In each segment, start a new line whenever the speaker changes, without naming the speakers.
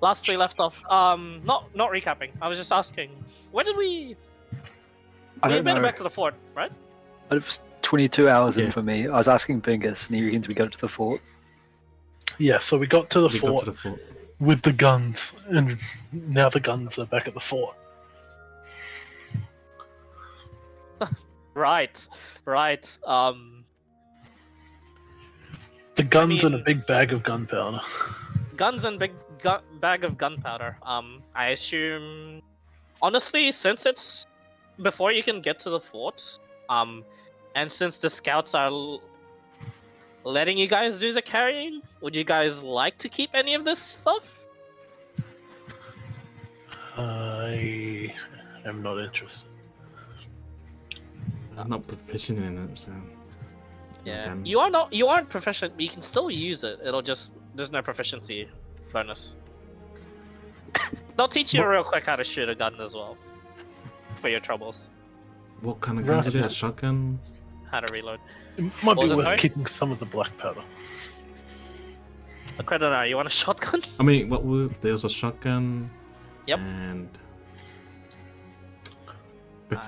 last we left off, not recapping. I was just asking, where did we?
I
We
don't
made it
know.
back to the fort, right?
It was 22 hours in
Yeah.
for me. I was asking Bingus, and he reckons we go to the fort.
Yeah, so we got to the
We
fort
got to the fort.
with the guns, and now the guns are back at the fort.
Right.
The guns and a
mean-
big bag of gunpowder.
Guns and big bag of gunpowder. I assume, honestly, since it's before you can get to the fort, and since the scouts are letting you guys do the carrying, would you guys like to keep any of this stuff?
I am not interested.
I'm not proficient in it, so.
Yeah,
Okay.
you aren't proficient, but you can still use it. It'll just there's no proficiency bonus. They'll teach you real quick how to shoot a gun as well, for your troubles.
What kind of guns
Right.
are there? A shotgun?
How to reload.
It might
What
be
was it,
worth
sorry?
keeping some of the black powder.
Credinar, you want a shotgun?
I mean, what were there's a shotgun.
Yep.
And.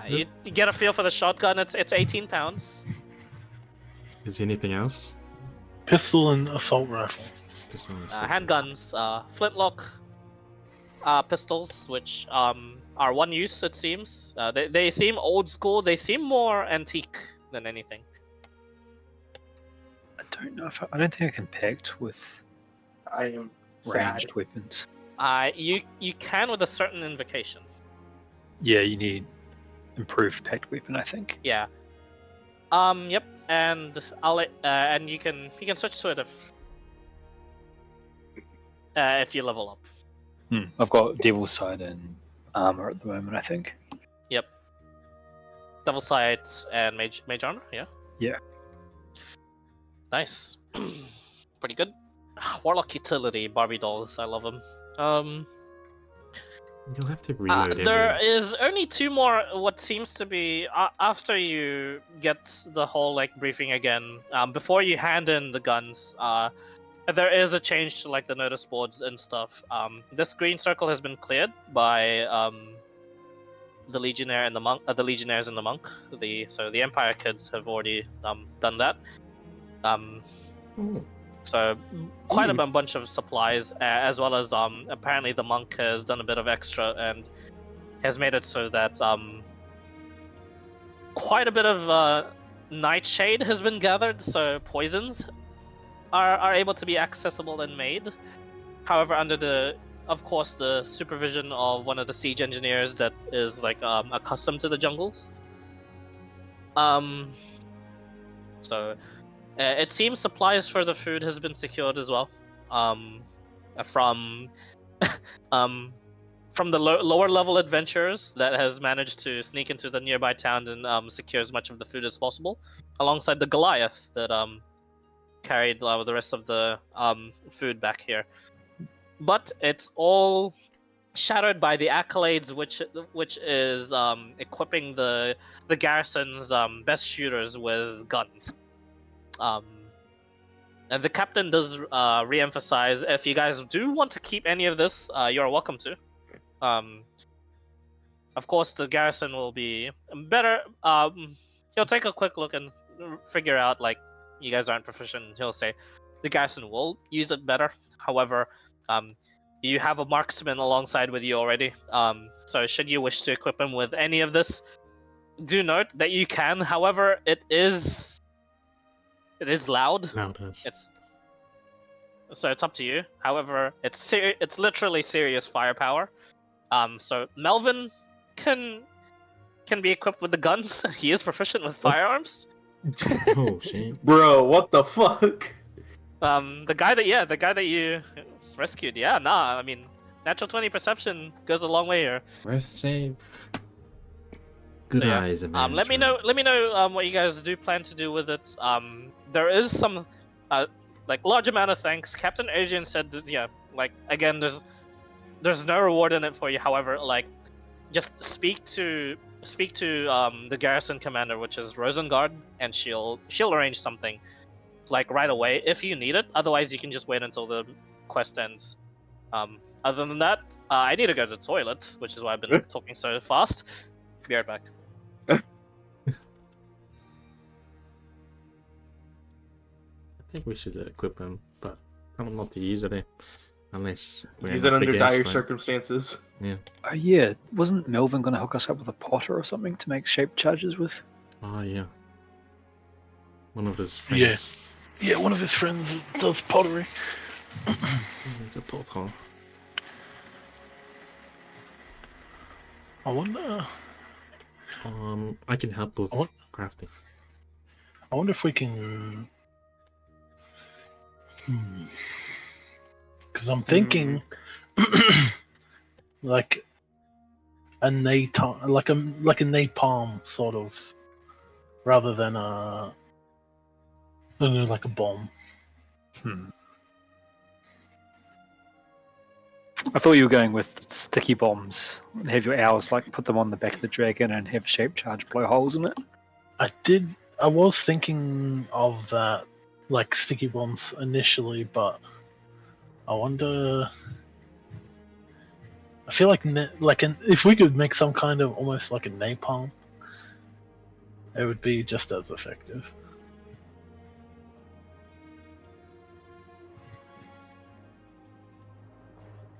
You get a feel for the shotgun. It's 18 pounds.
Is there anything else?
Pistol and assault rifle.
Just on the
Handguns, flintlock, pistols, which are one use it seems. They seem old school. They seem more antique than anything.
I don't know if I don't think I can pact with
I am sad.
ranged weapons.
You can with a certain invocation.
Yeah, you need improved packed weapon, I think.
Yeah. Yep. And I'll let, and you can switch to it if you level up.
I've got Devil's Side and armor at the moment, I think.
Yep. Double sight and mage armor. Yeah.
Yeah.
Nice. Pretty good. Warlock utility Barbie dolls. I love them.
You'll have to reload
There
every...
is only two more. What seems to be after you get the whole like briefing again. Before you hand in the guns. There is a change to like the notice boards and stuff. This green circle has been cleared by the legionnaire and the monk. The legionnaires and the monk. So the Empire kids have already done that. So quite a bunch of supplies, as well as apparently the monk has done a bit of extra and has made it so that quite a bit of nightshade has been gathered. So poisons are able to be accessible and made. However, under of course the supervision of one of the siege engineers that is like accustomed to the jungles. So it seems supplies for the food has been secured as well. From from the lower level adventurers that has managed to sneak into the nearby town and secure as much of the food as possible, alongside the Goliath that carried the rest of the food back here. But it's all shadowed by the accolades, which is equipping the garrison's best shooters with guns. And the captain does re-emphasize, if you guys do want to keep any of this, you're welcome to. Of course, the garrison will be better. He'll take a quick look and figure out, like, you guys aren't proficient. He'll say the garrison will use it better. However, you have a marksman alongside with you already. So should you wish to equip him with any of this, do note that you can. However, it is loud. So it's up to you. However, it's literally serious firepower. So Melvin can be equipped with the guns. He is proficient with firearms.
Oh shit.
Bro, what the fuck?
The guy that you rescued. Yeah, nah. I mean, natural 20 perception goes a long way here.
Breath save. Good
So, yeah.
eyes,
Let me know what you guys do plan to do with it. There is some like large amount of thanks. Captain Adrian said, yeah, like again, there's no reward in it for you. However, like just speak to the garrison commander, which is Rosengard, and she'll arrange something like right away if you need it. Otherwise, you can just wait until the quest ends. Other than that, I need to go to the toilet, which is why I've been talking so fast. Be right back.
I think we should equip him, but tell him not to use it, unless we're
Use
in
it
a
under
big
dire
ass fight.
circumstances.
Yeah.
Oh yeah, wasn't Melvin going to hook us up with a potter or something to make shape charges with?
Oh yeah. One of his
Yeah.
friends.
Yeah, one of his friends does pottery.
It's a pothole.
I wonder.
I can help with
What?
crafting.
I wonder if we can. Because I'm thinking, like a napalm sort of, rather than like a bomb.
I thought you were going with sticky bombs and have your owls like put them on the back of the dragon and have shape charge blow holes in it.
I was thinking of that, like sticky bombs initially, but I wonder. I feel like if we could make some kind of almost like a napalm, it would be just as effective.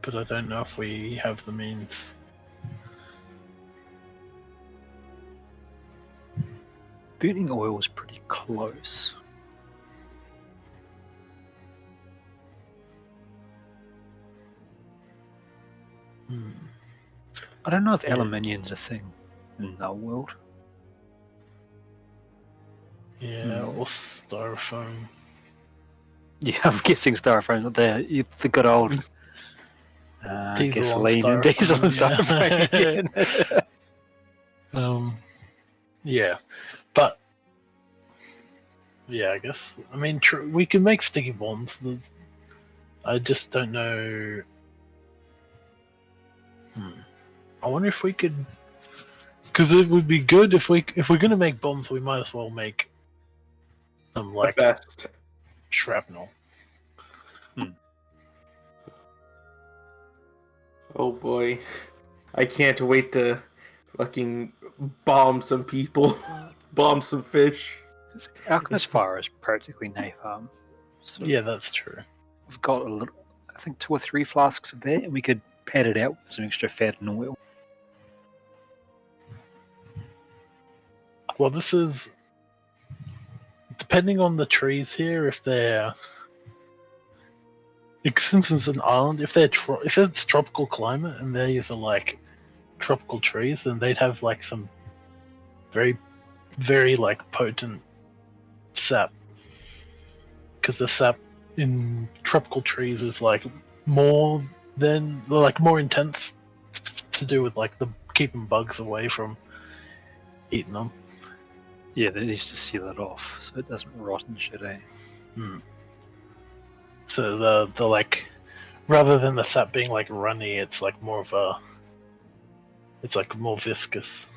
But I don't know if we have the means.
Burning oil was pretty close. I don't know if
Yeah.
aluminium's a thing in the world.
Yeah, or styrofoam.
Yeah, I'm guessing styrofoam. The good old
Diesel on
gasoline and diesel and
styrofoam,
styrofoam.
Yeah, but yeah, I guess. I mean, we can make sticky bombs. I just don't know. I wonder if we could, because it would be good if we're gonna make bombs, we might as well make some like
The best.
shrapnel.
Oh boy. I can't wait to fucking bomb some people. Bomb some fish.
Alchemist fire is practically napalm. So
Yeah, that's true.
we've got I think 2 or 3 flasks of that, and we could pad it out with some extra fat and oil.
Well, this is depending on the trees here. If they're since it's an island, if it's tropical climate and these are like tropical trees, then they'd have like some very, very like potent sap. Because the sap in tropical trees is like more intense to do with like the keeping bugs away from eating them.
Yeah, that needs to seal it off so it doesn't rot and shit, eh?
So the like, rather than the sap being like runny, it's like more of a, it's like more viscous.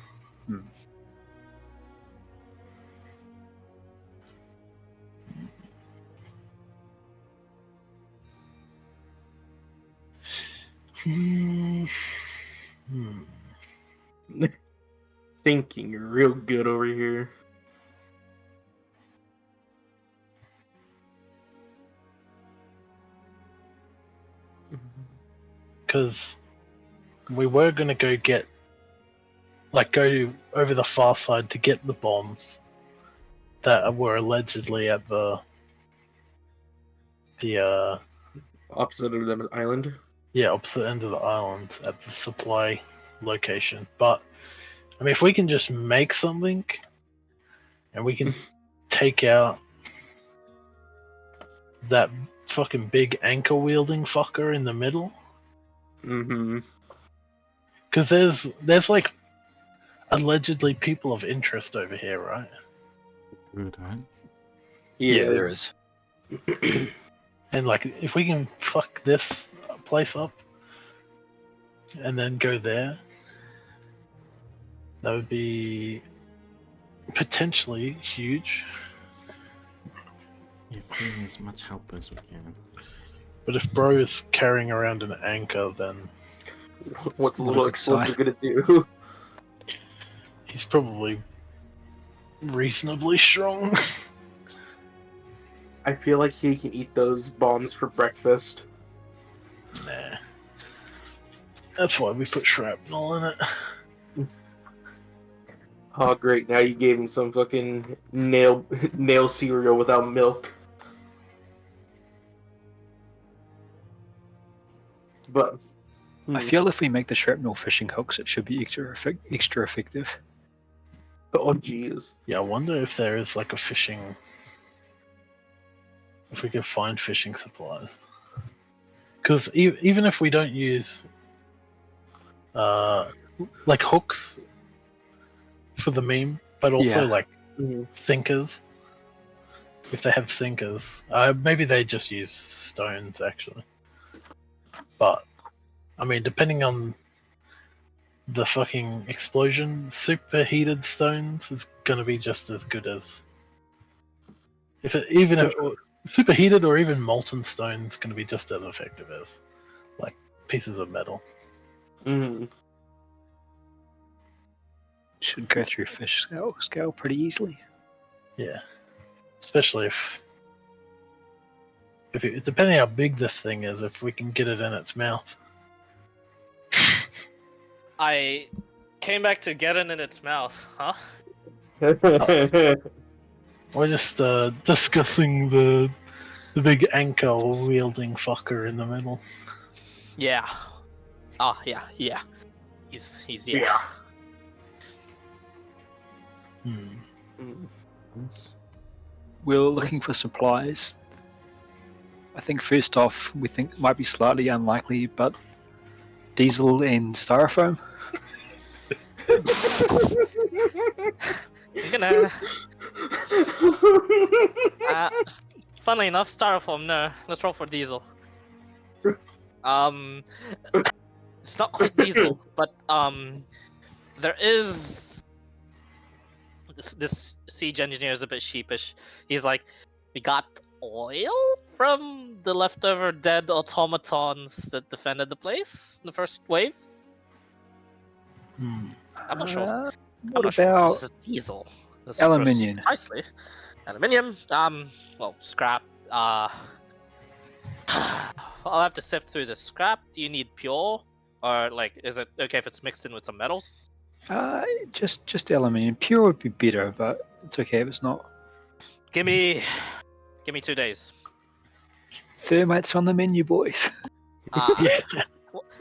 Thinking real good over here.
Because we were gonna go over the far side to get the bombs that were allegedly at the
Opposite of the island.
opposite end of the island at the supply location. But I mean, if we can just make something and we can take out that fucking big anchor wielding fucker in the middle. Because there's like allegedly people of interest over here, right?
Good, right?
Yeah, there is.
And like, if we can fuck this place up and then go there, that would be potentially huge.
Yeah, feeling as much help as we can.
But if bro is carrying around an anchor, then
What's a
Not a
little
good
explosive
sign.
gonna do?
he's probably reasonably strong.
I feel like he can eat those bombs for breakfast.
Nah. That's why we put shrapnel in it.
Oh great, now you gave him some fucking nail cereal without milk. But
I feel if we make the shrapnel fishing hooks, it should be extra effective.
oh jeez.
Yeah, I wonder if there is like a fishing. If we could find fishing supplies. Because even if we don't use like hooks for the meme, but also
Yeah.
like
Mhm.
sinkers. If they have sinkers, maybe they just use stones actually. But I mean, depending on the fucking explosion, superheated stones is gonna be just as good as or superheated or even molten stone is gonna be just as effective as like pieces of metal.
Mhm.
Should go through fish scale pretty easily.
Yeah, especially depending how big this thing is, if we can get it in its mouth.
I came back to get it in its mouth, huh?
We're just discussing the big anchor wielding fucker in the middle.
Yeah. Yeah. He's yeah.
Yeah.
Hmm.
Mhm.
We're looking for supplies. I think first off, we think it might be slightly unlikely, but diesel and styrofoam.
I'm gonna. Funnily enough, styrofoam. No, let's roll for diesel. It's not quite diesel, but there is. This siege engineer is a bit sheepish. He's like, we got oil from the leftover dead automatons that defended the place in the first wave.
Hmm.
I'm not sure. I'm
What
not sure if
about
this is diesel. This is
aluminium?
precisely. Aluminium. Well, scrap. I'll have to sift through the scrap. Do you need pure, or like, is it okay if it's mixed in with some metals?
Just aluminium. Pure would be better, but it's okay if it's not.
Give me 2 days.
Thermites on the menu, boys.
Yeah.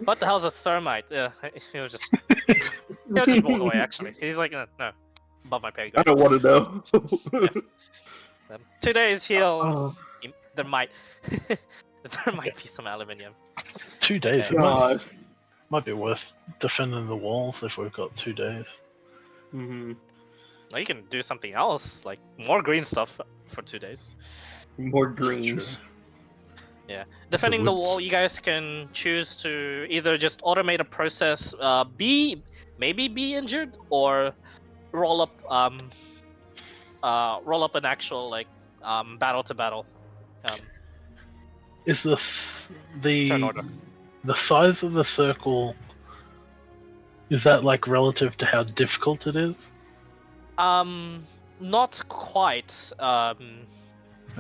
What the hell's a thermite? Yeah, he'll just walk away. Actually, he's like, no, above my pay
I
grade.
don't want to know.
2 days,
Oh,
there might be some aluminium.
2 days.
Okay.
It
God.
might be worth defending the walls if we've got 2 days.
Mhm.
Well, you can do something else, like more green stuff for 2 days.
More greens.
Defending the
woods.
wall, you guys can choose to either just automate a process, maybe be injured, or roll up an actual like battle to battle
Is this
turn
the
order.
the size of the circle? Is that like relative to how difficult it is,
Not quite.
or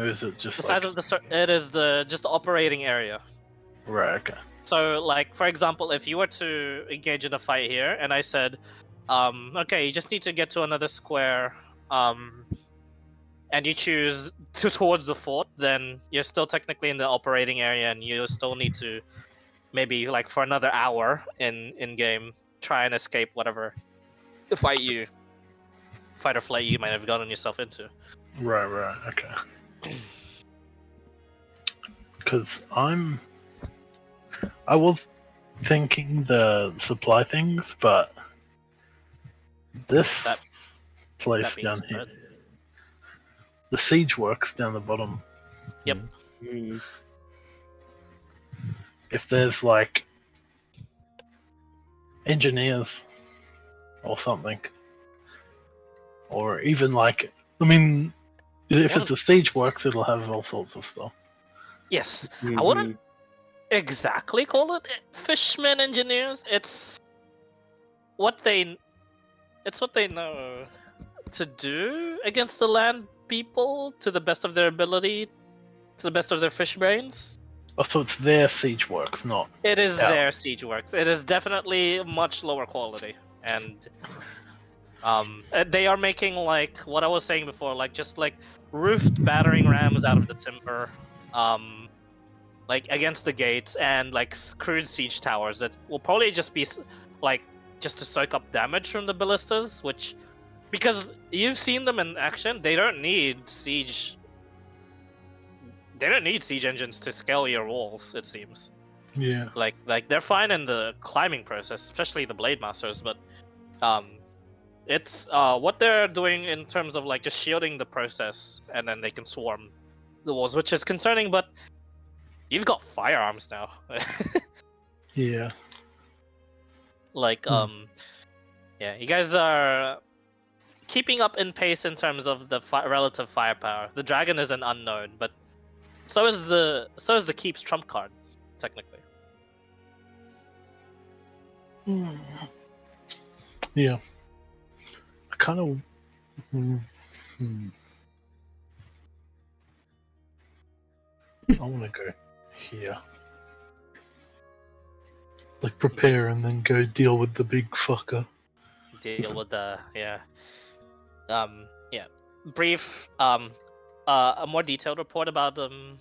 is it
The
just
size
like
of it is just the operating area.
right? Okay.
So, like, for example, if you were to engage in a fight here, and I said, okay, you just need to get to another square, and you choose towards the fort, then you're still technically in the operating area, and you still need to maybe like for another hour in game try and escape whatever fight or flight you might have gotten yourself into.
Right. Okay. Because I was thinking the supply things, but this
That
place
being
down here,
said,
the siege works down the bottom.
Yep.
Mhm.
If there's like engineers or something, or even like, I mean, if it's a siege works, it'll have all sorts of stuff.
yes,
Mhm.
exactly call it fishermen engineers. What they it's what they know to do against the land people to the best of their ability, to the best of their fish brains.
Oh, so it's their siege works, not
It is
Yeah.
their siege works. It is definitely much lower quality, and they are making like what I was saying before, like just like roofed battering rams out of the timber, like against the gates, and like crude siege towers that will probably just be like just to soak up damage from the ballistas, which because you've seen them in action, they don't need siege. They don't need siege engines to scale your walls. It seems.
Yeah.
Like they're fine in the climbing process, especially the blade masters, but it's what they're doing in terms of like just shielding the process, and then they can swarm the walls, which is concerning. But you've got firearms now.
Yeah.
Like yeah, you guys are keeping up in pace in terms of the relative firepower. The dragon is an unknown, but so is the keep's trump card, technically.
Yeah. I kind of. I want to go here. Like prepare and then go deal with the big fucker.
Deal with the yeah. Yeah. Brief a more detailed report about them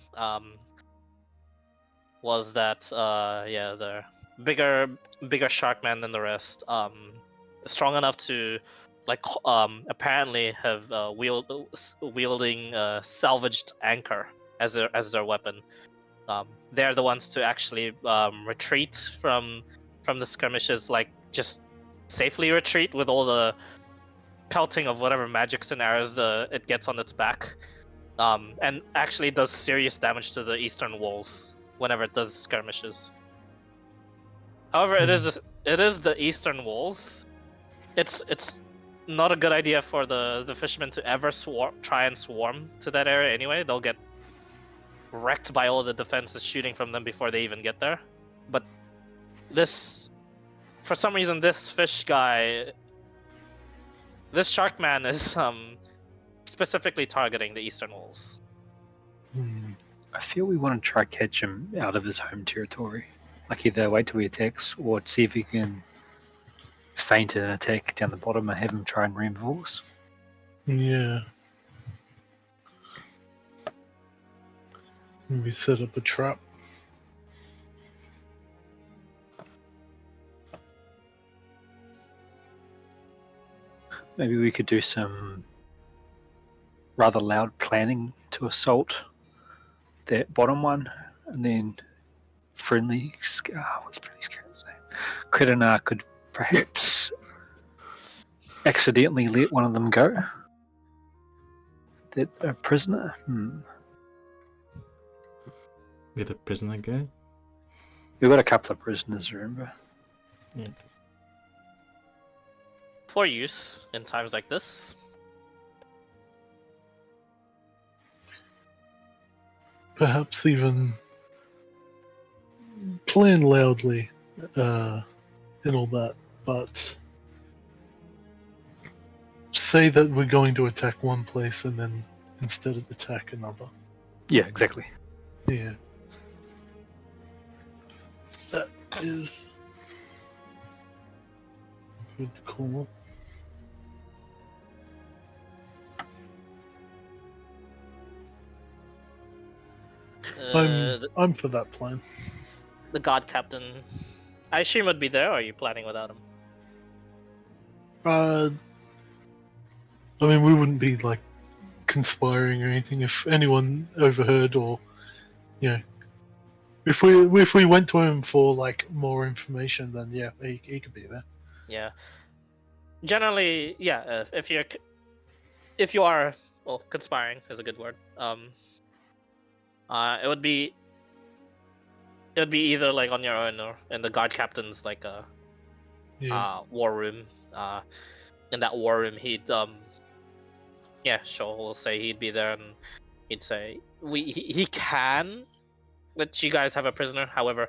was that yeah, they're bigger shark man than the rest. Strong enough to like apparently have wielding salvaged anchor as their weapon. They're the ones to actually retreat from the skirmishes, like just safely retreat with all the pelting of whatever magics and arrows it gets on its back, and actually does serious damage to the eastern walls whenever it does skirmishes. However, it is the eastern walls. It's not a good idea for the fishermen to ever try and swarm to that area anyway. They'll get wrecked by all the defenses shooting from them before they even get there. But this, for some reason, this shark man is specifically targeting the eastern walls.
I feel we want to try catch him out of his home territory. Like either wait till he attacks or see if he can feint an attack down the bottom and have him try and reinforce.
Yeah. Maybe set up a trap.
Maybe we could do some rather loud planning to assault that bottom one, and then what's Friendly Scarecrow's name? Kredinar could perhaps accidentally let one of them go. That a prisoner?
Let a prisoner go?
We've got a couple of prisoners, remember?
Yeah.
For use in times like this.
Perhaps even plan loudly and all that, but say that we're going to attack one place and then instead attack another.
Yeah, exactly.
Yeah. That is a good call. I'm for that plan.
The god captain, I assume, would be there, or are you planning without him?
I mean, we wouldn't be like conspiring or anything. If anyone overheard, or if we went to him for like more information, then yeah, he could be there.
Yeah. Generally, yeah. If you are, well, conspiring is a good word. It would be either like on your own or in the guard captain's like war room. In that war room, he'd yeah, sure, we'll say he'd be there, and he'd say he can that you guys have a prisoner. However,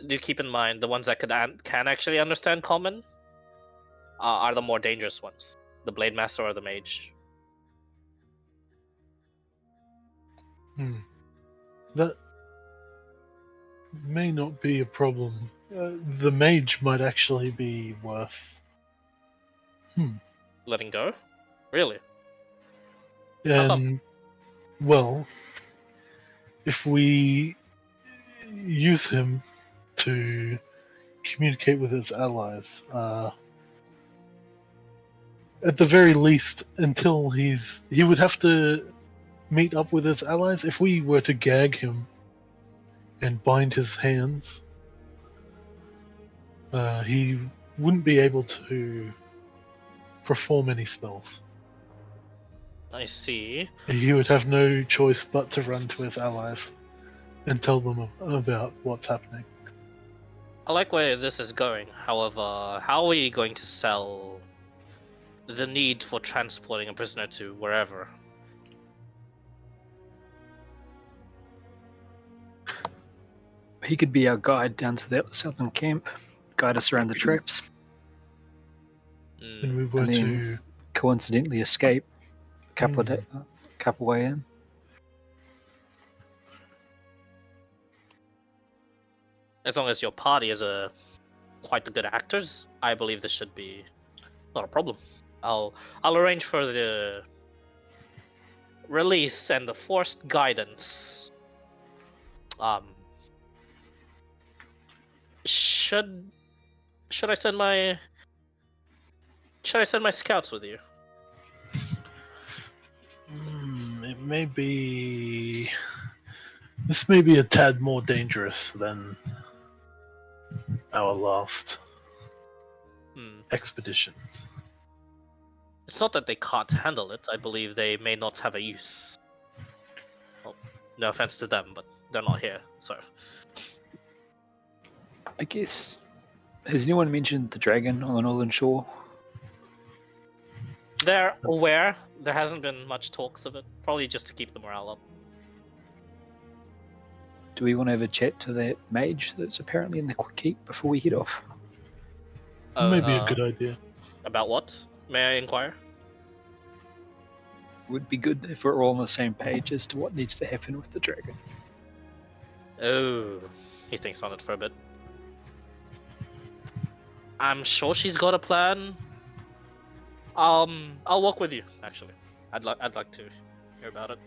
do keep in mind the ones that can actually understand common are the more dangerous ones. The Blade Master or the Mage.
That may not be a problem. The mage might actually be worth.
Letting go? Really? How come?
And, well, if we use him to communicate with his allies, at the very least, until he would have to meet up with his allies. If we were to gag him and bind his hands, he wouldn't be able to perform any spells.
I see.
He would have no choice but to run to his allies and tell them about what's happening.
I like where this is going. However, how are we going to sell the need for transporting a prisoner to wherever?
He could be our guide down to the southern camp, guide us around the traps,
And we were
And then-
to.
coincidentally escape a couple way in.
As long as your party is quite the good actors, I believe this should be not a problem. I'll arrange for the release and the forced guidance. Should I send my scouts with you?
It may be. This may be a tad more dangerous than our last expedition.
It's not that they can't handle it. I believe they may not have a use. Well, no offense to them, but they're not here, so.
I guess. Has anyone mentioned the dragon on the northern shore?
They're aware. There hasn't been much talks of it. Probably just to keep the morale up.
Do we want to have a chat to that mage that's apparently in the keep before we head off?
Maybe a good idea.
About what? May I inquire?
Would be good if we're all on the same page as to what needs to happen with the dragon.
Oh, he thinks on it for a bit. I'm sure she's got a plan. I'll walk with you. Actually, I'd like to hear about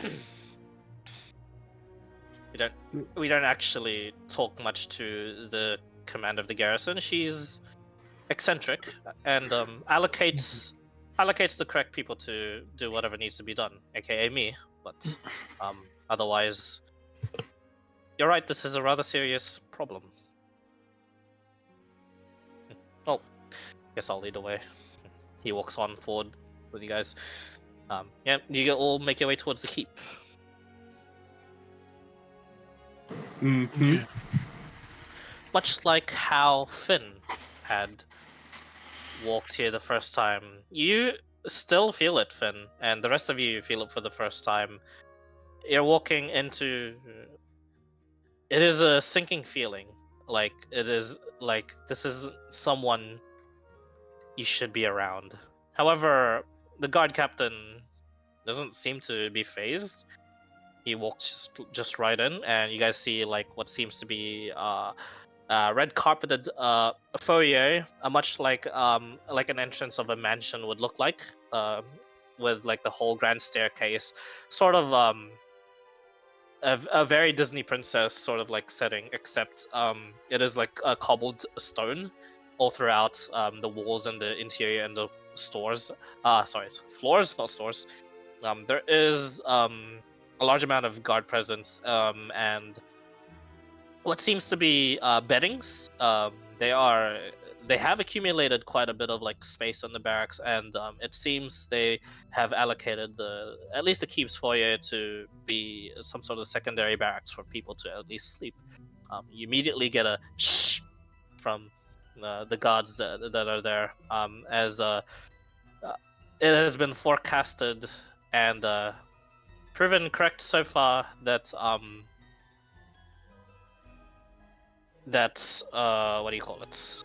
it. We don't actually talk much to the commander of the garrison. She's eccentric and allocates the correct people to do whatever needs to be done, aka me. But otherwise, you're right. This is a rather serious problem. Well, guess I'll lead the way. He walks on forward with you guys. Yeah, you all make your way towards the keep.
Mm-hmm.
Yeah.
Much like how Finn had walked here the first time, you still feel it, Finn, and the rest of you feel it for the first time. You're walking into. It is a sinking feeling. Like it is like this is someone you should be around. However, the guard captain doesn't seem to be phased. He walks just right in, and you guys see like what seems to be red carpeted foyer, much like an entrance of a mansion would look like, with like the whole grand staircase, sort of a very Disney princess sort of like setting, except it is like a cobbled stone all throughout the walls and the interior and the stores. Floors, not stores. There is a large amount of guard presence and what seems to be beddings. They have accumulated quite a bit of like space in the barracks, and it seems they have allocated at least the keep's foyer to be some sort of secondary barracks for people to at least sleep. You immediately get a shh from the guards that are there, as it has been forecasted and proven correct so far that that what do you call it?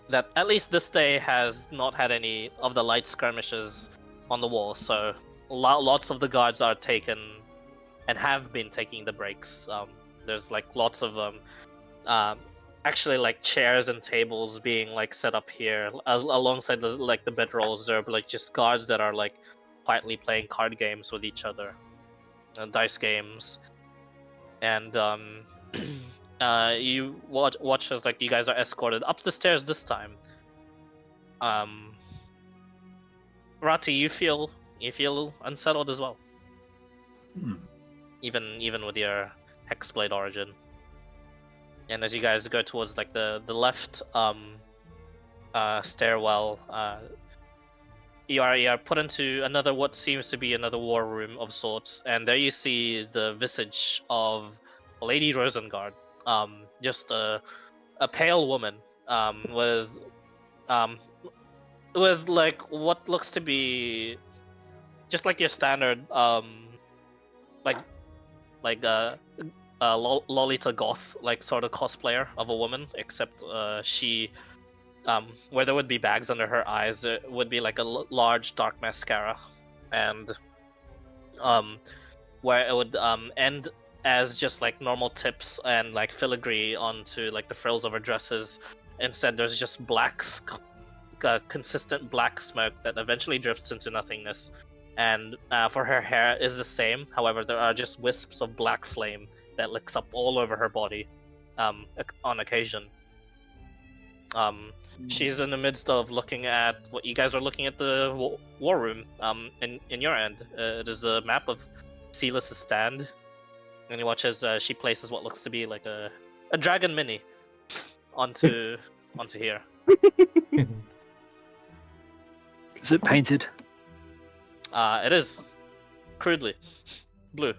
That at least this day has not had any of the light skirmishes on the wall, so lots of the guards are taken and have been taking the breaks. There's like lots of actually like chairs and tables being like set up here alongside the the bedrolls. There are like just guards that are like quietly playing card games with each other, dice games, and you watch as like you guys are escorted up the stairs this time. Rati, you feel unsettled as well, even with your hexblade origin. And as you guys go towards like the left stairwell, you are put into another what seems to be another war room of sorts, and there you see the visage of Lady Rosengard, just a pale woman, with like what looks to be just like your standard Lolita goth like sort of cosplayer of a woman, except she where there would be bags under her eyes, there would be like a large dark mascara, and where it would end as just like normal tips and like filigree onto like the frills of her dresses. Instead, there's just consistent black smoke that eventually drifts into nothingness. And for her hair is the same. However, there are just wisps of black flame that licks up all over her body on occasion. She's in the midst of looking at what you guys are looking at, the war room in your end. It is a map of Cealus' stand, and you watch as she places what looks to be like a dragon mini onto here.
Is it painted?
It is crudely blue.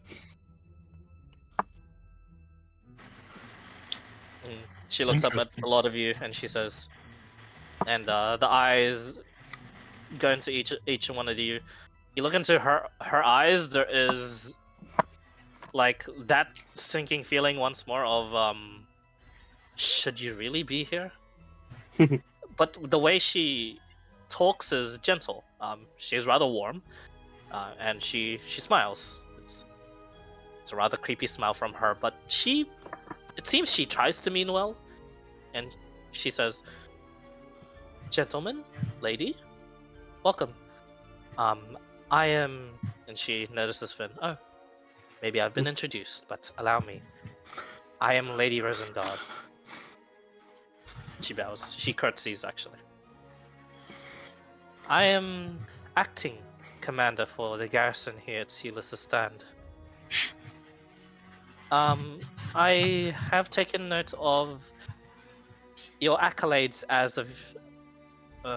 She looks up at a lot of you and she says, and the eyes go into each one of you. You look into her eyes. There is like that sinking feeling once more of should you really be here? But the way she talks is gentle. She's rather warm, and she smiles. It's a rather creepy smile from her, but it seems she tries to mean well. And she says, "Gentlemen, lady, welcome. I am," and she notices Finn. "Oh, maybe I've been introduced, but allow me. I am Lady Rosengard." She bows. She curtsies, actually. "I am acting commander for the garrison here at Cealus' stand. I have taken note of your accolades as of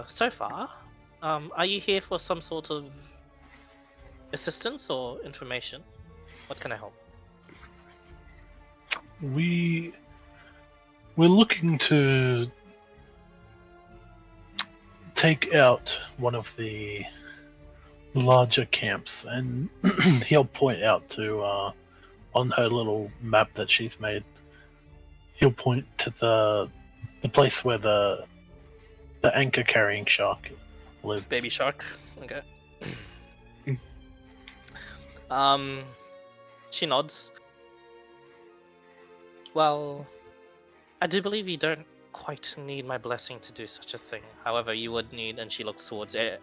so far. Are you here for some sort of assistance or information? What can I help?"
We're looking to take out one of the larger camps, and he'll point out to on her little map that she's made. He'll point to the place where the anchor carrying shark lives.
Baby shark. Okay. She nods. "Well, I do believe you don't quite need my blessing to do such a thing. However, you would need," and she looks towards the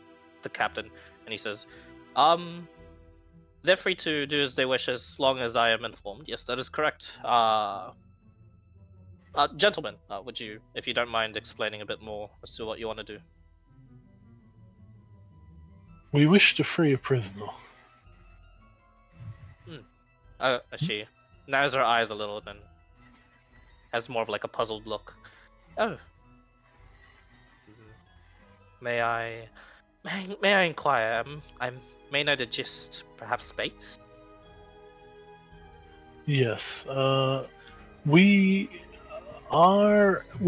captain, and he says, "They're free to do as they wish as long as I am informed." "Yes, that is correct. Gentlemen, would you, if you don't mind, explaining a bit more as to what you want to do?"
We wish to free a prisoner.
She narrows her eyes a little and has more of like a puzzled look. "Oh. May I inquire? I may know the gist, perhaps bait?"
Yes. We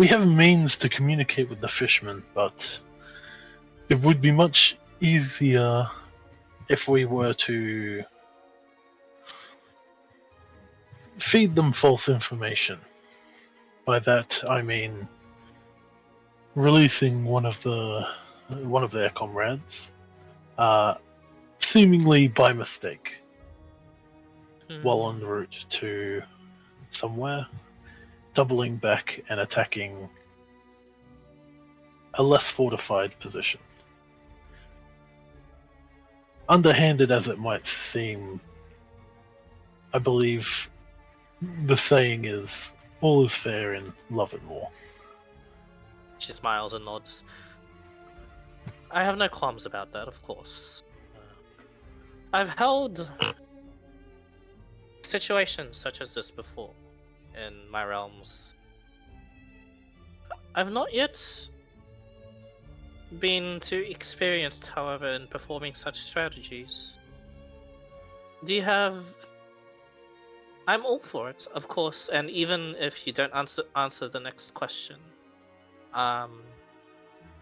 have means to communicate with the fishermen, but it would be much easier if we were to feed them false information. By that I mean releasing one of their comrades, seemingly by mistake, while en route to somewhere, doubling back and attacking a less fortified position. Underhanded as it might seem, I believe the saying is, all is fair in love and war.
She smiles and nods. I have no qualms about that, of course. I've held situations such as this before in my realms. I've not yet been too experienced, however, in performing such strategies. Do you have... I'm all for it, of course, and even if you don't answer the next question, I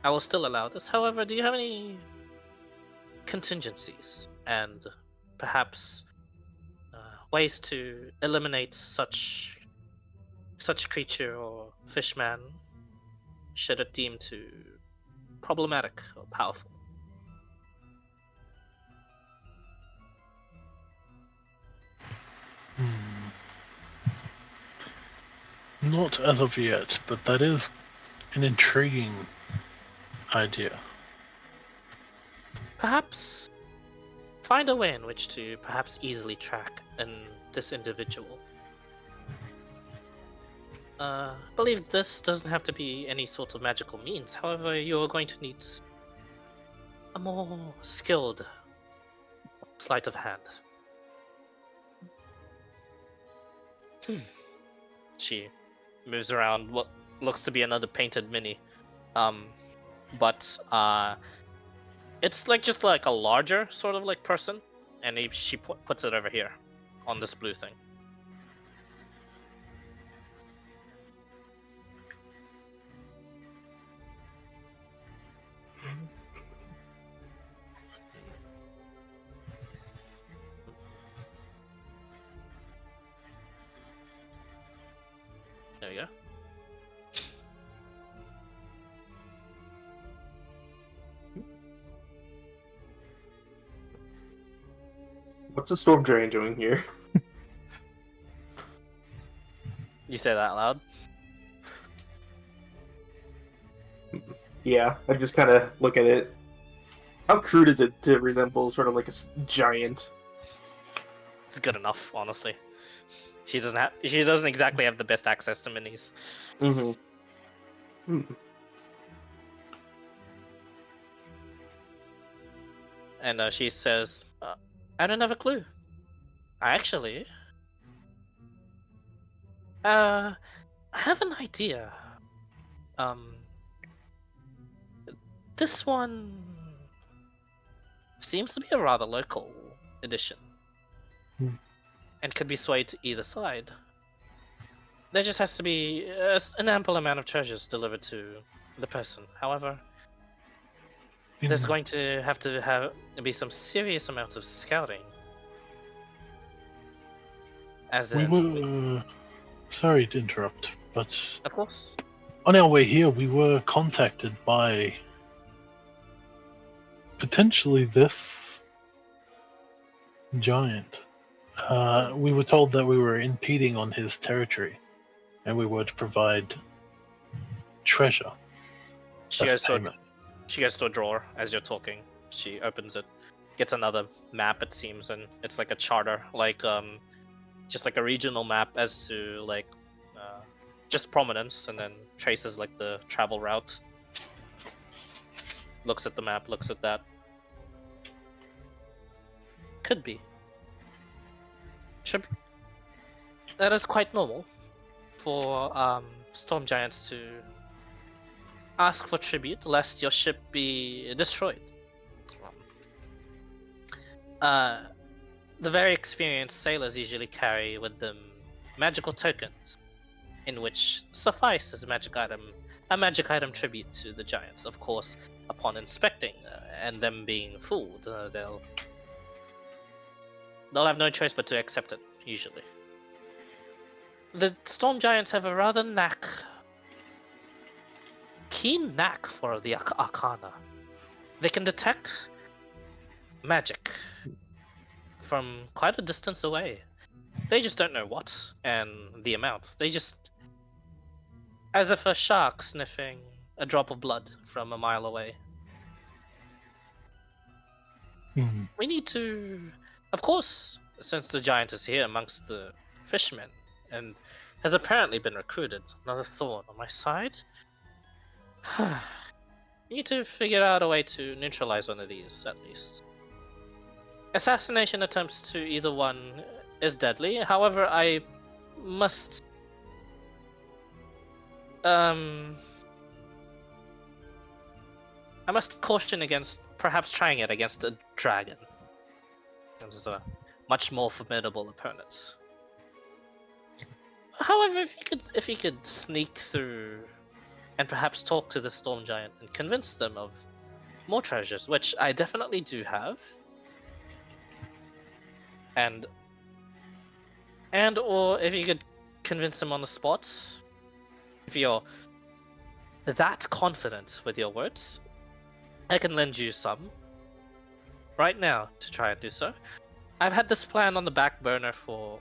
will still allow this. However, do you have any contingencies and perhaps ways to eliminate such creature or fishman should it deem to problematic or powerful?
Not as of yet, but that is an intriguing idea.
Perhaps find a way in which to perhaps easily track this individual. I believe this doesn't have to be any sort of magical means. However, you're going to need a more skilled sleight of hand. She moves around what looks to be another painted mini, but it's like just like a larger sort of like person, and she puts it over here on this blue thing. There you go.
What's the storm giant doing here?
You say that out loud?
Yeah, I just kind of look at it. How crude is it to resemble sort of like a giant?
It's good enough, honestly. She doesn't exactly have the best access to minis.
Mm-hmm.
And she says, I don't have a clue. Actually, I have an idea. This one seems to be a rather local edition. And could be swayed to either side. There just has to be an ample amount of treasures delivered to the person. However, there's going to be some serious amounts of scouting. As
we were sorry to interrupt, but
of course,
on our way here we were contacted by potentially this giant. We were told that we were impeding on his territory, and we were to provide treasure.
She goes to a drawer as you're talking. She opens it, gets another map, it seems, and it's like a charter, like just like a regional map as to like just prominence, and then traces like the travel route. Looks at the map, looks at that. Could be. That is quite normal for storm giants to ask for tribute lest your ship be destroyed. The very experienced sailors usually carry with them magical tokens, in which suffice as a magic item tribute to the giants. Of course, upon inspecting and them being fooled, they'll have no choice but to accept it, usually. the storm giants have a rather keen knack for the arcana. They can detect magic from quite a distance away. They just don't know what and the amount. They just, as if a shark sniffing a drop of blood from a mile away.
Hmm.
We need to, of course, since the giant is here amongst the fishermen and has apparently been recruited, another thorn on my side. We need to figure out a way to neutralize one of these, at least. Assassination attempts to either one is deadly. However, I must caution against perhaps trying it against a dragon. This is a much more formidable opponent. However, if he could sneak through and perhaps talk to the storm giant and convince them of more treasures, which I definitely do have, and or if you could convince them on the spot, if you're that confident with your words, I can lend you some right now to try and do so. I've had this plan on the back burner for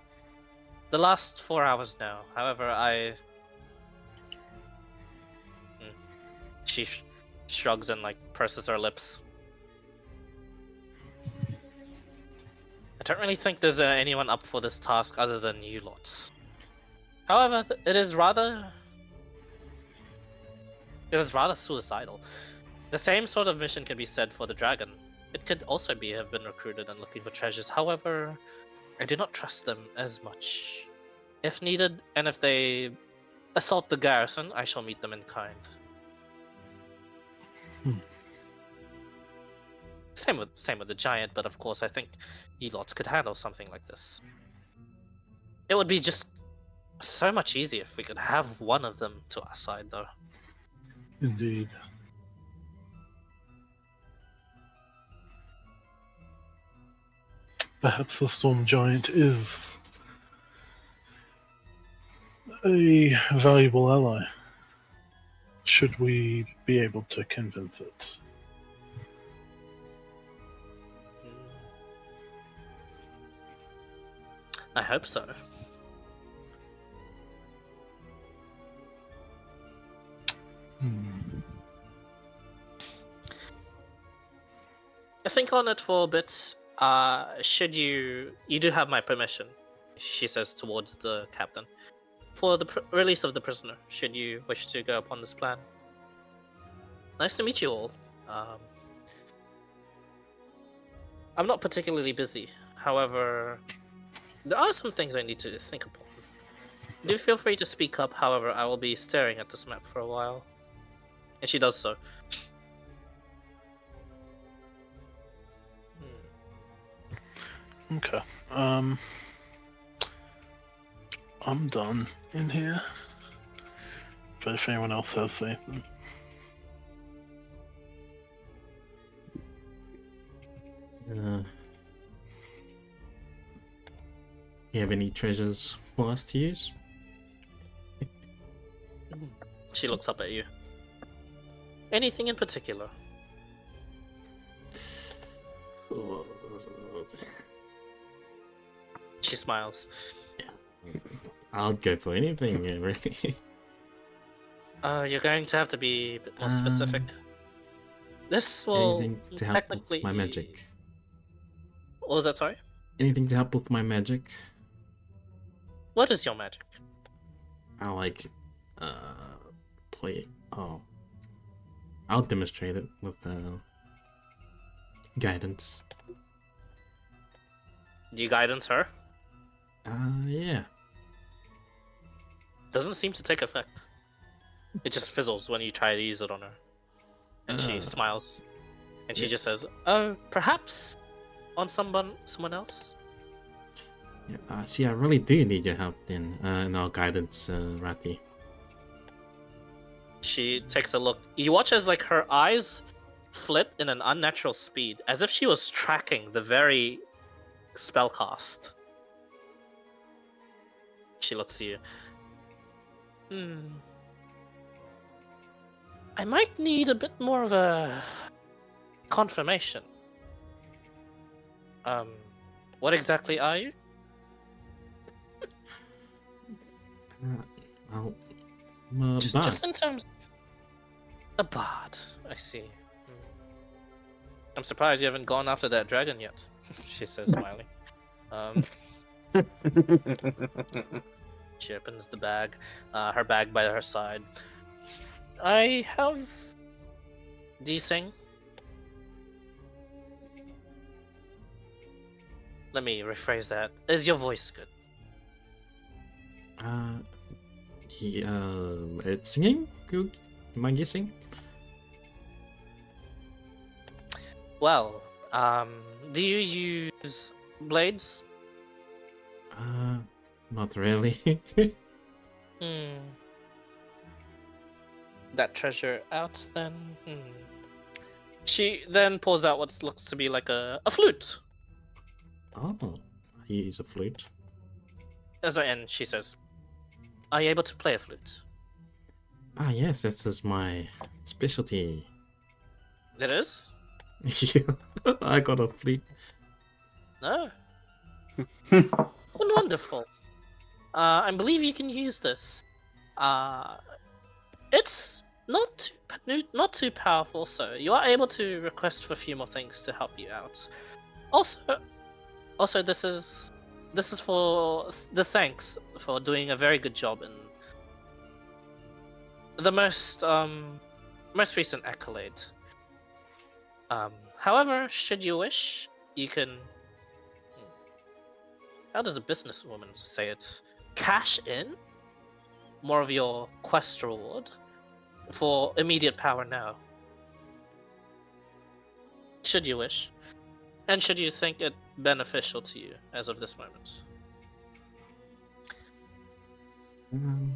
the last 4 hours now. However, she shrugs and like purses her lips. I don't really think there's anyone up for this task other than you lots. However, it is rather suicidal. The same sort of mission can be said for the dragon. It could also have been recruited and looking for treasures. However, I do not trust them as much. If needed, and if they assault the garrison, I shall meet them in kind. Same with the giant, but of course I think you lots could handle something like this. It would be just so much easier if we could have one of them to our side, though.
Indeed. Perhaps the storm giant is a valuable ally. Should we be able to convince it?
I hope so. I think on it for a bit. Should you do have my permission, she says towards the captain, for the release of the prisoner, should you wish to go upon this plan. Nice to meet you all. I'm not particularly busy. However, there are some things I need to think upon. Do feel free to speak up, however, I will be staring at this map for a while. And she does so.
Okay. I'm done in here. But if anyone else has anything.
You have any treasures for us to use?
She looks up at you. Anything in particular? She smiles.
I'll go for anything, really.
You're going to have to be a bit more specific. This will
Anything to help
technically
with my magic.
What was that, sorry?
Anything to help with my magic.
What is your magic?
I'll play it. Oh. I'll demonstrate it with guidance.
Do you guidance her?
Yeah.
Doesn't seem to take effect. It just fizzles when you try to use it on her. And she smiles. And she just says, "Oh, perhaps on someone else?"
Yeah, see, I really do need your help then, in our guidance, Rati.
She takes a look. You watch as like her eyes flit in an unnatural speed, as if she was tracking the very spellcast. She looks at you. I might need a bit more of a confirmation. What exactly are you?
I'm a bard.
Just in terms. A bard, I see. I'm surprised you haven't gone after that dragon yet, she says, smiling. She opens the bag, her bag by her side. I have. Do you sing? Let me rephrase that. Is your voice good?
It's singing? Good? Am I guessing?
Well, do you use blades?
Not really.
That treasure out then? She then pulls out what looks to be like a flute.
Oh, he is a flute.
And she says, "Are you able to play a flute?"
Ah, yes, this is my specialty.
It is?
Yeah, I got a flute.
No. Well, wonderful. I believe you can use this. It's not too powerful, so you are able to request for a few more things to help you out. Also, this is for the thanks for doing a very good job in the most recent accolade. However, should you wish, you can. How does a businesswoman say it? Cash in more of your quest reward for immediate power now. Should you wish, and should you think it beneficial to you as of this moment.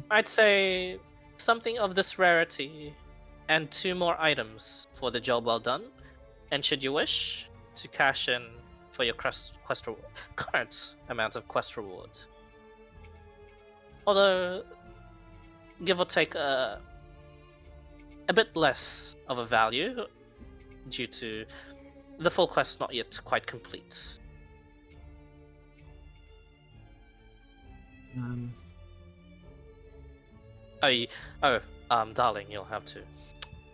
I'd say something of this rarity and 2 more items for the job well done. And should you wish to cash in for your quest reward, current amount of quest reward. Although, give or take a bit less of a value due to the full quest not yet quite complete. Darling, you'll have to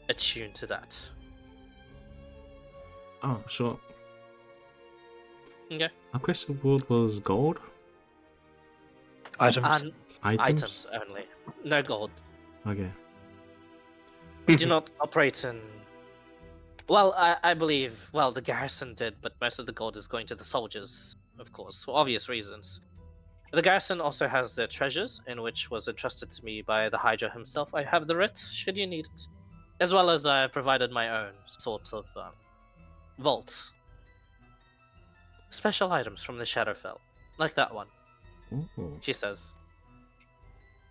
attune to that.
Oh, sure.
Okay.
Our question reward was gold?
Items.
Items only. No gold.
Okay.
We do not operate in... Well, I believe, well, the garrison did, but most of the gold is going to the soldiers, of course, for obvious reasons. The garrison also has their treasures, in which was entrusted to me by the Hydra himself. I have the writ, should you need it. As well as I have provided my own sort of vault. Special items from the Shadowfell, like that one.
Ooh.
She says.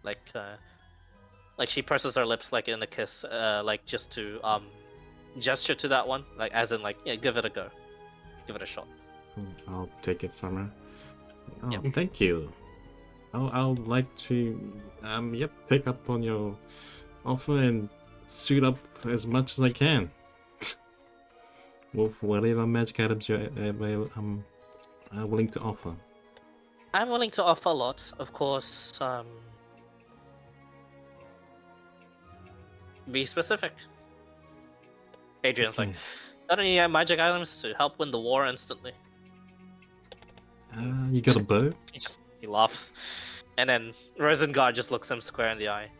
Like she purses her lips like in a kiss, like just to gesture to that one, like as in like, yeah, give it a go, give it a shot.
I'll take it from her. Oh,
Yep.
Thank you. I'll like to take up on your offer and suit up as much as I can with whatever magic items you're willing to offer.
I'm willing to offer a lot, of course. Be specific. Adrian's
Okay.
like, got any magic items to help win the war instantly?
You got a bow?
He laughs, and then Rosengard just looks him square in the eye.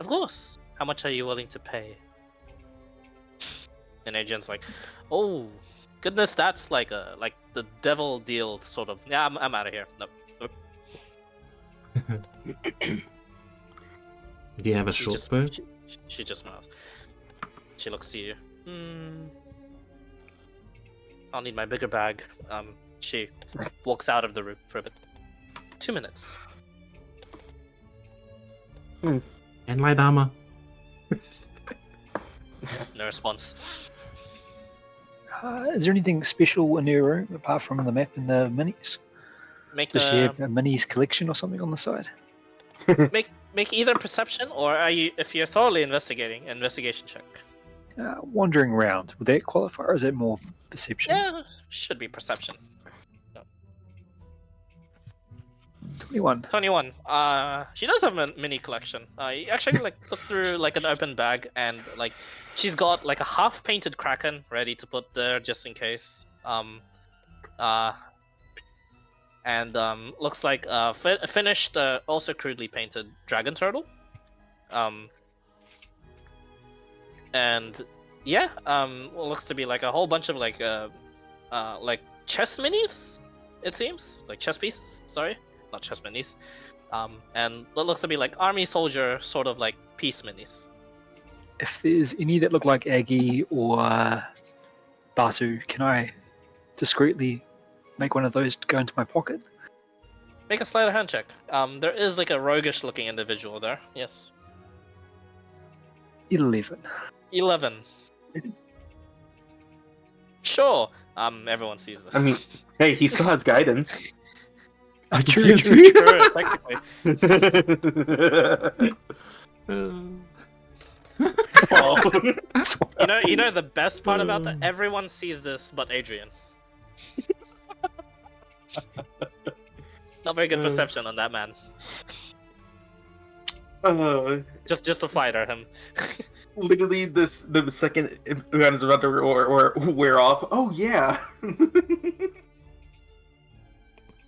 Of course. How much are you willing to pay? And Adrian's like, oh goodness, that's like the devil deal sort of. Yeah, I'm out of here. No.
Do you have a short bow?
She just smiles. She looks to you. I'll need my bigger bag. She walks out of the room for a bit. 2 minutes.
And light armor.
No response.
Is there anything special in your room apart from the map and the minis?
make
Does she have a minis collection or something on the side?
make either perception or if you're thoroughly investigating, investigation check.
Wandering around. Would that qualify, or is it more perception?
Yeah, should be perception.
21.
21. She does have a mini collection. You actually like look through like an open bag and like she's got like a half painted kraken ready to put there just in case. Looks like a finished, also crudely painted dragon turtle. And yeah, looks to be like a whole bunch of like chess minis. It seems like chess pieces. Sorry. Not chess minis, and what looks to be like army soldier sort of like piece minis.
If there's any that look like Aggie or Batu, can I discreetly make one of those go into my pocket?
Make a sleight of hand check. There is like a roguish looking individual there. Yes.
11.
11. Sure. Everyone sees this.
I mean, hey, he still has guidance.
Oh,
True,
true.
True, technically. You know the best part about that? Everyone sees this but Adrian. Not very good perception on that man. Just a fighter, him.
Literally, the second event is about to wear off. Oh yeah.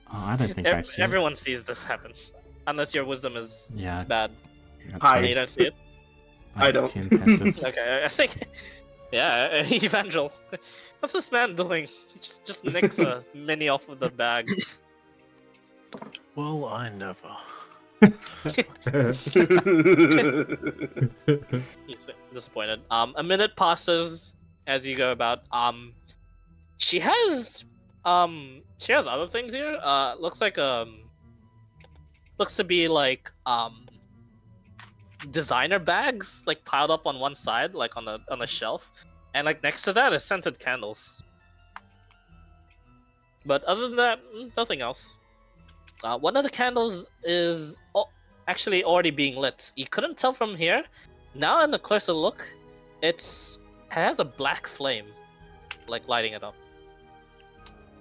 Oh, I don't think I see
Everyone sees this happen, unless your wisdom is
it. Yeah.
bad.
Hi.
You don't see it.
I don't.
10 passive.
Okay, I think. Yeah, Evangel. What's this man doing? Just nicks a mini off of the bag.
Well, I never.
He's disappointed. A minute passes as you go about. She has other things here. Looks to be like designer bags like piled up on one side, like on a shelf, and like next to that is scented candles. But other than that, nothing else. One of the candles is actually already being lit. You couldn't tell from here. Now in a closer look, it has a black flame, like lighting it up.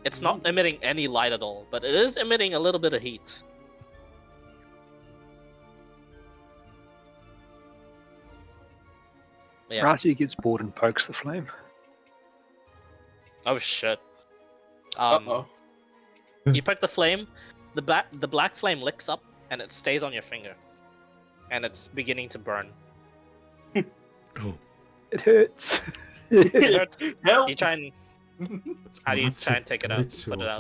It's not emitting any light at all, but it is emitting a little bit of heat. Yeah.
Ratu gets bored and pokes the flame.
Oh shit.
Uh-oh.
You poke the flame, the black flame licks up, and it stays on your finger, and it's beginning to burn.
Oh.
It hurts.
It hurts.
Help!
You try and how do you try and take it out? Put it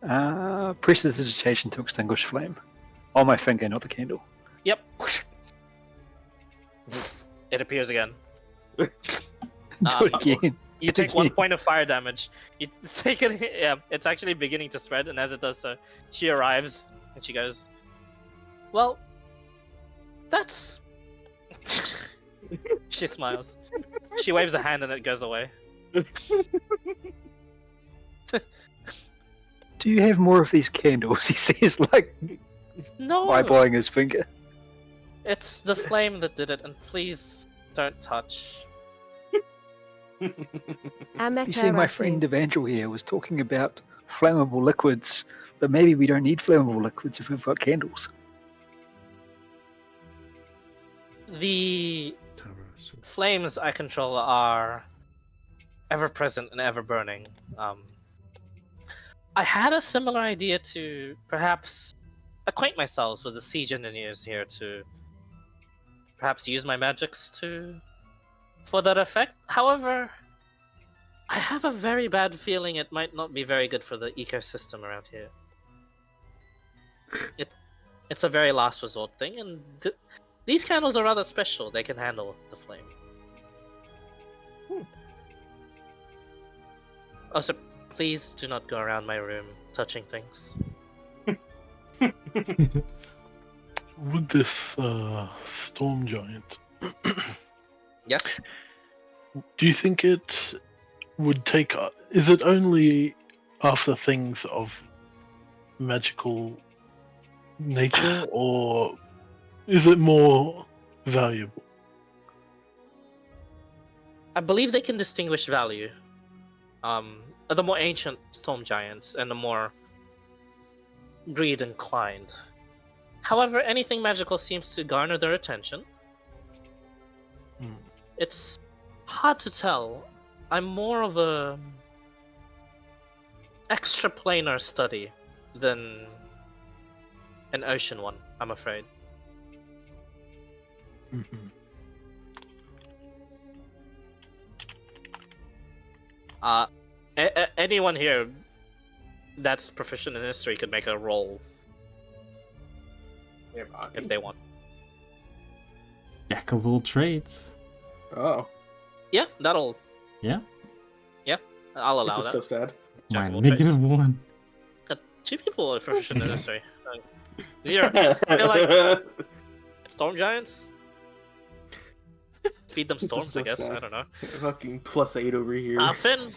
out.
Prestidigitation to extinguish flame. On my finger, not the candle.
Yep. It appears again.
Do it again.
You take 1 point of fire damage. You take it. Yeah, it's actually beginning to spread, and as it does so, she arrives and she goes, "Well, that's." She smiles. She waves a hand and it goes away.
Do you have more of these candles? He says, like,
No,
eyeballing his finger.
it's the flame that did it, and please don't touch.
You see, my friend Evangel here was talking about flammable liquids, but maybe we don't need flammable liquids if we've got candles.
The flames I control are ever present and ever burning. I had a similar idea to perhaps acquaint myself with the siege engineers here to perhaps use my magics for that effect. However, I have a very bad feeling it might not be very good for the ecosystem around here. It's a very last resort thing, and these candles are rather special. They can handle the flame. Also, please do not go around my room touching things.
With this storm giant,
Yes?
do you think it would take? Is it only after things of magical nature, or is it more valuable?
I believe they can distinguish value. The more ancient storm giants and the more greed inclined. However, anything magical seems to garner their attention.
Hmm.
It's hard to tell. I'm more of a extraplanar study than an ocean one, I'm afraid.
Mhm.
Anyone here that's proficient in history could make a roll
Yeah,
if they want.
Jack of all trades.
Oh,
Yeah, that'll.
Yeah.
I'll
this
allow
is
that.
so sad.
Jack
My
of all trades.
-1.
Got 2 people are proficient in history. 0. They're like storm giants. Feed them
This is
storms,
so
I guess.
sad.
I don't know.
Fucking +8 over here.
Finn,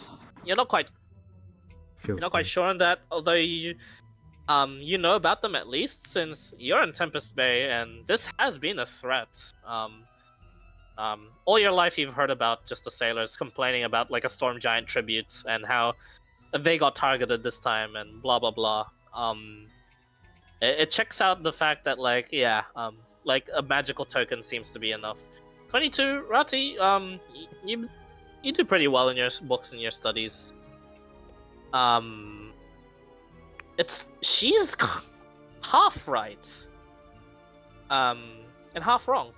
you're not quite
Feels
You're not quite
good.
sure on that, although you know about them at least since you're in Tempest Bay, and this has been a threat. All your life you've heard about just the sailors complaining about like a storm giant tribute and how they got targeted this time and blah blah blah. It checks out the fact that like like a magical token seems to be enough. 22, Rati, you do pretty well in your books and your studies. She's half right, and half wrong.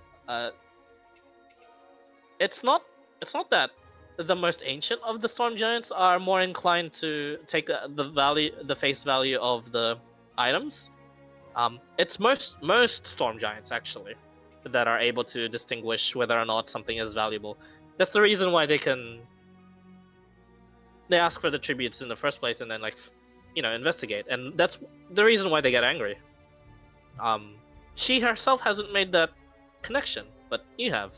It's not that the most ancient of the storm giants are more inclined to take the face value of the items. It's most storm giants actually that are able to distinguish whether or not something is valuable. That's the reason why they ask for the tributes in the first place and then like investigate, and that's the reason why they get angry. She herself hasn't made that connection, but you have.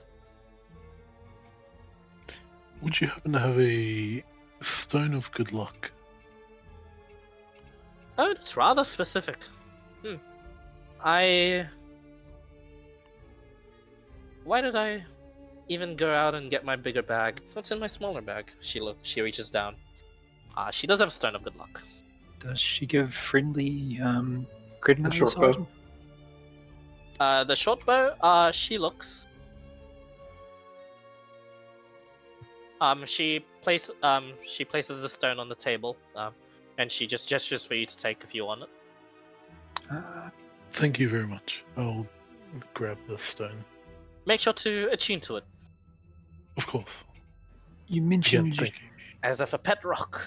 Would you happen to have a stone of good luck?
Oh, it's rather specific. Why did I even go out and get my bigger bag? What's in my smaller bag? She reaches down. She does have a stone of good luck.
Does she give friendly credit on
short
this
bow.
item?
The short bow. She looks. She places the stone on the table. And she just gestures for you to take if you want it.
Thank you very much. I'll grab the stone.
Make sure to attune to it,
Of course.
You
Again,
mentioned
thank you.
as if a pet rock.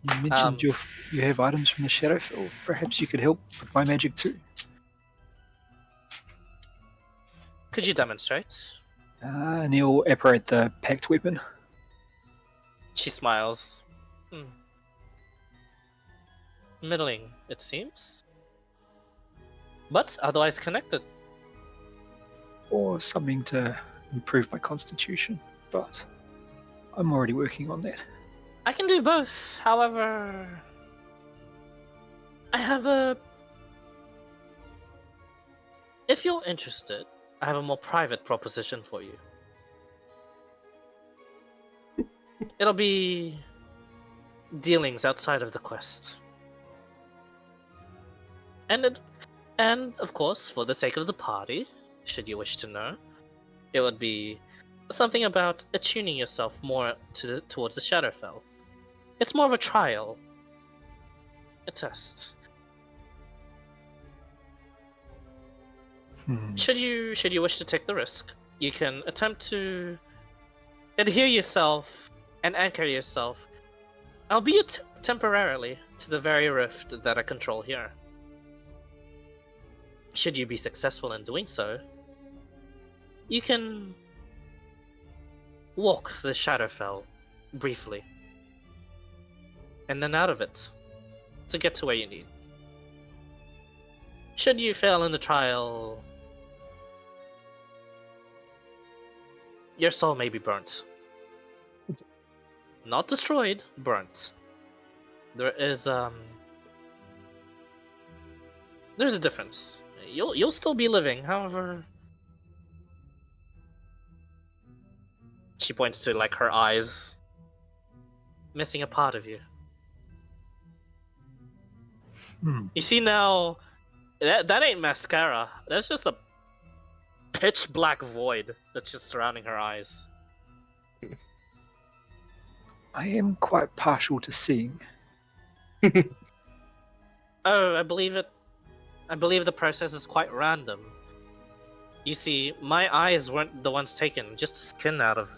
you have items from the Shadowfell. Perhaps you could help with my magic too.
Could you demonstrate?
And he'll apparate the packed weapon.
She smiles. Middling, it seems. But otherwise connected.
Or something to improve my constitution. But I'm already working on that.
I can do both, however... I have a... If you're interested, I have a more private proposition for you. It'll be... dealings outside of the quest. And of course, for the sake of the party, should you wish to know, it would be something about attuning yourself more towards the Shadowfell. It's more of a trial, a test. Should you wish to take the risk, you can attempt to adhere yourself and anchor yourself, albeit temporarily, to the very rift that I control here. Should you be successful in doing so, you can walk the Shadowfell briefly, and then out of it, to get to where you need. Should you fail in the trial, your soul may be burnt. Not destroyed, burnt. there is there's a difference. You'll still be living, however. She points to like her eyes, missing a part of you. You see now, that ain't mascara. That's just a pitch black void that's just surrounding her eyes.
I am quite partial to seeing.
Oh, I believe it. I believe the process is quite random. You see, my eyes weren't the ones taken, just the skin out of.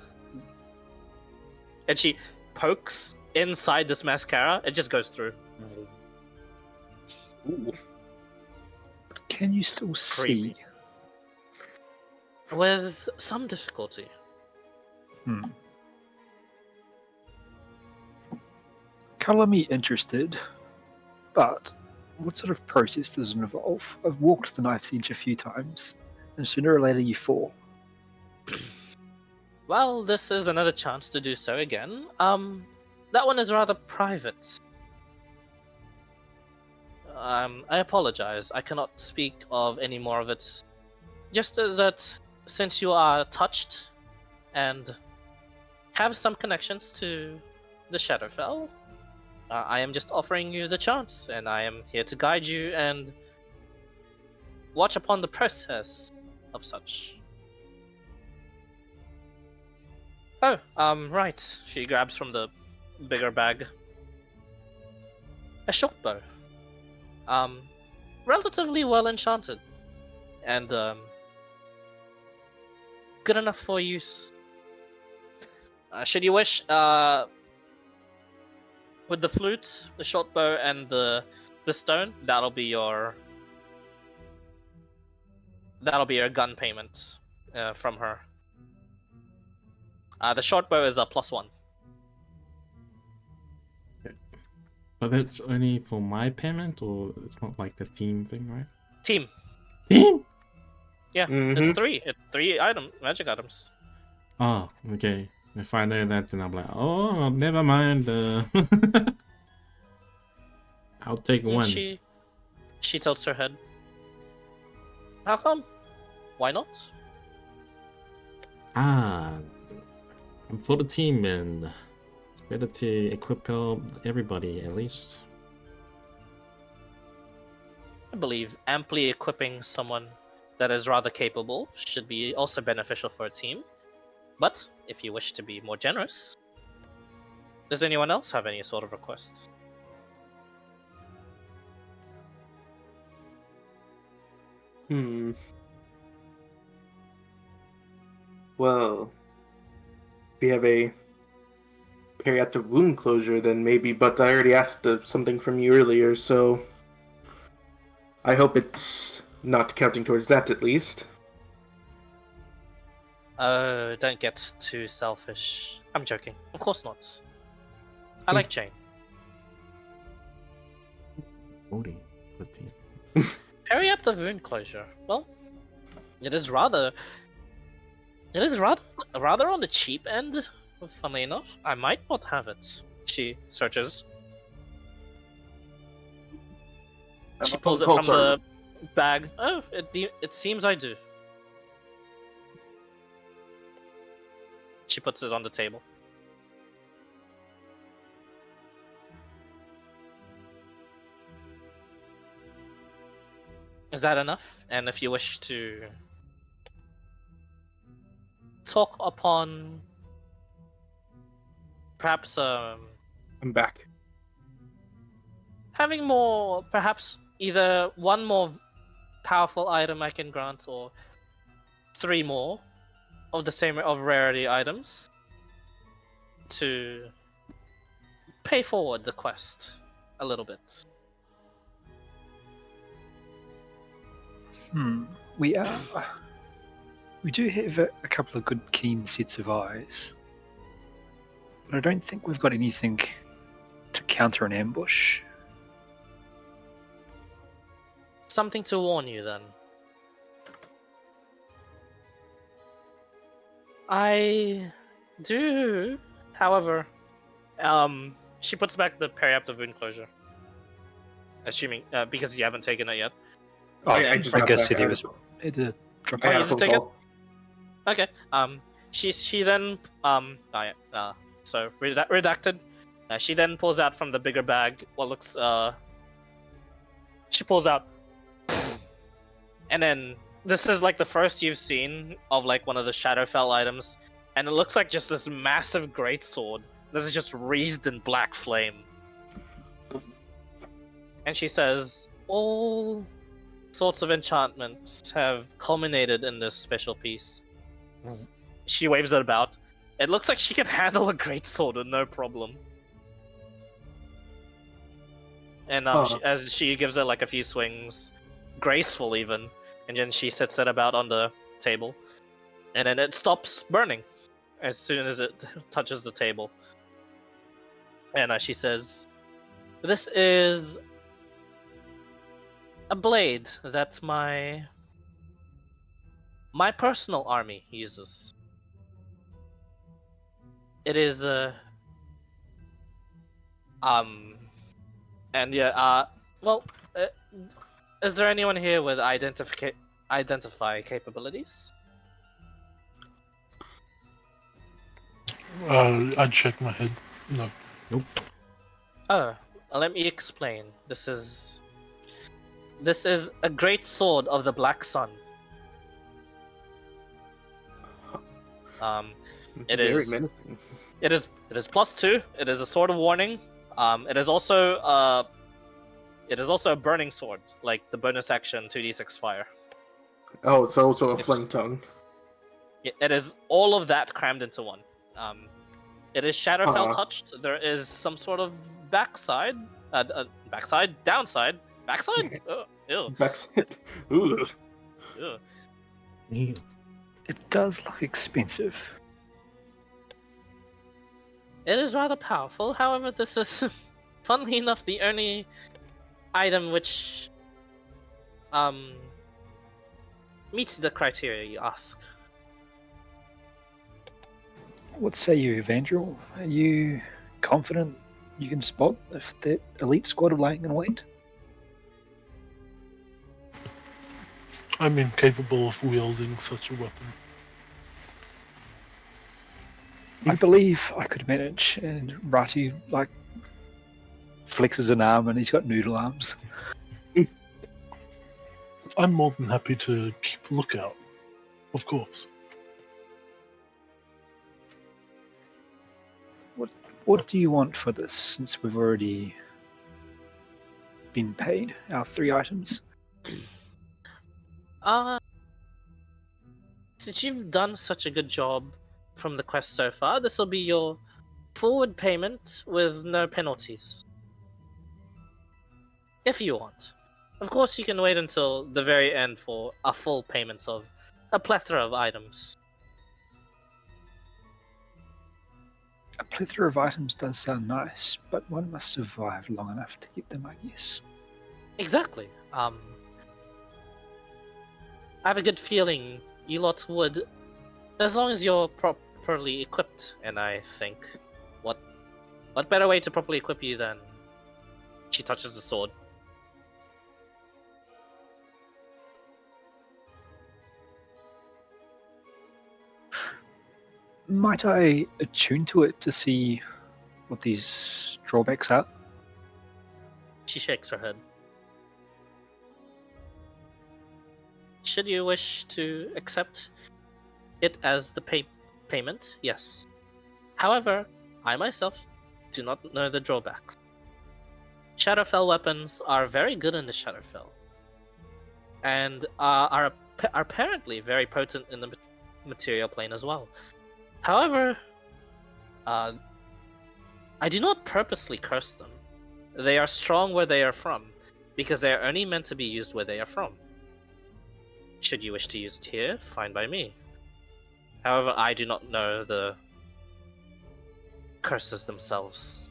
And she pokes inside this mascara, it just goes through.
Ooh.
Can you still see?
Creepy. With some difficulty.
Color me interested, but what sort of process does it involve? I've walked the knife's edge a few times, and sooner or later you fall.
Well, this is another chance to do so again. That one is rather private. I apologize. I cannot speak of any more of it. Just that since you are touched and have some connections to the Shadowfell, I am just offering you the chance, and I am here to guide you and watch upon the process of such. Oh, right. She grabs from the bigger bag a short bow. Relatively well enchanted, and good enough for use. Should you wish, with the flute, the short bow, and the stone, that'll be your gun payment from her. The short bow is a +1.
But that's only for my payment, or it's not like the team thing, right?
Team.
Team?
Yeah, it's 3. It's 3 magic items.
Oh, okay. If I know that, then I'm like, oh, never mind. I'll take
And
one.
she tilts her head. How come? Why not?
I'm for the team, and it's better to equip everybody at least.
I believe amply equipping someone that is rather capable should be also beneficial for a team. But if you wish to be more generous, does anyone else have any sort of requests?
Well, if we have a periapt wound closure, then maybe. But I already asked something from you earlier, so I hope it's not counting towards that at least.
Don't get too selfish. I'm joking. Of course not. I like Jane.
Odie, good team.
Periapt of wound closure. Well, it is rather on the cheap end. Funnily enough, I might not have it. She searches. She pulls it from the bag. Oh, it seems I do. She puts it on the table. Is that enough? And if you wish to talk upon perhaps
I'm back.
having more, perhaps either one more powerful item I can grant, or 3 more of the same rarity items to pay forward the quest a little bit.
We do have a couple of good keen sets of eyes, but I don't think we've got anything to counter an ambush.
Something to warn you then. I do, however, She puts back the periaptive wound closure. Assuming, because you haven't taken it yet.
Oh,
I just got
guess
back.
said he was. It did drop
I
Oh,
had
you
a
did
phone
take it?
call.
Okay. She then so redacted. She then pulls out from the bigger bag what looks She pulls out, and then this is like the first you've seen of like one of the Shadowfell items, and it looks like just this massive greatsword. This is just wreathed in black flame. And she says, all sorts of enchantments have culminated in this special piece. She waves it about. It looks like she can handle a greatsword with no problem. And as she gives it like a few swings, graceful even, and then she sets it about on the table, and then it stops burning as soon as it touches the table. And she says, "This is a blade that my personal army uses. It is and yeah, well, is there anyone here with identify capabilities?"
I'd shake my head. No.
Nope.
Oh, let me explain. This is a great sword of the Black Sun. It
Very
is
menacing.
it is +2. It is a sword of warning. It is also a burning sword, like the bonus action 2d6 fire.
Oh, it's also a
It's-
flame tongue.
It is all of that crammed into one. It is Shadowfell
Huh.
touched. There is some sort of downside. Oh, ew,
Backside. Ooh.
ew.
Ew.
It does look expensive.
It is rather powerful. However, this is, funnily enough, the only item which meets the criteria you ask.
What say you, Evangel? Are you confident you can spot if that elite squad of lying in wait?
I'm incapable of wielding such a weapon.
I believe I could manage, and Rati like flexes an arm and he's got noodle arms.
I'm more than happy to keep a lookout. Of course.
What do you want for this, since we've already been paid our 3 items?
Since you've done such a good job from the quest so far, this will be your forward payment with no penalties. If you want. Of course, you can wait until the very end for a full payment of a plethora of items.
A plethora of items does sound nice, but one must survive long enough to get them, I guess.
Exactly. I have a good feeling you lot would, as long as you're properly equipped. And I think, what better way to properly equip you than she touches the sword.
Might I attune to it to see what these drawbacks are?
She shakes her head. Should you wish to accept it as the payment, yes. However, I myself do not know the drawbacks. Shadowfell weapons are very good in the Shadowfell, and are apparently very potent in the material plane as well. However, I do not purposely curse them. They are strong where they are from, because they are only meant to be used where they are from. Should you wish to use it here, fine by me. However, I do not know the curses themselves.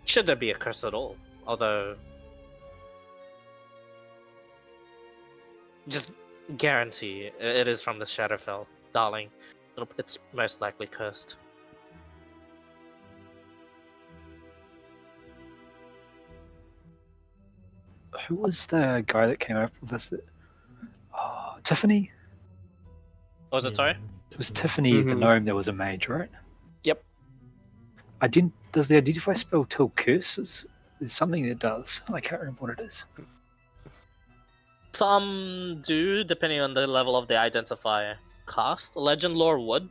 Should there be a curse at all, although just guarantee it is from the Shadowfell, darling. It's most likely cursed.
Who was the guy that came up with this? Tiffany?
Was it sorry?
It was Tiffany the
Mhm.
gnome that was a mage, right?
Yep.
Does the identify spell till curses? There's something that does. I can't remember what it is.
Some do, depending on the level of the identifier cast. Legend lore would.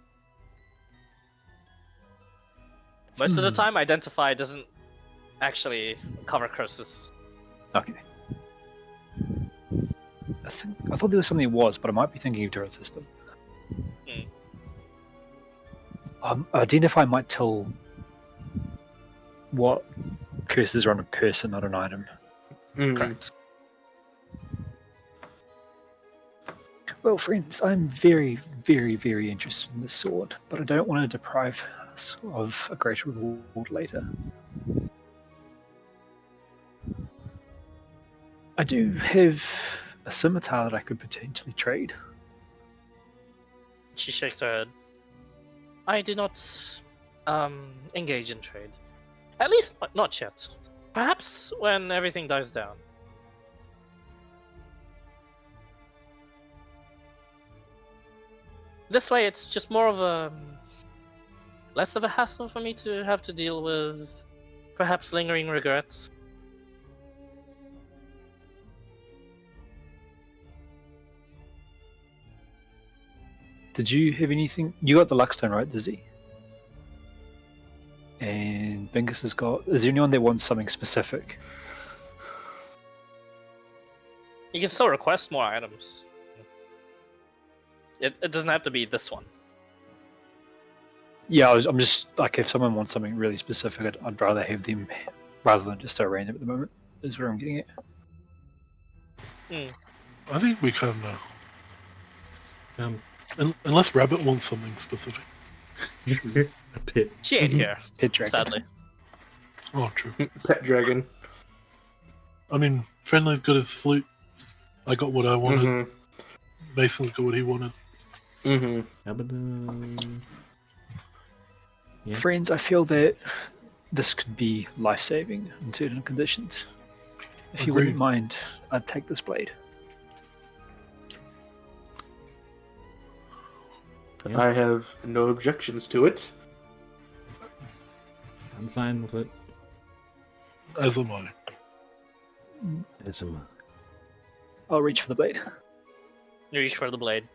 Most of the time, identify doesn't actually cover curses.
Okay. I thought there was something it was, but I might be thinking of different system. Identify might tell what curses are on a person, not an item.
Correct.
Well, friends, I'm very, very, very interested in this sword, but I don't want to deprive us of a greater reward later. I do have a scimitar that I could potentially trade.
She shakes her head. I do not engage in trade. At least not yet. Perhaps when everything dies down. This way, it's just more of a less of a hassle for me to have to deal with perhaps lingering regrets.
Did you have anything? You got the Luckstone, right, Dizzy? And Bingus has got. Is there anyone that wants something specific?
You can still request more items. It doesn't have to be this one.
Yeah, I'm just like, if someone wants something really specific, I'd rather have them rather than just a random at the moment. Is where I'm getting at.
I think we can unless Rabbit wants something specific.
A pit.
She ain't here,
Pit Dragon.
sadly.
Oh, true.
Pet dragon.
I mean, Friendly's got his flute. I got what I wanted.
Mm-hmm.
Mason's got what he wanted.
Mm-hmm.
Yeah.
Friends, I feel that this could be life-saving in certain conditions. If you
Agreed.
wouldn't mind, I'd take this blade.
Yeah.
I have no objections to it.
I'm fine with it.
As am I.
It's a
I'll reach for the blade.
You reach for the blade.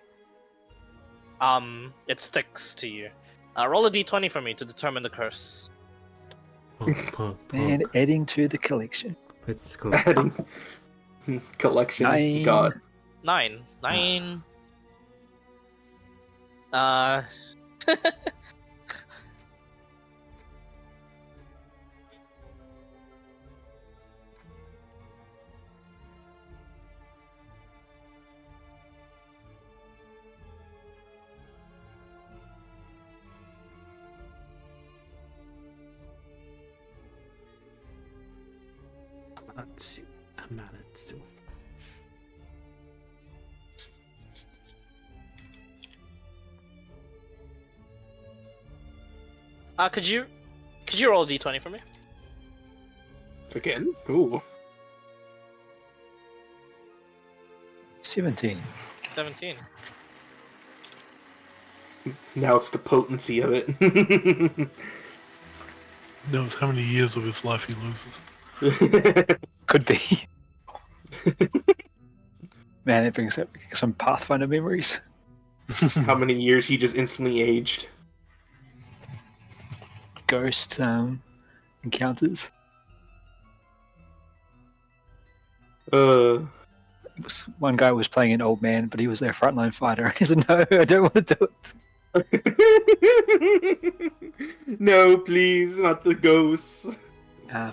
It sticks to you. Roll a d20 for me to determine the curse.
And adding to the collection.
It's cool.
Adding collection.
9.
God.
9.
Amatsu.
Could you roll a d20 for me?
Again? Ooh.
17.
17.
Now it's the potency of it.
Knows how many years of his life he loses.
Could be. Man, it brings up some Pathfinder memories.
How many years he just instantly aged?
Ghost encounters. One guy was playing an old man, but he was their frontline fighter. He said, "No, I don't want to do it."
No, please, not the ghosts.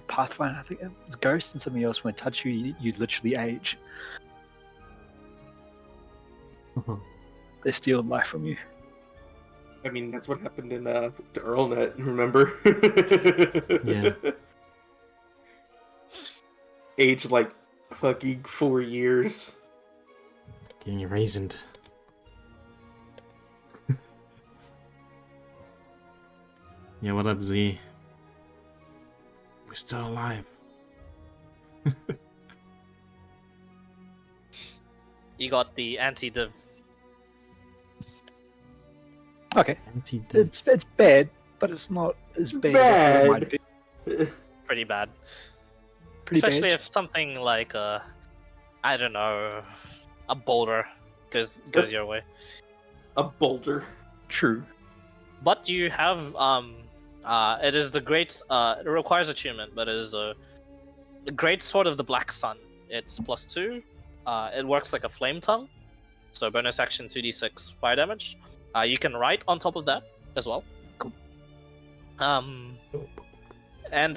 Pathfinder, I think it's Ghost and something else. When they touch you, you literally age. They steal life from you.
I mean, that's what happened in the EarlNet, remember?
Yeah.
Aged like fucking 4 years.
Getting raisined. Yeah, what up, Z? We're still alive.
You got the anti-div.
Okay,
Anti-div.
it's bad, but it's not as
It's
bad, as I thought it might
bad.
be.
Pretty bad.
Pretty
Especially
bad.
if something like I don't know, a boulder goes your way.
A boulder.
True.
But you have it is the great it requires attunement, but it is a great sword of the Black Sun. It's +2. It works like a flame tongue, so bonus action 2d6 fire damage. You can write on top of that as well.
Cool.
And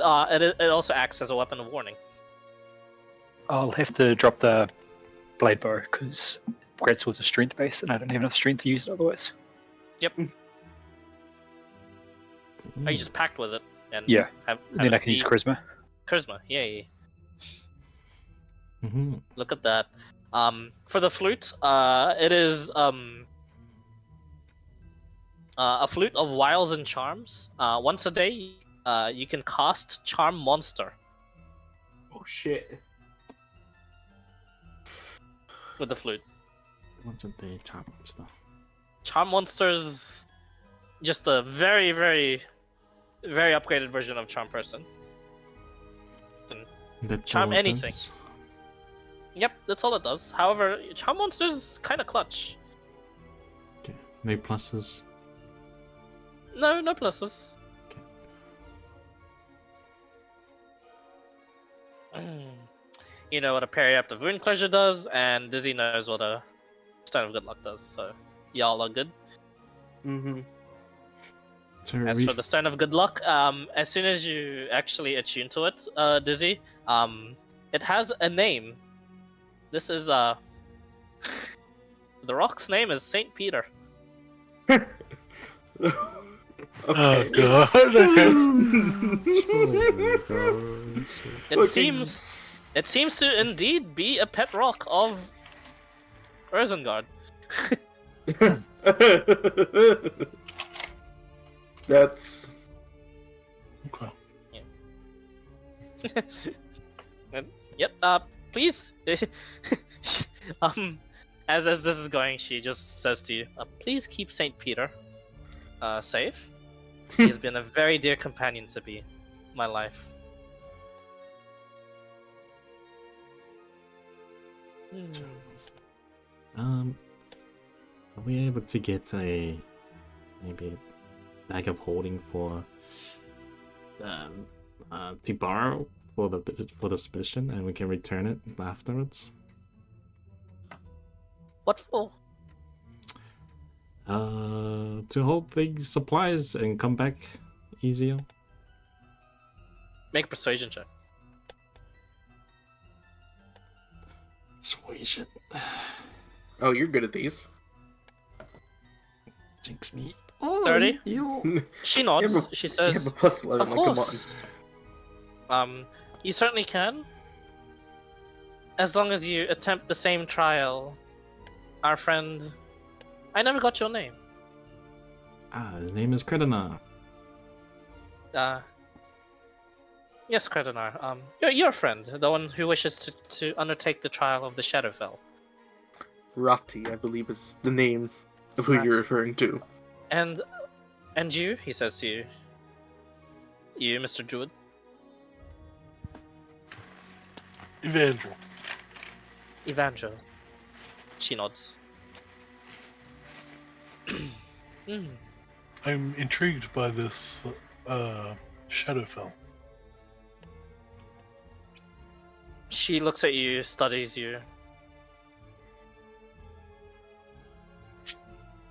it also acts as a weapon of warning.
I'll have to drop the blade bow because greatsword's a strength base, and I don't have enough strength to use it otherwise.
Are you just packed with it? And
Yeah.
have
And then
it
I can use
be-
charisma.
charisma. Yay!
Mm-hmm.
Look at that. For the flute, it is a flute of wiles and charms. Once a day, you can cast Charm Monster
Oh shit.
with the flute.
What's a day charm monster?
Charm Monster's just a very, very, very upgraded version of Charm Person.
That's
Charm
all it
anything.
does?
Yep, that's all it does. However, Charm Monster's kind of clutch.
Okay. No pluses.
No pluses. You know what a periaptive wound closure does, and Dizzy knows what a Stone of Good Luck does, so y'all are good.
Mm-hmm.
So
As for the Stone of Good Luck, as soon as you actually attune to it, Dizzy, it has a name. This is the rock's name is Saint Peter.
Okay.
Oh god.
It seems to indeed be a pet rock of Erzengard.
That's
Okay.
Yep. Please. As this is going, she just says to you, "Please keep Saint Peter, safe. He has been a very dear companion to me, my life."
Are we able to get maybe a bag of holding for to borrow for this mission, and we can return it afterwards?
What for?
To hold things supplies and come back easier.
Make a persuasion check.
Persuasion.
Oh, you're good at these.
Jinx me. Oh,
30?
You.
She nods.
Yeah, but-
She
You
says,
have a +11.
"Of
Like, come on.
course. You certainly can. As long as you attempt the same trial. Our friend... I never got your name.
The name is Kredinar.
Yes, Kredinar. You're a friend. The one who wishes to undertake the trial of the Shadowfell.
Rati, I believe is the name of who
Rati.
you're referring to.
And you, he says to you. You, Mr. Druid.
Evangel.
Evangel. She nods.
I'm intrigued by this Shadowfell.
She looks at you, studies you.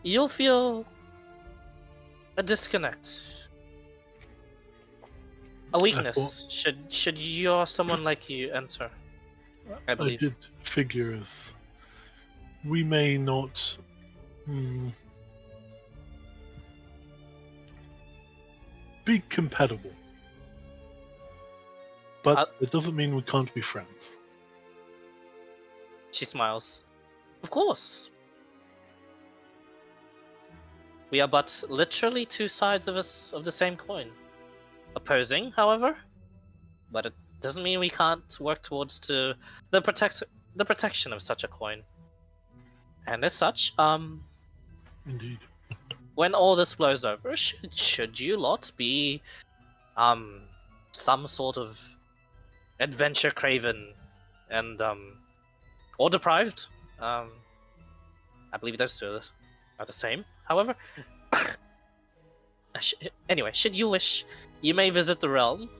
You'll feel a disconnect, a weakness. Should you or someone like you enter? I
I
believe.
did figure as we may not be compatible. But it doesn't mean we can't be friends.
She smiles. Of course. We are but literally two sides of the same coin. Opposing, however, but it doesn't mean we can't work towards the protection of such a coin. And as such,
Indeed.
when all this blows over, should you lot be some sort of adventure craven and or deprived, I believe those two are the same. However, anyway, should you wish, you may visit the realm.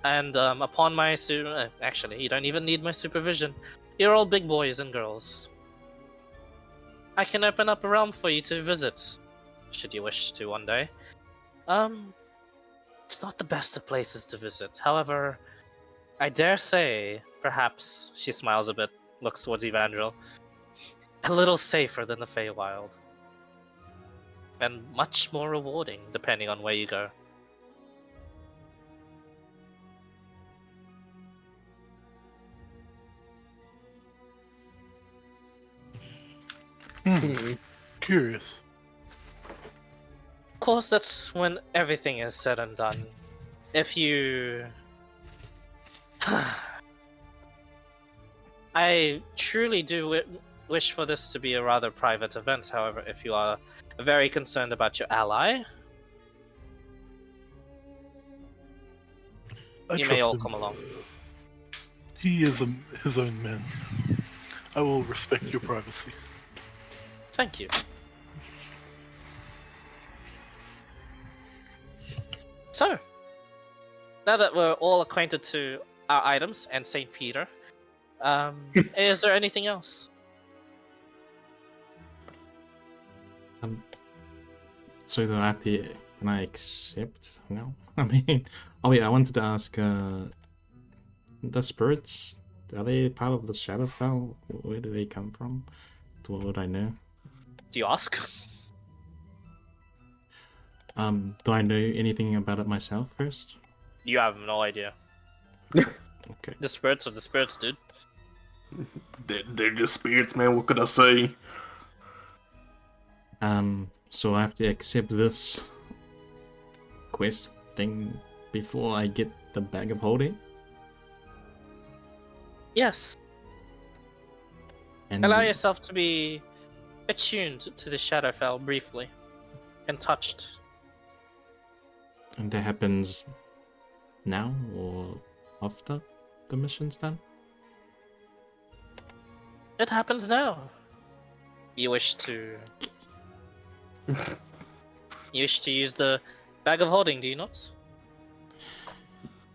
And upon my actually, you don't even need my supervision. You're all big boys and girls. I can open up a realm for you to visit, should you wish to one day. It's not the best of places to visit. However, I dare say, perhaps, she smiles a bit, looks towards Evangel, a little safer than the Feywild. And much more rewarding, depending on where you go.
Curious.
Of course, that's when everything is said and done. If you... I truly do wish for this to be a rather private event, however, if you are very concerned about your ally, you may all come along.
He is his own man. I will respect your privacy.
Thank you. So, now that we're all acquainted to our items and St. Peter, is there anything else?
So do I have to, can I accept? No? I mean, oh yeah, I wanted to ask, the spirits, are they part of the Shadowfell? Where do they come from? To what would I know?
Do you ask?
Do I know anything about it myself first?
You have no idea.
Okay.
The spirits are the spirits, dude.
They're just spirits, man. What could I say?
So I have to accept this quest thing before I get the bag of holding?
Yes.
And
Allow yourself to be attuned to the Shadowfell briefly and touched.
And that happens now or after the mission's done?
It happens now. You wish to... You wish to use the bag of holding, do you not?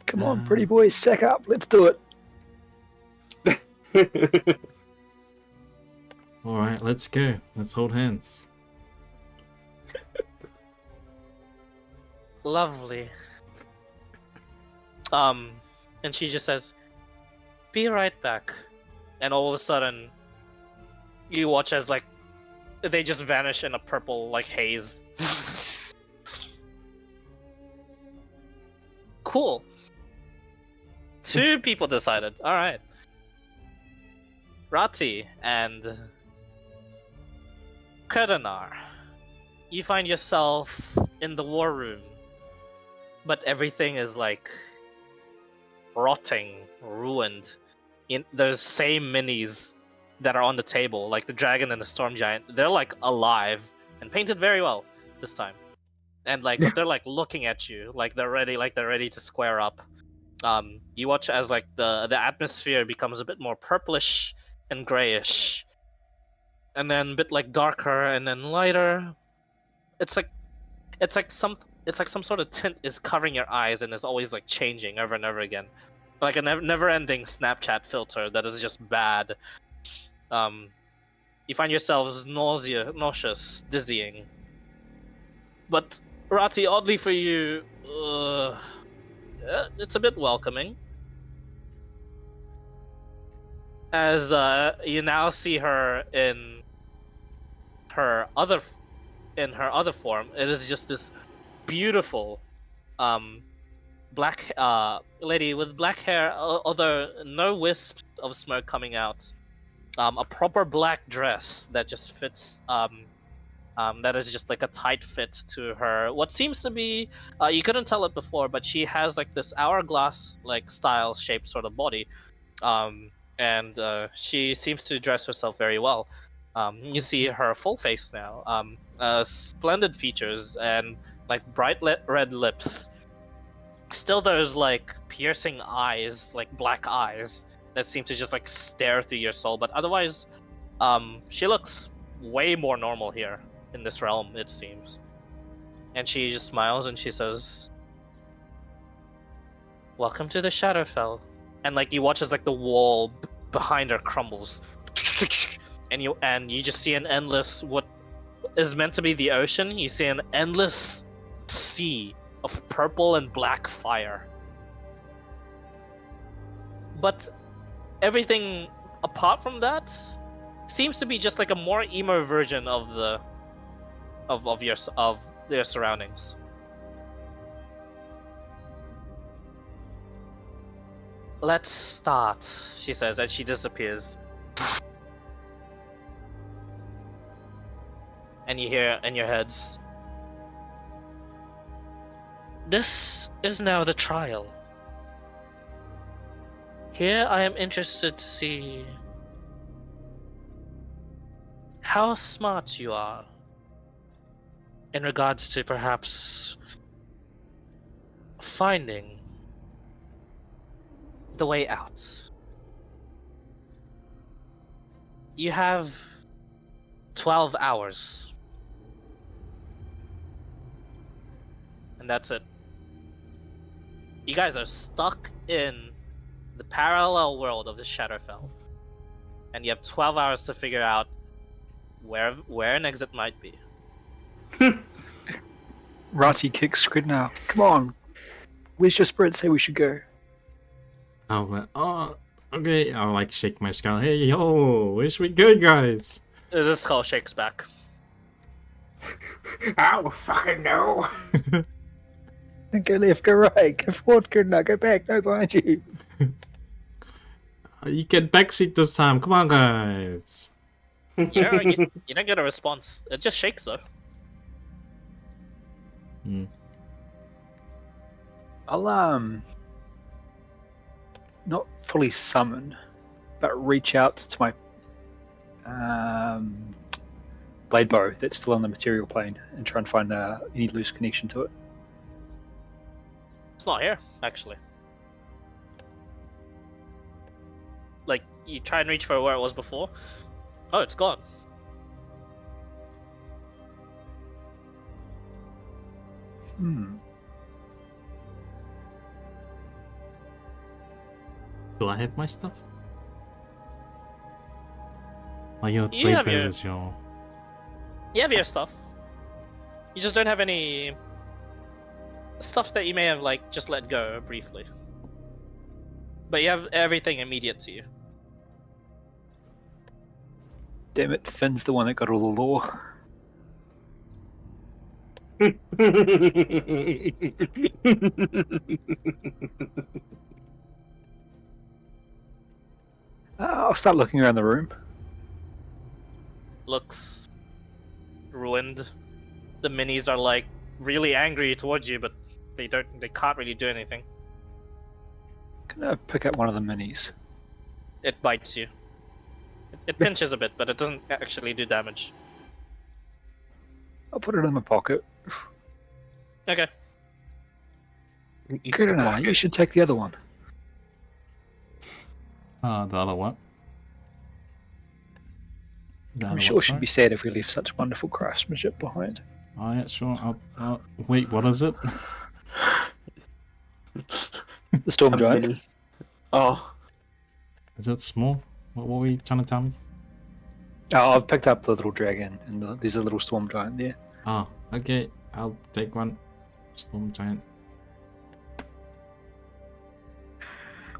Come on, pretty boys, sack up. Let's do it.
Alright, let's go. Let's hold hands.
Lovely. And she just says, "Be right back." And all of a sudden, you watch as like they just vanish in a purple like haze. Cool. Two people decided. All right. Rati and Kredanar, you find yourself in the war room, but everything is like rotting, ruined. In those same minis that are on the table, like the dragon and the storm giant, they're like alive and painted very well this time, and like they're like looking at you, like they're ready to square up. You watch as like the atmosphere becomes a bit more purplish and grayish, and then a bit like darker and then lighter. It's like some sort of tint is covering your eyes and is always like changing over and over again, like a never-ending Snapchat filter that is just bad. You find yourselves nauseous, dizzying. But Rati, oddly for you, it's a bit welcoming. As you now see her in her other form, it is just this beautiful black lady with black hair, although no wisps of smoke coming out. A proper black dress that just fits. That is just like a tight fit to her. What seems to be, you couldn't tell it before, but she has like this hourglass like style shaped sort of body. and she seems to dress herself very well. You see her full face now, splendid features and like bright red lips. Still, there's like piercing eyes, like black eyes that seem to just like stare through your soul. But otherwise, she looks way more normal here in this realm, it seems. And she just smiles and she says, "Welcome to the Shadowfell." And like you watch as like the wall behind her crumbles, and you just see an endless, what is meant to be the ocean. You see an endless sea of purple and black fire. But everything apart from that seems to be just like a more emo version of their surroundings. "Let's start," she says, and she disappears. And you hear in your heads, "This is now the trial. Here I am interested to see how smart you are in regards to perhaps finding the way out. You have 12 hours. And that's it. You guys are stuck in the parallel world of the Shadowfell. And you have 12 hours to figure out where an exit might be."
Rati kicks Squidnow. Come on. Where's your spirit say we should go?
Oh, okay. I'll like shake my skull. Hey, yo, where should we go, guys?
The skull shakes back.
I don't fucking know.
Go left, go right, go forward, Squidnow, go back, no behind you.
You get backseat this time. Come on, guys.
You don't get a response. It just shakes though.
I'll not fully summon, but reach out to my blade bow that's still on the material plane and try and find any loose connection to it.
It's not here, actually. Like, you try and reach for where it was before. Oh, it's gone.
Do I have my stuff? Oh, your
You
blade
have
bow
your-
is your...
You have your stuff. You just don't have any stuff that you may have like just let go briefly. But you have everything immediate to you.
Damn it, Finn's the one that got all the lore. I'll start looking around the room.
Looks ruined. The minis are like really angry towards you, but they can't really do anything.
Can I pick up one of the minis?
It bites you. It pinches a bit, but it doesn't actually do damage.
I'll put it in my pocket.
Okay.
Eats the
Kurina,
pocket.
you should take the other one.
The other what? The
I'm
other
sure
what,
she'd
sorry?
be sad if we left such wonderful craftsmanship behind.
Oh yeah, sure. Wait, what is it?
The Storm
A
Giant.
mini. Oh,
Is it small? What were we trying to tell me?
Oh, I've picked up the little dragon, and there's a little Storm Giant there.
Oh, okay. I'll take one. Storm Giant.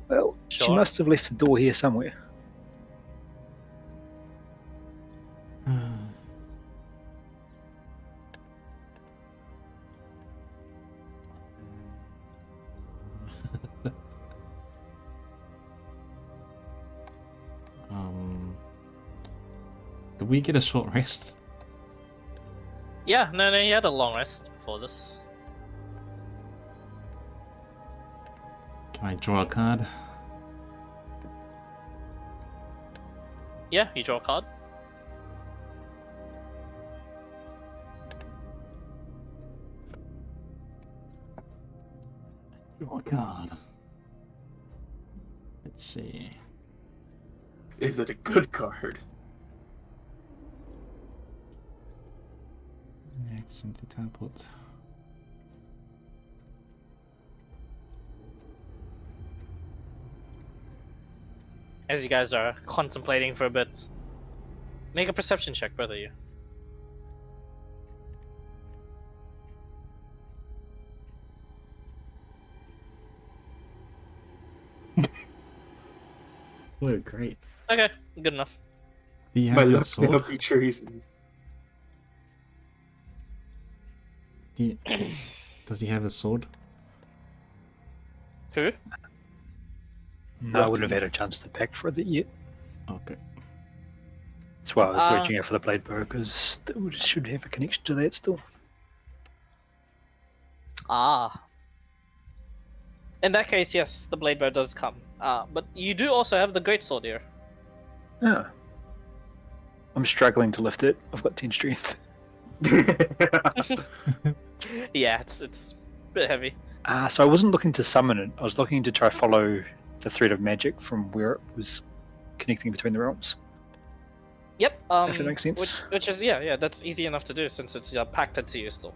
Well, she
Sure.
must have left the door here somewhere.
Did we get a short rest?
Yeah, no, you had a long rest before this.
Can I draw a card?
Yeah, you draw a card.
Draw a card. Let's see.
Is it a good card?
Action to teleport.
As you guys are contemplating for a bit, make a perception check, both of you.
Oh, great.
Okay, good enough.
Do you
My
have the
luck may
sword?
not be treason.
Does he have a sword?
Who?
No, I wouldn't have had a chance to pack for it yet.
Okay.
That's why I was
Uh,
searching out for the blade bow, because it should have a connection to that still.
Ah. In that case, yes, the blade bow does come. But you do also have the greatsword here.
Yeah. I'm struggling to lift it. I've got 10 strength.
Yeah, it's a bit heavy.
So I wasn't looking to summon it. I was looking to try follow the thread of magic from where it was connecting between the realms.
Yep.
If that makes sense.
Which is yeah, that's easy enough to do since it's packed into you still.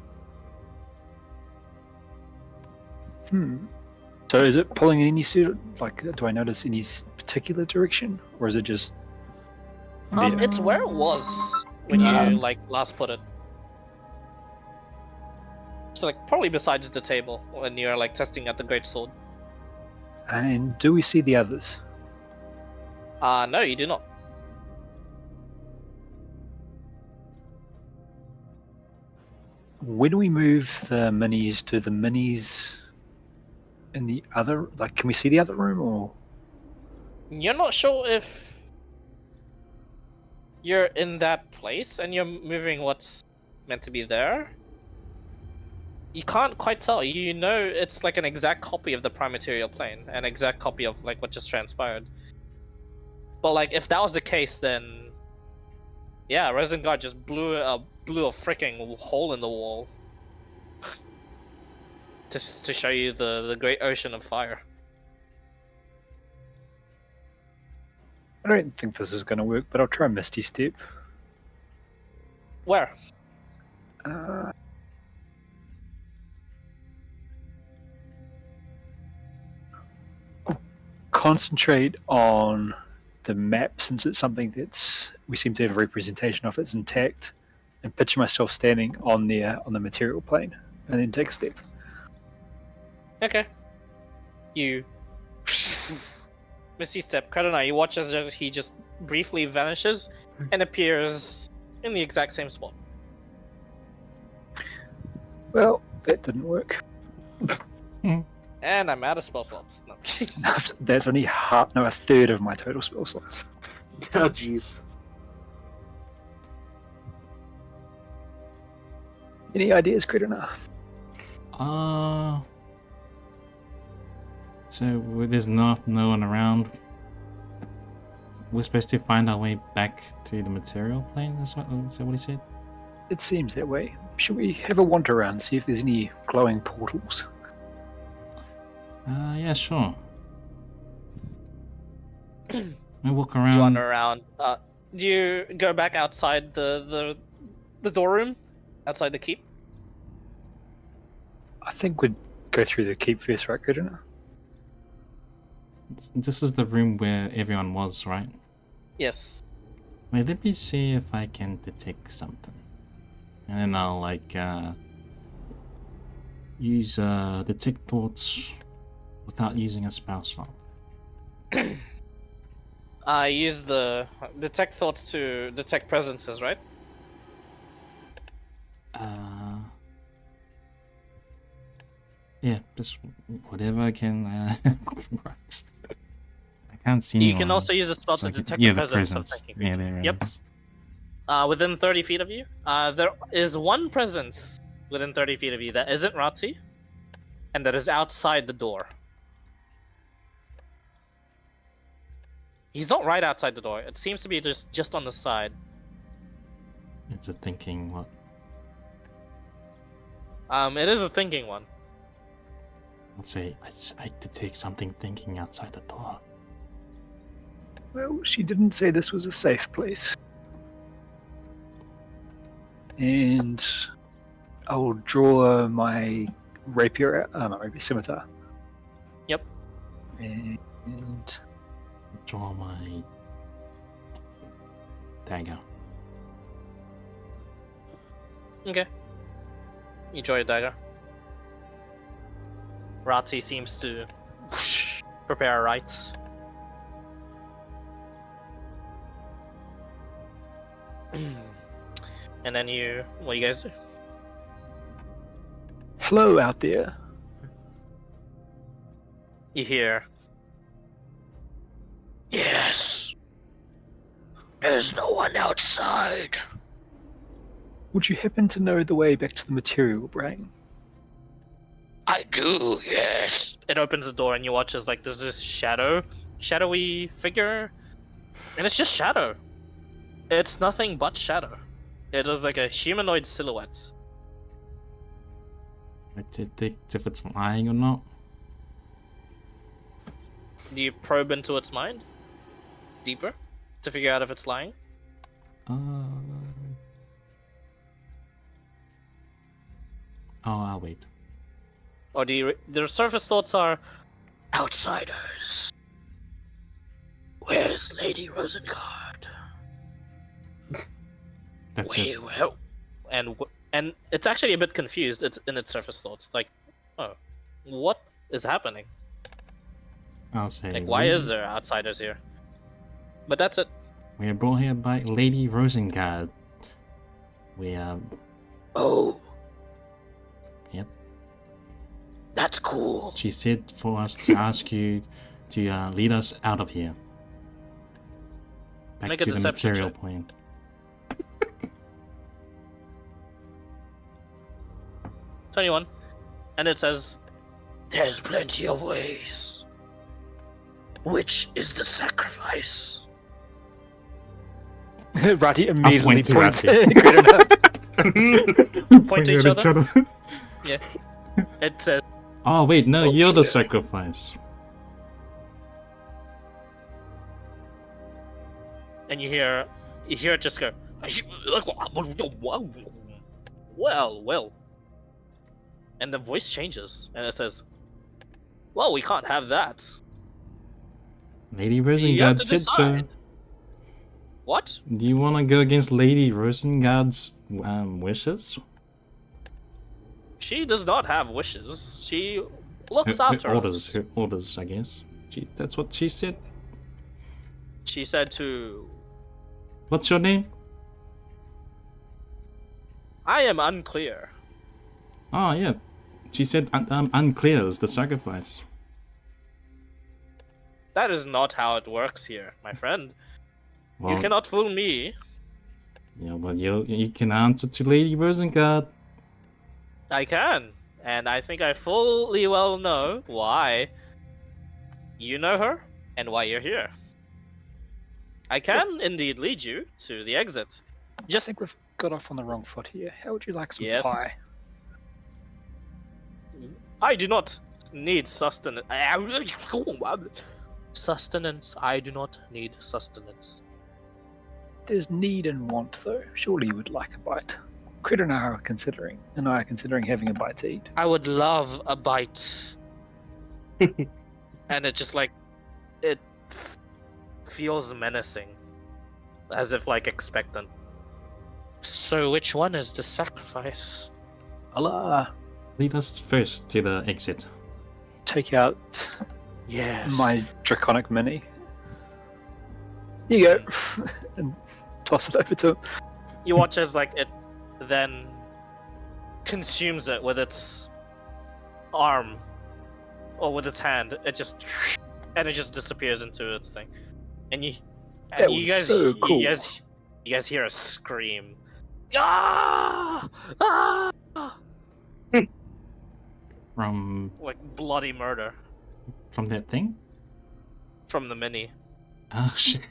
So is it pulling in any sort? Like, do I notice any particular direction, or is it just? there?
It's where it was when you last put it. So probably besides the table when you're testing out the greatsword.
And do we see the others?
No, you do not.
When we move the minis to the minis in the other, can we see the other room, or?
You're not sure if you're in that place and you're moving what's meant to be there. You can't quite tell. You know it's an exact copy of the prime material plane, an exact copy of what just transpired. But if that was the case, then yeah, Resident Guard just blew a freaking hole in the wall to show you the great ocean of fire.
I don't think this is going to work, but I'll try Misty Step.
Where?
Concentrate on the map, since it's something we seem to have a representation of that's intact, and picture myself standing on the material plane, and then take a step.
Okay. You Misty Step, Credina, you watch as he just briefly vanishes and appears in the exact same spot.
Well, that didn't work.
And I'm out of spell slots. No.
That's only a third of my total spell slots.
Oh, jeez.
Any ideas, Credina?
So there's no one around. We're supposed to find our way back to the material plane. Is that what he said?
It seems that way. Should we have a wander around, see if there's any glowing portals?
Yeah, sure. I walk
You
around.
wander around. Do you go back outside the door room? Outside the keep?
I think we'd go through the keep first, right, Credina?
This is the room where everyone was, right?
Yes.
Wait, let me see if I can detect something. And then I'll use detect thoughts without using a spell slot.
I use the detect thoughts to detect presences, right?
Yeah, just whatever I can. Right. I can't see
You
anyone,
can also use a spell
so
to
I can-
detect
yeah,
the presence of
presence.
thinking
Yeah,
creatures.
there it
Yep.
is.
Within 30 feet of you, there is one presence within 30 feet of you that isn't Ratzi, and that is outside the door. He's not right outside the door. It seems to be just on the side.
It's a thinking what?
It is a thinking one.
I'll say I detect something thinking outside the door.
Well, she didn't say this was a safe place. And I'll draw my rapier, not rapier, scimitar.
Yep.
And
Draw my dagger.
Okay. You draw your dagger. Rati seems to prepare a right. And then what do you guys do?
hello out there.
You hear, yes, there's no one outside.
Would you happen to know the way back to the material brain?
I do, yes. It opens the door and you watch as like there's this shadowy figure, and it's just shadow. It's nothing but shadow. It is like a humanoid silhouette.
I detect if it's lying or not.
Do you probe into its mind deeper to figure out if it's lying?
Oh, I'll wait.
Or do you? Their surface thoughts are outsiders. Where's Lady Rosengard?
That's it.
Well, and it's actually a bit confused. It's in its surface thoughts. It's like, oh, what is happening?
I'll say.
Like, why is there outsiders here? But that's it.
We are brought here by Lady Rosengard. We
Oh.
Yep.
That's cool.
She said for us to ask you to lead us out of here. Back
Make a
to the
deception
material
check.
plane.
21. And it says, there's plenty of ways. Which is the sacrifice?
Rati immediately
point to
points
Rati.
Point to each other? Yeah. It says,
Oh wait, no, you're the
Okay.
sacrifice.
and you hear it just go, well. And the voice changes, and it says, well, we can't have that.
Lady
You have
Rosengard
to
said so.
decide. What?
Do you want to go against Lady Rosengard's wishes?
She does not have wishes. She looks after us.
Her orders, I guess. That's what she said.
She said to,
What's your name?
I am unclear.
Oh yeah, she said unclear is the sacrifice.
That is not how it works here, my friend.
Well,
You cannot fool me.
Yeah, well you can answer to Lady Rosengard.
I can, and I think I fully well know why you know her and why you're here. I can indeed lead you to the exit.
I think we've got off on the wrong foot here. How would you like some
Yes.
pie?
I do not need sustenance. Sustenance. I do not need sustenance.
There's need and want, though. Surely you would like a bite. Crit and I are considering having a bite to eat.
I would love a bite. And it just like it feels menacing, as if like expectant. So which one is the sacrifice?
Allah,
Lead us first to the exit.
take out
Yes.
my draconic mini. Here you go. And toss it over to him.
You watch as like it then consumes it with its arm or with its hand. It just disappears into its thing, and you
That was
guys
so cool.
you guys hear a scream. Ah! Ah!
From
Like bloody murder
that thing?
from the mini.
Oh shit.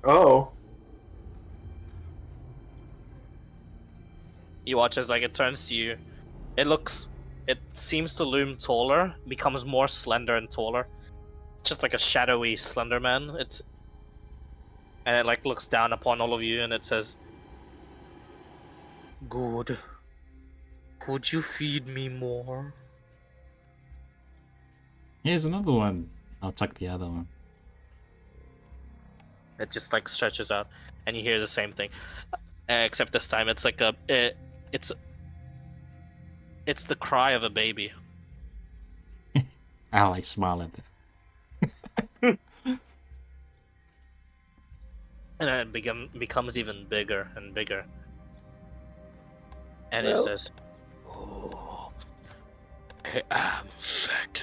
Oh.
You watch as like it turns to you. It seems to loom taller, becomes more slender and taller. Just like a shadowy slender man. And it like looks down upon all of you and it says, "Good. Could you feed me more?"
Here's another one. I'll tuck the other one.
It just like stretches out, and you hear the same thing, except this time it's like it's the cry of a baby.
I'll like smile at that.
And then it becomes even bigger and bigger. And it
Well-
says, "Oh, I am fed."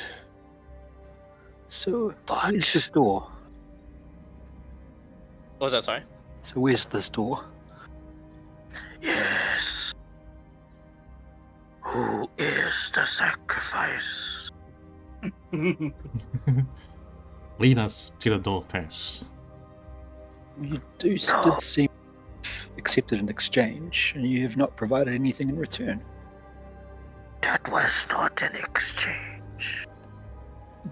So,
But-
where's this door?
What was that, sorry?
So, where's this door?
Yes. Who is the sacrifice?
Lead us to the door first.
You did seem accepted an exchange, and you have not provided anything in return.
That was not an exchange.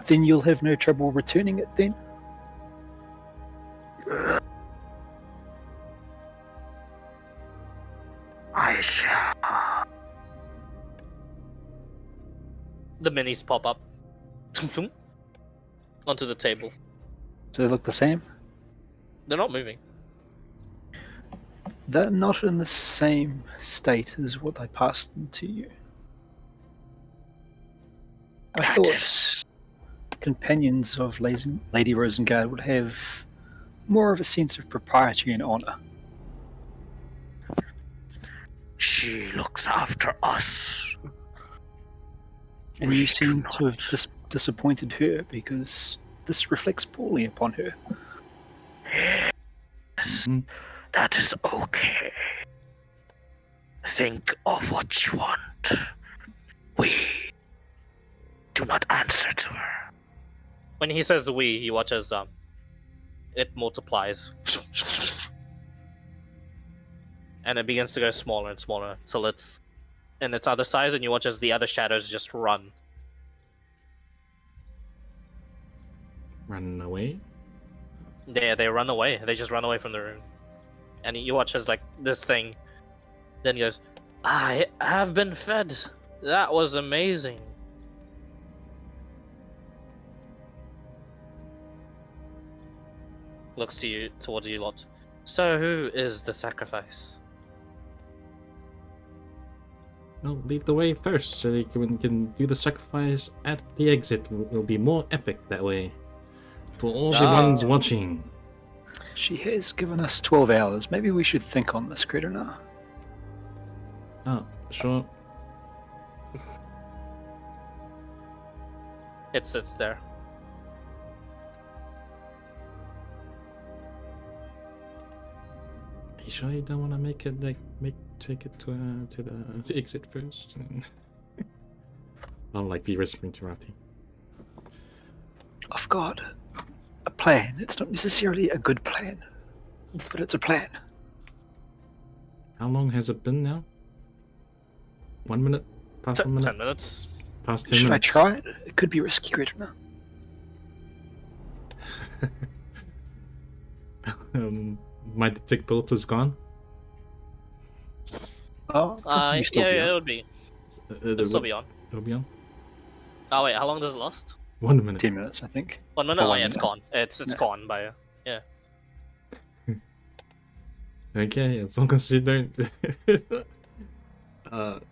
Then you'll have no trouble returning it then?
I shall. The minis pop up onto the table.
Do they look the same?
They're not moving.
They're not in the same state as what I passed them to you. I thought companions of Lady Rosengard would have more of a sense of propriety and honor.
She looks after us.
And
We
you seem
do
to have
not.
disappointed her because this reflects poorly upon her.
Yes,
Mhm.
that is okay. Think of what you want. We do not answer to her. When he says we, you watch as it multiplies. And it begins to go smaller and smaller till it's in its other size, and you watch as the other shadows just run.
Run away.
They run away. They just run away from the room. And you watch as like this thing then goes, "I have been fed. That was amazing." Looks to you, towards you lot. So who is the sacrifice?
No, lead the way first, so they can do the sacrifice at the exit. It'll be more epic that way. For all the ones watching.
She has given us 12 hours. Maybe we should think on this, Kredona.
Oh, sure.
It sits there.
Are you sure you don't want to make it take it to the exit first? I'll like be whispering to Rati.
I've got a plan. It's not necessarily a good plan, but it's a plan.
How long has it been now? 1 minute? Past 1 minute?
10 minutes.
Past 10
Should I
minutes?
try it? It could be risky, Kredona.
My detect filter's gone.
Oh,
Yeah,
you still be on.
it'll be. It'll still be on.
It'll be on.
Oh wait, how long does it last?
1 minute.
10 minutes, I think.
1 minute?
Oh,
Oh,
1
yeah, it's
minute.
gone. It's
Yeah.
gone by.
Okay, as long as you don't.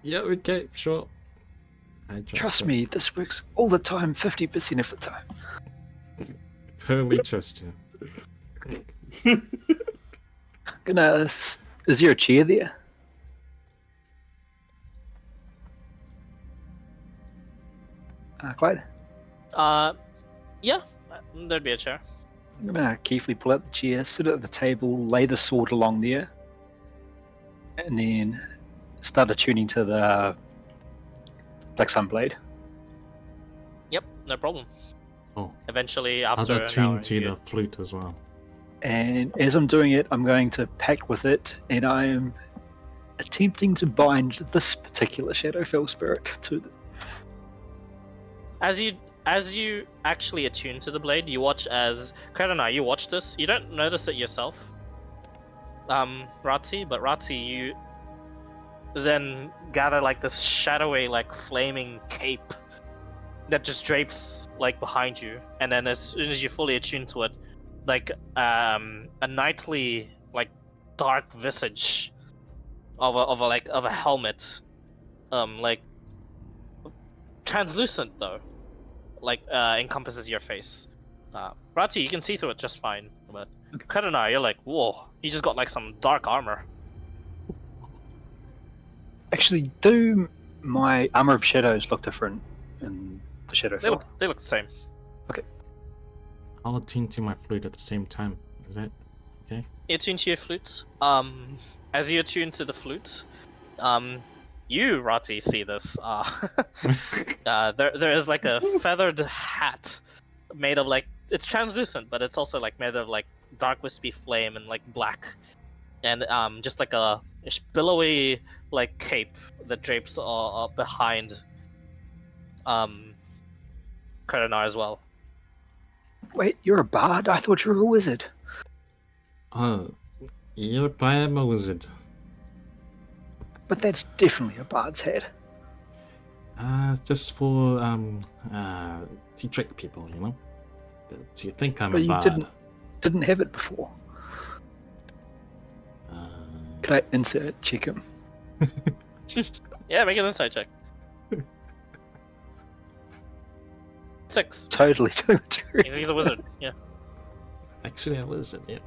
Yeah, okay, sure. I
Trust
you.
me, this works all the time, 50% of the time.
Totally trust you.
Is there a chair there? Clyde?
Yeah, there'd be a chair.
I'm gonna carefully pull out the chair, sit at the table, lay the sword along there, and then start attuning to the Black Sun Blade.
Yep, no problem.
Oh,
Eventually,
I'll
after an hour,
attune to
you-
the flute as well.
And as I'm doing it, I'm going to pact with it, and I am attempting to bind this particular Shadowfell spirit to the...
As you actually attune to the blade, you watch as Karana, you watch this. You don't notice it yourself, Ratzi, but Ratzi, you then gather like this shadowy, like flaming cape that just drapes like behind you, and then as soon as you fully attune to it, like a nightly like dark visage of a helmet, like translucent though, like encompasses your face. Rati, you can see through it just fine, but Karana, you're like, whoa, he just got like some dark armor.
Actually, do my Armor of Shadows look different in the Shadowfell?
They look the same.
I'll attune to my flute at the same time. Is that okay?
You attune to your flute. As you attune to the flute, you, Rati, see this. There is like a feathered hat made of like, it's translucent, but it's also like made of like dark wispy flame and like black, and just like a billowy like cape that drapes behind Karanar as well.
Wait, you're a bard? I thought you were a wizard.
Yep, I am a wizard.
But that's definitely a bard's hat.
Just for to trick people, you know. Do you think I'm
But
a
you
bard?
didn't have it before. Can I insert check him?
Yeah, make an insight check. 6.
Totally too much.
He's a wizard. Yeah.
Actually, I was, yeah.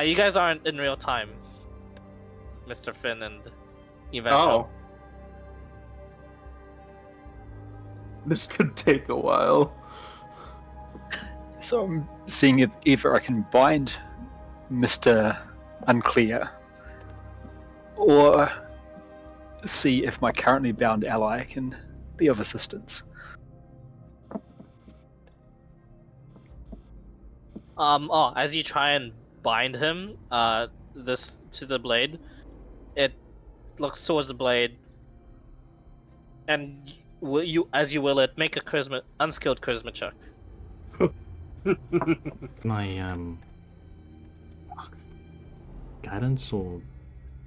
You guys aren't in real time, Mr. Finn and Evan.
Oh. This could take a while.
So I'm seeing if either I can bind Mr. Unclear, or see if my currently bound ally can be of assistance.
As you try and bind him, this to the blade, it looks towards the blade, and as you will it, make a unskilled charisma check.
Can I guidance or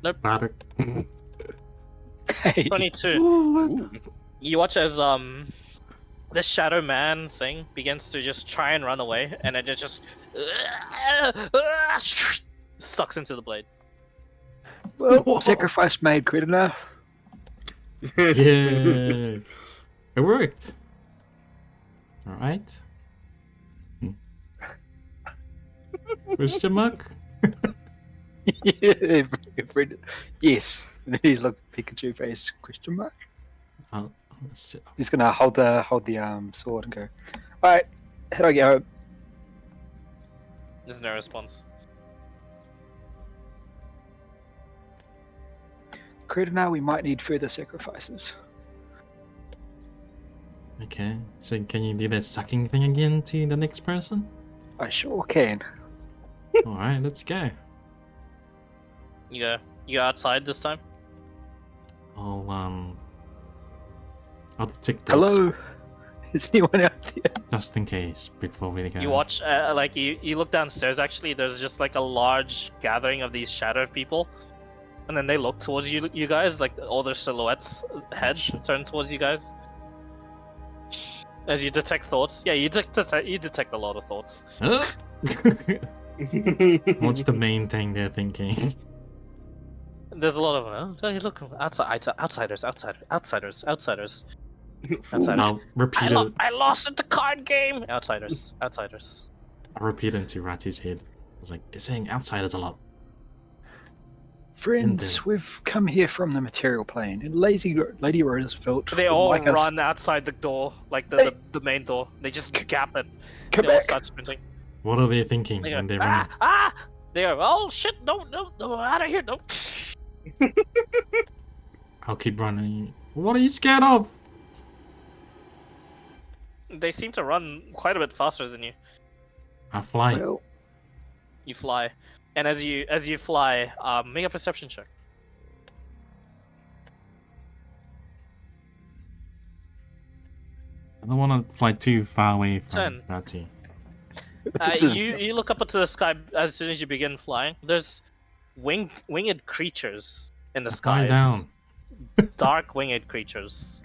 Nope.
bardic?
Hey,
22.
Ooh,
You watch as this shadow man thing begins to just try and run away, and it just sucks into the blade.
well,
Whoa.
sacrifice made, good enough.
Yeah, it worked. All right. Question mark?
Yeah, yes. He's like Pikachu face question mark.
I'll sit.
He's gonna hold the sword and go. All right, here I go.
There's no response.
Now we might need further sacrifices.
Okay, so can you do that sucking thing again to the next person?
I sure can.
Alright, let's go.
You go outside this time.
I'll detect the
Hello, is anyone out there?
just in case before we go.
You watch, like you look downstairs. Actually, there's just like a large gathering of these shadowed people, and then they look towards you guys, like all their silhouettes, heads turn towards you guys. As you detect thoughts, yeah, you detect a lot of thoughts.
Huh? What's the main thing they're thinking?
There's a lot of them. Oh, look, outsiders.
I'll repeat it.
I lost at the card game. Outsiders.
I'll repeat it into Rati's head. I was like, they're saying outsiders a lot.
Friends,
Indeed.
we've come here from the material plane, and Lady Roosevelt.
They
would
all
like us-
run outside the door, like
Hey.
the main door. They just gap it.
Come
They all
back.
start sprinting.
What are they thinking
They
when
go,
they're running?
They go, oh shit, no, out of here, no.
I'll keep running. What are you scared of?
They seem to run quite a bit faster than you.
I fly.
Well,
You fly, and as you fly, make a perception check.
I don't want to fly too far away from
10.
Ratty.
this is
You look up into the sky as soon as you begin flying. There's winged creatures in the
I fly
skies.
down.
Dark winged creatures.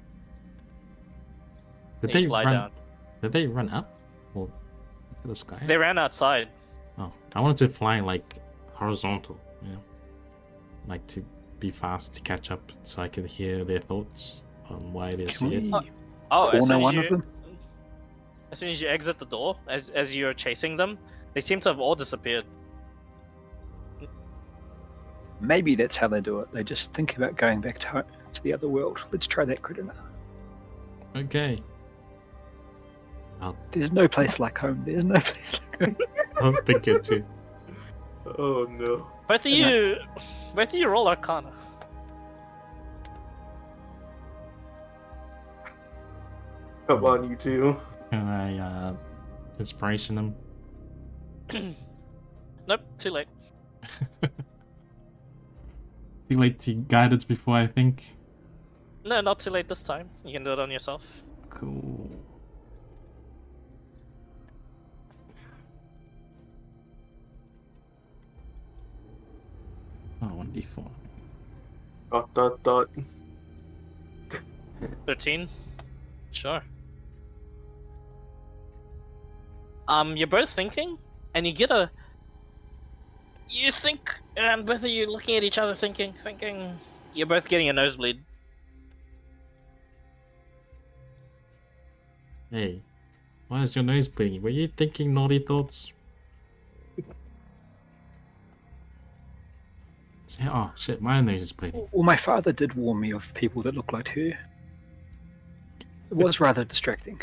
Did
And you
they
fly
run?
down.
Did they run up or to the sky?
They ran outside.
Oh, I wanted to fly like horizontal, you know, like to be fast to catch up, so I could hear their thoughts on why they
can
see it.
we
Oh,
corner one of them?
As soon as you exit the door, as you're chasing them, they seem to have all disappeared.
Maybe that's how they do it. They just think about going back to the other world. Let's try that, Critter.
Okay.
There's no place like home. There's no place like home.
I'll think it too.
Oh no.
Both of you roll Arcana.
Come on, you two.
Can I inspiration them?
Nope, too late.
Too late to guide us before I think.
No, not too late this time. You can do it on yourself.
Cool. Oh, 1d4.
Dot.
13? Sure. You're both thinking, and you get a... You think, and both of you looking at each other thinking, you're both getting a nosebleed.
Hey, why is your nose bleeding? Were you thinking naughty thoughts? Oh shit, my nose is bleeding.
Well, my father did warn me of people that look like her. It was rather distracting.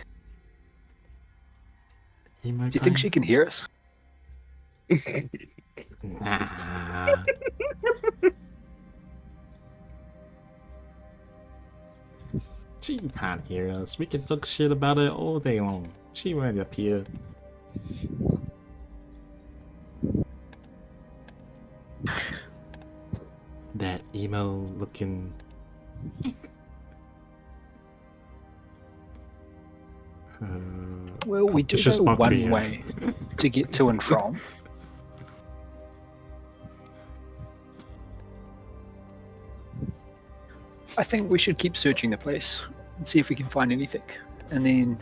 Do you think she can hear us?
Nah. She can't hear us. We can talk shit about it all day long. She won't appear. That emo looking.
Well, we do
it's just
know
not
one
clear.
way to get to and from. I think we should keep searching the place and see if we can find anything, and then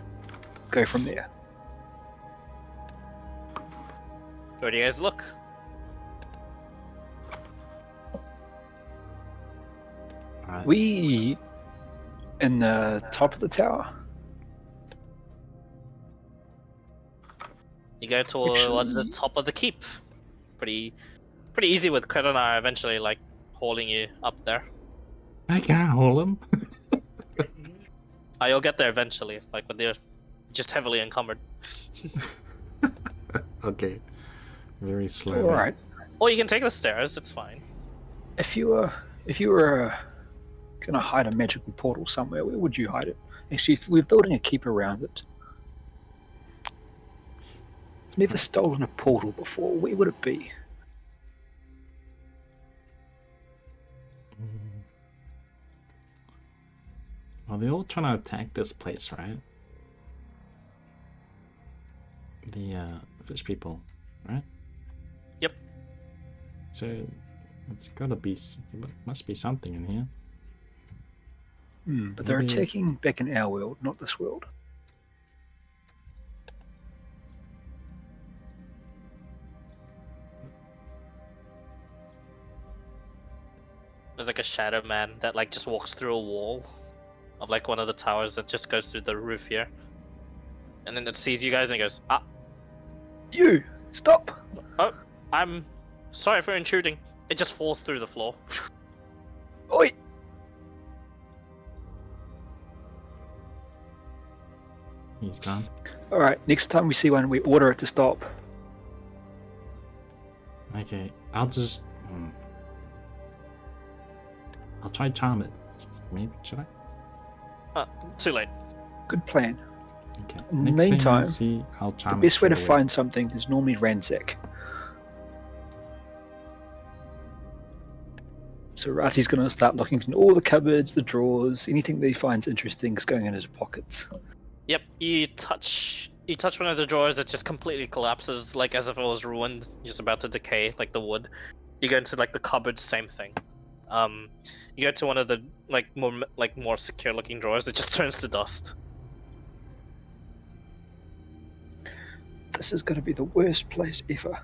go from there.
Where do you guys look?
Alright.
We in the top of the tower.
You go towards the
Actually-
top of the keep. Pretty easy with Kredonar eventually, like, hauling you up there.
I can't hold him.
You'll get there eventually, like, but they're just heavily encumbered.
Okay. Very slow.
All right.
Or you can take the stairs, it's fine.
If you were gonna hide a magical portal somewhere, where would you hide it? Actually, if we're building a keep around it. It's never stolen a portal before. Where would it be?
Well, they're all trying to attack this place, right? The fish people, right?
Yep.
So it's gotta be. Must be something in here.
But they're
Maybe-
attacking back in our world, not this world.
There's like a shadow man that like just walks through a wall of like one of the towers that just goes through the roof here. And then it sees you guys and it goes,
You stop!
I'm sorry for intruding. It just falls through the floor.
Oi!
He's gone.
All right. Next time we see one, we order it to stop.
Okay, I'll just. I'll try charm it. Maybe should I?
Too late.
Good plan.
Okay.
In the
Next thing
meantime,
I see, I'll
The
charm it
best way to
straight away.
find something is normally ransack. So Rati's going to start looking in all the cupboards, the drawers, anything that he finds interesting is going in his pockets.
Yep, you touch one of the drawers that just completely collapses, like as if it was ruined, just about to decay, like the wood. You go into like the cupboard, same thing. You go to one of the more secure looking drawers, it just turns to dust.
This is going to be the worst place ever.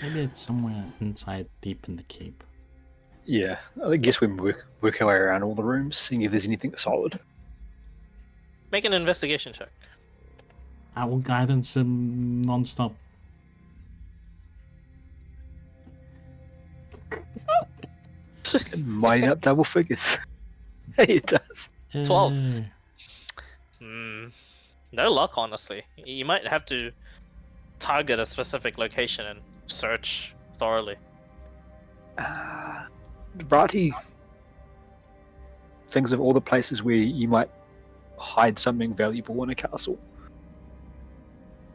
Maybe it's somewhere inside, deep in the keep.
Yeah, I guess we work our way around all the rooms, seeing if there's anything solid.
Make an investigation check.
I will guidance him non-stop.
It might up double figures. Hey, it does.
12.
Eh,
No luck, honestly. You might have to target a specific location and search thoroughly.
Rati thinks of all the places where you might hide something valuable in a castle.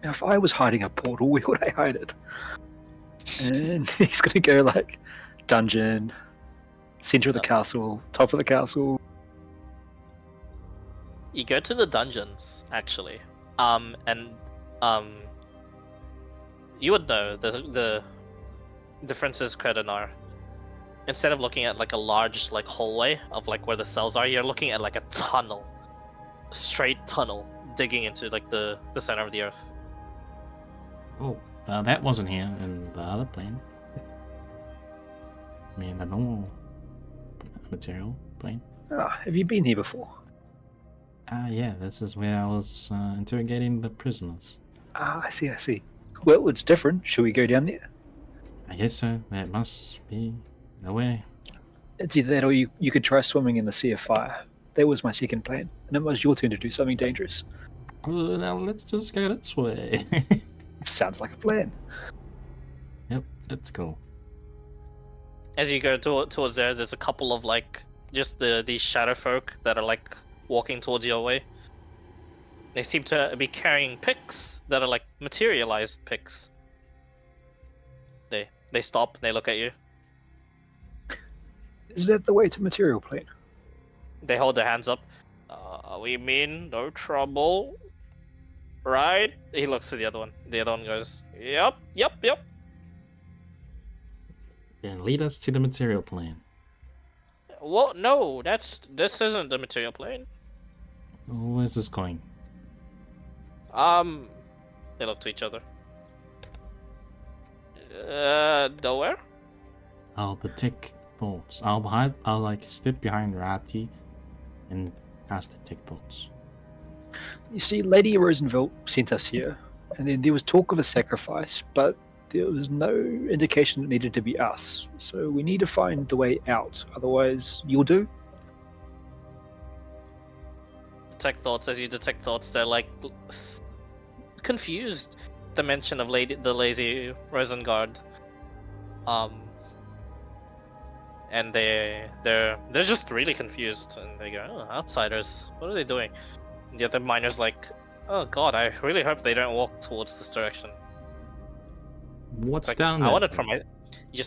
Now, if I was hiding a portal, where would I hide it? And he's gonna go like dungeon, center of the castle, top of the castle.
You go to the dungeons, actually, and you would know the differences, Credinar. Instead of looking at like a large like hallway of like where the cells are, you're looking at like a tunnel, straight tunnel digging into like the center of the earth.
oh, that wasn't here in the other plane. I mean, the normal material plane.
Ah, have you been here before?
Yeah, this is where I was interrogating the prisoners.
Ah, I see. Well, it's different. Shall we go down there?
I guess so. That must be the way.
It's either that or you could try swimming in the Sea of Fire. That was my second plan, and it was your turn to do something dangerous.
Now let's just go this way.
Sounds like a plan.
Yep, let's go.
As you go towards there's a couple of like just these shadow folk that are like walking towards your way. They seem to be carrying picks that are like materialized picks. They stop, they look at you.
Is that the way to material plane?
They hold their hands up. We mean no trouble, right? He looks to the other one. The other one goes, yep.
Then lead us to the material plane.
Well, no, this isn't the material plane.
Where's this going?
They look to each other. Nowhere?
I'll detect thoughts. I'll like step behind Rati and cast detect thoughts.
You see, Lady Rosenville sent us here, and then there was talk of a sacrifice, but there was no indication it needed to be us. So we need to find the way out. Otherwise, you'll do.
Detect thoughts. As you detect thoughts, they're like confused. The mention of the lazy Rosengard. And they're just really confused, and they go, "Oh, outsiders! What are they doing?" And the other miner's like, "Oh God, I really hope they don't walk towards this direction."
What's
It's like,
down
I
there?
want it for my. You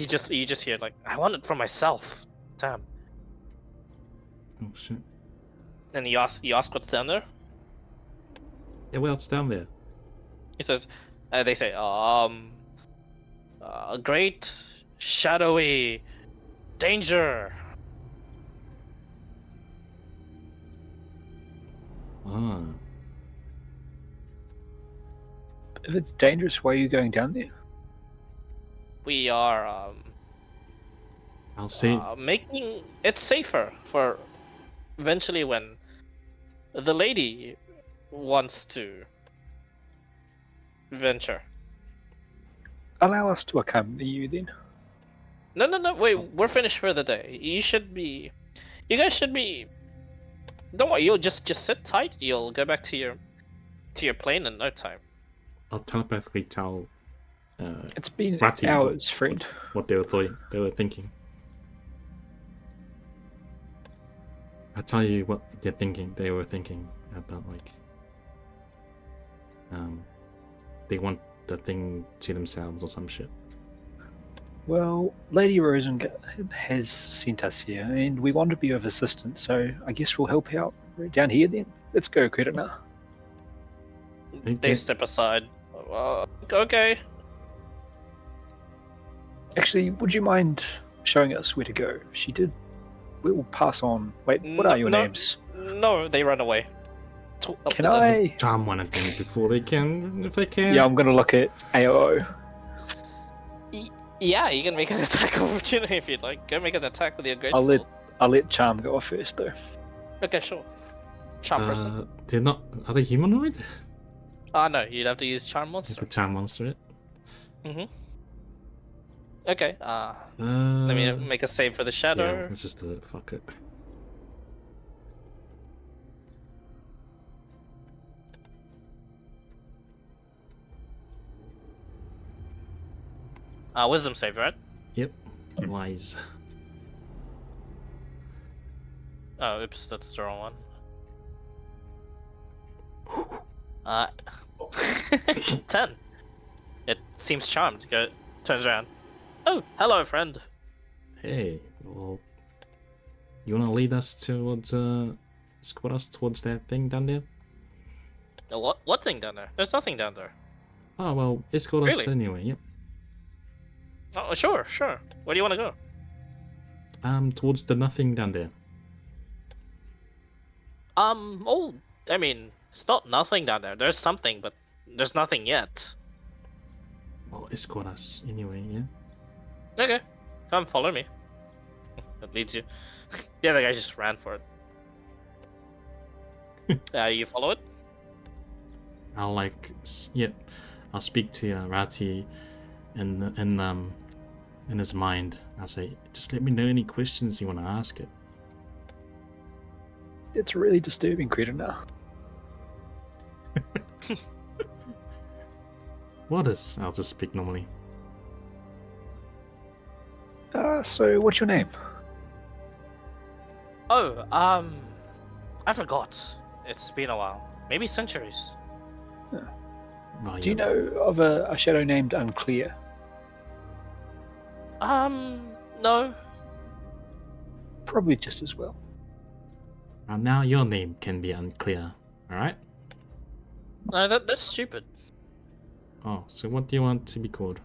just hear like, "I want it for myself." Damn.
Oh shit.
And you ask what's down there.
Yeah, what's down there?
He says, they say, a great shadowy danger.
Ah,
If it's dangerous, why are you going down there?
We are
I'll say.
making it safer for eventually when the lady wants to venture.
Allow us to accompany you then.
No, wait, we're finished for the day. You guys should be. Don't worry, you'll just sit tight. You'll go back to your plane in no time.
I'll telepathically tell
It's been
Ratty,
hours, friend.
what they were thinking. I tell you what they're thinking. They were thinking about like, they want the thing to themselves or some shit.
Well, Lady Rosen has sent us here, and we want to be of assistance, so I guess we'll help out right down here then. Let's go, Credina.
Okay.
They step aside. Okay.
Actually, would you mind showing us where to go? She did. We will pass on. Wait, what are your names?
No, they run away. Up
Can
the desert.
I?
Charm one of them before they can, if they can.
Yeah, I'm gonna look at AOO.
Yeah, you can make an attack opportunity if you'd like. Go make an attack with your great sword.
I'll let Charm go off first though.
Okay, sure. Charm person.
They're not. Are they humanoid?
No, you'd have to use charm
Have
monster.
to charm monster it.
Okay. Let me make a save for the shadow.
Yeah, let's just do it. Fuck it.
Wisdom save, right?
Yep. Wise.
Oh, oops, that's the wrong one. 10. It seems charmed. Turns around. Oh, hello, friend.
Hey, well, you wanna lead us towards escort us towards that thing down there?
What thing down there? There's nothing down there.
Oh well, escort us
Really?
anyway. Yep.
Oh, sure. Where do you want to go?
Towards the nothing down there.
Oh, I mean, it's not nothing down there. There's something, but there's nothing yet.
Well, escort us anyway. Yeah.
Okay, come follow me. That leads you. The other guy just ran for it. You follow it?
I'll I'll speak to Rati in his mind. I'll say, just let me know any questions you want to ask it.
It's really disturbing, Credina.
What is? I'll just speak normally.
So what's your name?
Oh, I forgot. It's been a while. Maybe centuries.
Oh,
Do you know of a shadow named Unclear?
No.
Probably just as well.
Now your name can be unclear. All right.
No, that's stupid.
Oh, so what do you want to be called?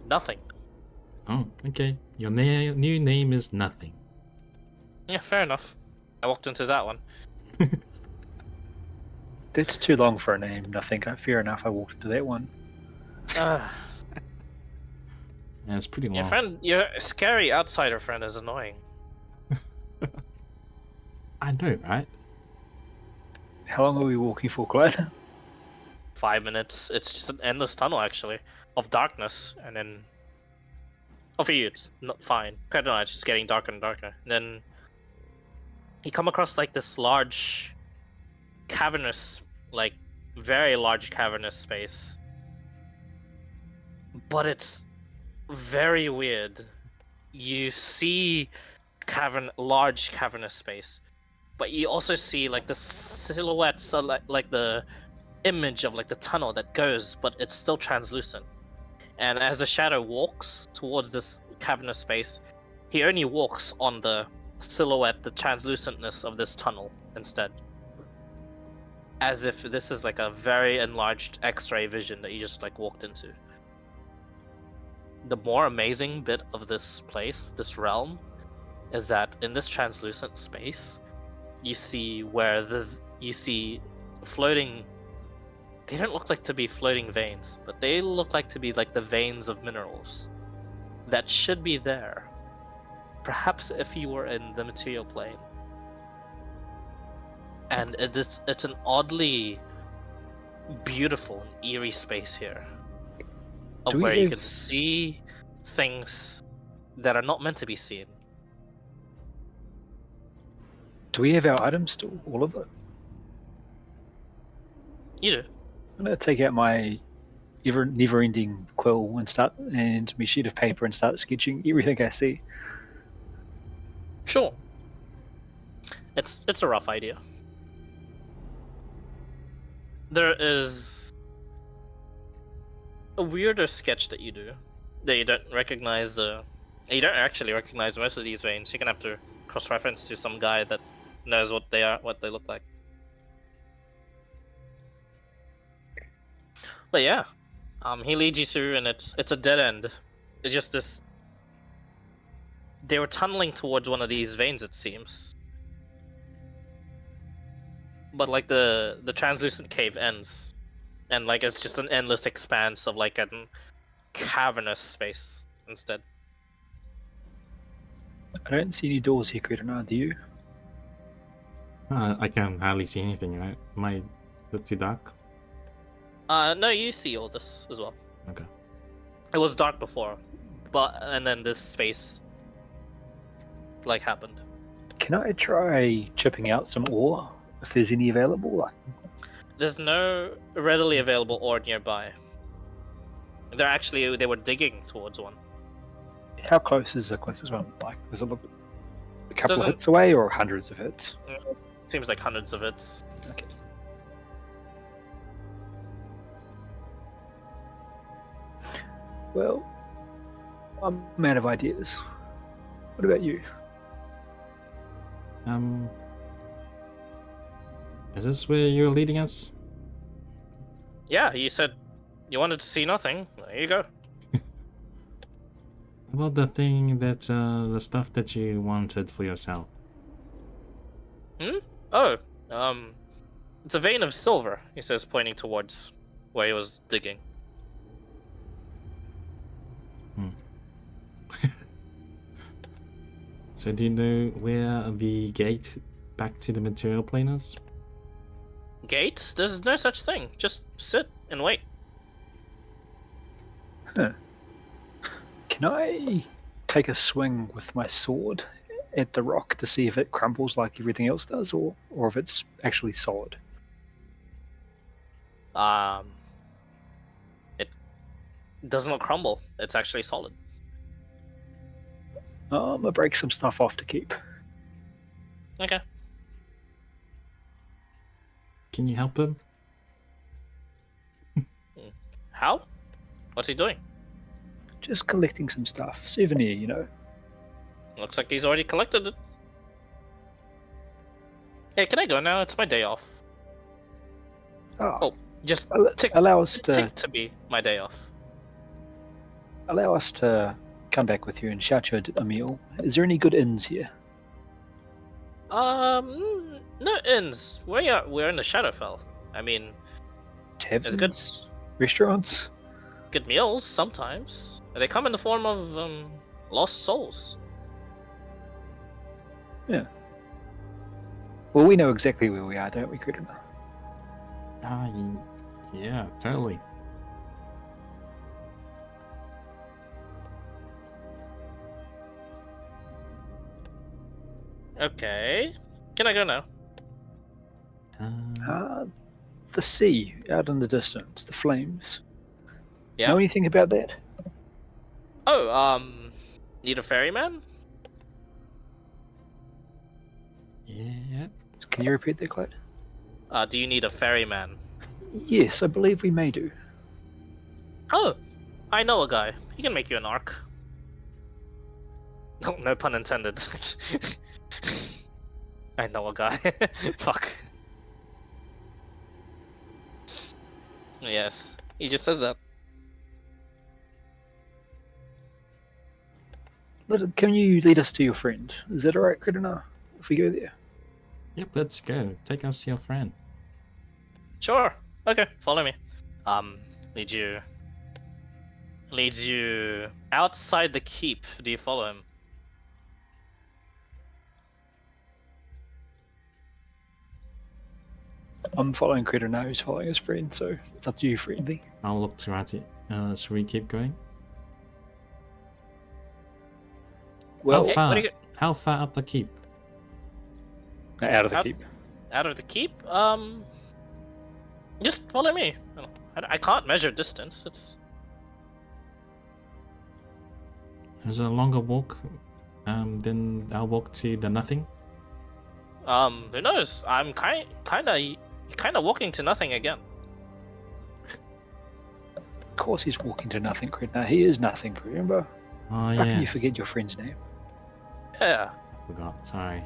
Nothing.
Oh, okay. Your new name is Nothing.
Yeah, fair enough. I walked into that one.
That's too long for a name, Nothing. Fair enough, I walked into that one.
Uh,
Yeah, it's pretty long.
your scary outsider friend is annoying.
I know, right?
How long are we walking for, Clyde?
5 minutes. It's just an endless tunnel, actually, of darkness, and then. Oh, for you, it's not fine. I don't know, it's just getting darker and darker. And then you come across like this large, cavernous, like very large cavernous space. But it's very weird. You see large cavernous space, but you also see like the silhouette, so like the image of like the tunnel that goes, but it's still translucent. And as the shadow walks towards this cavernous space, he only walks on the silhouette, the translucentness of this tunnel instead. As if this is like a very enlarged X-ray vision that you just like walked into. The more amazing bit of this place, this realm, is that in this translucent space, you see floating. They don't look like to be floating veins, but they look like to be like the veins of minerals that should be there. Perhaps if you were in the material plane. And it's an oddly beautiful and eerie space here. Of where you can see things that are not meant to be seen.
Do we have our items still? All of it?
You do.
I'm gonna take out my never-ending quill and my sheet of paper and start sketching everything I see.
Sure. It's a rough idea. There is a weirder sketch that you do that you don't recognize you don't actually recognize most of these veins. You're gonna have to cross-reference to some guy that knows what they look like. But yeah, he leads you through, and it's a dead end. It's just this. They were tunneling towards one of these veins, it seems. But like the translucent cave ends, and like it's just an endless expanse of like a cavernous space instead.
I don't see any doors here, Kridana, do you?
I can hardly see anything, right? Am I too dark?
No, you see all this as well.
Okay.
It was dark before, and then this space like happened.
Can I try chipping out some ore if there's any available? Like,
There's no readily available ore nearby. They were digging towards one.
how close is the closest one? Like, does it look a couple of
Doesn't-
hits away or hundreds of hits?
Seems like hundreds of hits.
Okay. Well, I'm out of ideas. What about you?
Is this where you're leading us?
Yeah, you said you wanted to see nothing. There you go.
About the thing that, the stuff that you wanted for yourself.
Oh, it's a vein of silver, he says, pointing towards where he was digging.
So do you know where the gate back to the material plane is?
Gate? There's no such thing. Just sit and wait.
Can I take a swing with my sword at the rock to see if it crumbles like everything else does, or if it's actually solid?
It doesn't crumble. It's actually solid.
I'm gonna break some stuff off to keep.
Okay.
Can you help him?
How? What's he doing?
Just collecting some stuff. Souvenir, you know.
Looks like he's already collected it. Hey, can I go now? It's my day off.
Oh,
Just
allow us to
tick to be my day off.
come back with you and shout you a meal. Is there any good inns here?
No inns. We're in the Shadowfell. I mean,
Taverns?
good.
Restaurants?
good meals sometimes. They come in the form of lost souls.
Yeah. Well, we know exactly where we are, don't we, Kridana?
Yeah, totally.
Okay. Can I go now?
The sea out in the distance, the flames.
Yeah.
Know anything about that?
Oh, need a ferryman?
Yeah.
Can you repeat that, Clyde?
Do you need a ferryman?
Yes, I believe we may do.
Oh, I know a guy. He can make you an arc. No, no pun intended. I know a guy. Fuck. Yes, he just says that.
Can you lead us to your friend? Is that alright, Kridana? If we go there?
Yep, let's go. Take us to your friend.
Sure. Okay, follow me. Leads you outside the keep. Do you follow him?
I'm following Kridana, who's following his friend, so it's up to you, friendly.
I'll look to Rati. Should we keep going?
Well,
Hey, what do you-
How far up the keep?
out of the
Out-
keep.
out of the keep? Just follow me. I can't measure distance.
There's a longer walk. Then I'll walk to the nothing.
Who knows? I'm kind of walking to nothing again.
Of course he's walking to nothing, Kridna. He is nothing, remember?
Oh
How
yeah.
can you forget your friend's name?
Yeah.
Forgot. Sorry.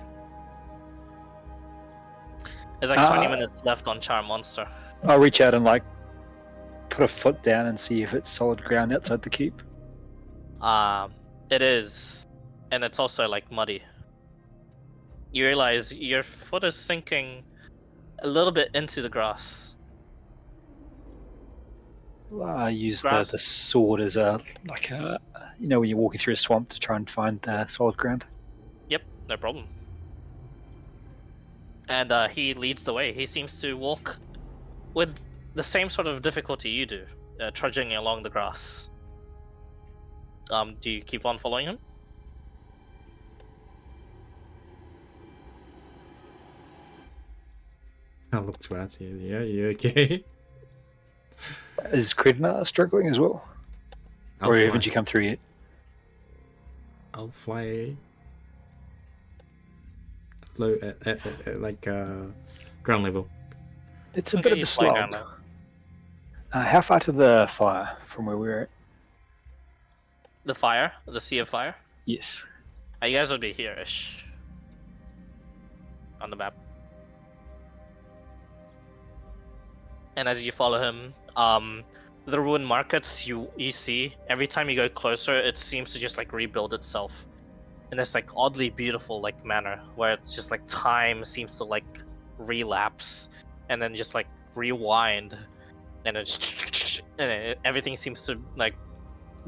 There's like 20 minutes left on Charm Monster.
I'll reach out and like put a foot down and see if it's solid ground outside the keep.
It is, and it's also like muddy. You realize your foot is sinking a little bit into the grass.
I use the
Grass.
sword as a when you're walking through a swamp to try and find solid ground.
Yep, no problem. And he leads the way. He seems to walk with the same sort of difficulty you do, trudging along the grass. Do you keep on following him?
I look towards you. Yeah, you okay?
Is Kridna struggling as well? Or haven't you come through yet?
I'll fly low at like ground level.
It's a
Okay,
bit of
you
a
fly down
slog. How far to the fire from where we're at?
The fire, the sea of fire.
Yes.
You guys would be here-ish on the map. And as you follow him, the ruined markets you see, every time you go closer, it seems to just like rebuild itself in this like oddly beautiful like manner, where it's just like time seems to like relapse and then just like rewind, and everything seems to like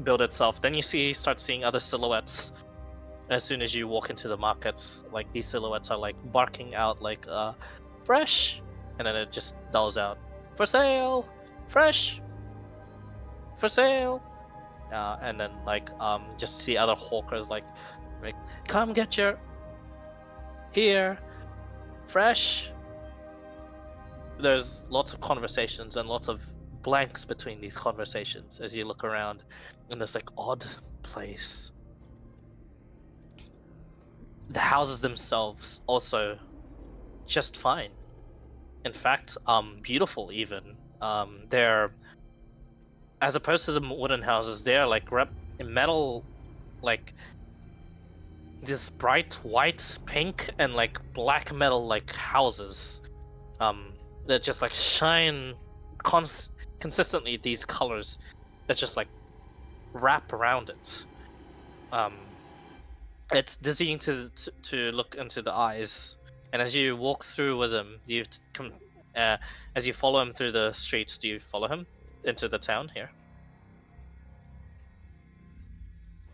build itself. Then you start seeing other silhouettes. As soon as you walk into the markets, like these silhouettes are like barking out like fresh, and then it just dulls out. For sale, fresh, for sale, and then like just see other hawkers like come get your here, fresh. There's lots of conversations and lots of blanks between these conversations as you look around in this like odd place. The houses themselves also just fine. In fact, beautiful even. They're, as opposed to the wooden houses, they're like metal, like this bright white, pink, and like black metal like houses. That just like shine consistently, these colors that just like wrap around it. It's dizzying to look into the eyes. And as you walk through with him, as you follow him through the streets, do you follow him into the town here?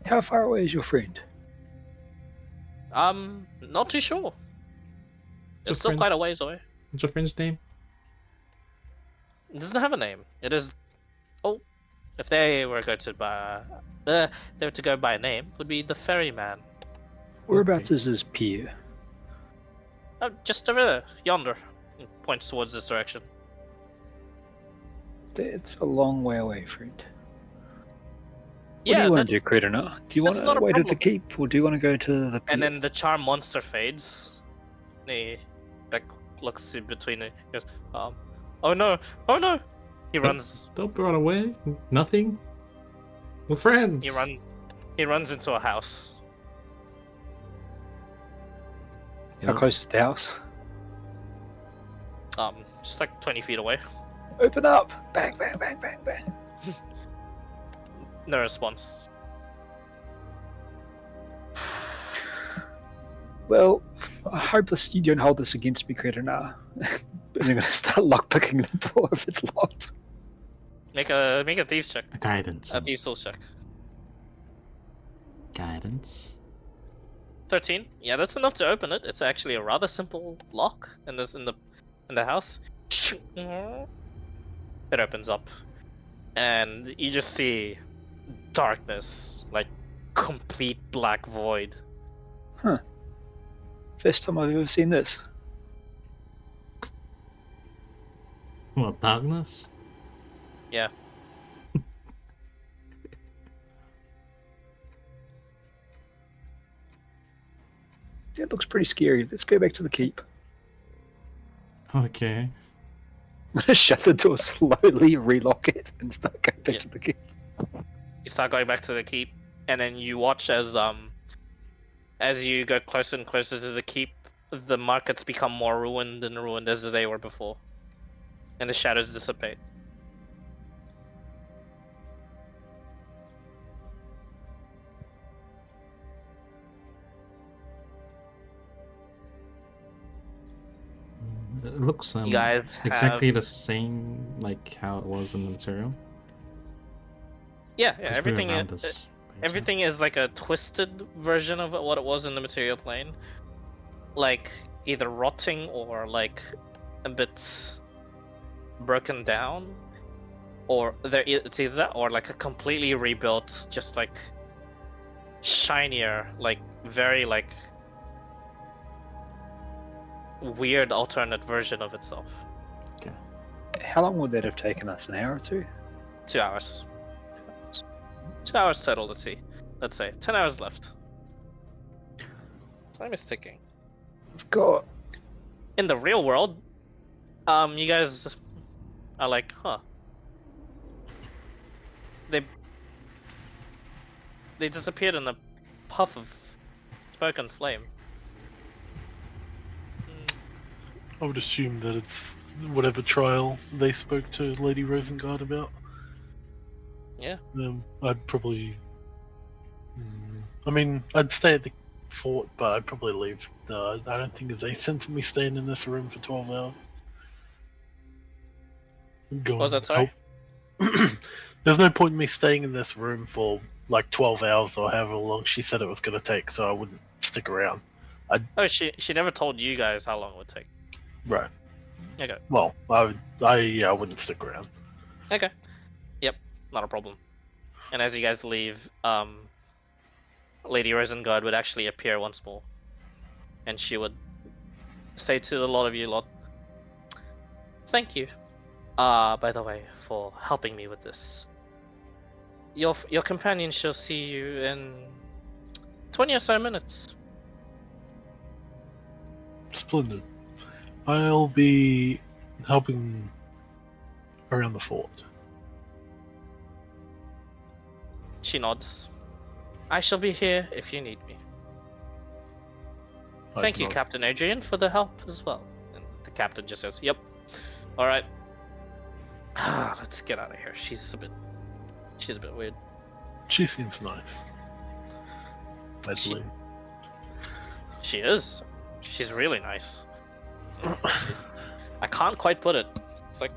How far away is your friend?
Not too sure. It's still
friend?
quite a ways away.
What's your friend's name?
It doesn't have a name. It is. Oh, if they were going to they were to go by a name, it would be the Ferryman.
Whereabouts is his pier?
Just over there, yonder. He points towards this direction.
It's a long way away, friend. What
Yeah,
do you want to do, Kridna? Do you want
that's not
to
a
wait at the
problem.
keep, or do you want to go to the pier?
And then the charm monster fades. He like looks in between it. He goes, oh no, oh no! He runs.
Don't run away. Nothing. We're friends.
He runs into a house.
How close is the house?
Just like 20 feet away.
Open up! Bang, bang, bang, bang, bang.
No response.
Well, I hope you don't hold this against me, Kridna. But I'm gonna start lockpicking the door if it's locked.
Make a thieves check.
A guidance.
A thieves soul check.
Guidance.
13. Yeah, that's enough to open it. It's actually a rather simple lock in the house. It opens up, and you just see darkness, like complete black void.
Huh. First time I've ever seen this.
What, darkness?
Yeah.
It looks pretty scary. Let's go back to the keep.
Okay.
I'm gonna shut the door slowly, relock it, and start going back
Yeah.
to the keep.
You start going back to the keep, and then you watch as you go closer and closer to the keep, the markets become more ruined and ruined as they were before, and the shadows dissipate.
It looks
You guys
exactly
have-
the same like how it was in the material.
Yeah,
'Cause we're
everything
around
is,
this,
everything is like a twisted version of what it was in the material plane, like either rotting or like a bit broken down, or it's either that or like a completely rebuilt, just like shinier, like very like weird alternate version of itself.
How long would that have taken us? An hour or two?
2 hours. 2 hours total. Let's see. Let's say 10 hours left. Time is ticking.
I've got.
In the real world, you guys are like, huh? They disappeared in a puff of smoke and flame.
I would assume that it's whatever trial they spoke to Lady Rosengard about.
Yeah.
I'd probably. I mean, I'd stay at the fort, but I'd probably leave. I don't think there's any sense in me staying in this room for 12 hours.
What was that, sorry?
There's no point in me staying in this room for like 12 hours or however long she said it was going to take, so I wouldn't stick around.
Oh, she never told you guys how long it would take.
Right.
Okay.
Well, I wouldn't stick around.
Okay. Yep. Not a problem. And as you guys leave, Lady Rosengard would actually appear once more, and she would say to the lot of you lot, "Thank you, by the way, for helping me with this. Your companion shall see you in 20 or so minutes."
Splendid. I'll be helping around the fort.
She nods. "I shall be here if you need me. Thank you,
Nod.
Captain Adrian, for the help as well." And the captain just says, "Yep. All right. Let's get out of here. She's a bit weird."
She seems nice. I
She-
believe.
She is. She's really nice. I can't quite put it. It's like,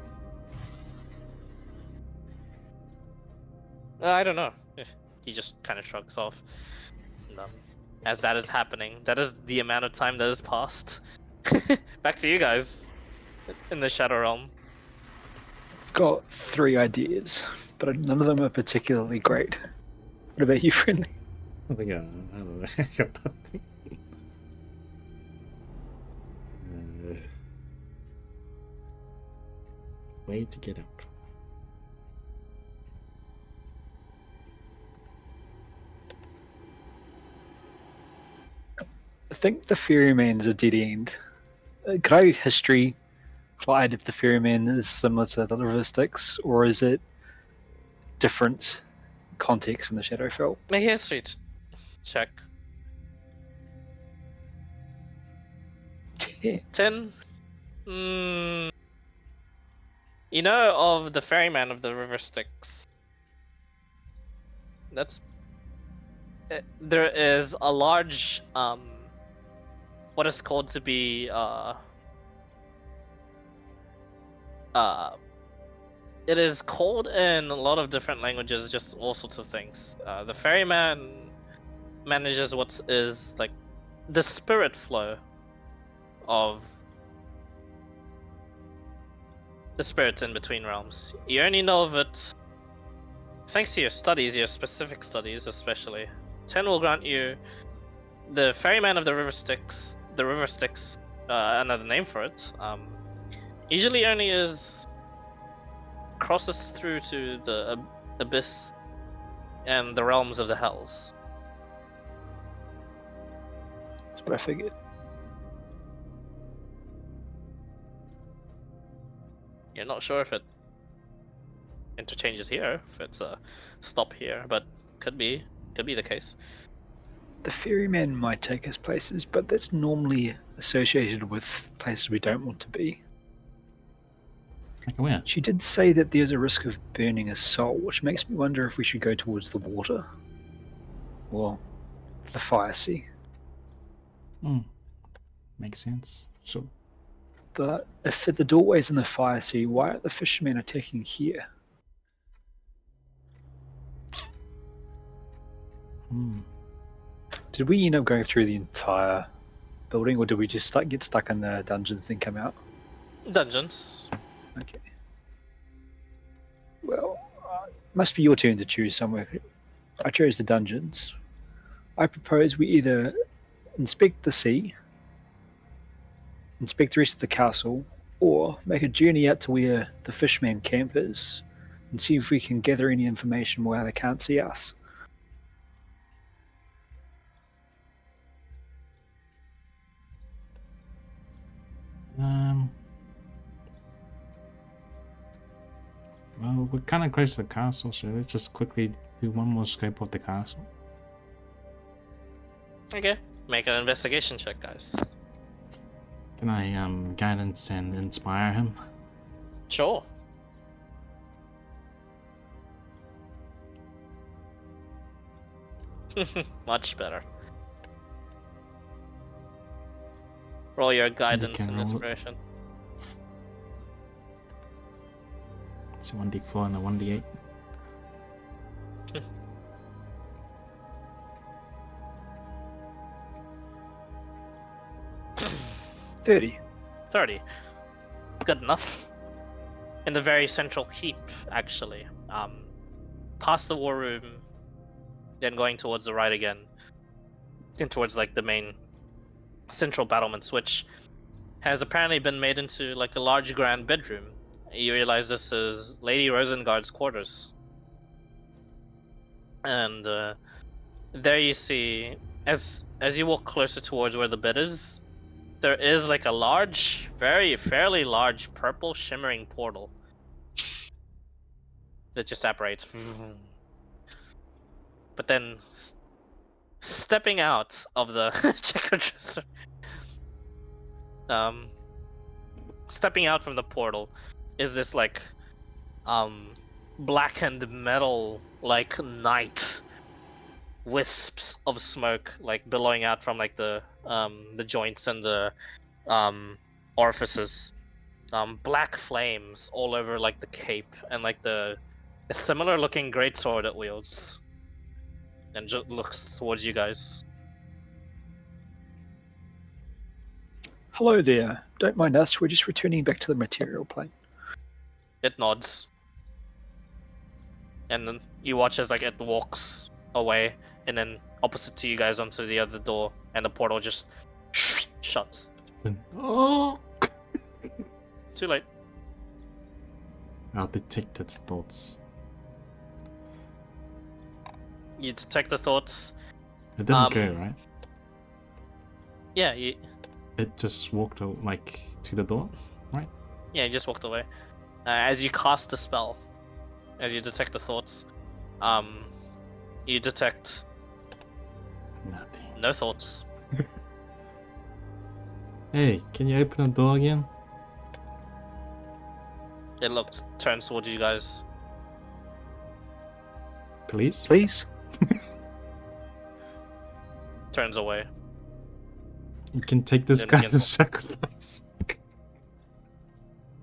I don't know. He just kind of shrugs off. And, as that is happening, that is the amount of time that has passed. Back to you guys in the Shadow Realm.
I've got 3 ideas, but none of them are particularly great. What about you, Friendly?
I think I don't know. I got nothing. Way to get out.
I think the ferryman's a dead end. Could I history Clyde if the ferryman is similar to the River Styx, or is it different context in the Shadowfell?
Make a history check. 10. You know of the ferryman of the River Styx. That's. There is a large, what is called to be, it is called in a lot of different languages, just all sorts of things. The ferryman manages what is like the spirit flow of the spirits in between realms. You only know of it thanks to your studies, your specific studies especially. 10 will grant you the ferryman of the River Styx. The River Styx, another name for it, usually only is crosses through to the abyss and the realms of the hells.
That's what I figured.
You're not sure if it interchanges here, if it's a stop here, but could be the case.
The ferryman might take us places, but that's normally associated with places we don't want to be.
Like where?
She did say that there's a risk of burning a soul, which makes me wonder if we should go towards the water. Or the fire sea.
Makes sense. So,
But if the doorway's in the fire sea, why are the fishermen attacking here? Did we end up going through the entire building, or did we just get stuck in the dungeons and come out?
Dungeons.
Okay. Well, must be your turn to choose somewhere. I chose the dungeons. I propose we either inspect the sea, inspect the rest of the castle, or make a journey out to where the fishman camp is and see if we can gather any information while they can't see us.
Well, we're kind of close to the castle, so let's just quickly do one more scope of the castle.
Okay, make an investigation check, guys.
Can I guidance and inspire him?
Sure. Much better. Roll your guidance
can
and
roll it.
inspiration.
It's a 1d4 and a 1d8.
$30.
30. Good enough. In the very central keep, actually. Past the war room, then going towards the right again, and towards like the main central battlements, which has apparently been made into like a large grand bedroom. You realize this is Lady Rosengard's quarters. And there you see, as you walk closer towards where the bed is, there is like a large, fairly large purple shimmering portal that just apparates. But then, stepping out of the checker dresser, stepping out from the portal, is this like, blackened metal like night wisps of smoke like billowing out from like the joints and the orifices, black flames all over like the cape, and like a similar looking greatsword it wields, and just looks towards you guys.
Hello there. Don't mind us, we're just returning back to the material plane.
It nods, and then you watch as like it walks away, and then opposite to you guys onto the other door, and the portal just shuts.
Oh!
Too late.
I'll detect its thoughts.
You detect the thoughts.
It didn't go, right?
Yeah,
It just walked like to the door, right?
yeah, you just walked away. As you cast the spell, as you detect the thoughts, you detect
Nothing.
no thoughts.
Hey, can you open the door again?
It turns towards you guys.
Please?
Please?
Turns away.
You can take this
Then
guy
again-
to sacrifice.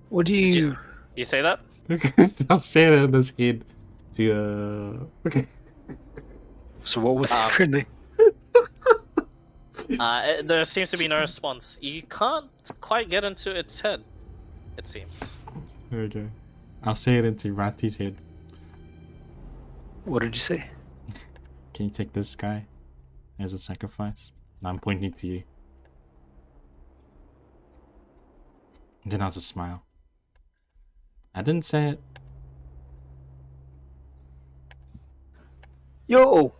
What do
Did
you...
Do you say that?
I'll say it in his head to
So what was
Um,
friendly?
There seems to be no response. You can't quite get into its head, it seems.
Okay. I'll say it into Rati's head.
What did you say?
Can you take this guy as a sacrifice? And I'm pointing to you. And then I'll just smile. I didn't say it.
Yo,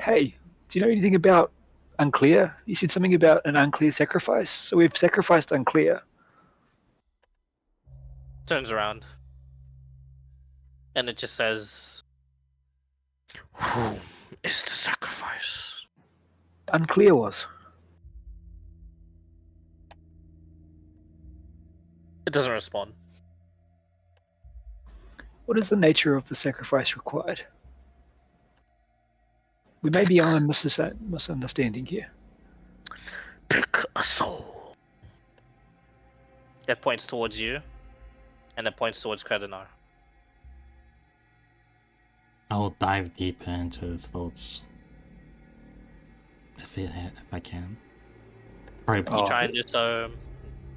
hey, do you know anything about Unclear? You said something about an Unclear sacrifice. So we've sacrificed Unclear.
Turns around, and it just says, "Who is the sacrifice?"
Unclear was.
It doesn't respond.
What is the nature of the sacrifice required? We may be on a misunderstanding here.
Pick a soul. It points towards you, and it points towards Kredinar.
I'll dive deeper into his thoughts. If I can. Probably
You try and do so.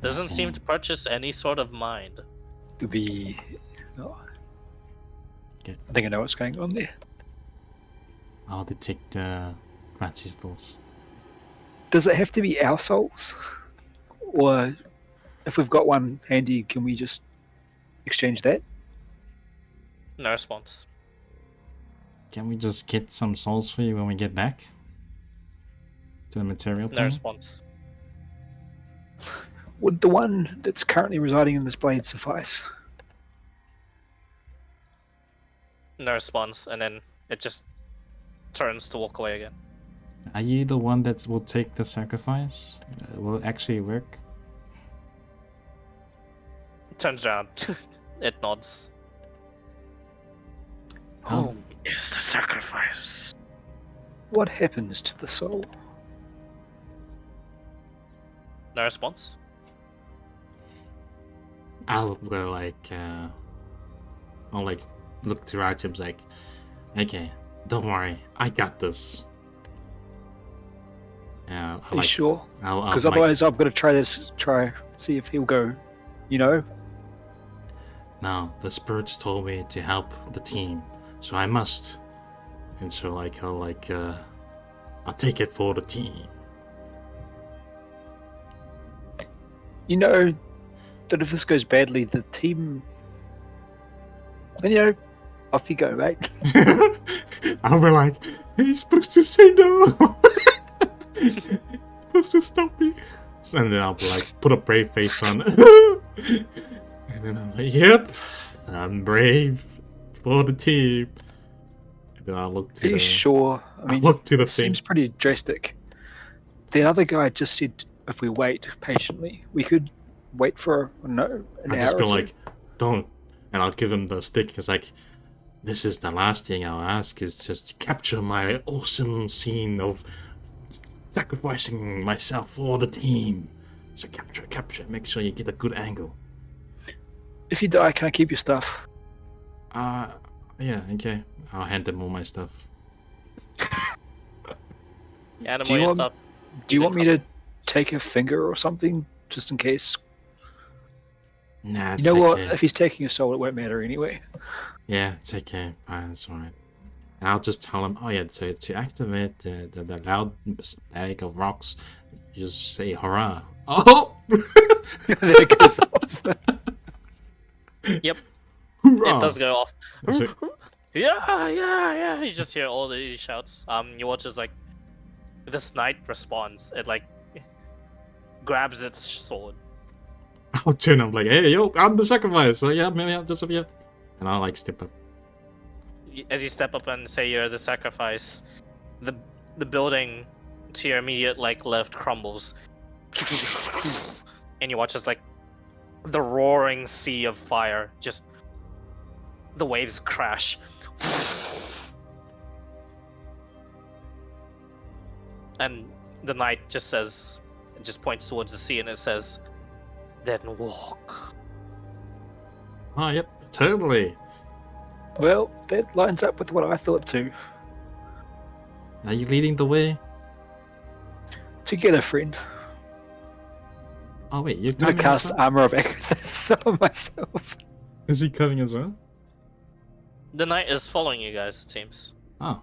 Doesn't seem
Okay.
to purchase any sort of mind.
To be. Oh,
Okay.
I think I know what's going on there.
I'll detect crystals.
Does it have to be our souls? Or if we've got one handy, can we just exchange that?
No response.
Can we just get some souls for you when we get back to the material
No
plane?
response.
Would the one that's currently residing in this blade suffice?
No response, and then it just turns to walk away again.
Are you the one that will take the sacrifice? Will it actually work?
It turns around. It nods.
Oh.
Whom is the sacrifice?
What happens to the soul?
No response.
I'll go I'll like look to items like, okay, don't worry, I got this.
Are you sure?
I'll
Because
like,
otherwise I'm going to try see if he'll go, you know?
no, the spirits told me to help the team, so I must. And so like I'll take it for the team.
You know that if this goes badly, the team. And you know, off you go, mate.
I'll be like, he's supposed to say no. He's supposed to stop me. And then I'll be like, put a brave face on. And then I'm like, yep, I'm brave for the team. And then I'll look to
Are you sure? I mean,
look to the
it
thing.
seems pretty drastic. The other guy just said if we wait patiently, we could wait for an
I'll
hour
just
or
be
two.
like, don't. And I'll give him the stick. It's like, this is the last thing I'll ask is just to capture my awesome scene of sacrificing myself for the team. So capture, make sure you get a good angle.
If you die, can I keep your stuff?
Yeah, okay. I'll hand them all my stuff.
Animal
Do you
your
want-
stuff.
Do you
He's
want me to take a finger or something, just in case?
Nah,
You
it's
know what?
okay.
If he's taking a soul, it won't matter anyway.
Yeah, it's okay. Fine, it's alright. And I'll just tell him, oh yeah, to activate the loud bag of rocks, you just say hurrah. Oh!
There it goes off.
Yep.
Hurrah!
It does go off.
Is it-
Yeah. You just hear all these shouts. You watch as like this knight responds. It like grabs its sword.
I'll turn up like, hey, yo, I'm the sacrifice. So yeah, maybe I'll just up here. And I'll like step up.
As you step up and say you're the sacrifice, the building to your immediate like left crumbles, and you watch as like the roaring sea of fire just the waves crash. And the knight just says, it just points towards the sea and it says, "Then walk."
Oh, yep, totally.
Well, that lines up with what I thought too.
Are you leading the way?
Together, friend.
Oh wait, you're
I'm gonna
coming
cast
as well?
Armor of Agatha on myself.
Is he coming as well?
The knight is following you guys, it seems.
Oh.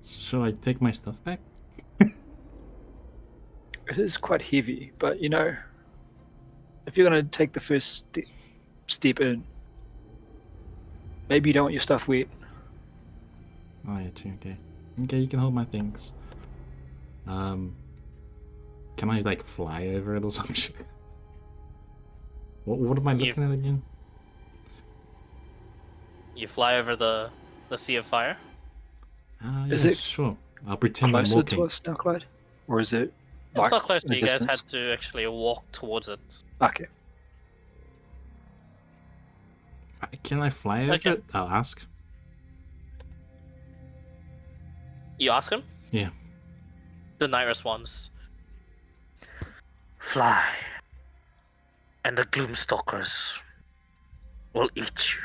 Should I take my stuff back?
It is quite heavy, but you know, if you're gonna take the first step in, maybe you don't want your stuff wet.
Oh yeah, true. Okay. Okay, you can hold my things. Can I like fly over it or some shit? What am I looking at again?
You fly over the sea of fire.
Yeah,
Is it
sure. I'll pretend I'm
Closer
walking.
to us now, Clyde? Or is it
It's
like
not close
in
to
the
you guys.
distance?
Had to actually walk towards it.
Okay.
Can I fly over
Okay.
it? I'll ask.
You ask him.
Yeah.
The knight responds, "Fly, and the Gloomstalkers will eat you."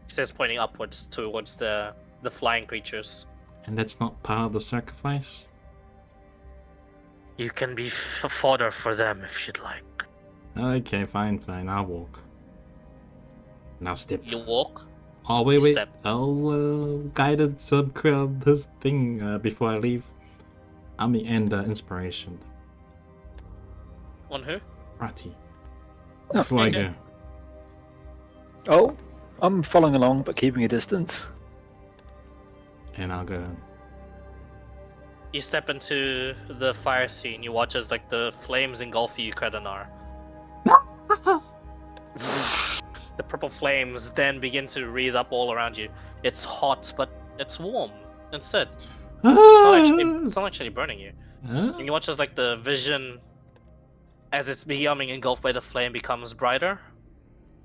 He says, pointing upwards towards the flying creatures.
And that's not part of the sacrifice?
You can be fodder for them if you'd like.
Okay, fine. I'll walk. Now step.
You walk.
Oh, wait.
Step.
I'll guided subcrab this thing before I leave. And inspiration.
On who?
Ratty.
Oh,
Before I
okay.
go.
Oh, I'm following along but keeping a distance.
And I'll go.
You step into the fire scene. You watch as like the flames engulf you, Kredanar. The purple flames then begin to wreath up all around you. It's hot, but it's warm instead. It's not actually burning you. And you watch as like the vision, as it's becoming engulfed by the flame, becomes brighter.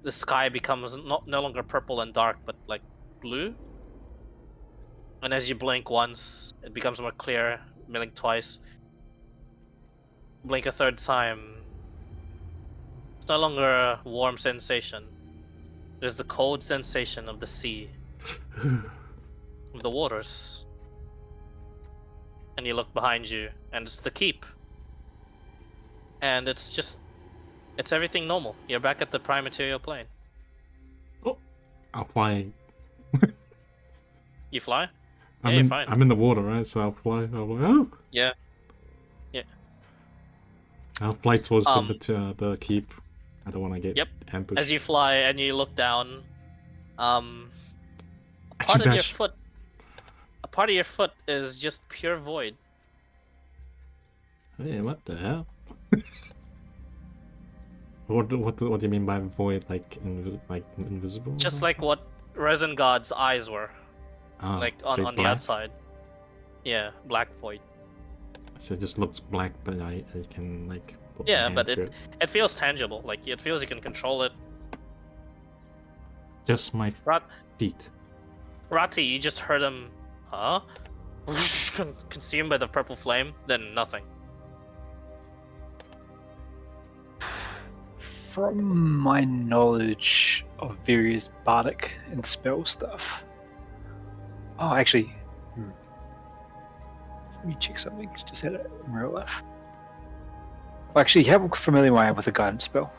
The sky becomes no longer purple and dark, but like blue. And as you blink once, it becomes more clear. Blink twice. Blink a third time. It's no longer a warm sensation. There's the cold sensation of the sea, of the waters. And you look behind you, and it's the keep. And it's everything normal. You're back at the prime material plane.
I'll fly.
You fly?
I'm
You're fine.
I'm in the water, right? So I'll fly. Oh.
Yeah.
I'll fly towards the keep. I don't want to get ambushed.
As you fly and you look down, a
Actually,
part of your foot is just pure void.
Hey, what the hell? What do you mean by void? Like invisible?
Just like what Resin God's eyes were, like on the
black?
outside. Yeah, black void.
So it just looks black, but I can like. Put
Yeah,
my hand
but
through
it feels tangible. Like it feels you can control it.
Just my feet.
Rati, you just heard him, huh? Consumed by the purple flame, then nothing.
From my knowledge of various bardic and spell stuff. Oh, actually, let me check something. Just had it in real life. Well, actually, how familiar am I with a guidance spell?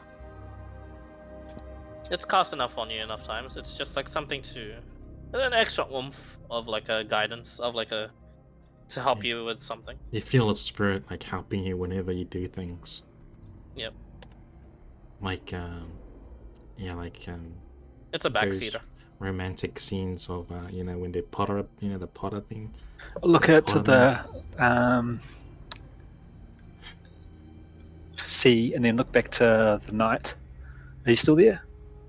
It's cost enough on you enough times. It's just like something to, an extra oomph of like a guidance of like a, to help you with something.
You feel a spirit like helping you whenever you do things.
Yep.
Like
It's a
those
backseater.
romantic scenes of when they potter, the potter thing.
Look out to the sea and then look back to the night. Are you still there?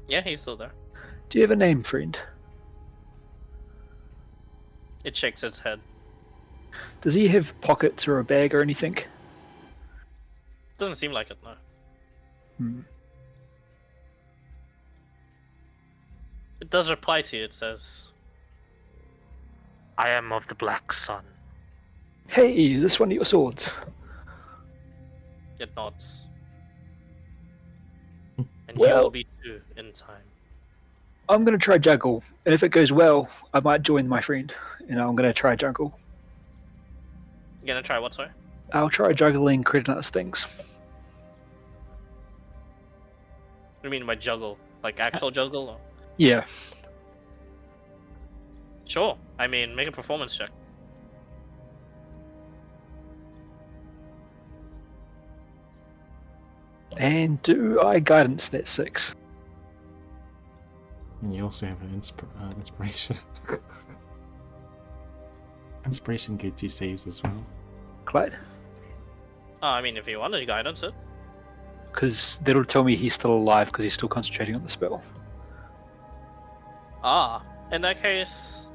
Yeah, he's still there.
Do you have a name, friend?
It shakes its head.
Does he have pockets or a bag or anything?
Doesn't seem like it, no. It does reply to you, it says, "I am of the Black Sun."
Hey, is this one of your swords?
It nods. And
Well-
you will be too in time.
I'm going to try juggle, and if it goes well, I might join my friend. I'm going to try juggle.
You gonna try what, sorry?
I'll try juggling Kredanar's things.
What do you mean by juggle? Like actual juggle? Or...
Yeah.
Sure. I mean, make a performance check.
And do I guidance that 6?
And you also have an inspiration. Inspiration gets you saves as well.
Clyde?
I mean, if you wanted to guidance it.
Because that'll tell me he's still alive because he's still concentrating on the spell.
In that case...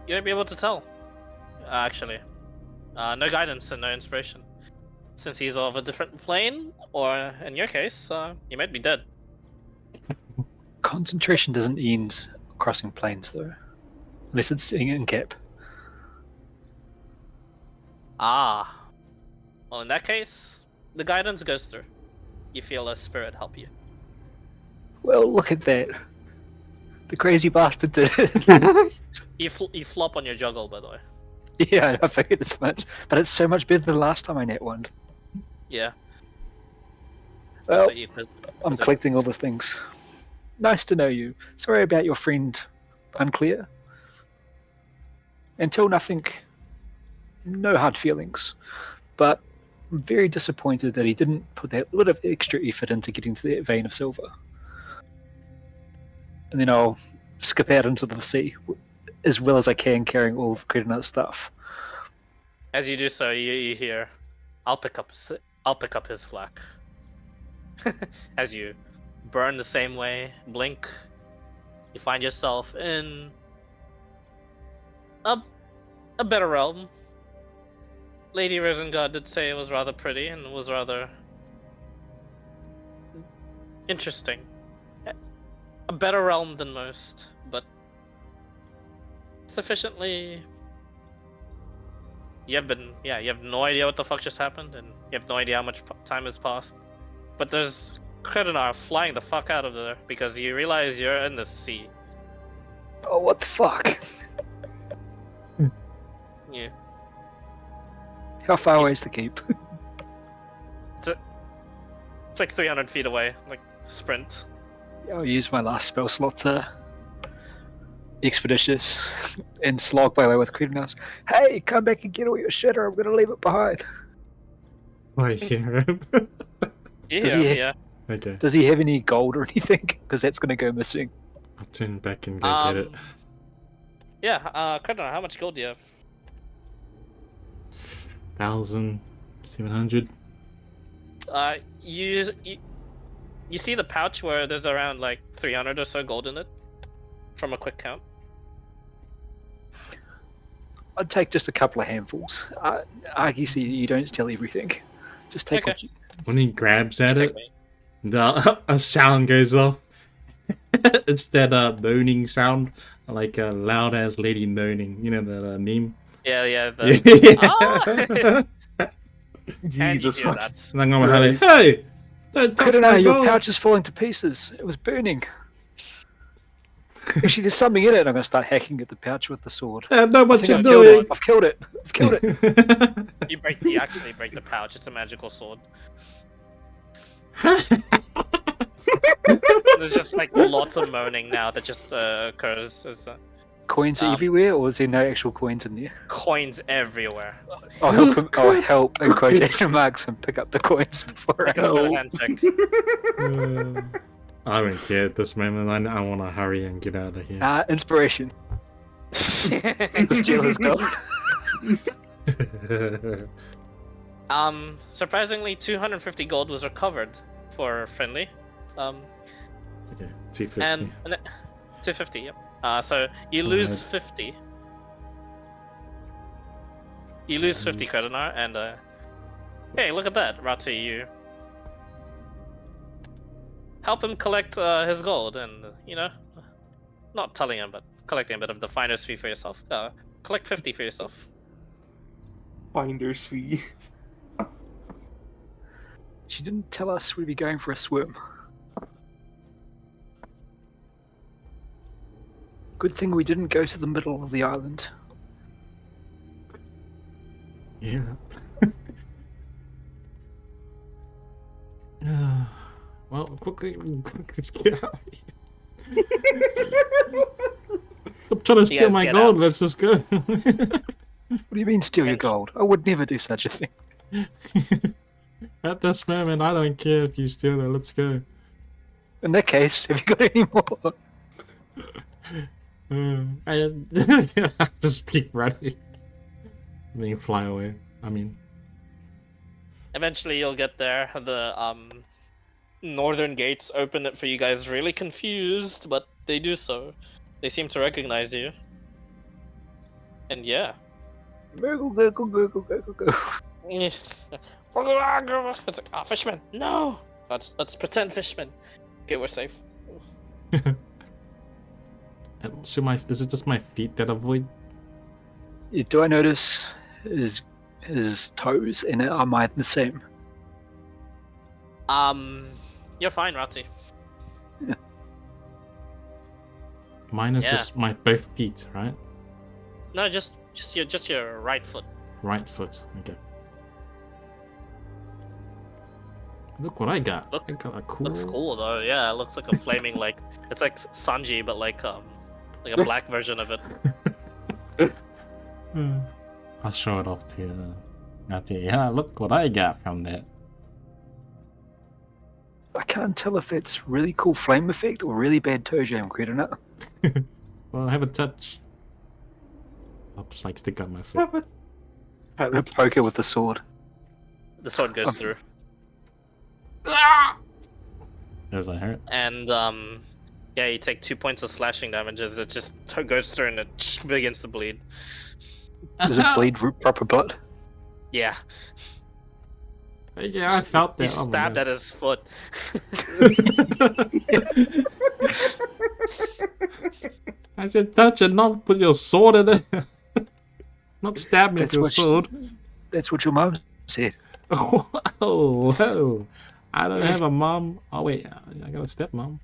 You might be able to tell, actually. No guidance and no inspiration. Since he's of a different plane, or in your case, he might be dead.
Concentration doesn't end crossing planes, though. Unless it's in cap.
Well, in that case, the guidance goes through. You feel a spirit help you.
Well, look at that. The crazy bastard did it.
You flop on your juggle, by the way.
Yeah, I figured as much. But it's so much better than the last time I net one.
Yeah.
Well,
So
I'm collecting all the things. Nice to know you. Sorry about your friend Unclear. Until nothing, no hard feelings. But I'm very disappointed that he didn't put that little bit of extra effort into getting to that vein of silver. And then I'll skip out into the sea as well as I can, carrying all of Credinar's stuff.
As you do so, you hear, I'll pick up his flak. As you burn the same way, blink, you find yourself in a better realm. Lady Risengard did say it was rather pretty and was rather interesting. A better realm than most, but sufficiently. You have no idea what the fuck just happened, and you have no idea how much time has passed. But there's Credinar flying the fuck out of there because you realize you're in the sea.
Oh, what the fuck?
Yeah.
How far away is the keep?
It's like 300 feet away, like sprint.
I'll use my last spell slot to expeditious and slog my way with Credinar. Hey, come back and get all your shit or I'm gonna leave it behind.
I hear him.
Does he
Yeah.
Okay.
Does he have any gold or anything? Because that's gonna go missing.
I'll turn back and go get it.
Yeah, Credinar, how much gold do you have?
1,700.
You see the pouch where there's around like 300 or so gold in it? From a quick count.
I'd take just a couple of handfuls. Argy, you don't steal everything. Just take
Okay.
what you...
When he grabs at
Take
it,
me.
a sound goes off. It's that moaning sound, like a loud ass lady moaning. You know that meme.
Yeah.
Yeah.
And you
Jesus
hear
fuck.
that.
And I'm gonna have hey, don't touch my
Credinar, your
gold.
pouch is falling to pieces. It was burning. Actually, there's something in it. I'm gonna start hacking at the pouch with the sword.
I know
I
what
think
you're
I've killed
doing.
it. I've killed it. I've killed it.
You actually break the pouch. It's a magical sword. There's just like lots of moaning now that just occurs as
Coins are everywhere, or is there no actual coins in there?
coins everywhere.
I'll help him. I'll help in quotation marks and pick up the coins before I
Like a
go.
slow hand check.
I don't care at this moment. I want to hurry and get out of here.
Inspiration. To steal his gold.
Surprisingly, 250 gold was recovered for friendly.
Okay, 250.
And 250. Yep. So you
So
lose
I-
50. You lose 50 Credinar, and hey, look at that, Rati, you help him collect his gold, and not telling him, but collecting a bit of the finder's fee for yourself. Collect 50 for yourself.
Finder's fee.
She didn't tell us we'd be going for a swim. Good thing we didn't go to the middle of the island.
Yeah. Well, quickly, let's get out of here. Stop trying to
You
steal
guys
my
get
gold.
out.
Let's just go.
What do you mean steal your
Okay.
gold? I would never do such a thing.
At this moment, I don't care if you steal it. Let's go.
In that case, have you got any more?
I just speak ready. Then you fly away. I mean,
Eventually, you'll get there. The northern gates open it for you guys. Really confused, but they do so. They seem to recognize you. And yeah.
Gurgle, gurgle, gurgle, gurgle, gurgle.
It's like, fisherman. No. Let's pretend fisherman. Okay, we're safe.
so is it just my feet that avoid?
Do I notice his toes, and am I the same?
You're fine, Ratzi.
Mine is
Yeah.
just my both feet, right?
No, just your right foot.
Right foot. Okay. Look what I got.
Looks-
I got a cool.
Looks cool though. Yeah, it looks like a flaming like it's like Sanji, but like a black version of it.
I'll show it off to you. Yeah, look what I got from that.
I can't tell if that's really cool flame effect or really bad toe jam crit in it.
Well, have a touch. I'll just like stick out my foot.
I'm gonna poke it with the sword.
The sword goes through,
Does that hurt?
and yeah, you take 2 points of slashing damage as it just goes through and it begins to bleed.
Does it bleed proper blood?
Yeah,
Yeah, I felt that.
he stabbed at his foot.
I said touch it, not put your sword in it. Not stab me with your sword.
That's what your mom said.
Oh, whoa. I don't have a mom. Oh, wait. I got a stepmom.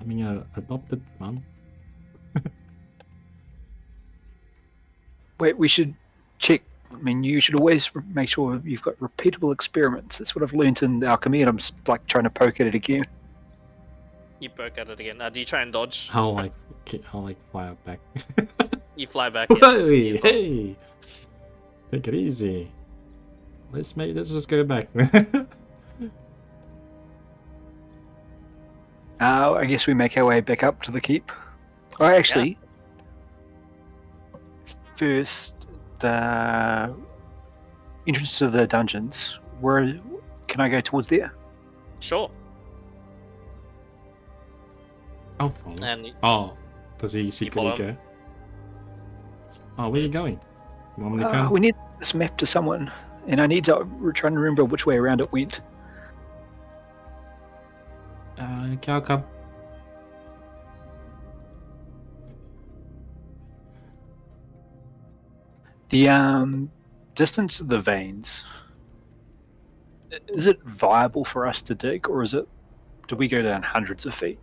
I mean, adopted mom.
Wait, we should check. I mean, you should always make sure you've got repeatable experiments. That's what I've learned in alchemy, and I'm like trying to poke at it again.
You poke at it again. Do you try and dodge?
I'll like fly out back.
You fly back. Yeah.
Hey, hey. Take it easy. Let's just go back.
I guess we make our way back up to the keep. Oh, actually, first the entrance to the dungeons. Where can I go towards there?
Sure.
I'll follow.
And
Oh, does he secretly
follow
go? Oh, where are you going? You want me to come?
We need this map to someone, and I need to try and remember which way around it went.
Okay, I'll come.
The distance of the veins. Is it viable for us to dig, or do we go down hundreds of feet?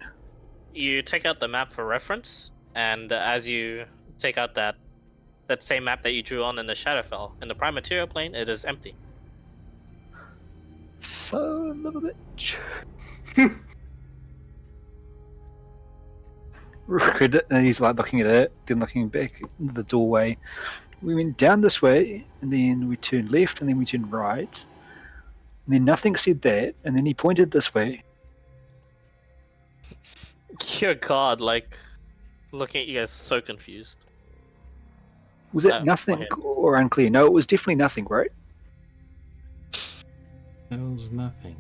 you take out the map for reference, and as you take out that same map that you drew on in the Shadowfell, in the Prime Material plane, it is empty.
Son of a bitch. And he's like looking at it, then looking back into the doorway. We went down this way, and then we turned left, and then we turned right. And then nothing said that, and then he pointed this way.
Dear God, like, looking at you guys so confused.
Was it
my
nothing
hands.
or unclear? No, it was definitely nothing, right?
There was nothing.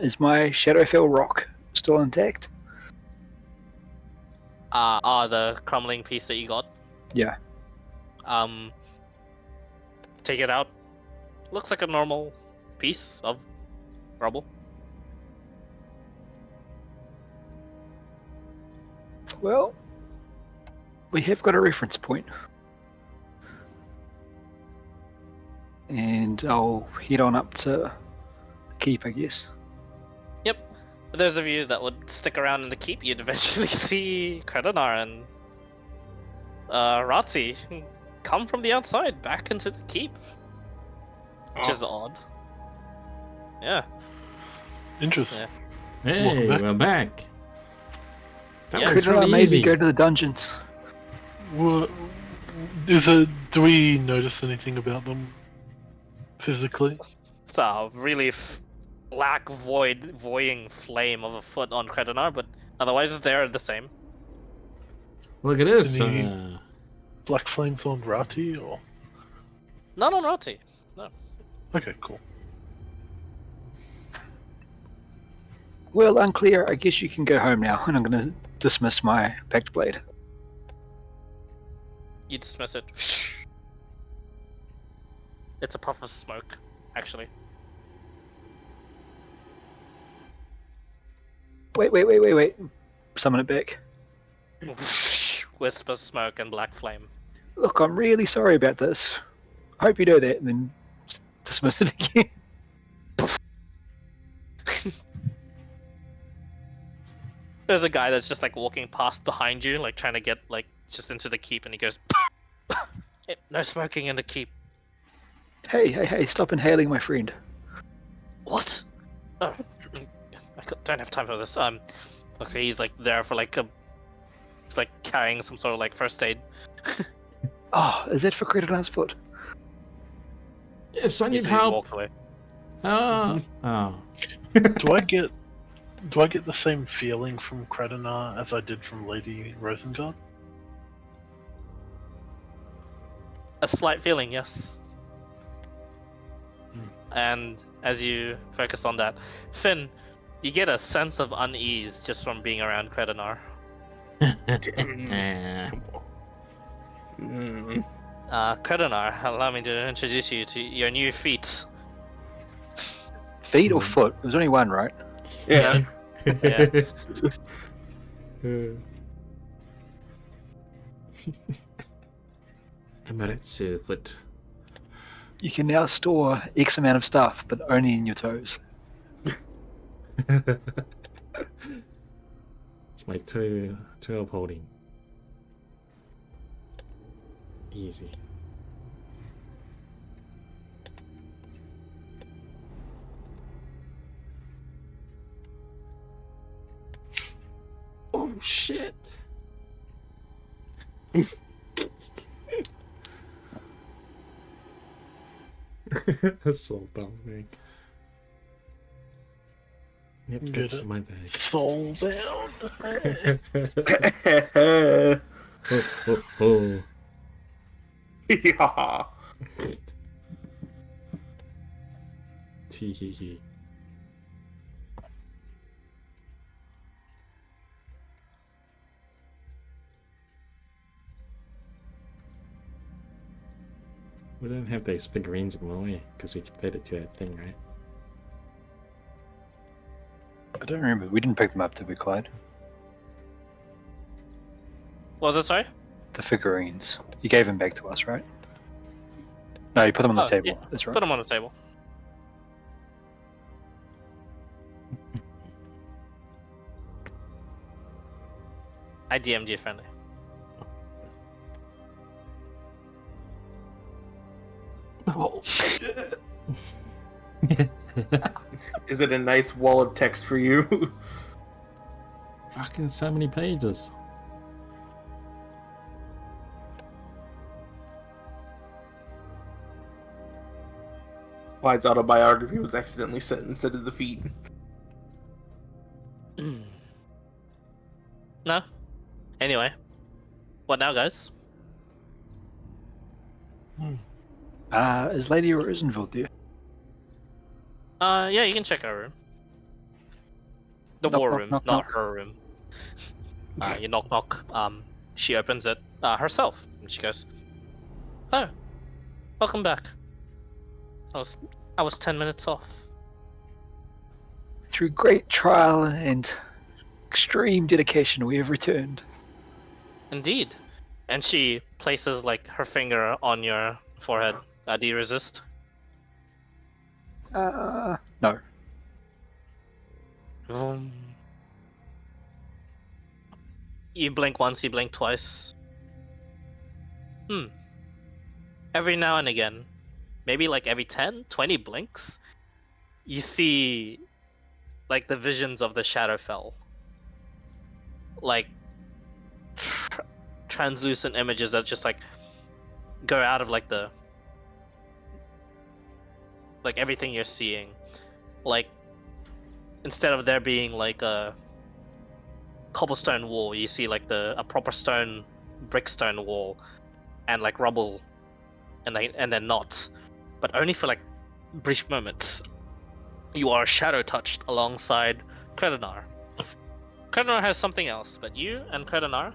Is my Shadowfell rock still intact?
The crumbling piece that you got.
Yeah.
Take it out. Looks like a normal piece of rubble.
Well, we have got a reference point. And I'll head on up to the keep, I guess.
Yep. For those of you that would stick around in the keep, you'd eventually see Kredinar and Ratzi come from the outside back into the keep. Which is odd. Yeah.
Interesting.
Yeah.
Hey,
back.
we're back. That
Yeah.
was
Could I
really
maybe
easy.
go to the dungeons?
Do we notice anything about them? Physically?
It's a really black voiding flame of a foot on Credinar, but otherwise they're the same.
Look at this.
Any- Black flames on Rati or?
No, Roti. No.
Okay, cool.
Well, unclear. I guess you can go home now, and I'm going to dismiss my Pact Blade.
You dismiss it. It's a puff of smoke, actually.
Wait. Summon it back.
Whisper smoke and black flame.
Look, I'm really sorry about this. I hope you know that, and then dismiss it again.
There's a guy that's just like walking past behind you, like trying to get like just into the keep, and he goes, "No smoking in the keep."
Hey, stop inhaling, my friend.
What? Oh, don't have time for this. Looks like he's like there for like it's like carrying some sort of like first aid.
Oh, is that for Credinar's foot?
Yes, I need
He's
help.
walked away.
Oh.
Do I get the same feeling from Credinar as I did from Lady Rosengard?
A slight feeling, yes. And as you focus on that, Finn, you get a sense of unease just from being around Credinar. Credinar, allow me to introduce you to your new feat.
Feet or foot? There was only one, right?
Yeah.
Yeah.
Amaretsu foot.
You can now store X amount of stuff, but only in your toes.
It's my toe upholding. Easy. Oh shit! That's so dumb, man. Yep,
Get
that's
it?
my bag.
Soul bound.
Oh.
Yeah.
Tee hee hee. We don't have those figurines anymore, because we compared it to that thing, right?
I don't remember. We didn't pick them up, did we, Clyde?
What was it, sorry?
The figurines. You gave them back to us, right? No, you put them on the
Oh,
table.
yeah.
That's right.
Put them on the table. I DM'd you friendly.
Oh,
Is it a nice wall of text for you?
fucking so many pages.
Clyde's autobiography was accidentally set instead of the feet.
No? Anyway. What now, guys?
Is Lady Rosenville there?
Yeah, you can check her room. The
Knock,
war
knock,
room,
knock,
not
knock.
her room. You knock. She opens it herself, and she goes, "Oh, welcome back. I was 10 minutes off."
Through great trial and extreme dedication, we have returned.
Indeed. And she places like her finger on your forehead. Do you resist?
No.
You blink once, you blink twice. Every now and again, maybe like every 10, 20 blinks, you see like the visions of the Shadowfell. Like translucent images that just like go out of like the like everything you're seeing, like instead of there being like a cobblestone wall, you see like a proper stone brickstone wall, and like rubble, and then knots, but only for like brief moments. You are shadow touched alongside Kredanar. Kredanar has something else, but you and Kredanar,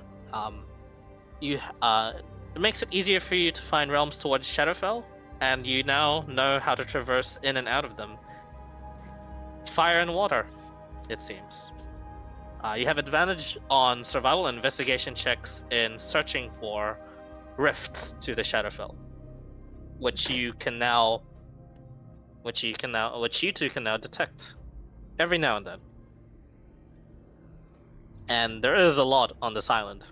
it makes it easier for you to find realms towards Shadowfell, and you now know how to traverse in and out of them. Fire and water, it seems. You have advantage on survival and investigation checks in searching for rifts to the Shadowfell, which you two can now detect every now and then. And there is a lot on this island.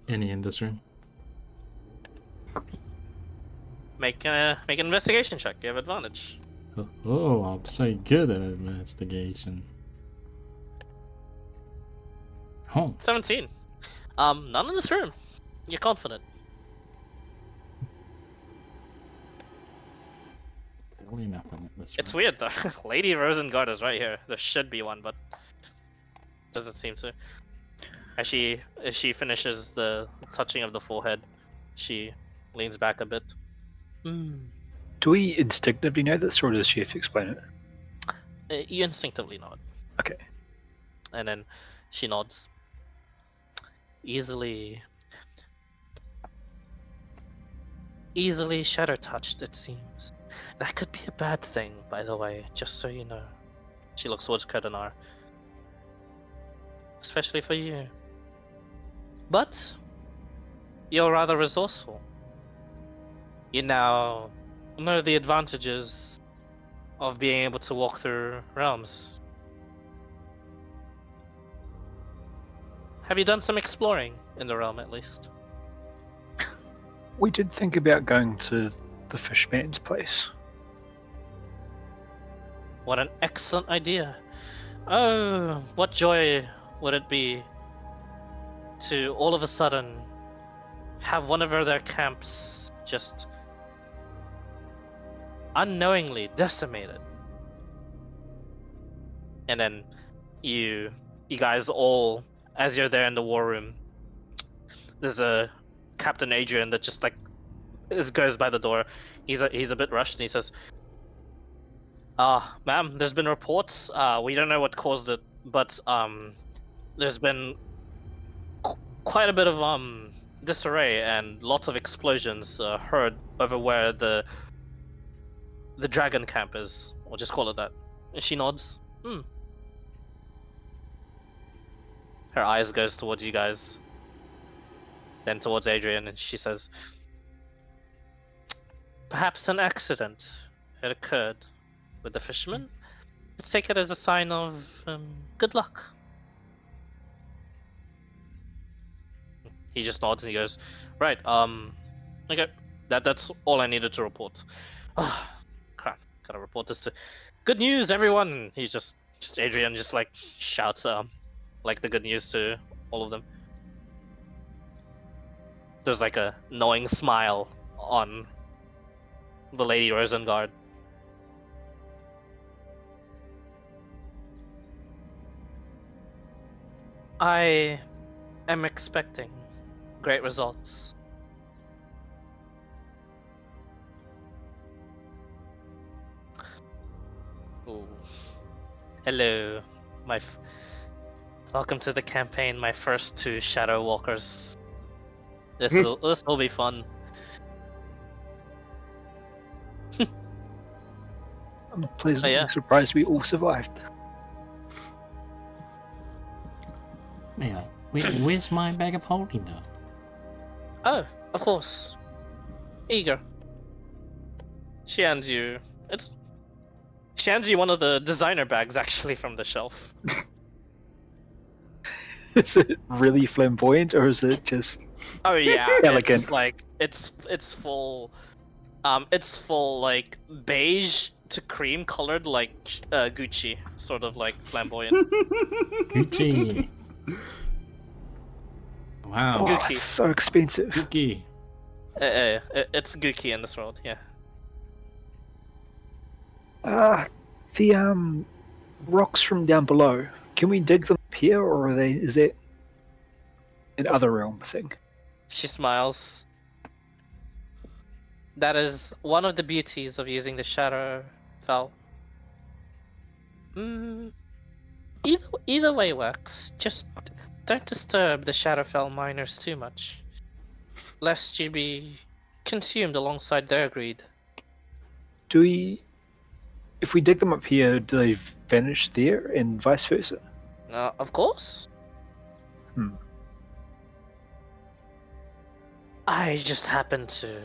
Any in this room?
Make an investigation check. You have advantage.
Oh, I'm so good at investigation. Oh,
17. None in this room. You're confident.
totally nothing in this room.
It's weird though. Lady Rosengard is right here. There should be one, but doesn't seem to. As she finishes the touching of the forehead, she leans back a bit.
Do we instinctively know this, or does she have to explain it?
You instinctively nod.
Okay.
And then she nods. Easily shadow touched, it seems. That could be a bad thing, by the way, just so you know. She looks towards Kredanar. Especially for you. But you're rather resourceful. You now know the advantages of being able to walk through realms. Have you done some exploring in the realm, at least?
We did think about going to the fishman's place.
What an excellent idea. Oh, what joy would it be to all of a sudden have one of their camps just unknowingly decimated. And then you guys all, as you're there in the war room, there's a Captain Adrian that just like goes by the door. He's a bit rushed and he says, ma'am, there's been reports. We don't know what caused it, but there's been quite a bit of disarray and lots of explosions heard over where the dragon camp is. We'll just call it that. And she nods. Her eyes goes towards you guys, then towards Adrian, and she says, perhaps an accident had occurred with the fisherman. Let's take it as a sign of good luck. He just nods and he goes, right, okay, that's all I needed to report. Oh, crap, gotta report this to... Good news, everyone! He just Adrian just like shouts like the good news to all of them. There's like a knowing smile on the Lady Rosengard. I am expecting great results. Ooh. Hello, welcome to the campaign, my first two Shadow Walkers. This will be fun.
I'm pleasantly surprised we all survived.
Man, where's my bag of holding though?
Oh, of course. Eager. She hands you one of the designer bags actually from the shelf.
Is it really flamboyant, or is it just
Oh yeah,
elegant?
It's like it's full like beige to cream colored like Gucci, sort of like flamboyant.
Gucci. Wow.
Oh,
Gookie.
it's so expensive.
Cookie.
It's Gookie in this world, yeah.
The rocks from down below. Can we dig them up here, or are they? Is that an other realm thing?
She smiles. That is one of the beauties of using the Shadow Fell. Either way works. Just don't disturb the Shadowfell miners too much, lest you be consumed alongside their greed.
Do we? If we dig them up here, do they vanish there, and vice versa?
Of course.
Hmm.
I just happen to,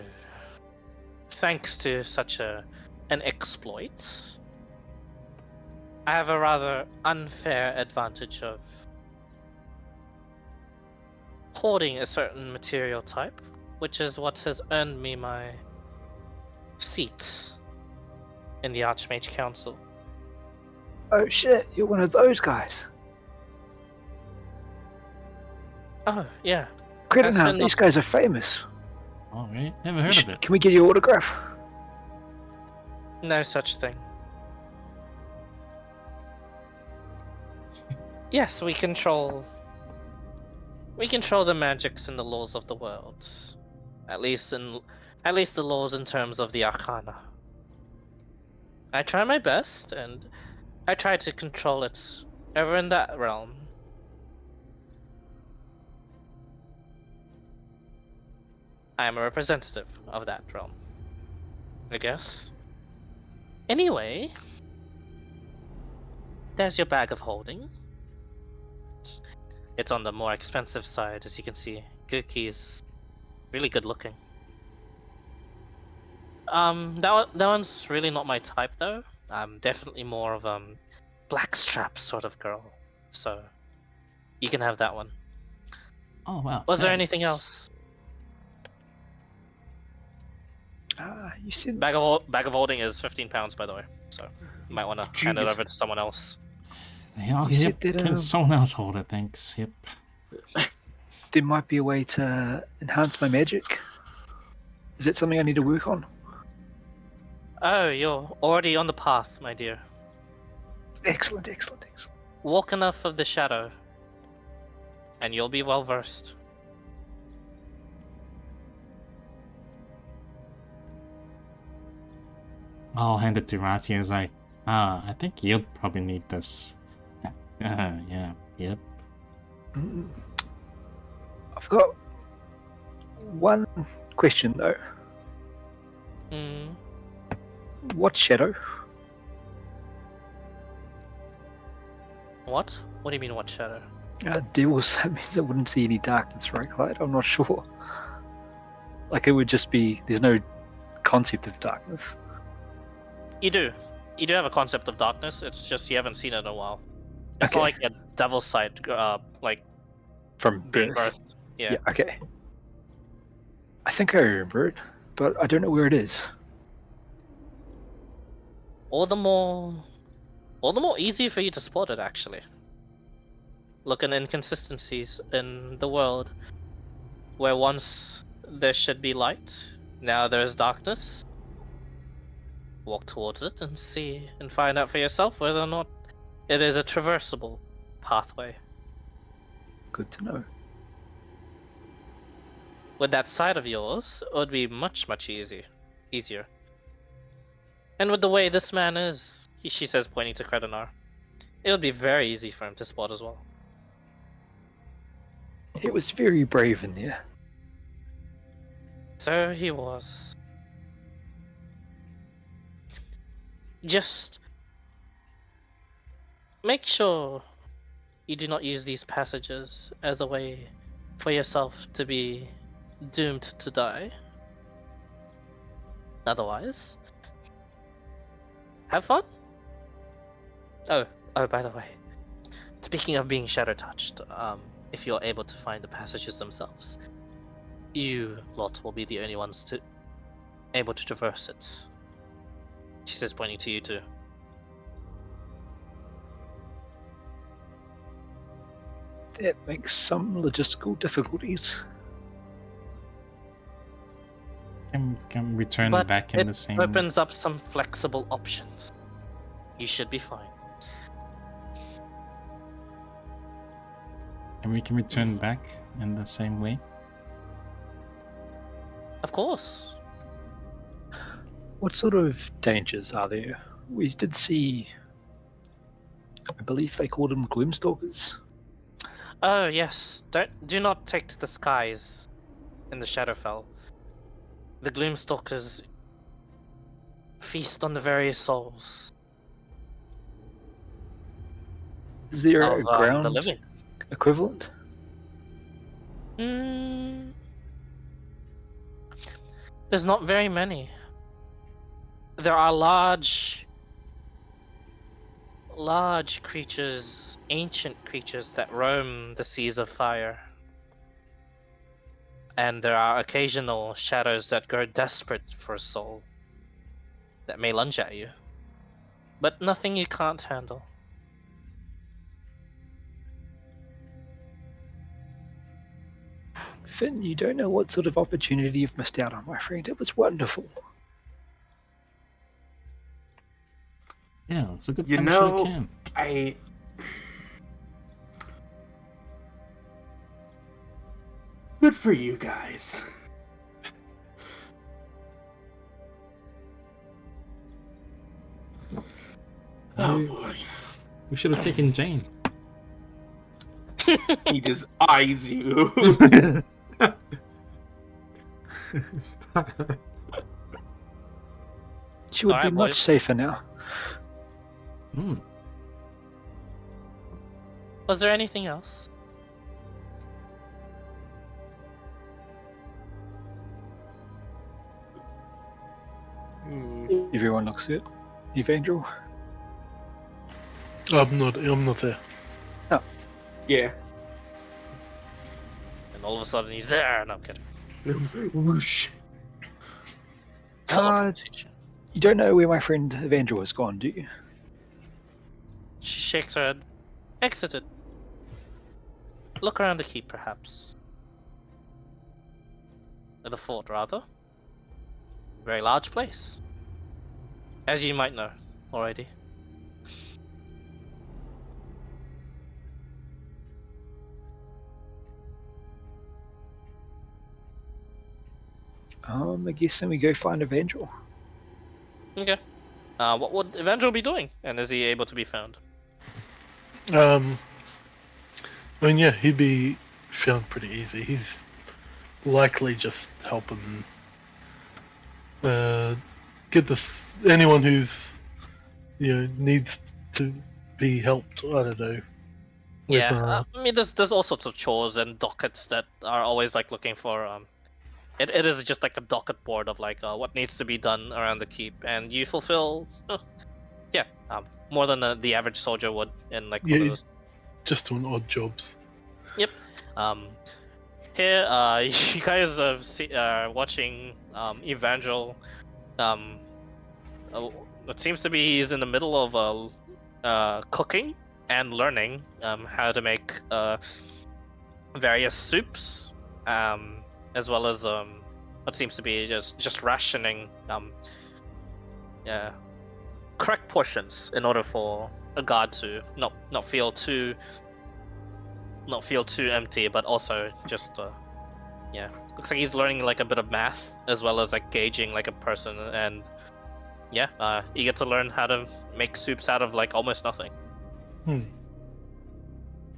thanks to such an exploit, I have a rather unfair advantage of hoarding a certain material type, which is what has earned me my seat in the Archmage Council.
Oh shit! You're one of those guys.
Oh, yeah.
Credit
That's
now.
been
These guys are famous.
All right. Never heard of it.
Can we get your autograph?
No such thing. Yes, we control the magics and the laws of the world. At least the laws in terms of the arcana. I try my best, and I try to control it over in that realm. I am a representative of that realm, I guess. Anyway, there's your bag of holding. It's on the more expensive side, as you can see. Gookie's really good looking. That one's really not my type though. I'm definitely more of blackstrap sort of girl. So you can have that one.
Oh wow.
Was there anything
thanks.
else?
You said.
Bag of holding is £15, by the way. So you might want to hand it
Jeez.
over to someone else.
Yeah,
You
yep.
said that,
Can someone else hold it? Thanks. Yep.
There might be a way to enhance my magic. Is that something I need to work on?
Oh, you're already on the path, my dear.
Excellent, excellent, excellent.
Walk enough of the shadow, and you'll be well versed.
I'll hand it to Rati as I think you'll probably need this. Yeah, yep.
I've got one question though.
Hmm.
What shadow?
What? What do you mean, what shadow?
Devils, that means I wouldn't see any darkness, right, Clyde? I'm not sure. Like, it would just be, there's no concept of darkness.
You do. You do have a concept of darkness, it's just you haven't seen it in a while. It's
Okay.
not like a devil's sight, like
From
being
birth.
birthed. Yeah.
Okay. I think I remember it, but I don't know where it is.
All the more easy for you to spot it, actually. Look at inconsistencies in the world, where once there should be light, now there's darkness. Walk towards it and see and find out for yourself whether or not it is a traversable pathway.
Good to know.
With that side of yours, it would be much easier. And with the way this man is, she says, pointing to Credinar, it would be very easy for him to spot as well.
It was very brave in there.
So he was. Just make sure you do not use these passages as a way for yourself to be doomed to die. Otherwise, have fun. Oh, by the way, speaking of being shadow touched, if you're able to find the passages themselves, you lot will be the only ones able to traverse it. She says, pointing to you too.
That makes some logistical difficulties.
Can return
But
back in
it
the same.
opens up some flexible options. You should be fine.
And we can return back in the same way.
Of course.
What sort of dangers are there? We did see, I believe they called them Gloomstalkers.
Oh yes, do not take to the skies in the Shadowfell. The Gloomstalkers feast on the very souls
Is there
of
a
the
ground
living.
equivalent?
There's not very many. There are large creatures, ancient creatures that roam the seas of fire. And there are occasional shadows that grow desperate for a soul that may lunge at you. But nothing you can't handle.
Finn, you don't know what sort of opportunity you've missed out on, my friend. It was wonderful.
Yeah, it's a good
You
time
know,
show can.
Good for you guys. Oh boy.
We should have taken Jane.
He just eyes you.
She would be
Alright,
much
boys.
safer now.
Mm.
Was there anything else?
Everyone looks at Evangel.
I'm not there.
Yeah.
And all of a sudden he's there. No, I'm kidding.
Whoosh.
Teleportation.
You don't know where my friend Evangel has gone, do you?
She shakes her head. Exited. Look around the keep, perhaps. Or the fort, rather. Very large place. As you might know already.
I guess then we go find Evangel.
Okay. What would Evangel be doing? And is he able to be found?
I mean, yeah, he'd be found pretty easy. He's likely just helping get this anyone who's needs to be helped. I don't know. With,
Yeah, I mean, there's all sorts of chores and dockets that are always like looking for. It is just like a docket board of like what needs to be done around the keep, and you fulfill, more than the average soldier would in like one of
yeah,
those.
just doing odd jobs.
Here, you guys are watching Evangel. It seems to be he's in the middle of cooking and learning how to make various soups, as well as what seems to be just rationing correct portions in order for a guard to not feel too empty, but also just looks like he's learning like a bit of math as well as like gauging like a person, and eager to learn how to make soups out of like almost nothing.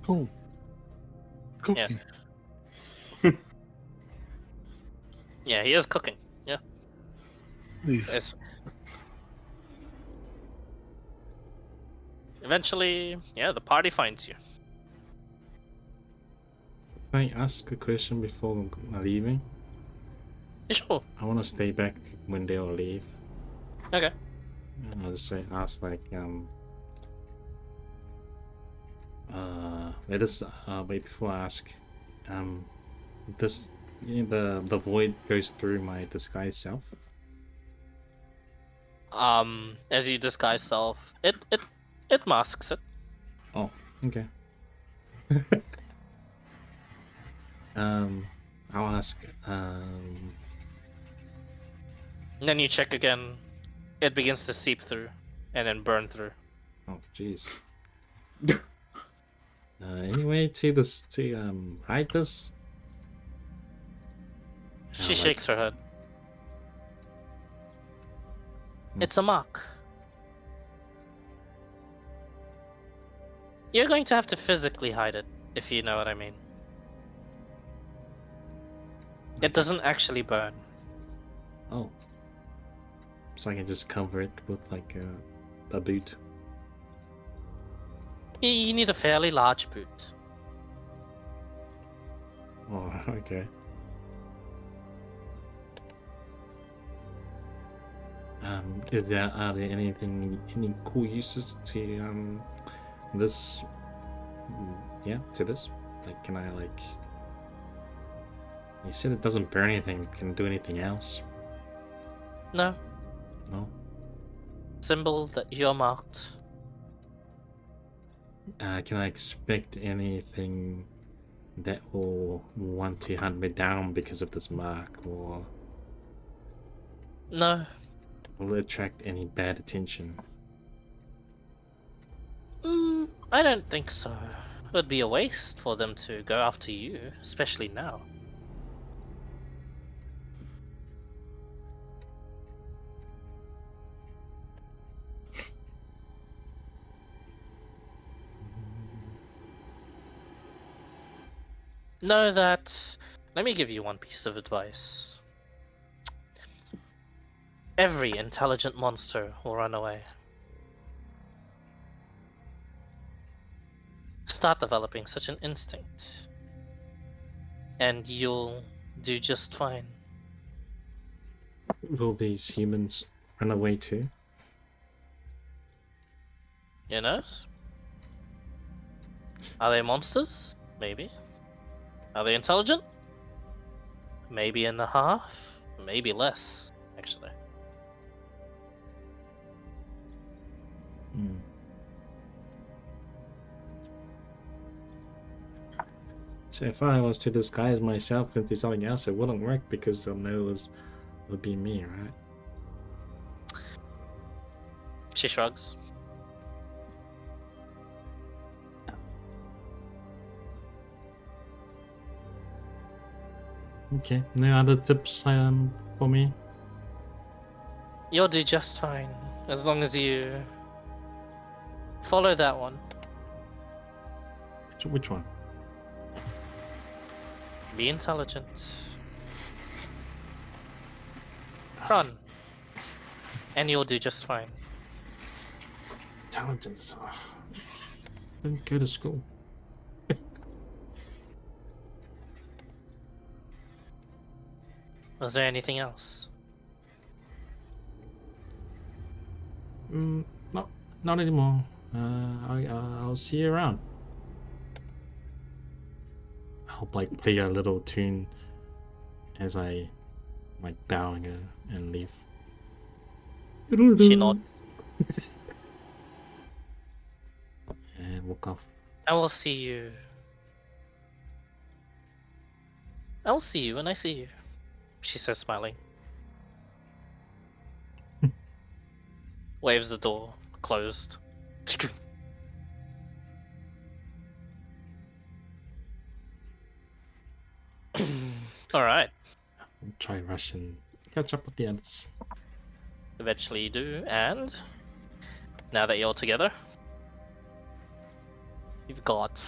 Cool.
Yeah. Yeah, he is cooking. Yeah.
These.
Yes. Eventually, the party finds you.
Can I ask a question before leaving?
Yeah, sure.
I want to stay back when they all leave.
Okay.
And I'll just ask like wait before I ask, does the void goes through my disguise self?
As you disguise self, it masks it.
Oh, okay. I'll ask.
And then you check again. It begins to seep through, and then burn through.
Oh, jeez. Any way to this to hide this?
She
like-
shakes her head.
Hmm.
It's a mark. You're going to have to physically hide it, if you know what I mean. It doesn't actually burn.
Oh. So I can just cover it with like a boot.
You need a fairly large boot.
Oh, okay. Are there any cool uses to this? Yeah, to this. Like, can I like? You said it doesn't burn anything. Can it do anything else?
No.
No.
Symbol that you're marked.
Can I expect anything that will want to hunt me down because of this mark, or
No.
will it attract any bad attention?
I don't think so. It would be a waste for them to go after you, especially now. Know that. Let me give you one piece of advice. Every intelligent monster will run away. Start developing such an instinct, and you'll do just fine.
Will these humans run away too?
You know? Are they monsters? Maybe. Are they intelligent? Maybe and a half. Maybe less, actually.
Hmm. So if I was to disguise myself into something else, it wouldn't work because they'll know it would be me, right?
She shrugs.
Okay. No other tips for me?
You'll do just fine, as long as you follow that one.
Which one?
Be intelligent. Run. And you'll do just fine.
Intelligence. Didn't go to school.
Was there anything else?
Not anymore. I'll see you around. I'll like play a little tune as I like bowing and leave.
She nods.
And walk off.
I will see you. I will see you when I see you, she says, smiling. Waves the door, closed. Alright.
I'll try rush and catch up with the others.
Eventually you do, and now that you're together, you've got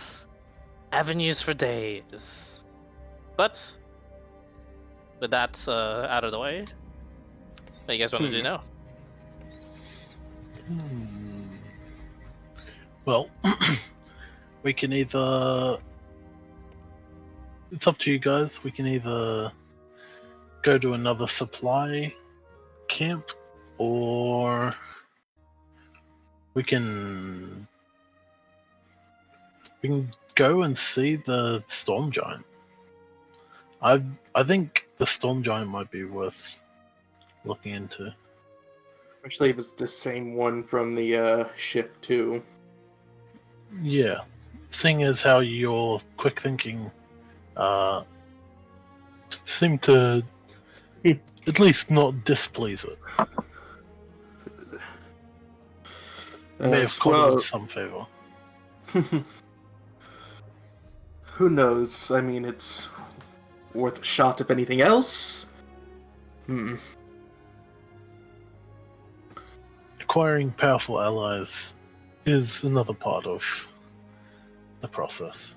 avenues for days. But with that out of the way, what do you guys want to do now?
Well, we can either. It's up to you guys. We can either go to another supply camp, or we can go and see the storm giant. I think the storm giant might be worth looking into.
Actually, it was the same one from the ship too.
Yeah, seeing as how your quick thinking seem to at least not displease it. May have caught it
well,
with some favor.
who knows? I mean, it's worth a shot if anything else.
Acquiring powerful allies is another part of the process.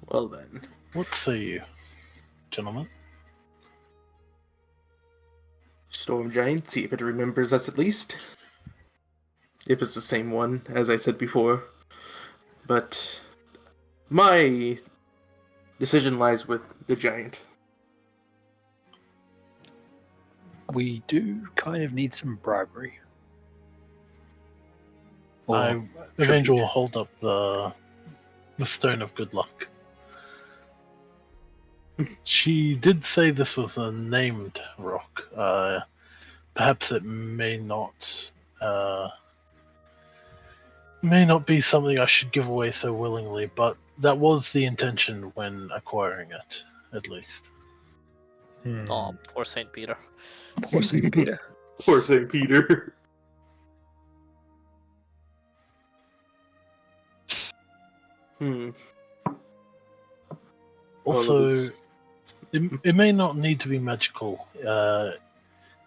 Well then.
What say you, gentlemen?
Storm Giant, see if it remembers us at least. If it's the same one, as I said before. But my decision lies with the giant.
We do kind of need some bribery. Or
Avenger will hold up the Stone of Good Luck. She did say this was a named rock. Perhaps it may not be something I should give away so willingly, but that was the intention when acquiring it, at least.
Oh, poor Saint Peter.
Poor St. Peter.
Poor St. Peter.
Also, it may not need to be magical.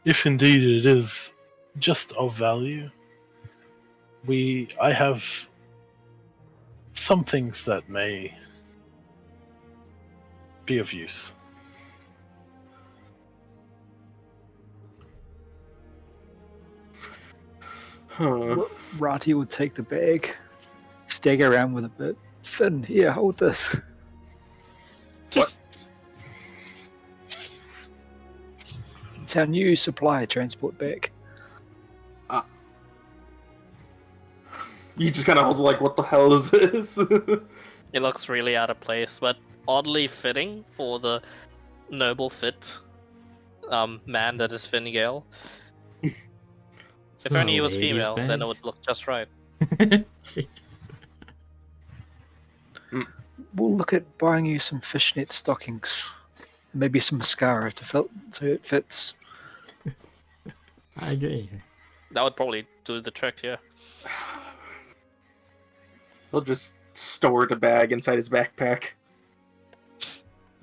If indeed it is just of value, I have some things that may be of use.
Rati would take the bag, stagger around with a bit. Finn, here, hold this.
What?
It's our new supply transport bag.
You just kind of like, what the hell is this?
It looks really out of place, but oddly fitting for the noble fit man that is Finn Gale. If only he was female, then it would look just right.
We'll look at buying you some fishnet stockings. Maybe some mascara to fill so it fits.
I agree.
That would probably do the trick here.
He'll just store the bag inside his backpack.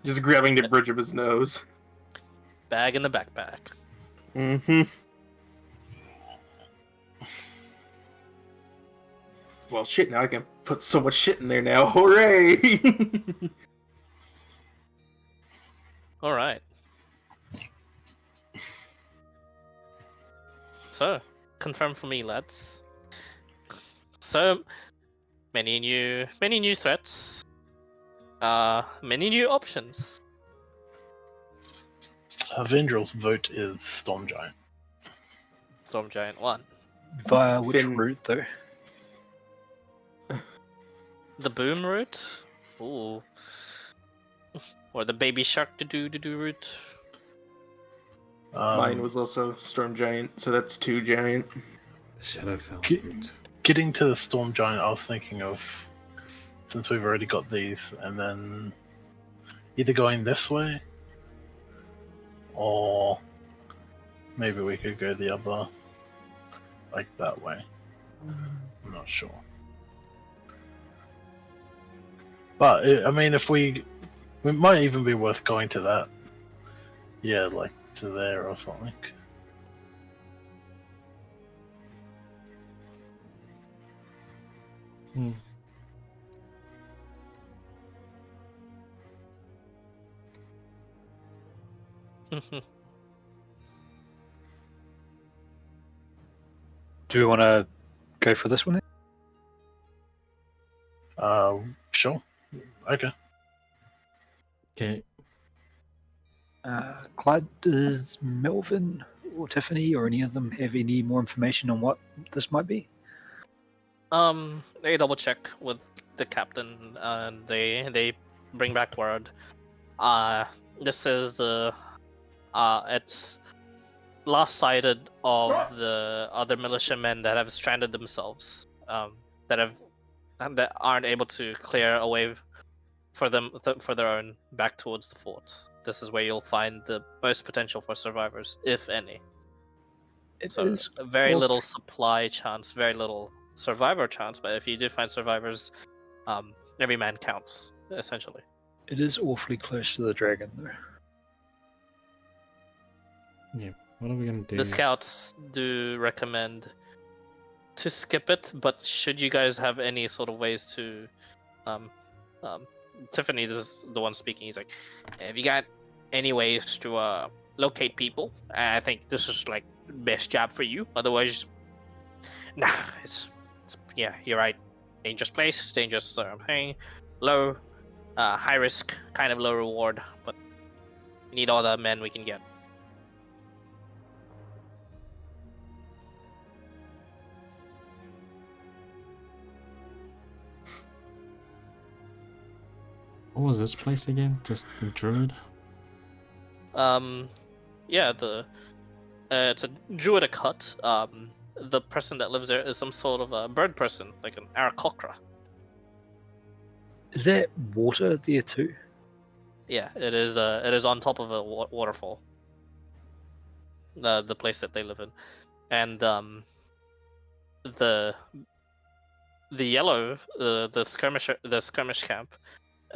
Just grabbing the bridge of his nose.
Bag in the backpack.
Mm-hmm. Well, shit, now I can put so much shit in there now. Hooray!
Alright. So, confirm for me, lads. So, many new threats. Many new options.
Vendrill's vote is Storm Giant.
Storm Giant 1.
Via which
Finn.
route, though?
The boom route? Ooh. Or the baby shark to do route.
Mine was also Storm Giant, so that's 2 giant.
Shadowfell.
Getting to the Storm Giant, I was thinking of, since we've already got these, and then either going this way, or maybe we could go the other, like that way. I'm not sure. But, I mean, if it might even be worth going to that. Yeah, like to there or something.
Do we want to go for this one then?
Sure. Okay.
Okay.
Clyde, does Melvin or Tiffany or any of them have any more information on what this might be?
They double check with the captain, and they bring back word. This is It's last sighted of the other militiamen that have stranded themselves, that aren't able to clear a way for their own back towards the fort. This is where you'll find the most potential for survivors, if any.
It
So
is
very little
awful-
supply chance, very little survivor chance. But if you do find survivors, every man counts essentially.
It is awfully close to the dragon, though.
Yeah. What are we gonna do?
The scouts do recommend to skip it, but should you guys have any sort of ways to, Tiffany is the one speaking. He's like, have you got any ways to locate people? I think this is like best job for you. Otherwise, nah, it's yeah, you're right. Dangerous place, dangerous thing, low, high risk, kind of low reward, but we need all the men we can get.
What was this place again? Just the druid?
Yeah, it's a druidic hut. The person that lives there is some sort of a bird person, like an Aarakocra.
Is there water there too?
Yeah, it is. It is on top of a waterfall. The place that they live in, and the yellow, the skirmish camp,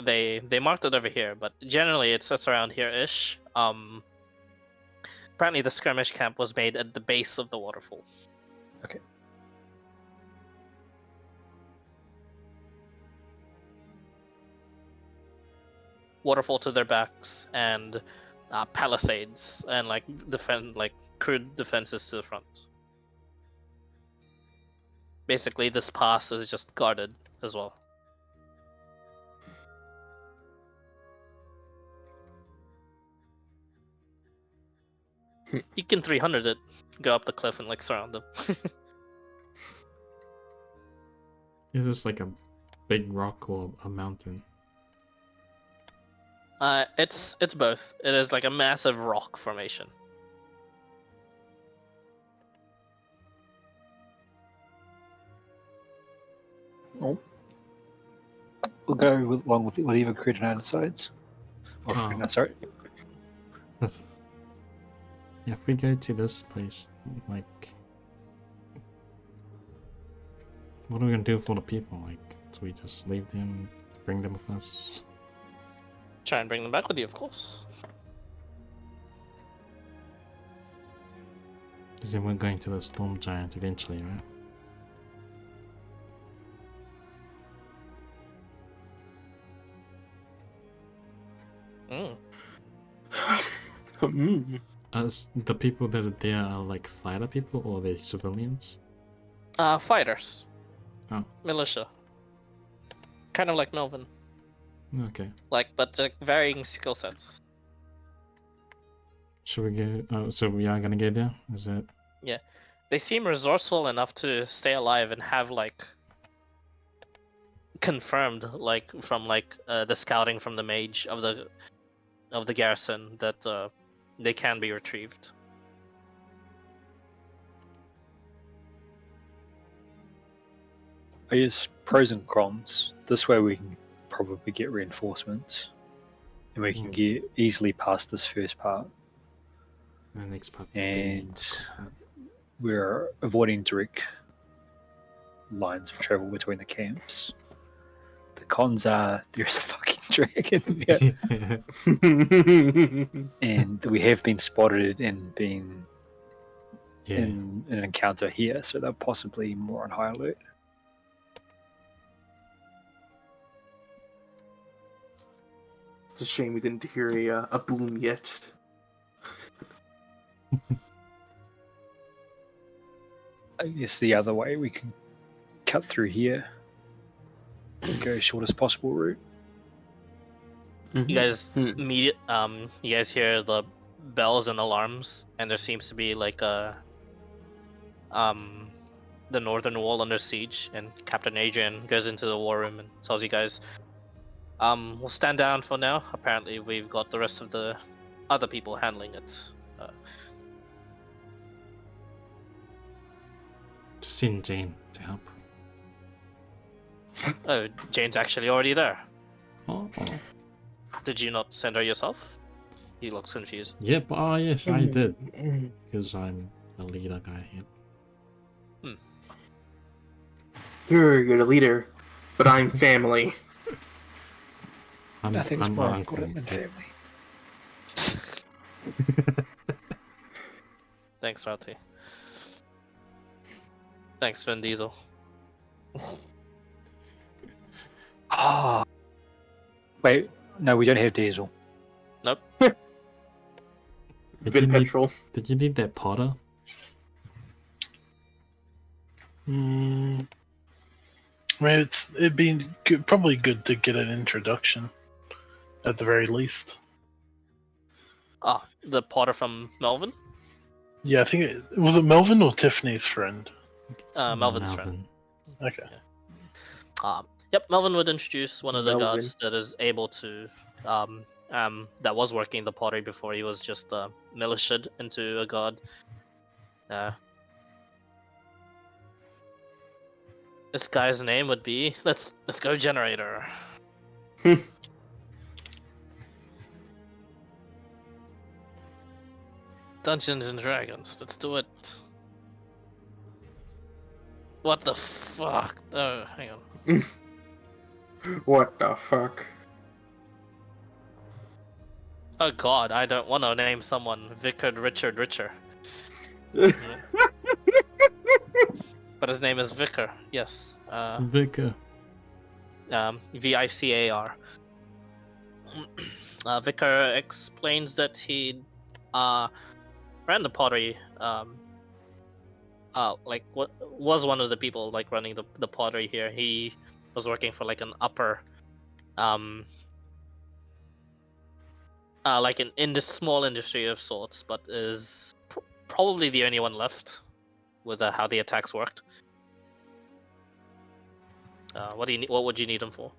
they marked it over here, but generally it sits around here-ish. Apparently the skirmish camp was made at the base of the waterfall.
Okay.
Waterfall to their backs, and palisades and crude defenses to the front. Basically, this pass is just guarded as well. You can 300 it, go up the cliff and like surround them.
Is this like a big rock or a mountain?
It's both. It is like a massive rock formation.
Oh. We'll go along with whatever Cretinine decides. Or
Oh.
Cretinine, sorry.
Yeah, if we go to this place, like, what are we gonna do for the people? Like, do we just leave them, bring them with us?
Try and bring them back with you, of course.
Because then we're going to the storm giant eventually, right? The people that are there are like fighter people or are they civilians?
Fighters.
Oh.
Militia. Kind of like Melvin.
Okay.
But varying skill sets.
Should we go? Oh, so we are gonna go there? Is it?
They seem resourceful enough to stay alive and have confirmed from the scouting from the mage of the garrison that they can be retrieved.
I guess pros and cons. This way we can probably get reinforcements. And we can get easily past this first part.
The next part.
And we're avoiding direct lines of travel between the camps. The cons are there's a fucking dragon there. And we have been spotted and been in an encounter here, so they're possibly more on high alert.
It's a shame we didn't hear a boom yet.
I guess the other way we can cut through here and go shortest possible route.
You guys you guys hear the bells and alarms, and there seems to be the northern wall under siege, and Captain Adrian goes into the war room and tells you guys, we'll stand down for now. Apparently we've got the rest of the other people handling it.
Just send Jane to help.
Oh, Jane's actually already there.
Oh.
Did you not send her yourself? He looks confused.
Yep, yes, I did. Because I'm the leader guy here.
You're the leader, but I'm family.
Nothing's
I'm
more
my uncle.
important than family.
Thanks, Rati. Thanks, Vin Diesel.
Ah. Wait, no, we don't have diesel.
Nope.
Vin petrol.
Did you need that Potter?
I mean, it'd be probably good to get an introduction, at the very least.
Ah, the Potter from Melvin?
Yeah, I think was it Melvin or Tiffany's friend?
Melvin's friend.
Okay.
Yep, Melvin would introduce one of the
Melvin.
guards that is able to, that was working the pottery before he was just militiaed into a guard. This guy's name would be let's go generator. Dungeons and Dragons. Let's do it. What the fuck? Oh, hang on.
What the fuck?
Oh god, I don't want to name someone Vicar Richard Richer. But his name is Vicar. Yes.
Vicar.
Vicar. Vicar explains that he ran the pottery. Like what was one of the people like running the pottery here. He was working for like an upper, like in this small industry of sorts, but is probably the only one left with how the attacks worked. What do you need? What would you need him for?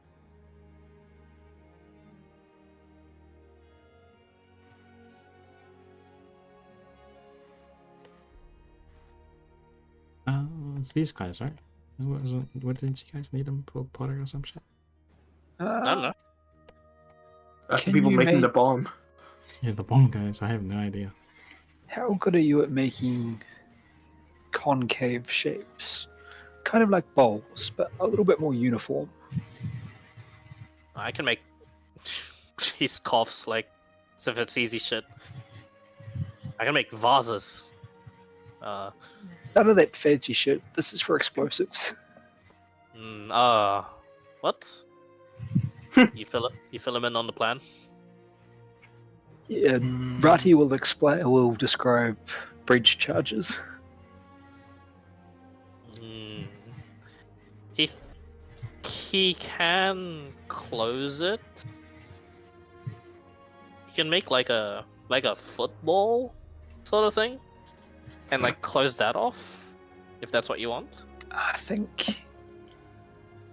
It's these guys, right? What did you guys need them for pottery or some shit?
I don't know.
That's the
Can
people
you
making the
make-
bomb.
Yeah, the bomb guys. I have no idea.
How good are you at making concave shapes? Kind of like bowls, but a little bit more uniform.
I can make. He coughs like as if it's easy shit. I can make vases.
None of that fancy shit. This is for explosives.
What? You fill him in on the plan.
Yeah,
Mm,
Rati will describe breach charges.
He can close it. He can make like a football sort of thing, and like close that off, if that's what you want.
I think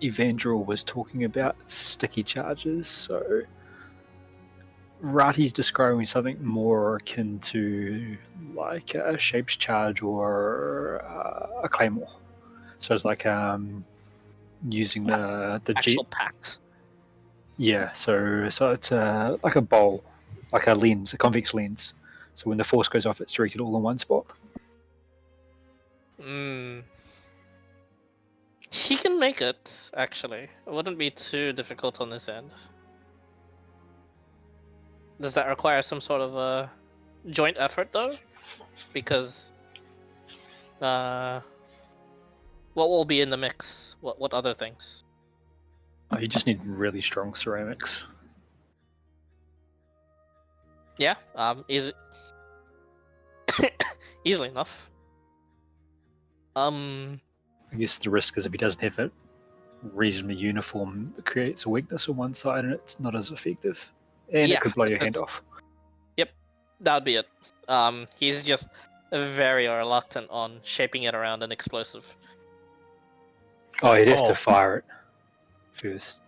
Evandril was talking about sticky charges, so Rati's describing something more akin to like a shapes charge or a claymore. So it's like using the
Actual pact.
Yeah, so it's like a bowl, like a lens, a convex lens. So when the force goes off, it's directed all in one spot.
He can make it, actually. It wouldn't be too difficult on this end. Does that require some sort of a joint effort, though? Because, what will be in the mix? What other things?
Oh, you just need really strong ceramics.
Yeah, easy, easily enough.
I guess the risk is if he doesn't have it reasonably uniform, it creates a weakness on one side and it's not as effective. And
Yeah,
it could blow your hand
that's-
off.
that would be it. He's just very reluctant on shaping it around an explosive.
Oh, he'd have
Oh.
to fire it first.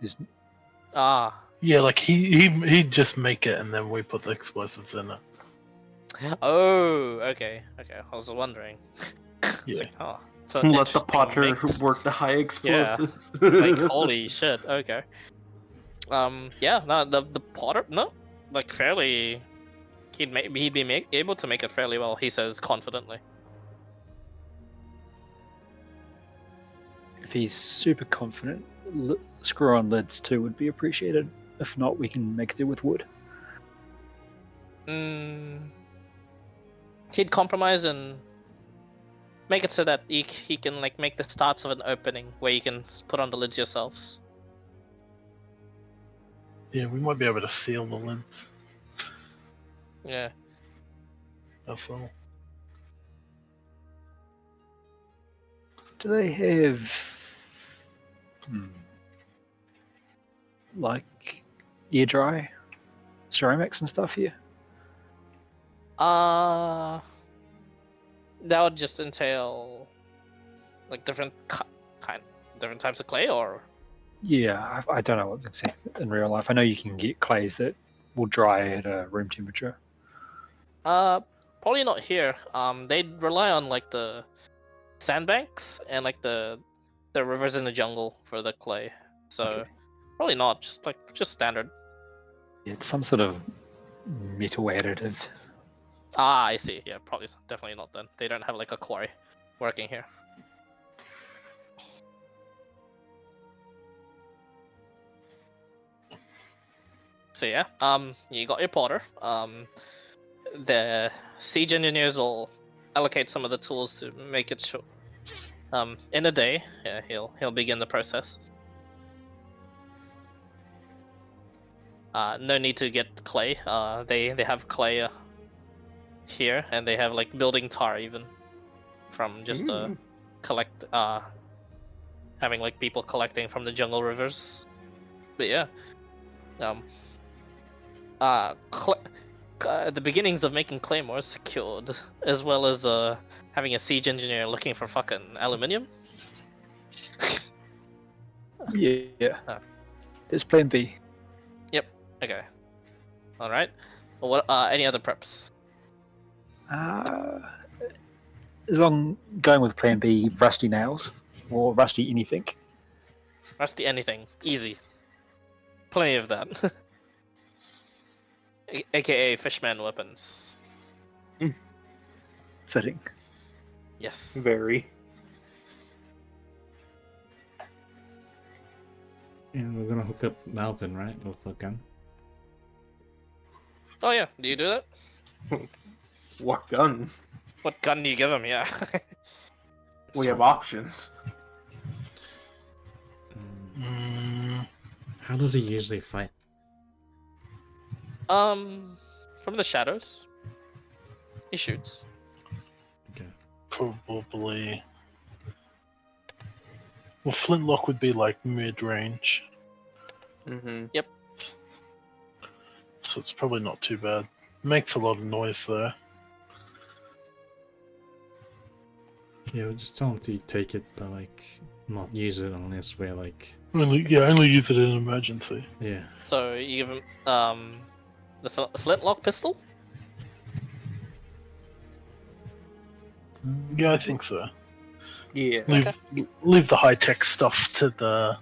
Yeah, like he'd just make it and then we put the explosives in it.
Oh, okay. I was wondering. It's
Yeah.
like, oh, so
Let the Potter work the high
Yeah.
explosives.
Like holy shit. Okay. Yeah. No, the Potter. No, like fairly. He'd be able to make it fairly well. He says confidently.
If he's super confident, screw-on lids too would be appreciated. If not, we can make do with wood.
He'd compromise and make it so that he can like make the starts of an opening where you can put on the lids yourselves.
Yeah, we might be able to seal the lids.
Yeah.
That's all.
Do they have like air dry ceramics and stuff here?
That would just entail like different types of clay, or
Yeah, I don't know what in real life. I know you can get clays that will dry at room temperature.
probably not here. They'd rely on like the sandbanks and like the rivers in the jungle for the clay. So
Okay.
probably not. Just standard.
Yeah, it's some sort of metal additive.
Ah, I see. Yeah, probably definitely not then. They don't have like a quarry working here. So yeah, you got your Potter. The siege engineers will allocate some of the tools to make it short. In a day, yeah, he'll begin the process. No need to get clay. They have clay here, and they have like building tar even from just collect having like people collecting from the jungle rivers. But yeah, the beginnings of making claymores secured, as well as having a siege engineer looking for fucking aluminium.
Yeah.
Ah.
There's plan B.
Okay. All right. What? Any other preps?
As long going with plan B, rusty nails or rusty anything.
Rusty anything. Easy. Plenty of that. AKA fishman weapons.
Fitting.
Yes.
Very.
And we're gonna hook up Malvin, right? With a gun.
Oh yeah. Do you do that?
What gun?
What gun do you give him? Yeah.
We have options.
How does he usually fight?
From the shadows. He shoots.
Okay.
Probably. Well, flintlock would be like mid-range,
Mm-hmm.
so it's probably not too bad. Makes a lot of noise though.
Yeah, we'll just tell him to take it, but like not use it unless we're like.
Only use it in an emergency.
Yeah.
So you give him the flintlock pistol.
Yeah, I think so.
Yeah.
Leave the high-tech stuff to the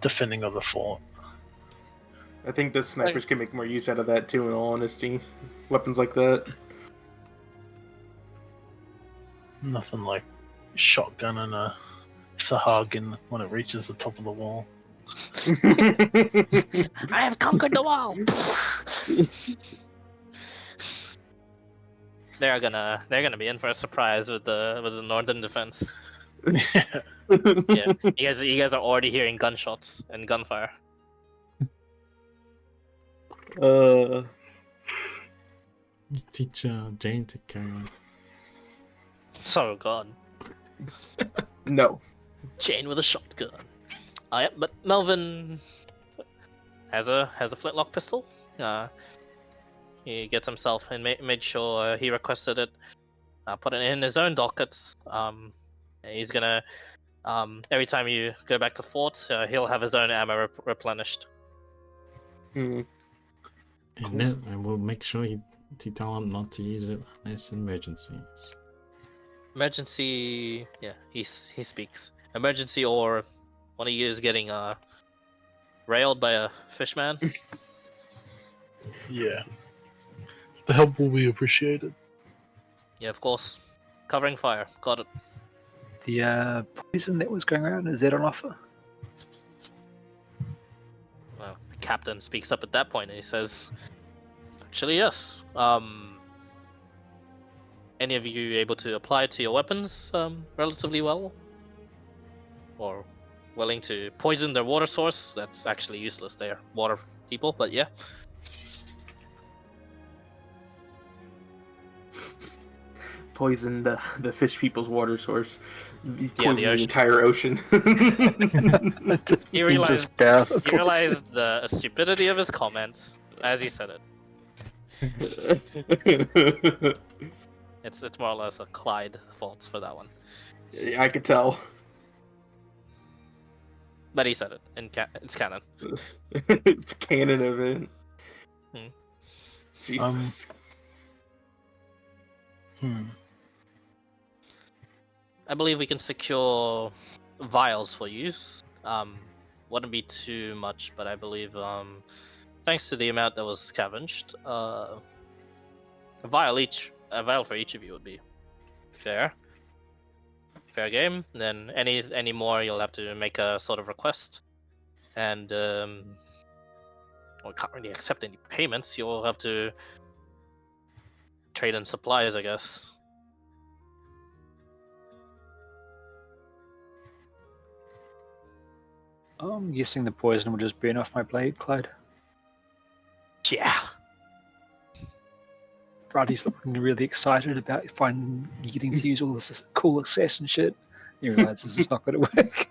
defending of the fort.
I think the snipers can make more use out of that too, in all honesty. Weapons like that.
Nothing like shotgun and a Sahagin when it reaches the top of the wall.
I have conquered the wall. They're gonna be in for a surprise with the northern defense.
Yeah.
Yeah, you guys are already hearing gunshots and gunfire.
You teach Jane to carry on.
So god,
No.
Jane with a shotgun. Yeah, but Melvin has a flintlock pistol. He gets himself and made sure he requested it. Put it in his own dockets. He's gonna every time you go back to fort, he'll have his own ammo replenished.
Hmm.
And then I will make sure to tell him not to use it unless emergencies.
Emergency. Yeah, he speaks. Emergency, or one of you is getting railed by a fishman.
Yeah. The help will be appreciated.
Yeah, of course. Covering fire. Got it.
The poison that was going around, is that on offer?
Well, the captain speaks up at that point and he says, "Actually, yes. Any of you able to apply it to your weapons relatively well, or willing to poison their water source? That's actually useless. They are water people, but yeah."
Poison the fish people's water source.
Yeah, the
Poison the
ocean.
entire ocean.
He realized
Just down the
he
poison.
realized the stupidity of his comments as he said it. It's more or less a Clyde fault for that one,
I could tell.
but he said it, and it's canon.
It's canon event.
Hmm.
Jesus.
I believe we can secure vials for use. Wouldn't be too much, but I believe thanks to the amount that was scavenged, a vial for each of you would be fair game. Then any more, you'll have to make a sort of request, and we can't really accept any payments. You'll have to trade in supplies, I guess.
I'm guessing the poison will just burn off my blade, Clyde.
Yeah.
Brady's looking really excited about getting to use all this cool assassin shit. He realizes it's not going to work.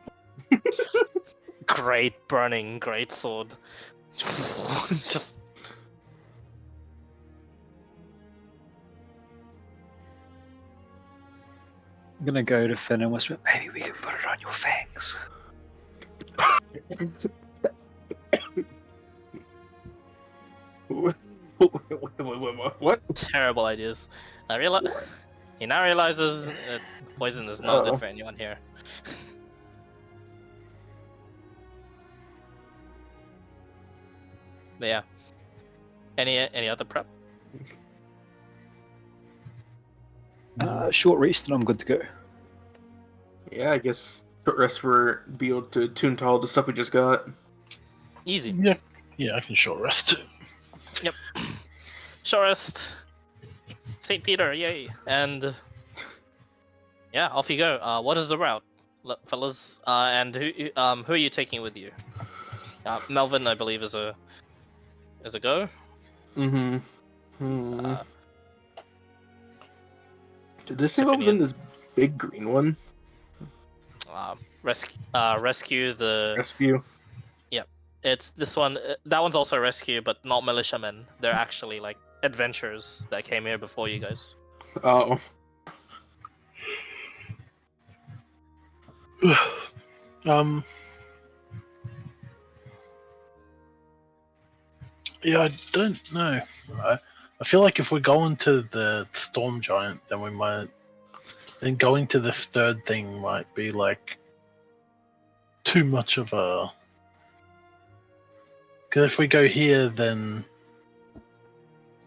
Great burning great sword. Just
I'm gonna go to Finn and whisper, maybe we can put it on your fangs.
What?
terrible ideas. He now realizes that poison is not
Uh-oh.
good for anyone here. But yeah. Any other prep?
Short rest and I'm good to go.
Yeah, I guess short rest for be able to tune to all the stuff we just got.
Easy.
Yeah, I can short rest too.
Yep. Shortest. St. Peter, yay. And yeah, off you go. What is the route, fellas? And who are you taking with you? Melvin, I believe, is a go.
Mm-hmm. Did this
Tiffany
involve in this big green one?
Rescue the.
Rescue.
It's this one. That one's also rescue, but not militiamen. They're actually like adventurers that came here before you guys.
Oh.
Yeah, I don't know. I feel like if we go into the Storm Giant, then we might. Then going to this third thing might be like too much of a. Because if we go here, then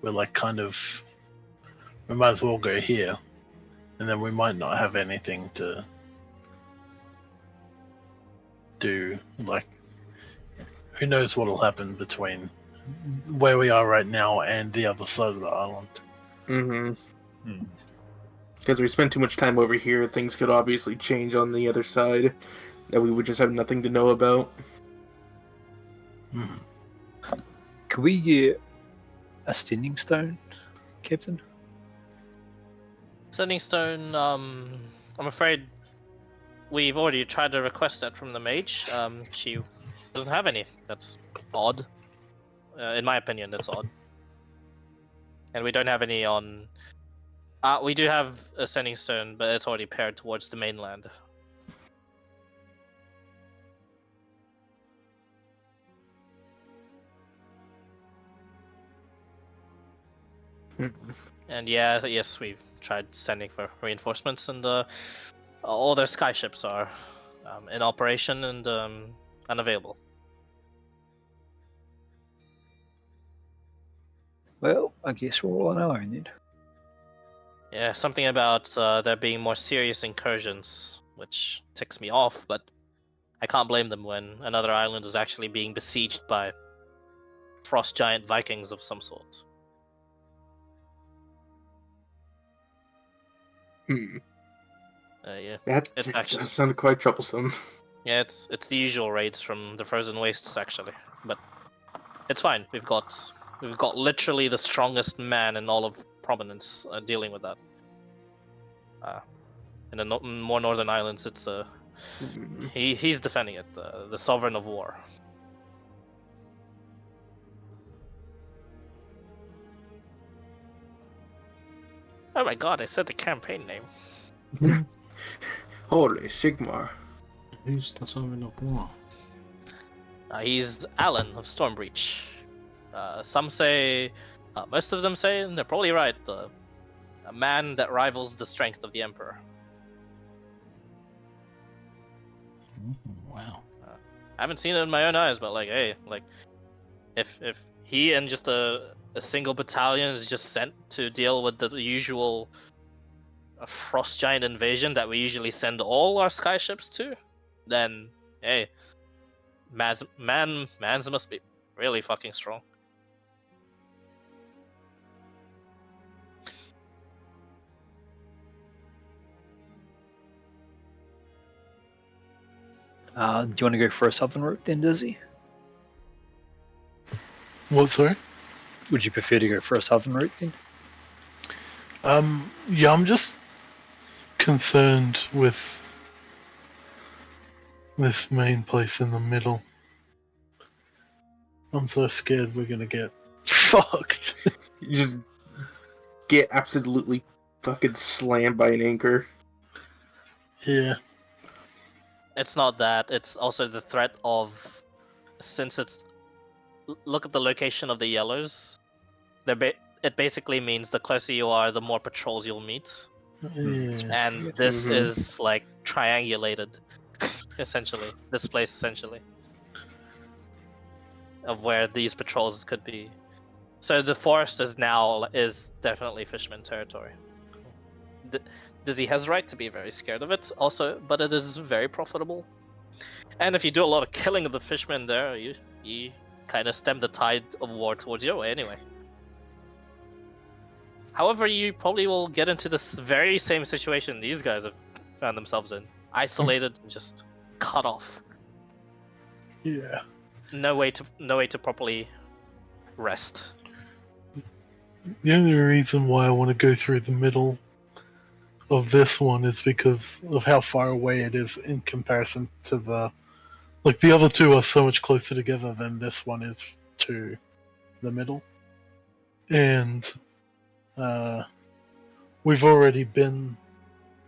we're like kind of. We might as well go here, and then we might not have anything to do. Like, who knows what'll happen between where we are right now and the other side of the island.
Mm-hmm. Because we spent too much time over here, things could obviously change on the other side that we would just have nothing to know about.
Can we get a standing stone, Captain?
Sending stone. I'm afraid we've already tried to request that from the mage. She doesn't have any. That's odd. In my opinion, that's odd. And we don't have any on. We do have a sending stone, but it's already paired towards the mainland. And yes, we've tried sending for reinforcements, and all their skyships are in operation and unavailable.
Well, I guess we're all on our own then.
Yeah, something about there being more serious incursions, which ticks me off, but I can't blame them when another island is actually being besieged by frost giant Vikings of some sort. Yeah,
That
It's actually-
does sound quite troublesome.
yeah, it's the usual raids from the Frozen Wastes actually, but it's fine. We've got literally the strongest man in all of Prominence dealing with that. In the more northern islands, it's he's defending it, the Sovereign of War. Oh my god, I said the campaign name.
Holy Sigmar.
Who's the Sovereign of War?
He's Alan of Stormbreach. Some say, most of them say, and they're probably right, a man that rivals the strength of the Emperor.
Wow.
I haven't seen it in my own eyes, but like, hey, like, if he and just a single battalion is just sent to deal with the usual frost giant invasion that we usually send all our skyships to, then hey, mans must be really fucking strong.
Do you want to go for a southern route then, Dizzy?
What, sorry?
Would you prefer to go for a southern route then?
Yeah, I'm just concerned with this main place in the middle. I'm so scared we're gonna get fucked.
You just get absolutely fucking slammed by an anchor.
Yeah.
It's not that. It's also the threat of, since it's, look at the location of the yellows. It basically means the closer you are, the more patrols you'll meet.
Yeah.
And this
Mhm.
is like triangulated, essentially. This place essentially, of where these patrols could be. So the forest is definitely Fishman territory. Dizzy has right to be very scared of it, also, but it is very profitable. And if you do a lot of killing of the fishmen there, you kind of stem the tide of war towards your way anyway. However, you probably will get into this very same situation these guys have found themselves in, isolated and just cut off.
Yeah.
No way to properly rest.
The only reason why I want to go through the middle of this one is because of how far away it is in comparison to the other two are so much closer together than this one is to the middle. And we've already been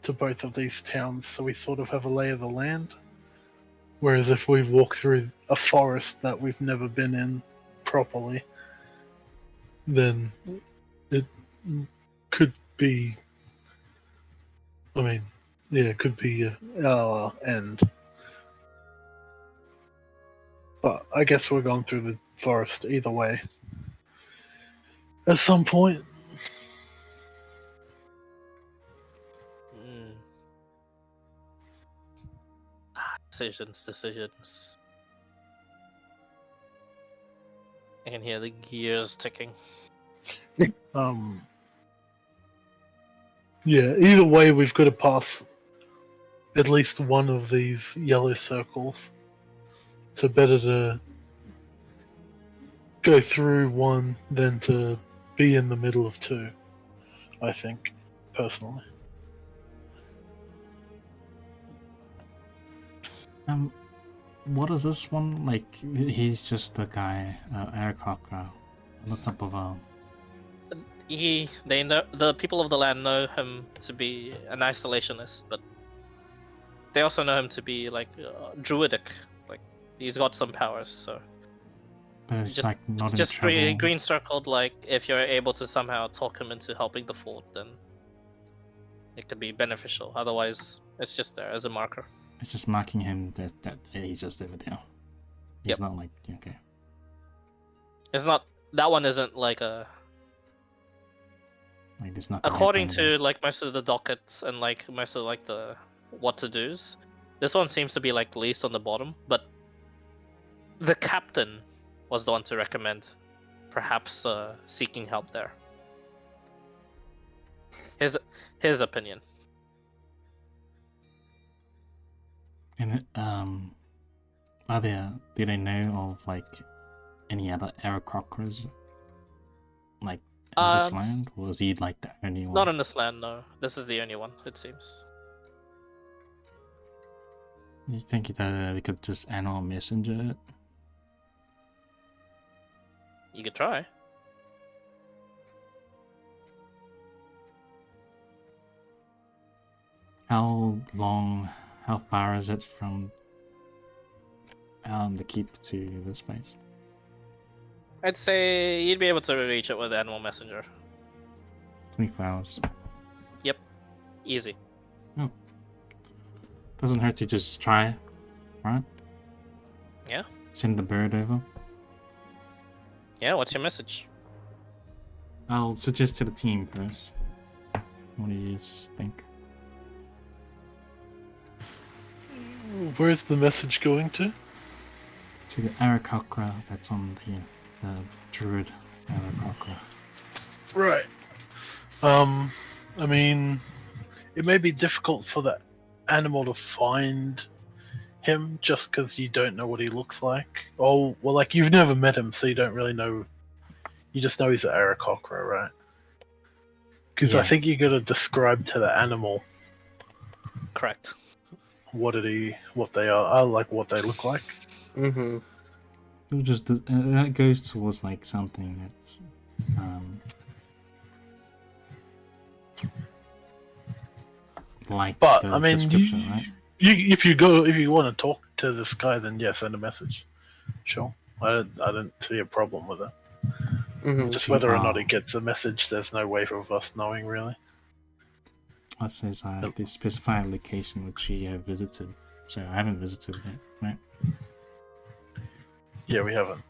to both of these towns, so we sort of have a lay of the land. Whereas if we walk through a forest that we've never been in properly, then it could be, it could be our end. But I guess we're going through the forest either way. At some point.
Decisions. I can hear the gears ticking.
Yeah, either way, we've got to pass at least one of these yellow circles. So better to go through one than to be in the middle of two, I think, personally.
What is this one? Like, he's just the guy, Eric Hawker, on the top of a...
They know, the people of the land know him to be an isolationist, but they also know him to be like druidic. Like, he's got some powers, so
But it's
Just-
like not
It's
in
just
trouble.
green circled, like, if you're able to somehow talk him into helping the fort, then it could be beneficial. Otherwise, it's just there as a marker.
It's just marking him that he's just over there. He's
Yep.
not like okay.
It's not, that one isn't like a,
Like there's nothing.
according
happening
to like most of the dockets and like most of like the what to dos, this one seems to be like least on the bottom, but the captain was the one to recommend perhaps seeking help there. His opinion.
there. And do they know of like any other Aarakocras like in this land, or is he like the only one?
Not in this land, no. This is the only one, it seems.
You think that we could just animal messenger it?
You could try.
How far is it from the keep to this place?
I'd say you'd be able to reach it with Animal Messenger.
24 hours.
Easy.
Doesn't hurt to just try, right?
Yeah.
Send the bird over.
Yeah, what's your message?
I'll suggest to the team first. What do you think?
Where's the message going to?
To the Aarakocra that's on the druid Aarakocra.
Right. I mean, it may be difficult for the animal to find him just because you don't know what he looks like. Oh, well, like you've never met him, so you don't really know. You just know he's an Aarakocra, right? Because I
Yeah.
think you got to describe to the animal
Correct.
what they are, like what they look like.
Mm-hmm.
It just that goes towards like something that's like
But
the
I mean,
description, right?
if you want to talk to this guy, then yeah, send a message. Sure, I don't see a problem with it.
Mm-hmm.
Just
To
whether or not he gets a message, there's no way of us knowing really.
It says I have to specify a location which you have visited. So I haven't visited yet, right?
Yeah, we haven't.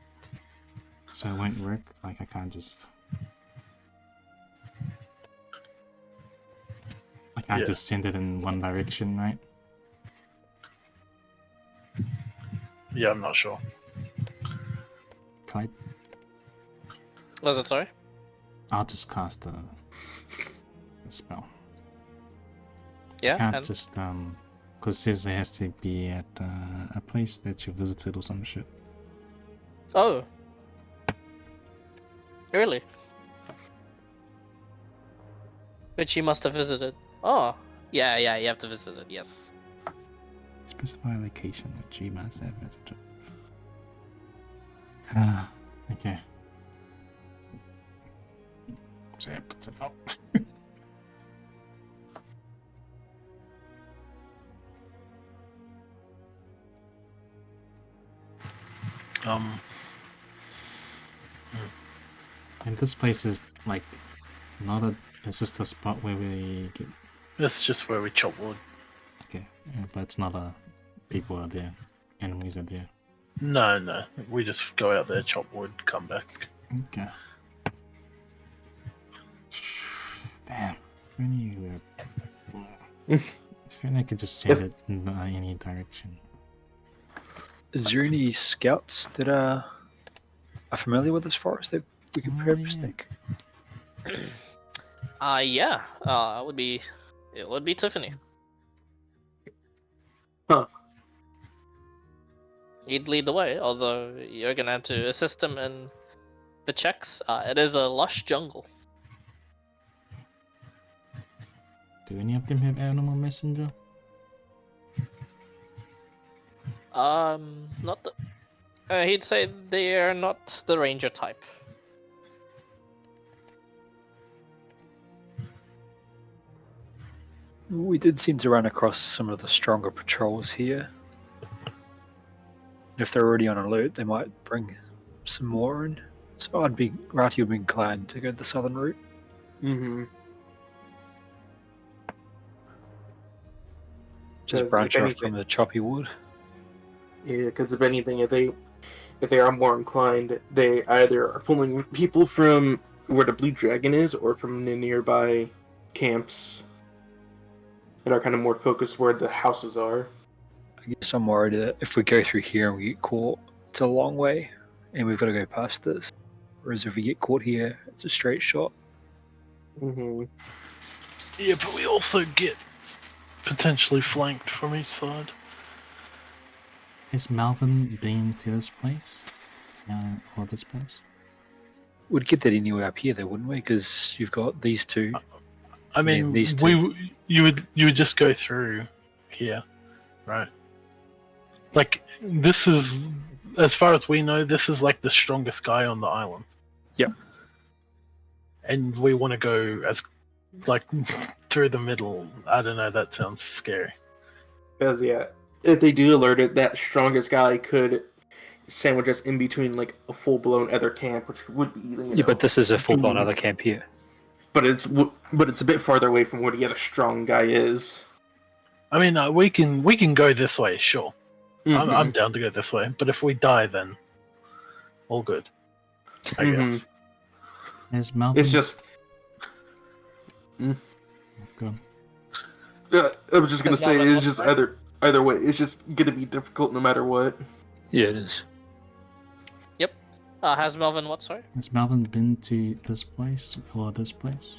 So it won't work. Like I can't just. I can't
Yeah.
just send it in one direction, right?
Yeah, I'm not sure.
Can
Was it sorry?
I'll just cast the spell.
Yeah.
Can't
And
just because it says it has to be at a place that you visited or some shit.
oh, really? Which you must have visited. Oh, yeah. You have to visit it. Yes.
Specify a location which you must have visited. Ah, okay. So I put it out. And this place is like not a. It's just a spot where we get.
It's just where we chop wood.
Okay, but it's not a. People are there. Enemies are there.
No, we just go out there, chop wood, come back.
Okay. Damn. If only if only I could just send it in any direction.
Is there any scouts that are familiar with this forest that we could
Oh,
perhaps
yeah.
think?
Yeah. It would be Tiffany.
Huh.
He'd lead the way, although you're gonna have to assist him in the checks. It is a lush jungle.
Do any of them have animal messenger?
Not the. He'd say they are not the ranger type.
We did seem to run across some of the stronger patrols here. If they're already on alert, they might bring some more in. So Rati would be inclined to go the southern route.
Mm-hmm.
Just
'Cause
branch
if
off
anything-
from the choppy wood.
Yeah, because if anything, if they are more inclined, they either are pulling people from where the Blue Dragon is, or from the nearby camps that are kind of more focused where the houses are.
I guess I'm worried that if we go through here and we get caught, it's a long way, and we've got to go past this. Whereas if we get caught here, it's a straight shot.
Mm-hmm.
Yeah, but we also get potentially flanked from each side.
Has Malvin been to this place? Or this place?
We'd get that anywhere up here, though, wouldn't we? Because you've got these two.
I mean,
these two.
you would just go through here, right? Like this is, as far as we know, this is like the strongest guy on the island.
Yep.
And we want to go as like through the middle. I don't know. That sounds scary.
Because yeah, if they do alert it, that strongest guy could sandwich us in between like a full blown other camp, which would be
Yeah, but this is a full-blown other camp here.
But it's a bit farther away from where the other strong guy is.
I mean, we can go this way, sure.
Mhm.
I'm down to go this way. But if we die, then all good. I
Mhm.
guess.
Has Malvin...
It's just.
Go on.
I was just gonna
Has
say
Melvin
it's
what's
just either way. It's just gonna be difficult no matter what.
Yeah, it is.
Has Melvin what? Sorry.
Has Malvin been to this place or this place?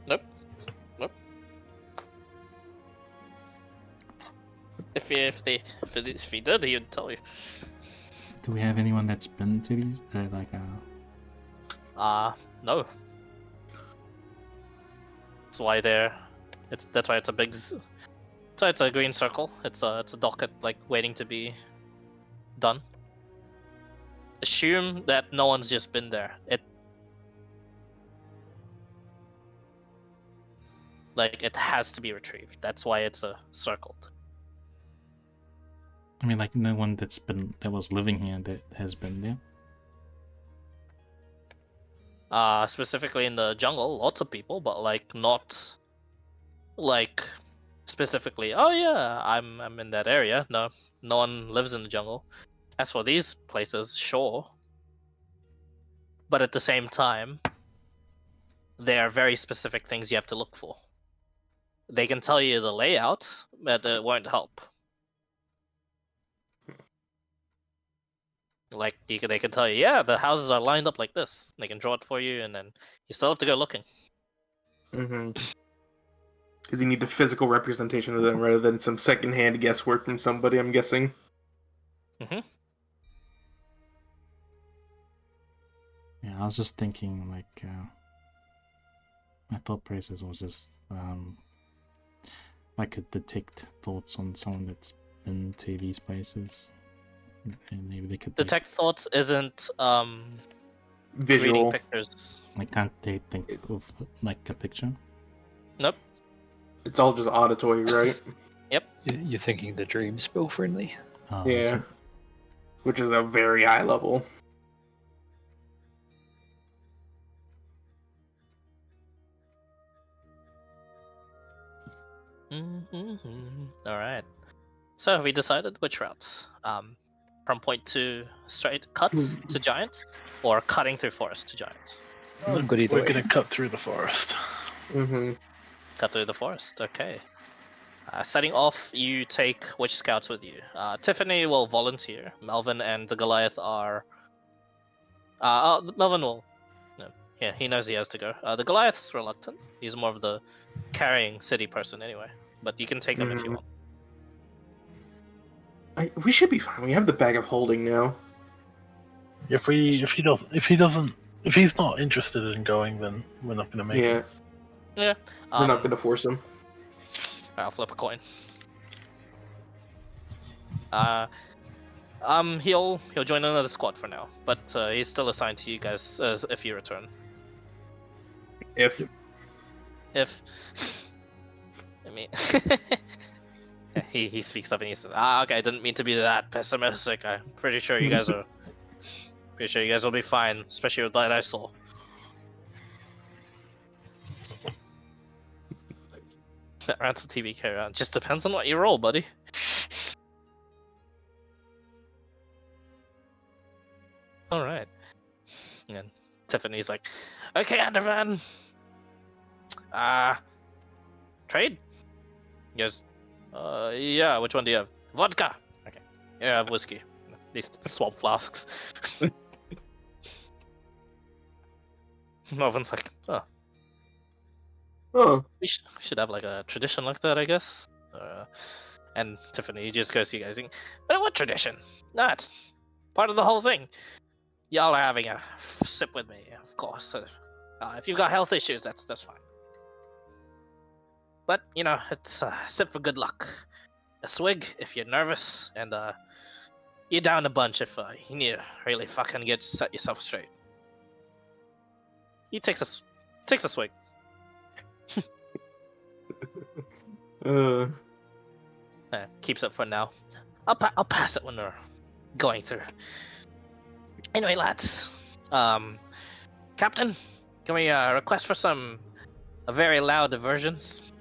Nope. If he did, he'd tell you.
Do we have anyone that's been to these?
No. That's why that's why it's a big. So it's a green circle. It's a docket like waiting to be done. Assume that no one's just been there. It has to be retrieved. That's why it's circled.
I mean, like no one that was living here that has been there.
Specifically in the jungle, lots of people, but like not like specifically. Oh yeah, I'm in that area. No one lives in the jungle. As for these places, sure, but at the same time, there are very specific things you have to look for. They can tell you the layout, but it won't help. Like they can tell you, yeah, the houses are lined up like this. They can draw it for you, and then you still have to go looking.
Mm-hmm. Because you need the physical representation of them rather than some secondhand guesswork from somebody. I'm guessing.
Mm-hmm.
Yeah, I was just thinking, like, my thought process was just, I could detect thoughts on someone that's been to these places, and maybe they could
Detect thoughts isn't
Visual.
reading pictures.
Like, can't they think of like a picture?
Nope.
It's all just auditory, right?
You're thinking the dream spell friendly?
Yeah.
So-
Which is a very high level.
All right. So have we decided which route? From point to straight cut to giant, or cutting through forest to giant?
I'm good either
We're
way.
gonna cut through the forest.
Mm-hmm.
Cut through the forest. Okay. Setting off, you take which scouts with you? Tiffany will volunteer. Melvin and the Goliath are. Melvin will. No, yeah, he knows he has to go. The Goliath's reluctant. He's more of the carrying city person anyway. But you can take him if you want.
We should be fine. We have the bag of holding now.
If he's not interested in going, then we're not gonna make
Yeah,
it.
Yeah.
we're not going to force him.
I'll flip a coin. He'll join another squad for now, but he's still assigned to you guys if you return.
If
I mean, he speaks up and he says, okay, I didn't mean to be that pessimistic. I'm pretty sure you guys are Pretty sure you guys will be fine, especially with that I saw. That Ransom TV carry on. Just depends on what you roll, buddy. Alright. And Tiffany's like, okay, Andervan. Trade? He goes, yeah, which one do you have? Vodka! Okay. Yeah, I have whiskey. These swap flasks. Melvin's like, oh.
Oh,
We should have like a tradition like that, I guess. And Tiffany just goes to you guys, but what tradition? That's part of the whole thing. Y'all are having a sip with me, of course. If you've got health issues, that's fine. But you know, it's a sip for good luck, a swig if you're nervous, and you're down a bunch if you need to really fucking set yourself straight. He takes a swig. Keeps it for now. I'll pass it when we're going through. Anyway, lads, Captain, can we request for some very loud diversions?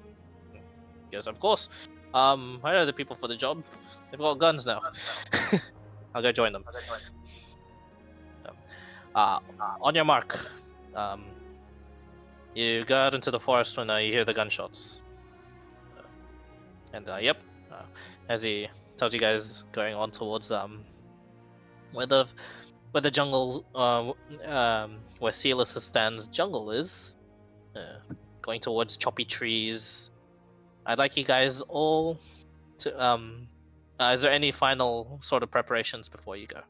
Yes, of course. I know the people for the job. They've got guns now. I'll go join them. On your mark. You go out into the forest when you hear the gunshots. Yep. As he tells you guys, going on towards where the jungle, where Cealus stands, jungle is, going towards choppy trees. I'd like you guys all to is there any final sort of preparations before you go?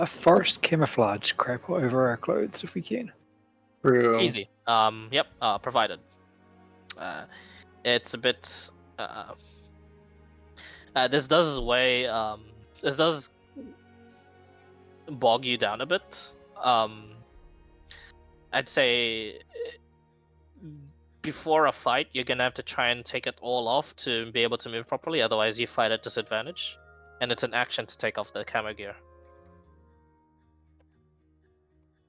Forest camouflage crap over our clothes if we can.
true.
Easy. Yep. Provided. It's a bit. This does bog you down a bit. I'd say before a fight, you're gonna have to try and take it all off to be able to move properly. Otherwise, you fight at disadvantage, and it's an action to take off the camo gear.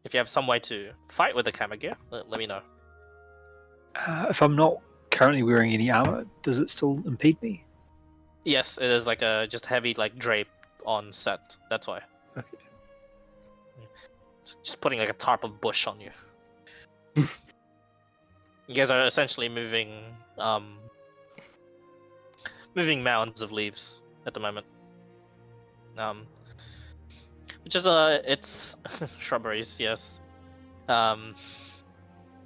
If you have some way to fight with the camo gear, let me know.
If I'm not currently wearing any armor, does it still impede me?
Yes, it is like a just heavy like drape on set. That's why.
Okay.
It's just putting like a tarp of bush on you. You guys are essentially moving mounds of leaves at the moment. Which is it's shrubberies, yes.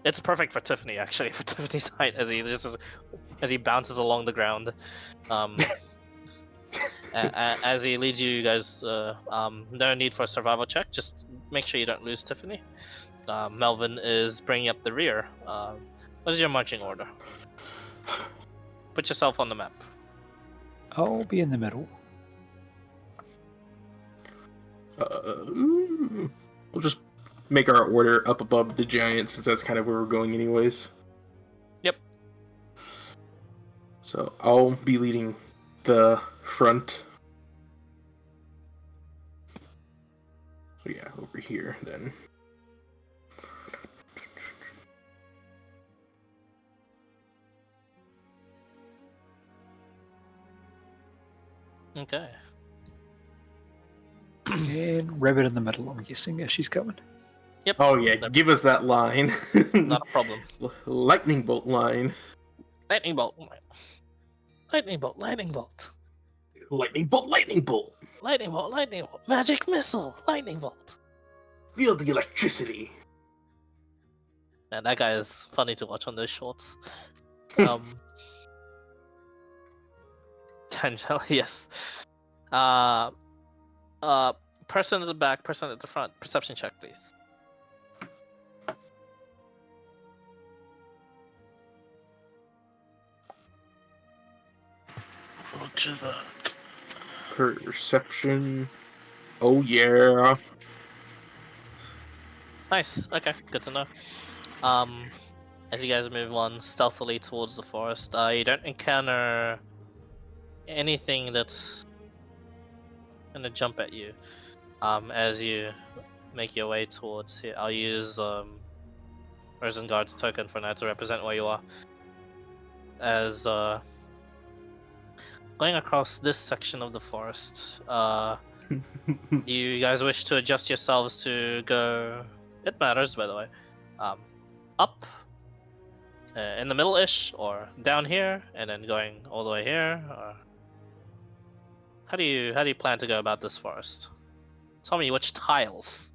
It's perfect for Tiffany actually, for Tiffany's height as he bounces along the ground. As he leads you guys, no need for a survival check. Just make sure you don't lose Tiffany. Melvin is bringing up the rear. What is your marching order? Put yourself on the map.
I'll be in the middle.
We'll just make our order up above the giant since that's kind of where we're going anyways.
Yep.
So I'll be leading the front. So yeah, over here then.
Okay.
And Rabbit in the middle, I'm guessing, as she's coming.
Yep.
Oh yeah, give us that line.
Not a problem.
Lightning bolt line.
Lightning bolt. Lightning bolt. Lightning bolt.
Lightning bolt. Lightning bolt.
Lightning bolt. Lightning bolt. Magic missile. Lightning bolt.
Feel the electricity.
Man, that guy is funny to watch on those shorts. Tangel, yes. Person at the back, person at the front. Perception check, please.
Roger that.
Perception. Oh yeah.
Nice. Okay, good to know. As you guys move on stealthily towards the forest, you don't encounter anything that's gonna jump at you. as you make your way towards here. I'll use Rosengard's token for now to represent where you are. As going across this section of the forest, do you guys wish to adjust yourselves to go? It matters, by the way. Up, in the middle-ish, or down here, and then going all the way here, or how do you plan to go about this forest? Tell me which tiles.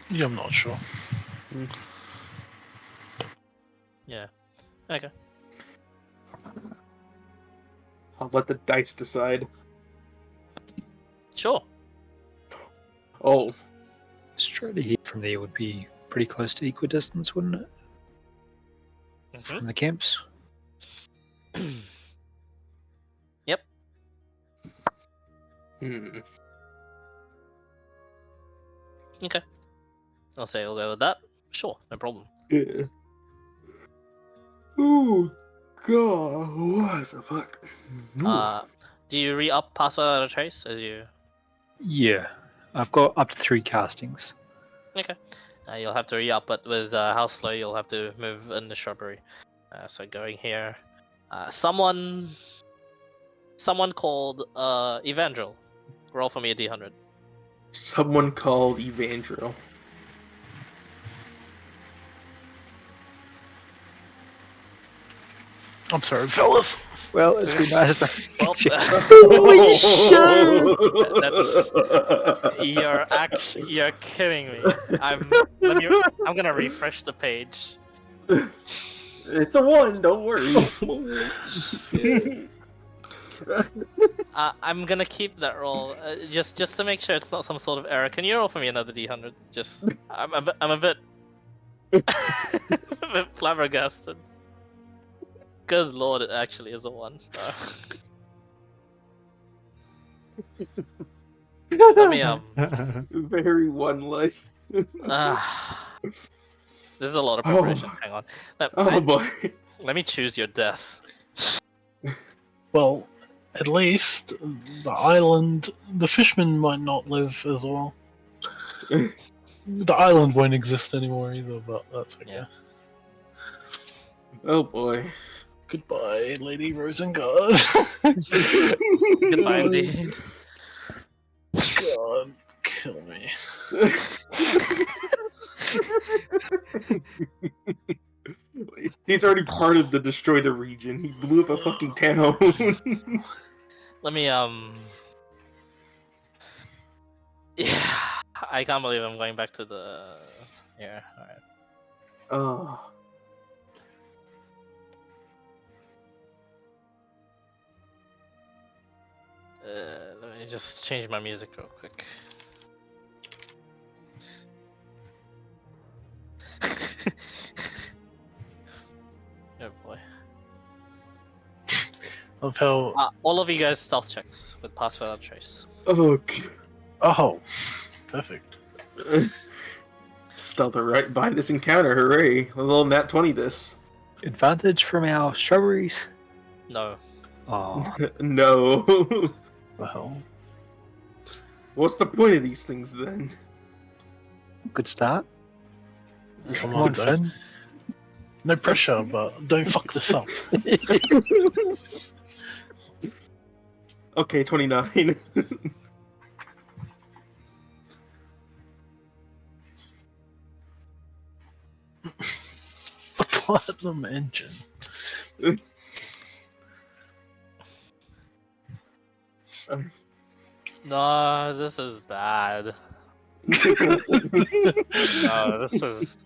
Yeah, I'm not sure.
Yeah. Okay.
I'll let the dice decide.
Sure.
Oh,
Straight ahead from there would be pretty close to equidistance, wouldn't it? From the camps?
Yep. Okay. I'll say we'll go with that. Sure, no problem.
Yeah. Oh, God, what the fuck?
Do you re-up pass without a trace as you?
Yeah. I've got up to 3 castings.
Okay. You'll have to re-up, but with how slow you'll have to move in the shrubbery. So going here, someone called Evangel. Roll for me a D100.
Someone called Evangel.
I'm sorry, fellas.
Well, it's been nice.
Well,
Holy
you're kidding me. I'm gonna refresh the page.
It's a 1, don't worry.
I'm gonna keep that roll just to make sure it's not some sort of error. Can you roll for me another D100? Just I'm a bit a bit flabbergasted. Good lord, it actually is a 1. Let me
Very one-like.
this is a lot of preparation. Hang on.
Boy.
Let me choose your death.
Well, at least the island, the fishmen might not live as well. The island won't exist anymore either, but that's okay.
Yeah.
Oh boy.
Goodbye, Lady Rosengard.
Goodbye, indeed.
God, kill me.
He's already part of the destroyed region. He blew up a fucking town.
Let me yeah, I can't believe I'm going back to the here. Alright.
Oh.
Let me just change my music real quick. Oh boy.
Of how.
All of you guys stealth checks with pass without trace.
Oh, perfect.
Stealth right by this encounter, hooray. A little nat 20 this.
Advantage from our shrubberies?
No.
Oh,
No.
Well,
What's the point of these things then?
good start.
come
Come
on,
on,
guys.
Finn.
No pressure, but don't fuck this up.
Okay, 29.
The platinum engine.
No, this is bad. No, this is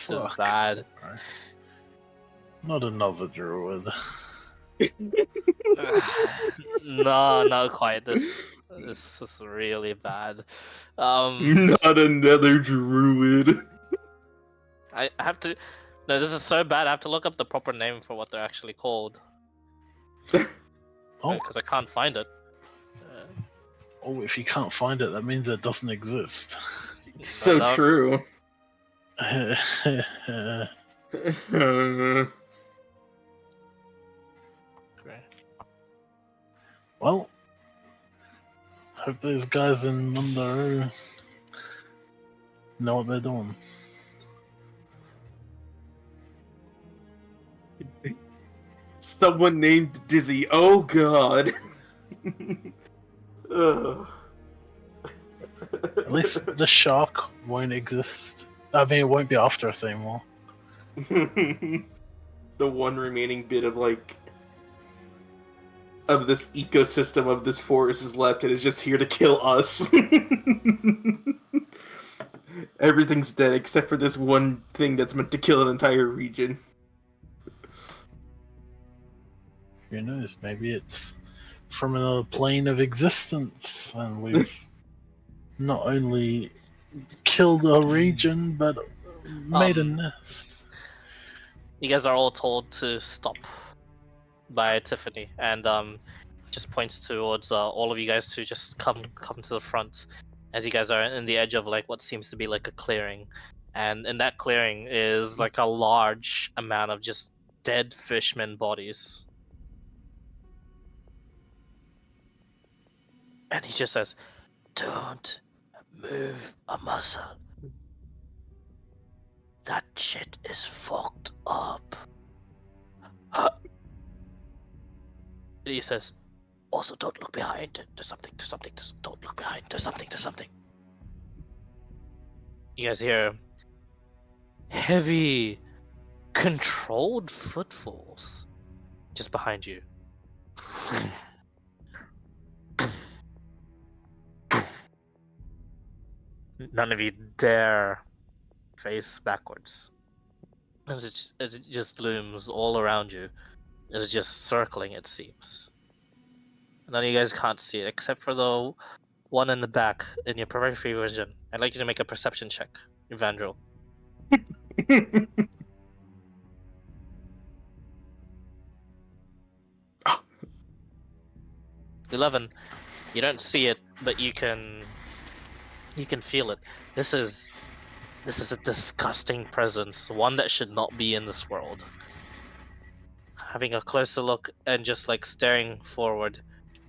Fuck.
bad.
Not another druid.
No, not quite. This is really bad.
Not another druid.
I have to. No, this is so bad. I have to look up the proper name for what they're actually called.
Oh,
Because I can't find it.
oh, if you can't find it, that means it doesn't exist.
So
No.
true.
Great.
Well, hope those guys in Mundo know what they're doing.
Someone named Dizzy. Oh god. Ugh.
At least the shark won't exist. I mean, it won't be after us anymore.
The one remaining bit of of this ecosystem of this forest is left and is just here to kill us. Everything's dead except for this one thing that's meant to kill an entire region.
Who knows? Maybe it's from another plane of existence, and we've not only killed a region, but made a nest.
You guys are all told to stop by Tiffany, and just points towards all of you guys to just come to the front, as you guys are in the edge of like what seems to be like a clearing, and in that clearing is like a large amount of just dead fishmen bodies. And he just says, "Don't move a muscle. That shit is fucked up." He says, "Also, don't look behind. There's something. Don't look behind. There's something. You guys hear heavy, controlled footfalls just behind you. None of you dare face backwards. As it just looms all around you. It is just circling, it seems. None of you guys can't see it, except for the one in the back in your periphery vision. I'd like you to make a perception check, Evandril. 11. You don't see it, but you can feel it. This is a disgusting presence, one that should not be in this world. Having a closer look and just like staring forward,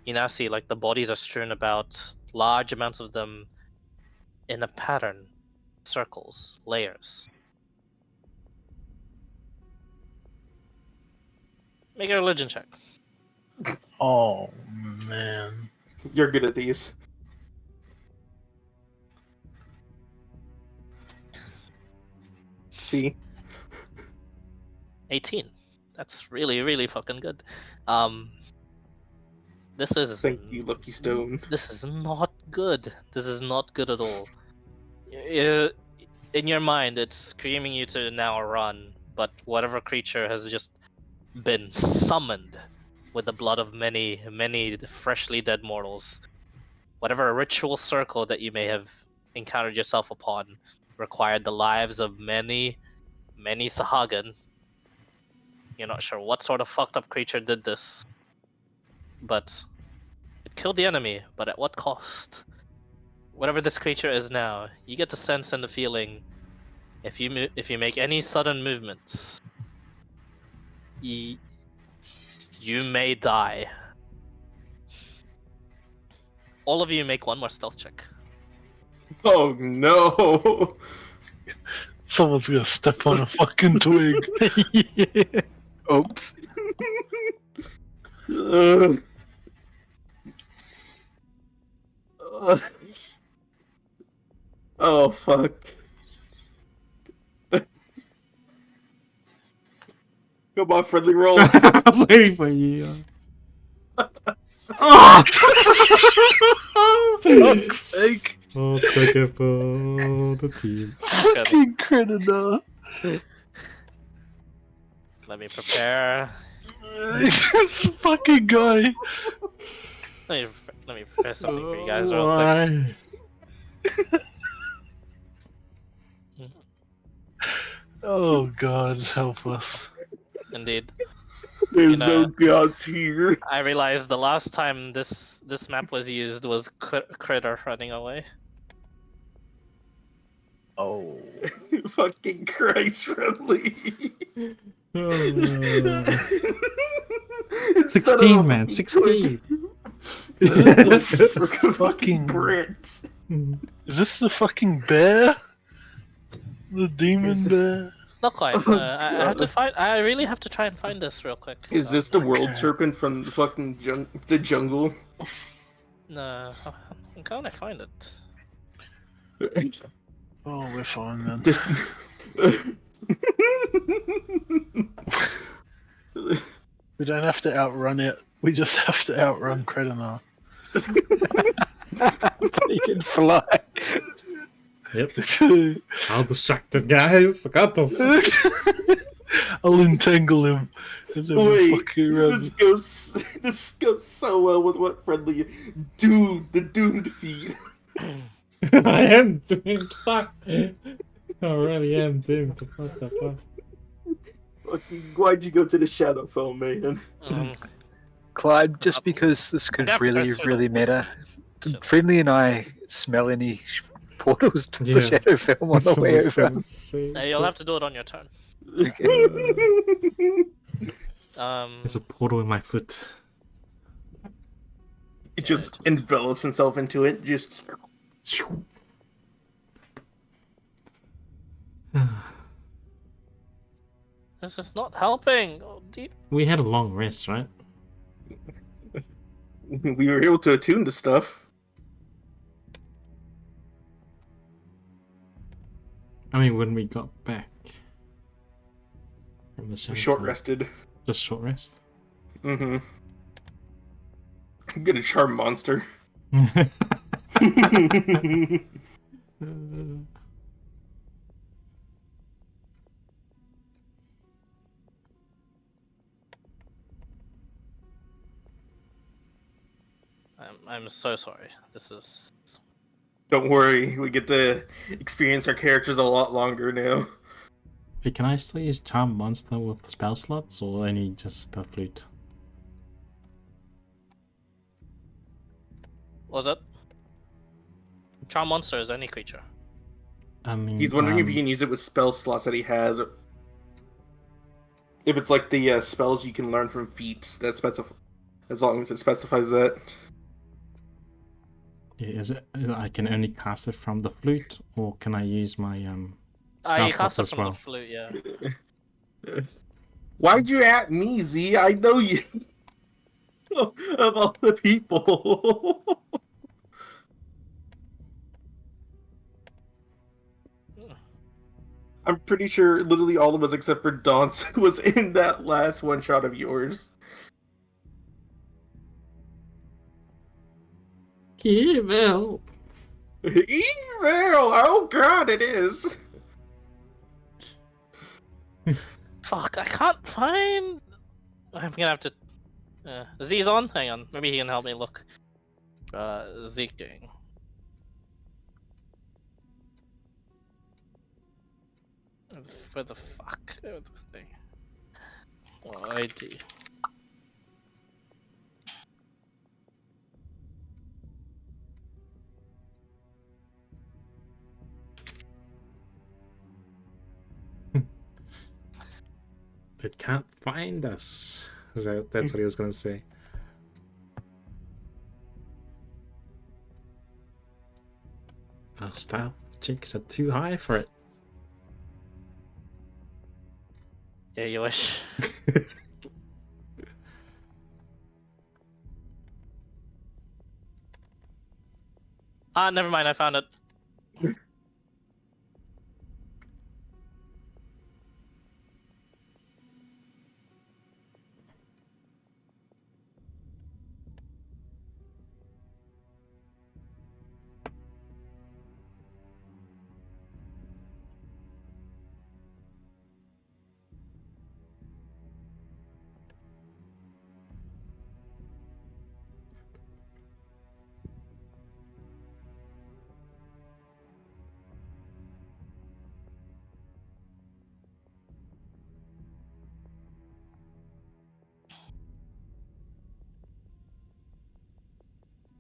you now see like the bodies are strewn about, large amounts of them in a pattern, circles, layers. Make a religion check.
Oh man.
You're good at these. See?
18. That's really fucking good. This is
Thank you, Lucky Stone.
This is not good. This is not good at all. In your mind, it's screaming you to now run, but whatever creature has just been summoned with the blood of many freshly dead mortals, whatever ritual circle that you may have encountered yourself upon, required the lives of many Sahagan. You're not sure what sort of fucked up creature did this, but it killed the enemy, but at what cost? Whatever this creature is now, you get the sense and the feeling, if you make any sudden movements, you may die. All of you make one more stealth check.
Oh no!
Someone's gonna step on a fucking twig.
Yeah. Oops.
Oh fuck. Come on, friendly roll.
I was waiting for you. Oh!
Fuck's sake.
I'll take it for the team.
Fucking creditor.
Let me prepare.
This fucking guy.
Let me prepare something for you guys real quick.
Why?
Oh god, help us.
Indeed.
There's
You know,
no gods here.
I realized the last time this map was used was Critter running away.
Oh.
Fucking Christ, friendly.
Oh,
Instead
16,
of a
man,
fucking
16.
twig.
Is this the
Fucking
fucking
bridge.
Is this the fucking bear? The demon
Is-
bear?
Not quite.
Oh,
I have to
God.
find. I really have to try and find this real quick.
Is this the world
Okay.
serpent from the fucking the jungle?
No. How can I find it?
Oh, we're fine then. We don't have to outrun it. We just have to outrun Kredinar.
They can fly.
Yep. I'll distract the guys. I got this.
I'll entangle him. And then we'll
Wait,
fucking run.
this goes so well with what Friendly the doomed feed.
I am doomed. Fuck. I really am doomed. What the fuck?
Fucking, why'd you go to the Shadowfell, man?
Clyde, just because this could
Adapt
really,
pressure
really
to-
matter,
Sure.
did Friendly and I smell any portals to
Yeah.
the Shadow Film on the way over?
You'll have to do it on your turn.
There's a portal in my foot.
It just envelops himself into it. Just
This is not helping. Oh,
We had a long rest, right?
we were able to attune to stuff.
I mean, when we got back from the
We
Shadow
short
Film.
rested.
Just short rest.
Mm-hmm. I'm gonna charm monster.
I'm so sorry. This is.
Don't worry, we get to experience our characters a lot longer now.
Hey, can I still use Charm Monster with spell slots, or only just the flute?
What was it? Charm monster is any creature.
I mean,
He's wondering if you can use it with spell slots that he has. If it's like the spells you can learn from feats that specify, as long as it specifies that.
is it I can only cast it from the flute, or can I use my
You
spell
cast
slots
it
as
from
well?
the flute, yeah.
Why'd you at me, Z? I know you. Of all the people. I'm pretty sure literally all of us except for Daunt's was in that last one shot of yours.
Evil.
Evil! Oh god, it is!
Fuck, I can't find. I'm gonna have to. Z's on? Hang on, maybe he can help me look. Zeke doing. Where the fuck? This thing. Oh, ID.
It can't find us. That's what he was gonna say. Our staff checks are too high for it.
Yeah, you wish. Never mind, I found it.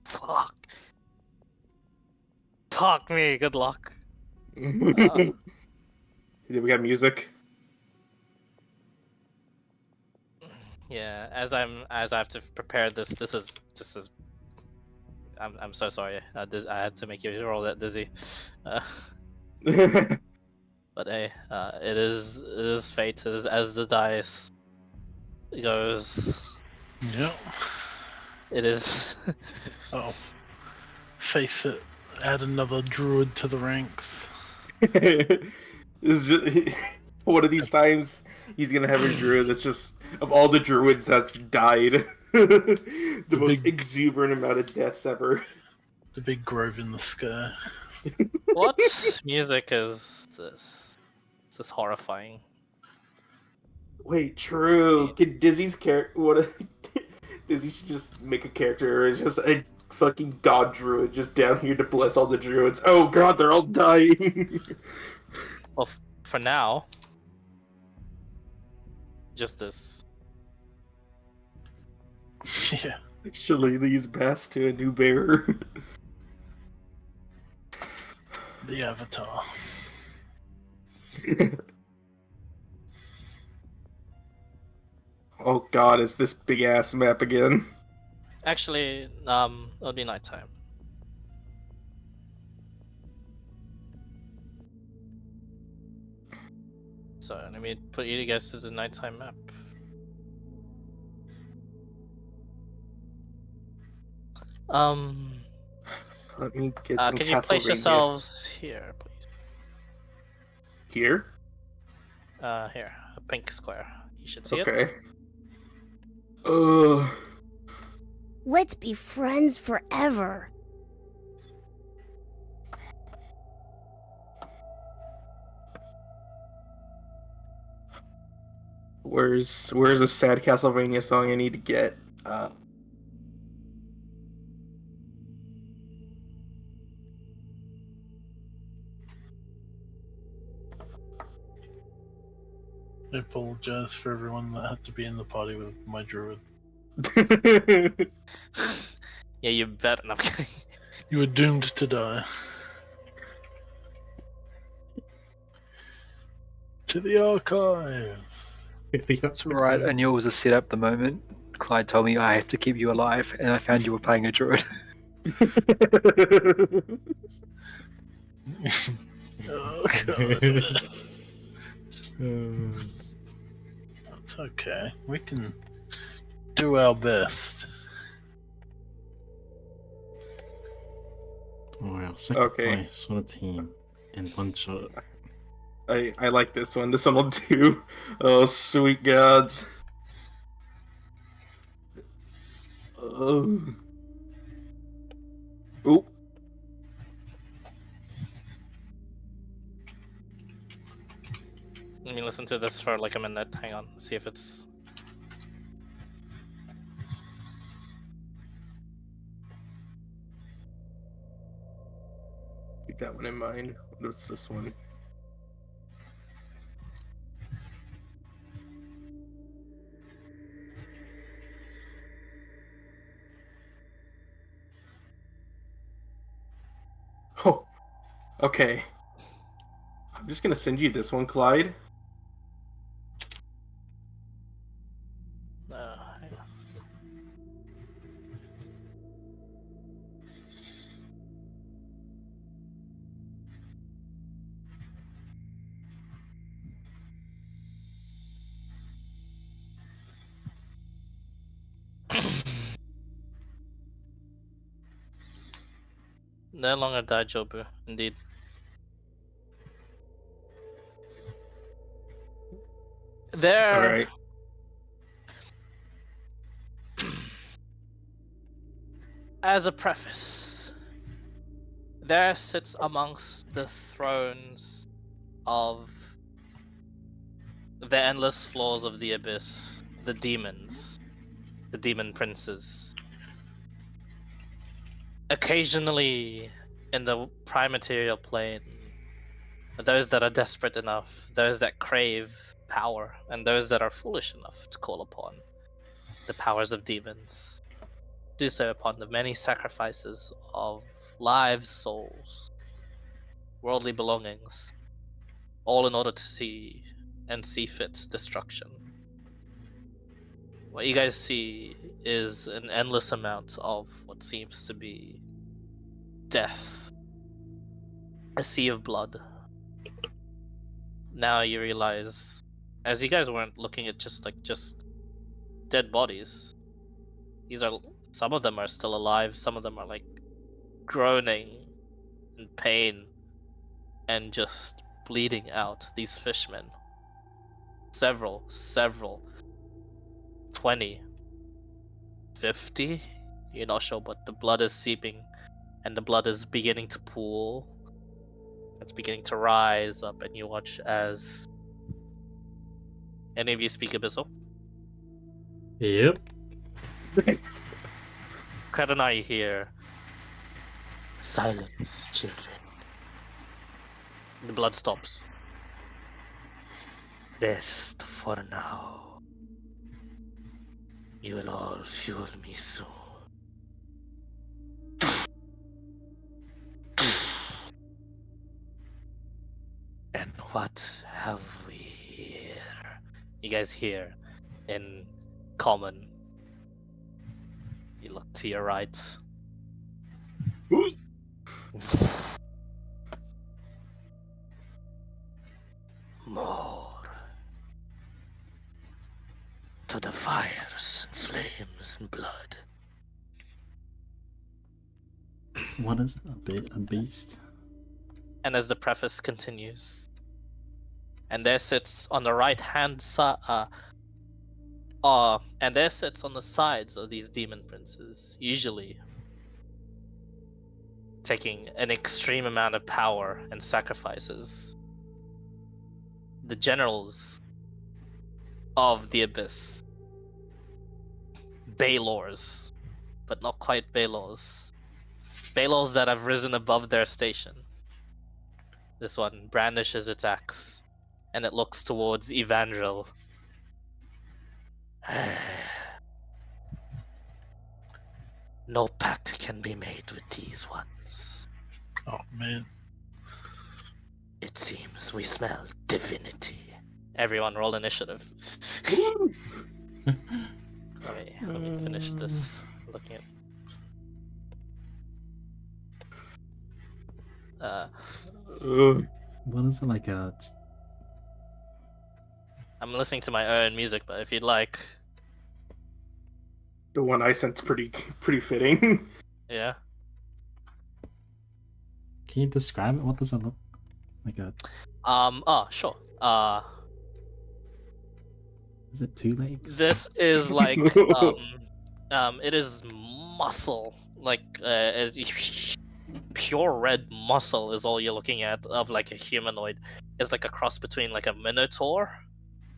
Fuck. Fuck me, good luck.
Did we got music?
Yeah, as I have to prepare this, this is just as I'm so sorry. I had to make you roll that dizzy. But hey, it is fate. It is as the dice goes.
Yep.
It is.
Oh. Face it. Add another druid to the ranks.
It's just, one of these times he's gonna have a druid that's just of all the druids that's died, the most
big-
exuberant amount of deaths ever.
The big grove in the sky.
What music is this? This horrifying.
Wait, true. Can Dizzy's character? What? Dizzy should just make a character. It's just a fucking god druid just down here to bless all the druids. Oh god, they're all dying.
Well, for now, just this.
Yeah.
Shillelagh's best to a new bearer.
The Avatar.
Oh god, it's this big ass map again.
Actually, it'll be nighttime. So let me put you guys to the nighttime map.
Let me get some
Could you place
Castlevania.
yourselves here, please?
Here?
Here, a pink square. You should see it.
Okay.
Let's be friends forever.
Where's a sad Castlevania song I need to get?
I apologize for everyone that had to be in the party with my druid.
Yeah, you bet. No, I'm kidding.
You were doomed to die. To the archives.
That's right. I knew it was a setup the moment Clyde told me I have to keep you alive, and I found you were playing a druid.
Oh god.
Uh,
That's okay. We can do our best.
oh yeah, second
Okay.
place for the team. And one shot.
I like this one. This one will do. Oh, sweet gods. Oh. Ooh.
Let me listen to this for like a minute. Hang on, see if it's.
Keep that one in mind. What's this one? Oh, okay. I'm just gonna send you this one, Clyde.
Hang on. No longer Daijobu, indeed. There.
All right.
As a preface, there sits amongst the thrones of the endless floors of the abyss, the demons, the demon princes. Occasionally, in the prime material plane, those that are desperate enough, those that crave power, and those that are foolish enough to call upon the powers of demons do so upon the many sacrifices of lives, souls, worldly belongings, all in order to see fit destruction. What you guys see is an endless amount of what seems to be death. A sea of blood. Now you realize, as you guys weren't looking at just dead bodies, some of them are still alive, some of them are like groaning in pain and just bleeding out. These fishmen. Several, 20, 50, you're not sure, but the blood is seeping and the blood is beginning to pool. It's beginning to rise up, and you watch as any of you speak Abyssal.
Yep.
Kradanai hear silence, children. The blood stops. Rest for now. You will all fuel me soon. And what have we here? You guys hear in common. You look to your right. More to the fires and flames and blood.
What is a beast?
And as the preface continues, and there sits on the right hand side, and there sits on the sides of these demon princes, usually taking an extreme amount of power and sacrifices, the generals of the Abyss, Baelors, but not quite Baelors. Baelors that have risen above their station. This one brandishes its axe, and it looks towards Evangel. No pact can be made with these ones.
Oh man.
It seems we smell divinity. Everyone roll initiative. Let me finish this. Looking at
What is it like a?
I'm listening to my own music, but if you'd like,
The one I sent's pretty fitting.
yeah.
Can you describe it? What does it look like? A?
Oh, sure.
Is it 2 legs?
This is like it is muscle, like as pure red muscle is all you're looking at of like a humanoid. It's like a cross between like a minotaur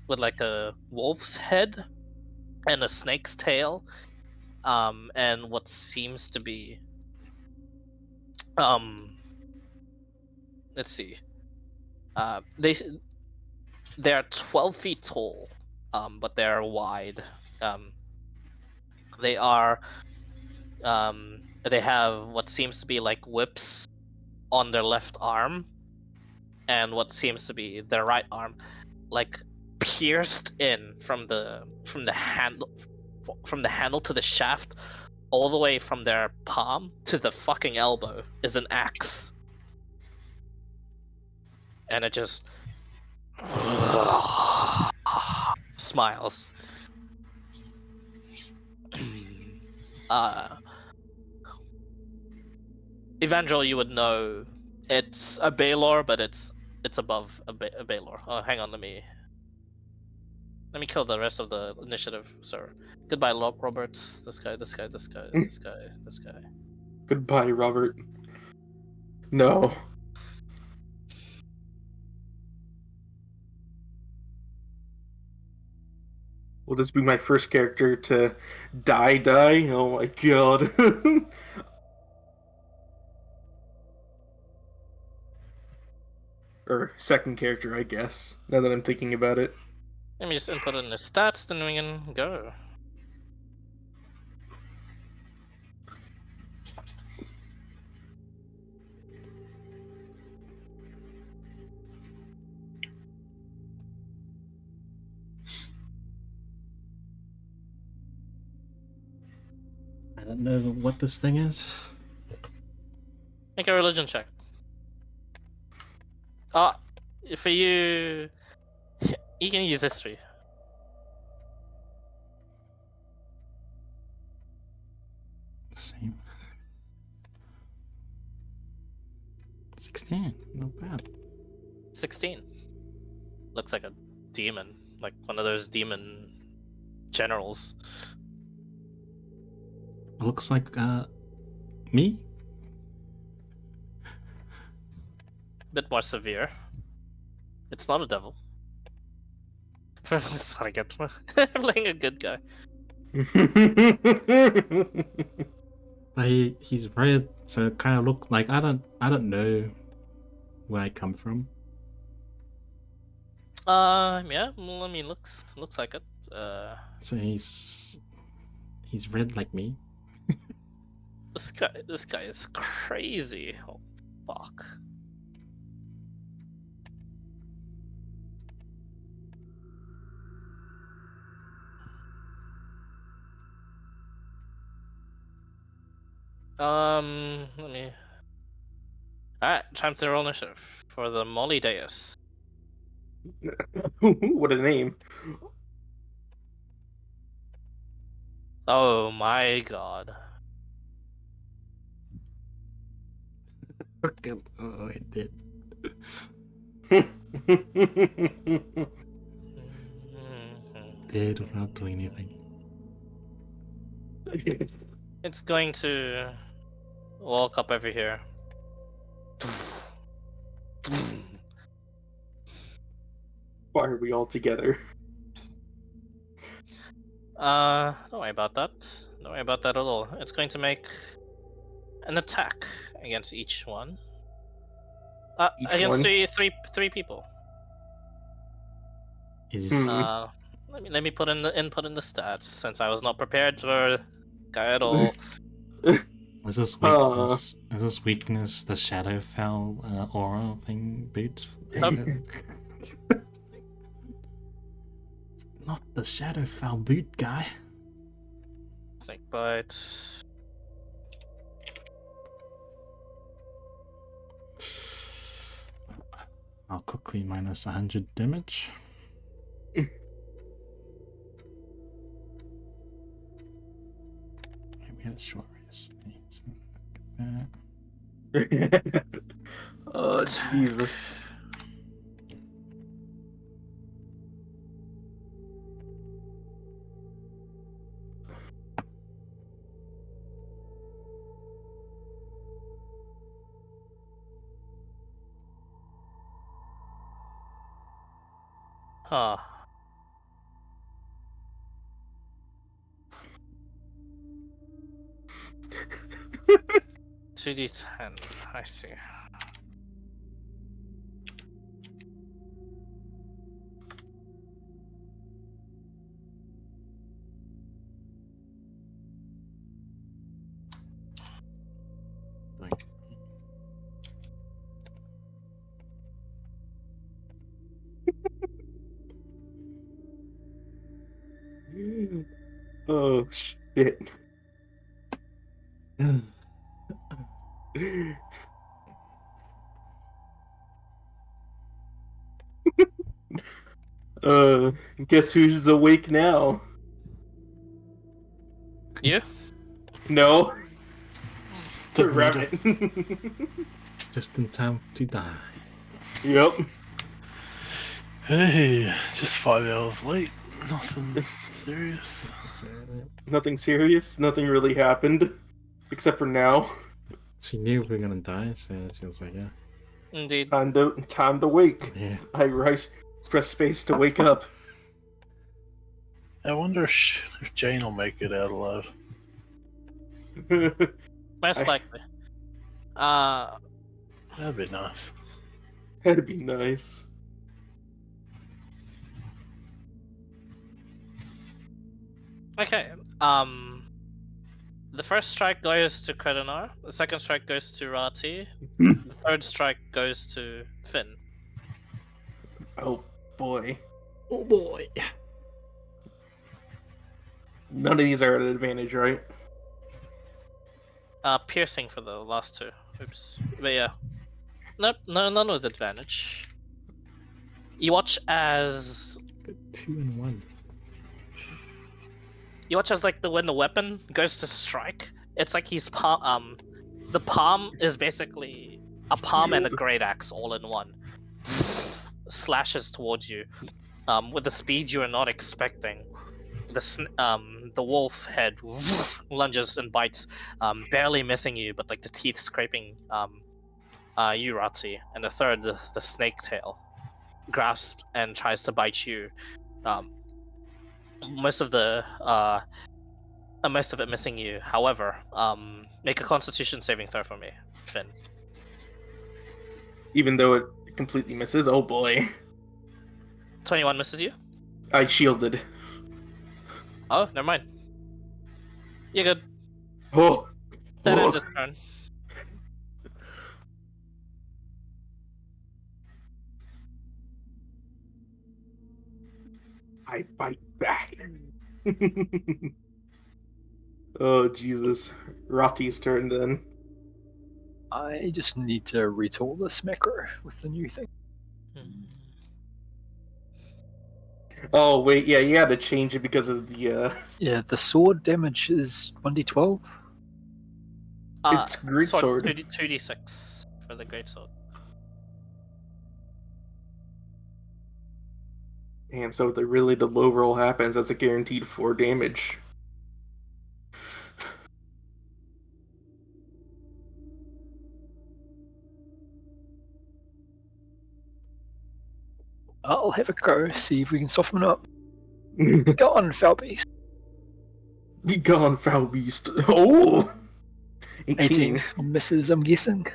with like a wolf's head and a snake's tail, and what seems to be let's see, they're 12 feet tall, but they're wide. They are they have what seems to be like whips on their left arm, and what seems to be their right arm, like pierced in from the handle to the shaft, all the way from their palm to the fucking elbow is an axe, and it just smiles. Evangel, you would know it's a Baelor, but it's above a Baelor. Oh, hang on, let me kill the rest of the initiative, sir. Goodbye, Robert. This guy.
Goodbye, Robert. No. Will this be my first character to die? Oh my god. Or second character, I guess, now that I'm thinking about it.
Let me just input in the stats, then we can go.
I don't know what this thing is.
Make a religion check. For you, you can use history.
Same. 16. Not bad.
16. Looks like a demon, like one of those demon generals.
Looks like me.
Bit more severe. It's not a devil. That's what I get from playing a good guy.
But he's red, so it kind of look like I don't know where I come from.
Yeah. Well, I mean, looks like it.
So he's red like me.
This guy is crazy. Oh, fuck. Let me. Alright, time to roll initiative for the Molly Deus.
What a name.
Oh my god.
Okay. Oh, it did. Dead without doing anything.
It's going to walk up over here.
Why are we all together?
Don't worry about that. Don't worry about that at all. It's going to make an attack against each one.
Each
Against
one?
three people.
Is
Let me put in the input in the stats since I was not prepared for guy at all.
is this weakness? Is this weakness the Shadowfell aura thing boot? Not the Shadowfell boot guy.
Snake bite.
I'll quickly minus 100 damage. Maybe a short rest.
Oh, Jesus.
Huh. Two D10. I see.
Oh, shit. uh, guess who's awake now?
You?
No.
The
Rabbit.
Just in time to die.
Yep.
Hey, just 5 hours late. Nothing serious.
Nothing serious. Nothing really happened. Except for now.
She knew we were gonna die, so she was like, yeah.
Indeed.
Time to wake.
Yeah.
I press space to wake up.
I wonder if Jane will make it out alive.
Most likely.
That'd be nice.
That'd be nice.
Okay. The first strike goes to Kredinar. The second strike goes to Rati. The third strike goes to Finn.
Oh boy.
Oh boy.
None of these are at an advantage, right?
Piercing for the last two. Oops. But yeah. Nope, no, none with advantage. You watch as
2 and 1.
like when the weapon goes to strike, it's like he's palm. The palm is basically a palm and a great axe all in one. Slashes towards you, with the speed you are not expecting. The wolf head lunges and bites, barely missing you, but like the teeth scraping you, Ratzi. And the third, the snake tail, grasps and tries to bite you. Most of it missing you. However, make a Constitution saving throw for me, Finn.
Even though it completely misses, oh boy.
21 misses you.
I shielded.
Oh, never mind. You're good.
Oh.
That
Oh.
ends his turn.
I bite back. Oh, Jesus. Rotti's turn then.
I just need to retool this macro with the new thing.
Oh, wait, yeah, you had to change it because of the,
Yeah, the sword damage is 1d12.
It's greatsword.
2d6 for the greatsword.
Damn, so if the low roll happens, that's a guaranteed 4 damage.
I'll have a go, see if we can soften it up. Go on, foul beast.
Be gone, foul beast. Oh! 18.
18 misses, I'm guessing.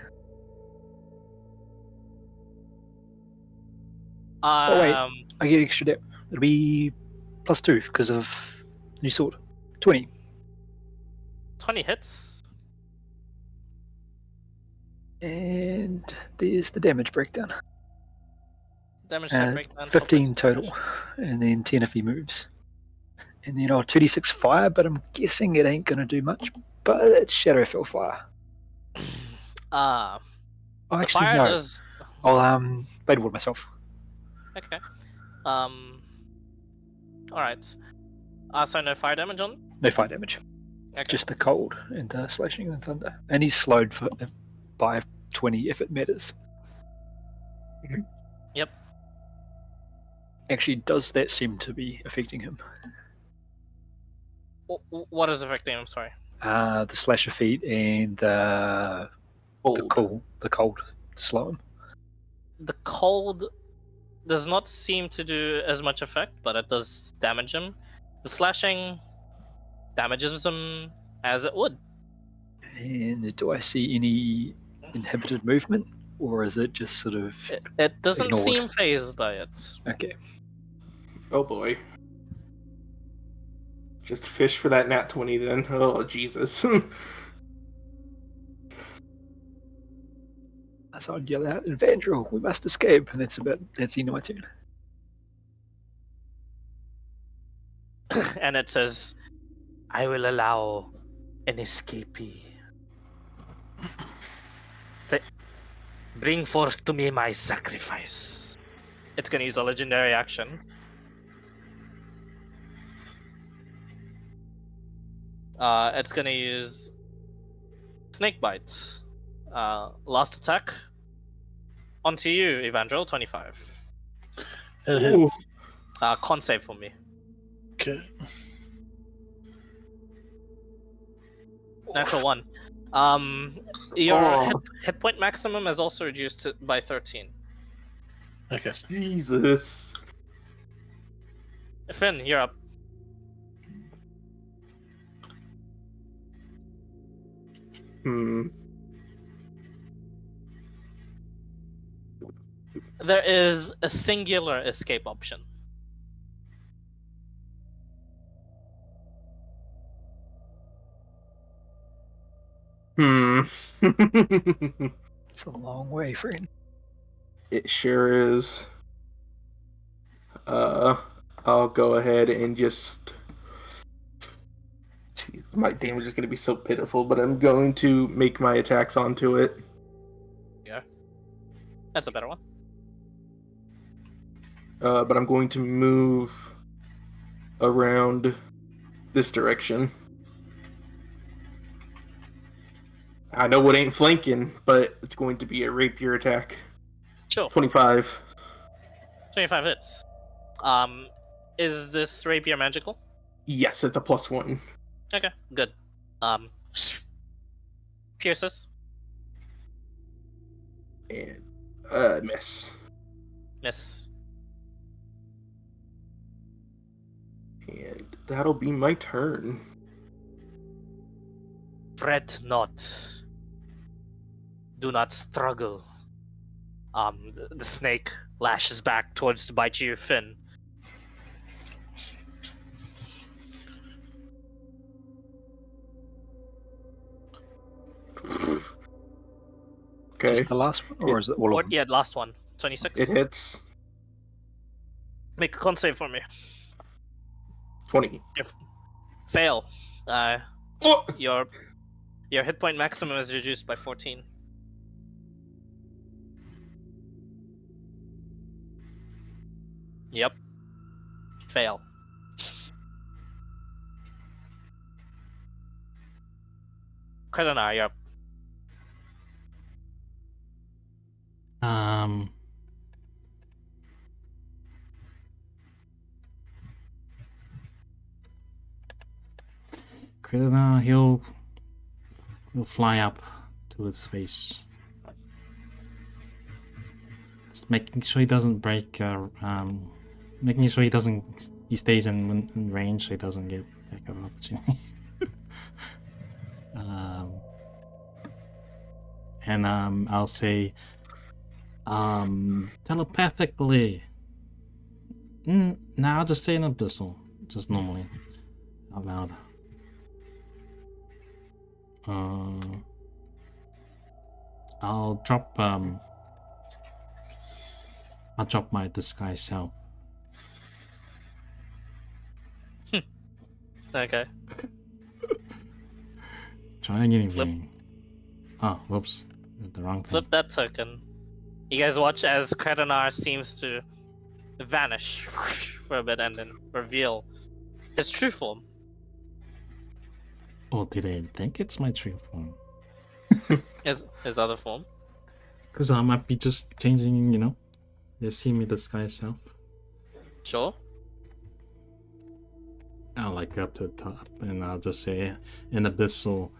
Oh wait, I get extra depth. It'll be +2 because of new sword. 20.
20 hits.
And there's the damage breakdown.
Damage type breakdown.
15 total, and then 10 if he moves. And then I'll 2d6 fire, but I'm guessing it ain't gonna do much. But it's Shadowfell fire. Oh, actually
fire
no.
does.
I'll Blade Ward myself.
Okay. All right. So no fire damage on.
No fire damage.
Okay.
Just the cold and the slashing and thunder. And he's slowed by 20 if it matters.
Yep.
Actually, does that seem to be affecting him?
What is affecting him? Sorry.
The slasher feet and the cold to slow him.
The cold does not seem to do as much effect, but it does damage him. The slashing damages him as it would.
And do I see any inhibited movement, or is it just sort of
It doesn't
ignored?
seem phased by it.
Okay.
Oh boy. Just fish for that nat 20 then. Oh, Jesus.
So I'd yell out, Evandril, we must escape. And that's the end of my turn.
And it says, I will allow an escapee. Bring forth to me my sacrifice. It's gonna use a legendary action. It's gonna use Snake Bite. Last attack. Onto you, Evandril, 25.
It hits.
Con save for me.
Okay.
Natural 1. Your hit point maximum is also reduced by 13.
Okay.
Jesus.
Finn, you're up. There is a singular escape option.
It's a long way, friend.
It sure is. I'll go ahead and just... Jeez, my damage is going to be so pitiful, but I'm going to make my attacks onto it.
That's a better one.
But I'm going to move around this direction. I know it ain't flanking, but it's going to be a rapier attack.
Sure.
25.
25 hits. Is this rapier magical?
Yes, it's a +1.
Okay, good. Pierces.
And miss.
Miss.
And that'll be my turn.
Fret not. Do not struggle. The snake lashes back towards to bite you, Finn.
Okay,
Just the last one, or is it all of them?
Yeah, last one. 26.
it hits.
Make a con save for me.
20.
Fail.
Oh!
Your hit point maximum is reduced by 14. Yep. Fail. Kredinar, you're up.
Krillin, he'll fly up to its face. Just making sure he doesn't break. Making sure he stays in range, so he doesn't get attack of opportunity. And I'll say, telepathically. I'll just say an abyssal, just normally, out loud. I'll drop my disguise self.
Okay.
Trying anything.
Flip.
Oh, whoops. The wrong thing.
Flip that token. You guys watch as Kredinar seems to vanish for a bit and then reveal his true form.
Or did I think it's my true form?
His other form.
Because I might be just changing, you know? They've seen me disguise self.
Sure.
I'll like go up to the top and I'll just say an abyssal.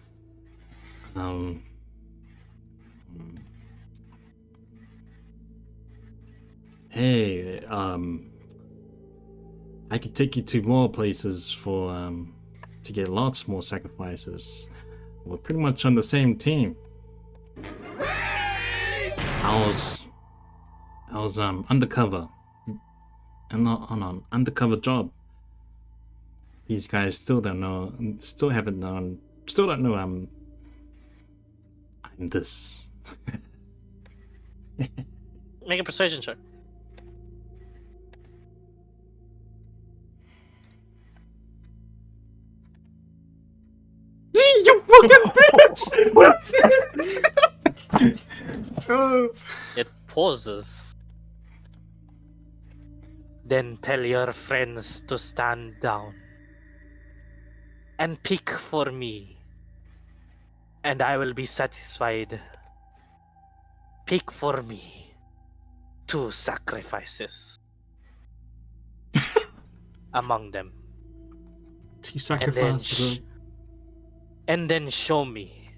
Hey, I could take you to more places for to get lots more sacrifices. We're pretty much on the same team. I was undercover and on an undercover job. These guys still don't know, still don't know I'm this.
Make a persuasion check.
You fucking bitch!
It pauses. Then tell your friends to stand down and pick for me, and I will be satisfied. Pick for me 2 sacrifices among them.
2 sacrifices.
And then show me.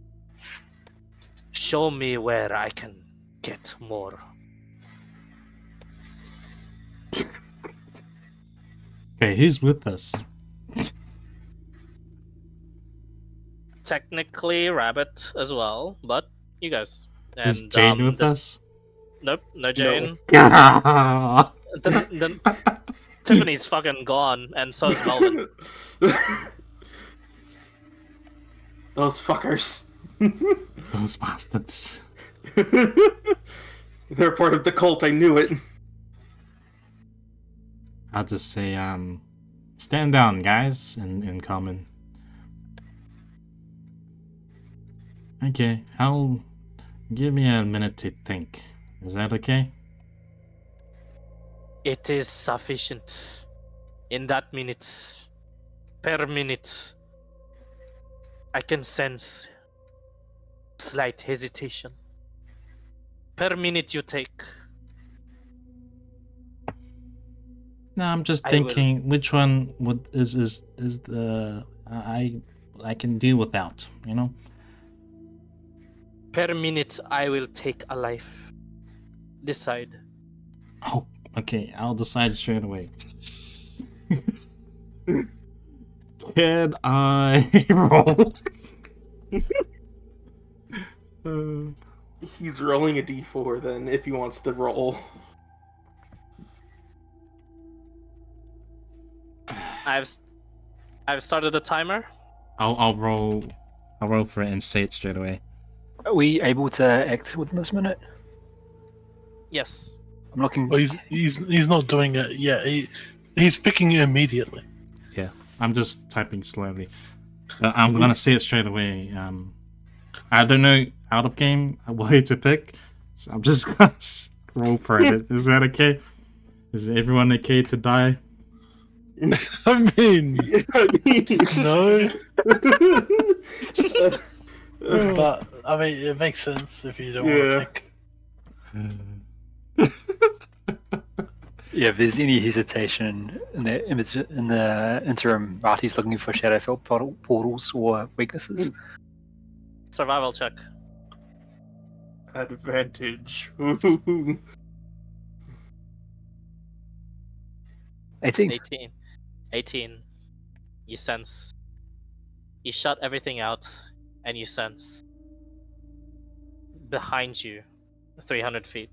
Show me where I can get more.
Okay, who's with us?
Technically Rabbit as well, but you guys.
Is Jane with us?
Nope, no Jane.
No.
Then Tiffany's fucking gone, and so is Melvin.
Those fuckers.
Those bastards.
They're part of the cult, I knew it.
I'll just say, stand down, guys, in common. Okay, give me a minute to think. Is that okay?
It is sufficient. In that minute, per minute, I can sense slight hesitation. Per minute you take,
No, I'm just
I will-
thinking which one would is the I can do without, you know?
per minute I will take a life. Decide.
Oh, okay, I'll decide straight away. Can I roll?
He's rolling a d4 then, if he wants to roll.
I've started the timer.
I'll roll. I'll roll for it and say it straight away.
Are we able to act within this minute?
Yes.
I'm looking.
Well, he's not doing it yet. He's picking you immediately.
Yeah, I'm just typing slowly. I'm gonna say it straight away. I don't know out of game what to pick, so I'm just gonna roll for it. Is that okay? Is everyone okay to die?
I mean, no. But I mean, it makes sense if you don't want to take.
Yeah, if there's any hesitation in the interim, Artie's looking for Shadowfell portals or weaknesses.
Survival check.
Advantage.
18.
18. You sense. You shut everything out, and you sense behind you, 300 feet.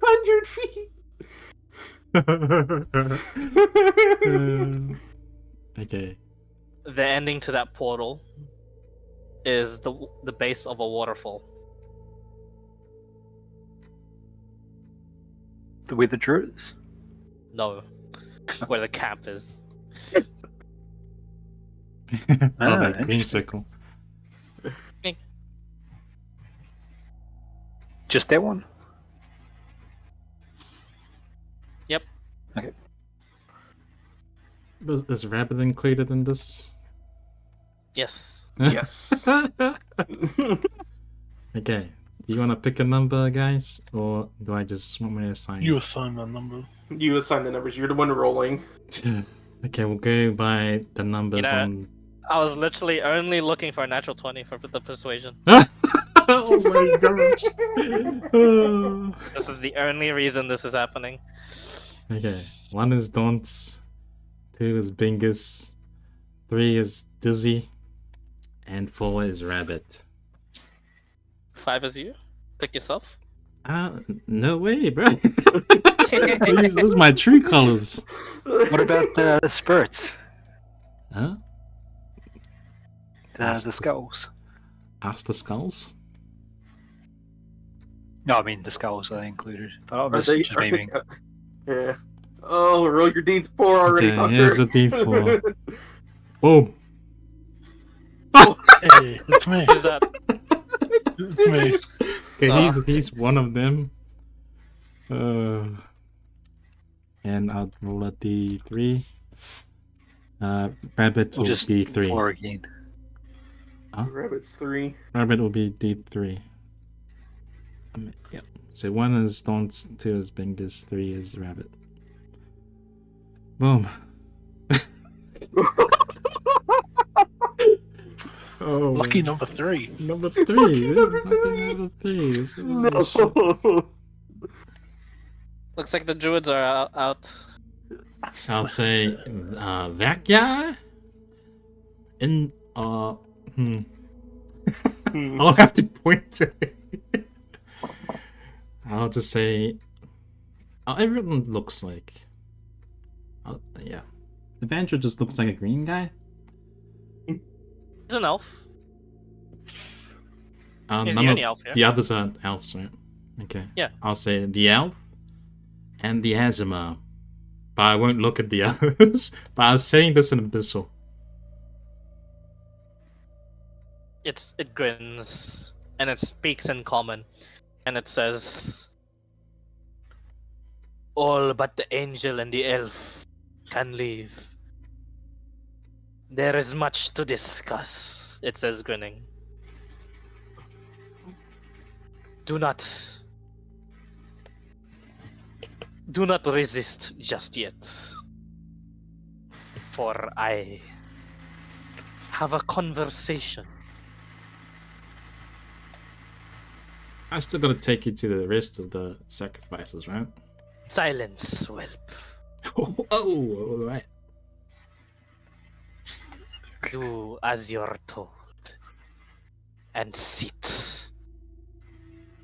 300 feet!
Okay.
The ending to that portal is the base of a waterfall.
Where the druids?
No, where the camp is.
Oh, that green
interesting.
circle.
Just that one?
Yep.
Okay.
Is rabbit included in this?
Yes.
Yes.
Okay. Do you want to pick a number, guys, or do I just want me to assign?
You assign the numbers.
You assign the numbers, you're the one rolling.
Okay, we'll go by the numbers
know,
on.
I was literally only looking for a natural 20 for the persuasion.
Oh my gosh.
This is the only reason this is happening.
Okay, 1 is Daunt's, 2 is Bingus, 3 is Dizzy, and 4 is Rabbit.
5 is you? Pick yourself?
No way, bro. These are my true colors.
What about the spirits?
Huh?
The skulls?
Ask the skulls?
No, I mean the skulls are included. But I
Are
was
they?
just memeing.
Yeah. Oh, roll your d4 already,
Okay,
fucker.
here's a d4. Boom.
Hey, it's me.
Who's that?
It's me.
Okay, he's one of them. And I'll roll a d3. Rabbit
Or
will
just
be 3.
4 again.
Rabbit's 3.
Rabbit will be d3. Yep. So 1 is Daunt's, 2 is Bingus, 3 is Rabbit. Boom. Oh,
Lucky number 3.
number 3. Number 3. This is bullshit.
No.
Looks like the druids are out.
So I'll say that guy. And I'll have to point to it. I'll just say everyone looks like yeah. The Banjo just looks like a green guy.
He's an elf. He's
None
the
of
only elf here.
the others are elves, right? Okay.
Yeah.
I'll say the elf and the Azima. But I won't look at the others. But I was saying this in Abyssal.
It grins and it speaks in common, and it says, All but the angel and the elf can leave. There is much to discuss, it says, grinning. Do not resist just yet. For I have a conversation.
I still gotta take you to the rest of the sacrifices, right?
Silence, whelp.
Oh, alright.
Do as you're told. And sit.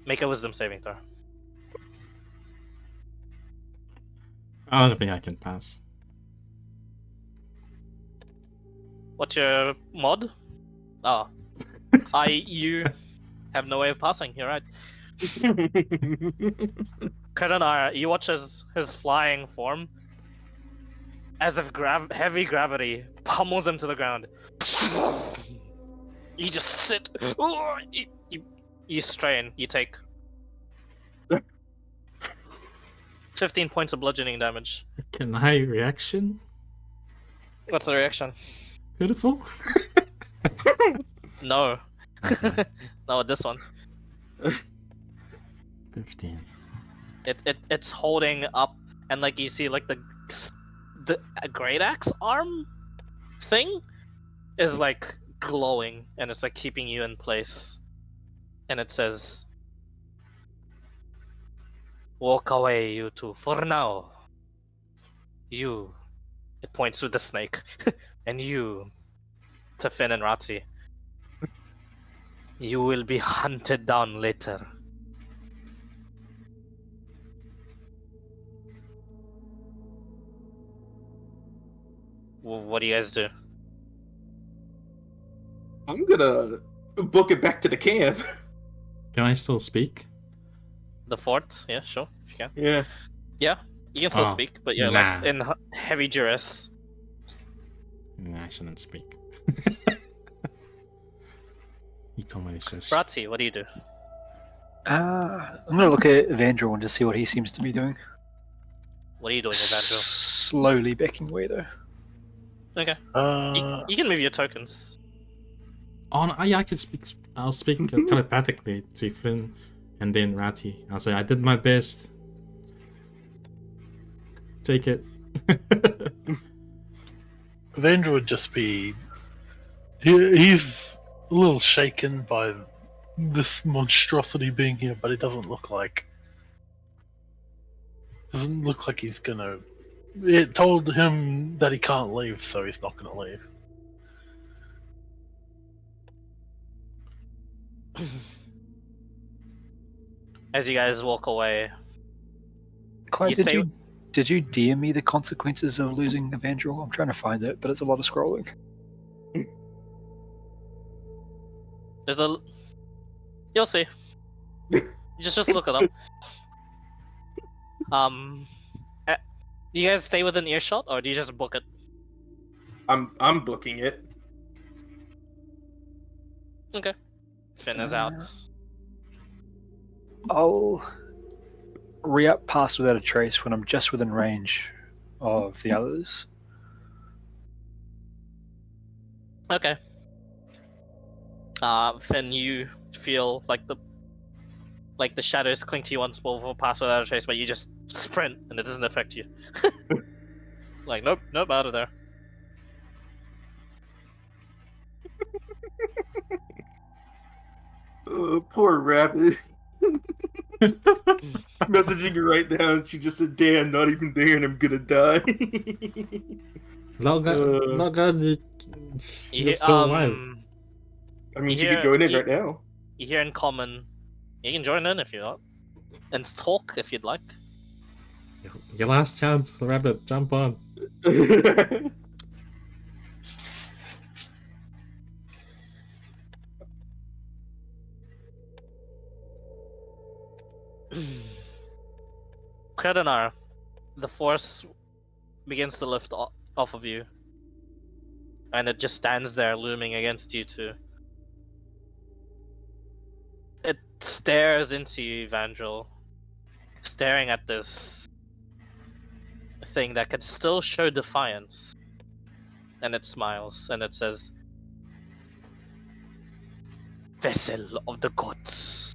Make a wisdom saving throw.
I don't think I can pass.
What's your mod? Oh. You have no way of passing, you're right. Karanar, you watch his flying form as if heavy gravity pummels him to the ground. You just sit. You strain. You take 15 points of bludgeoning damage.
Can I reaction?
What's the reaction?
Beautiful?
No. No, this one.
15.
It's holding up, and like you see, like the great axe arm thing is like glowing, and it's like keeping you in place. And it says, "Walk away, you two, for now. You," it points to the snake, and you, to Finn and Ratzi. You will be hunted down later. What do you guys do?
I'm gonna book it back to the camp.
Can I still speak?
The fort? Yeah, sure, if you can.
Yeah.
Yeah, you can still
Oh,
speak, but you're
nah.
like in heavy duress.
Nah, I shouldn't speak. He told me to shush.
Ratzi, what do you do?
I'm gonna look at Vandrel and just see what he seems to be doing.
What are you doing, Evangel?
Slowly backing away though.
Okay. You can move your tokens.
Oh, no, yeah, I can speak. I'll speak telepathically to Finn and then Ratty. I'll say, I did my best. Take it.
Vandrel would just be. He's a little shaken by this monstrosity being here, but it doesn't look like. Doesn't look like he's gonna. It told him that he can't leave, so he's not gonna leave.
As you guys walk away,
Clyde,
You say-
did you DM me the consequences of losing Evangel? I'm trying to find it, but it's a lot of scrolling.
there's a. You'll see. Just look it up. You guys stay within earshot, or do you just book it?
I'm booking it.
Okay. Finn is out.
I'll re-up pass without a trace when I'm just within range of the others.
Okay. Finn, you feel like the shadows cling to you once more for pass without a trace, but you just sprint and it doesn't affect you. Like, nope, out of there.
Poor rabbit. Messaging her right now, she just said, "Damn, not even there, and I'm gonna die."
Logan,
You
you're still alive.
I mean, she
Here-
could join in
you-
right now.
You hear in common. You can join in if you want, and talk if you'd like.
Your last chance, Rabbit, jump on.
Kredanar, the force begins to lift off of you, and it just stands there looming against you two. It stares into you, Evangel, staring at this thing that could still show defiance. And it smiles and it says, "Vessel of the gods.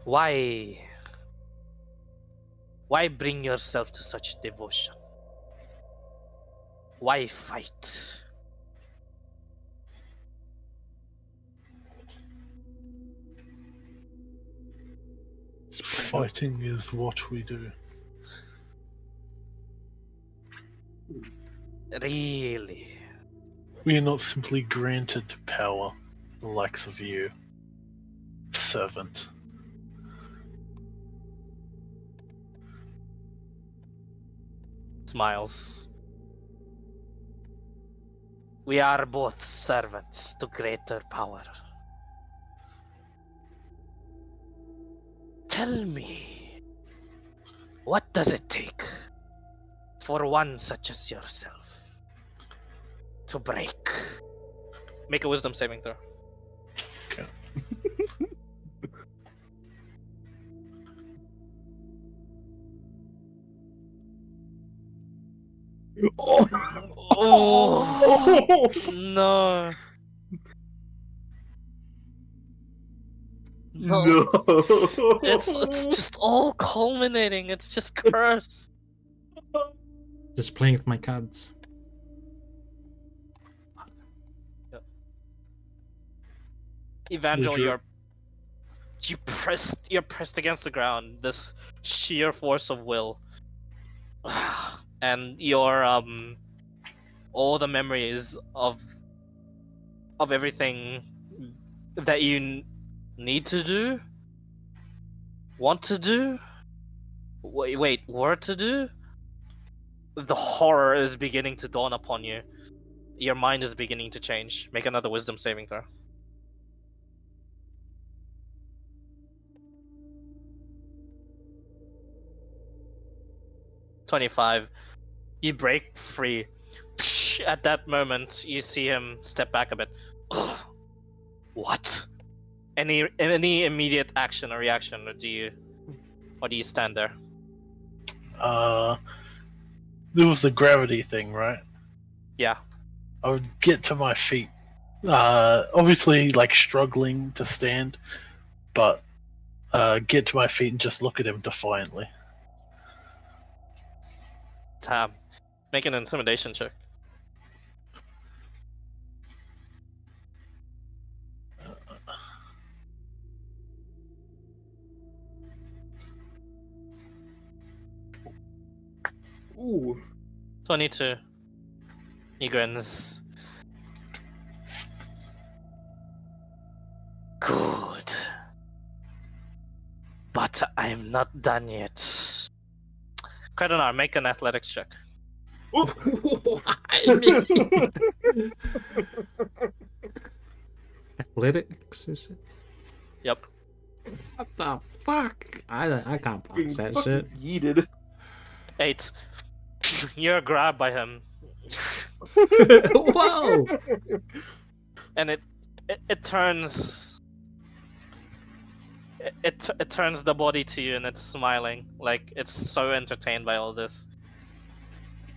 Why bring yourself to such devotion? Why fight?"
Fighting is what we do.
Really?
We are not simply granted power, the likes of you, servant.
Smiles. We are both servants to greater power. Tell me, what does it take for one such as yourself to break? Make a wisdom saving throw.
Okay.
Oh no. No.
No.
It's just all culminating. It's just cursed.
Just playing with my cards.
Evangel,
Would you-
you're pressed against the ground. This sheer force of will, and your all the memories of everything that you need to do, want to do, were to do. The horror is beginning to dawn upon you. Your mind is beginning to change. Make another wisdom saving throw. $25. You break free. At that moment, you see him step back a bit. What? Any immediate action or reaction, or do you stand there?
There was the gravity thing, right?
Yeah.
I would get to my feet. Obviously, like struggling to stand, but get to my feet and just look at him defiantly.
Tam, make an intimidation check.
Ooh.
22. He grins. Good. But I'm not done yet. Kredonar, make an athletics check.
Athletics, is it?
Yep.
What the fuck? I can't pass that shit.
Yeeted.
8. You're grabbed by him,
Whoa!
and it turns. It turns the body to you, and it's smiling like it's so entertained by all this.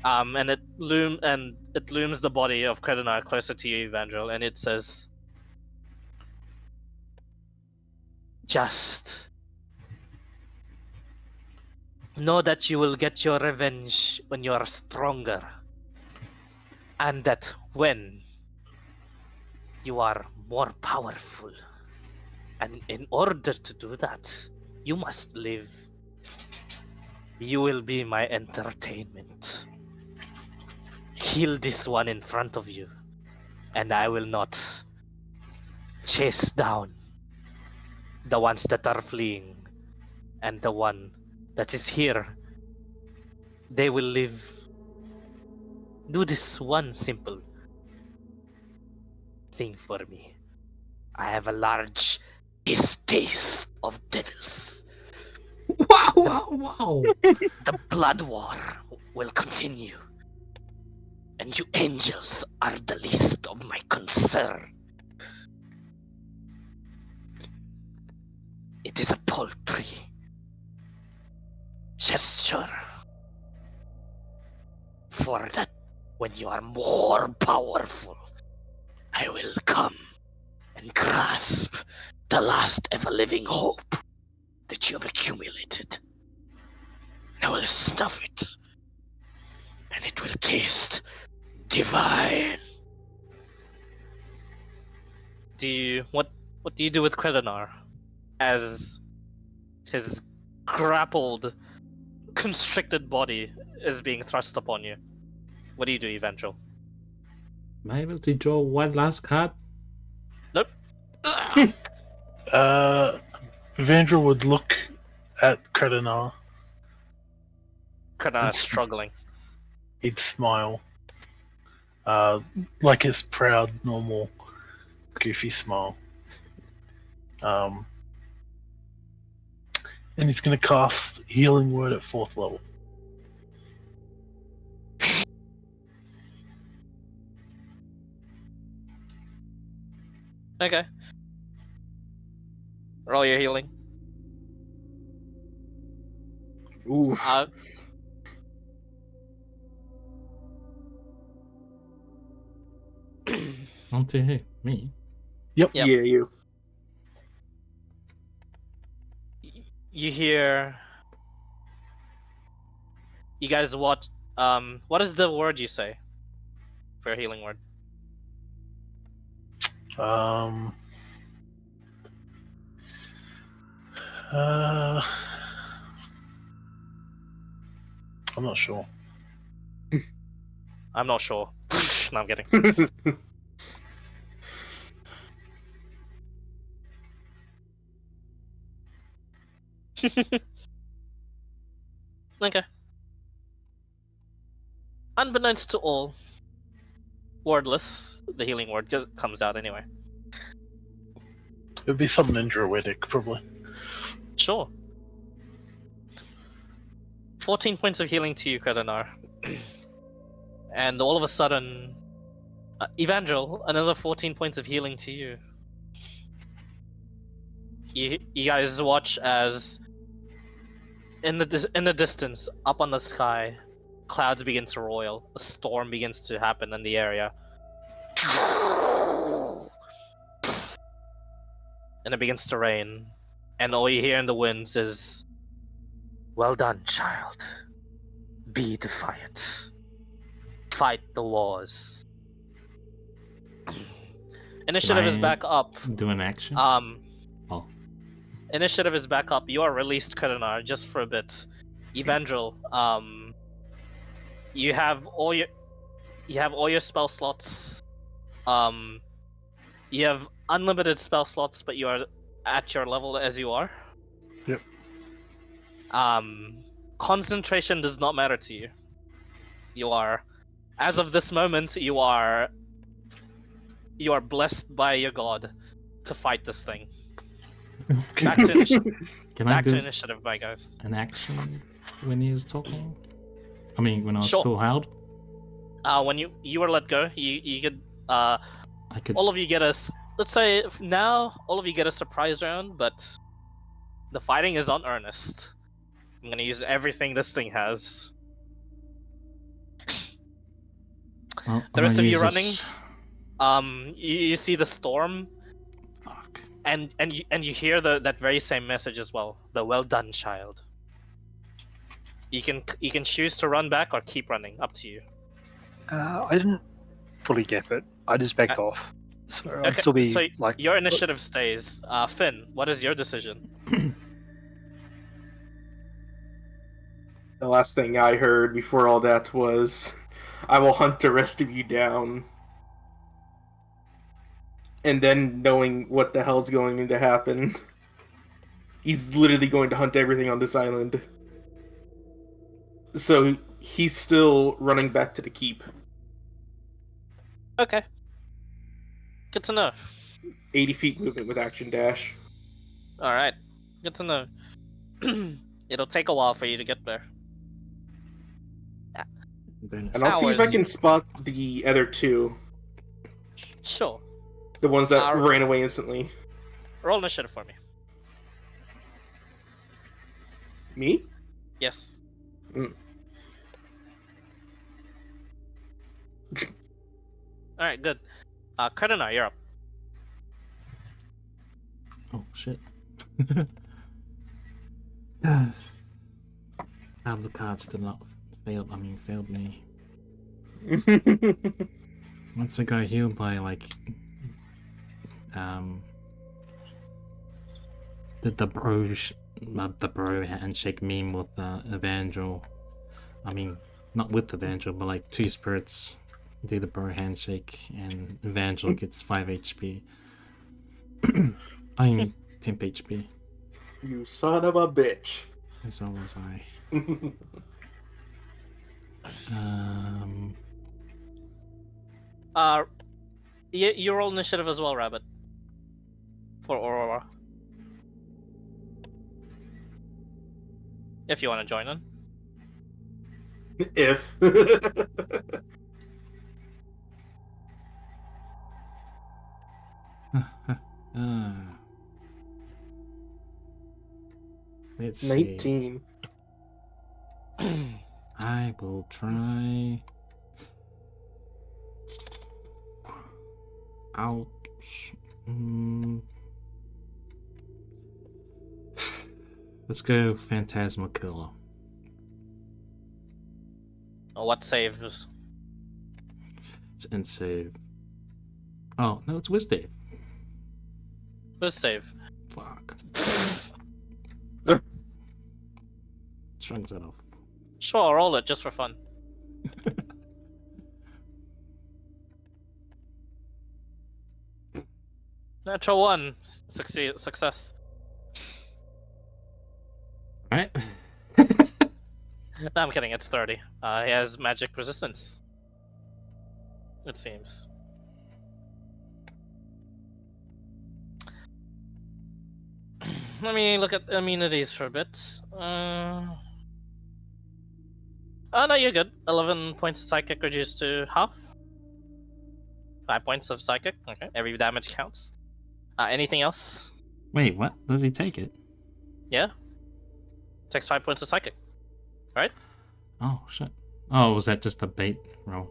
And it looms the body of Kredonar closer to you, Evangel, and it says, "Just know that you will get your revenge when you are stronger, and that when you are more powerful. And in order to do that, you must live. You will be my entertainment. Kill this one in front of you, and I will not chase down the ones that are fleeing, and the one that is here. They will live. Do this one simple thing for me. I have a large distaste of devils.
Wow!
The blood war will continue, and you angels are the least of my concern. It is a paltry gesture. For that, when you are more powerful, I will come and grasp the last ever-living hope that you have accumulated. I will stuff it, and it will taste divine. What do you do with Kredinar as his grappled, constricted body is being thrust upon you? What do you do, Evangel?
Am I able to draw one last card?
Nope.
Vandra would look at Kredinar.
Kredinar is struggling.
He'd smile. Like his proud, normal, goofy smile. And he's going to cast Healing Word at 4th level.
Okay. Roll your healing.
Ooh.
Onto who? Me?
Yep.
Yeah, you.
You hear. You guys what? What is the word you say for your healing word?
I'm not sure.
I'm not sure. No, I'm kidding. Okay. Unbeknownst to all, wordless, the healing word just comes out anyway.
It would be something druidic, probably.
Sure. 14 points of healing to you, Kredinar. And all of a sudden, Evangel, another 14 points of healing to you. You guys watch as in the distance, up on the sky, clouds begin to roil. A storm begins to happen in the area. And it begins to rain. And all you hear in the winds is, "Well done, child. Be defiant. Fight the wars." Initiative is
I
back up.
Do an action? Oh.
Initiative is back up. You are released, Kredinar, just for a bit. Evangel, you have all your spell slots. You have unlimited spell slots, but you are at your level as you are.
Yep.
Concentration does not matter to you. You are, as of this moment, you are blessed by your god to fight this thing. Back to initiative.
Can I
Back to
do
initiative, bye guys.
an action when he was talking? I mean, when I was
Sure.
still held?
When you were let go, you could
I could.
all of you get let's say now all of you get a surprise round, but the fighting is on earnest. I'm gonna use everything this thing has.
Well,
The
I'm
rest
gonna
of you
use
running.
this-
You see the storm,
Fuck.
and you hear that very same message as well. The "well done, child." You can choose to run back or keep running. Up to you.
I didn't fully get it. I just backed off. So I'd
Okay,
still be
so
like.
your initiative stays. Finn, what is your decision?
The last thing I heard before all that was, "I will hunt the rest of you down." And then knowing what the hell's going to happen, he's literally going to hunt everything on this island. So he's still running back to the keep.
Okay. Good to know.
80 feet movement with action dash.
All right. Good to know. It'll take a while for you to get there.
Bonus.
And I'll see if I
Hours.
can spot the other two.
Sure.
The ones that
Uh,
ran away instantly.
Roll initiative for me.
Me?
Yes.
Mm.
All right, good. Kredanar, you're up.
Oh shit. Alucard still not failed. I mean, failed me. Once I got healed by like the not the bro handshake meme with Evangel. I mean, not with Evangel, but like 2 spirits do the bro handshake, and Evangel gets 5 HP. I mean, 10 HP.
You son of a bitch.
As well as I.
You roll initiative as well, Rabbit. For Aurora. If you want to join in.
If.
Let's see.
19.
I will try. Ouch. Let's go Phantasma Killer.
What saves?
It's end save. Oh, no, it's Wisdave.
Who's save?
Fuck. Shrugs that off.
Sure, I'll roll it just for fun. Natural 1. Success.
Alright.
No, I'm kidding, it's 30. He has magic resistance. It seems. Let me look at immunities for a bit. Oh no, you're good. 11 points of psychic reduced to half. 5 points of psychic. Okay, every damage counts. Anything else?
Wait, what? Does he take it?
Yeah. Takes 5 points of psychic. Right?
Oh, shit. Oh, was that just a bait roll?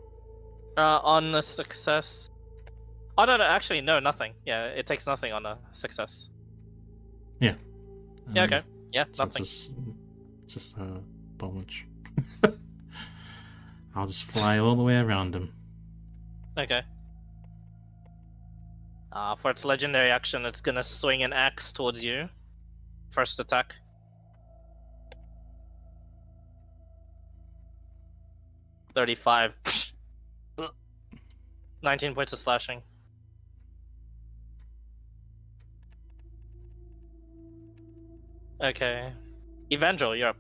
On a success. Oh no, actually no, nothing. Yeah, it takes nothing on a success.
Yeah.
Yeah, okay. Yeah,
So
nothing.
it's just a bunch. I'll just fly all the way around him.
Okay. For its legendary action, it's gonna swing an axe towards you. First attack. $35. 19 points of slashing. Okay. Evangel, you're up.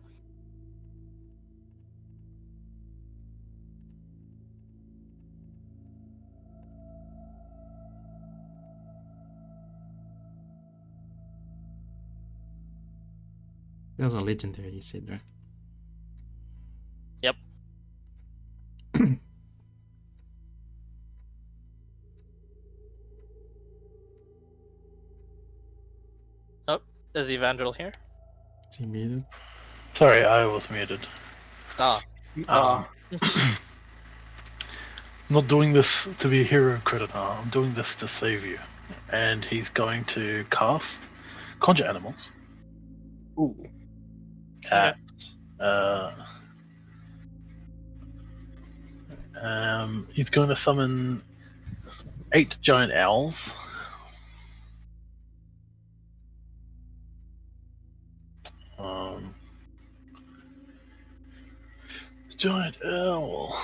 That was a legendary, you said, right?
Yep. Oh, is Evangel here?
Is he muted?
Sorry, I was muted.
Ah.
I'm not doing this to be a hero creditor. I'm doing this to save you. And he's going to cast Conjure Animals
Ooh.
at he's going to summon 8 giant owls. Giant owl.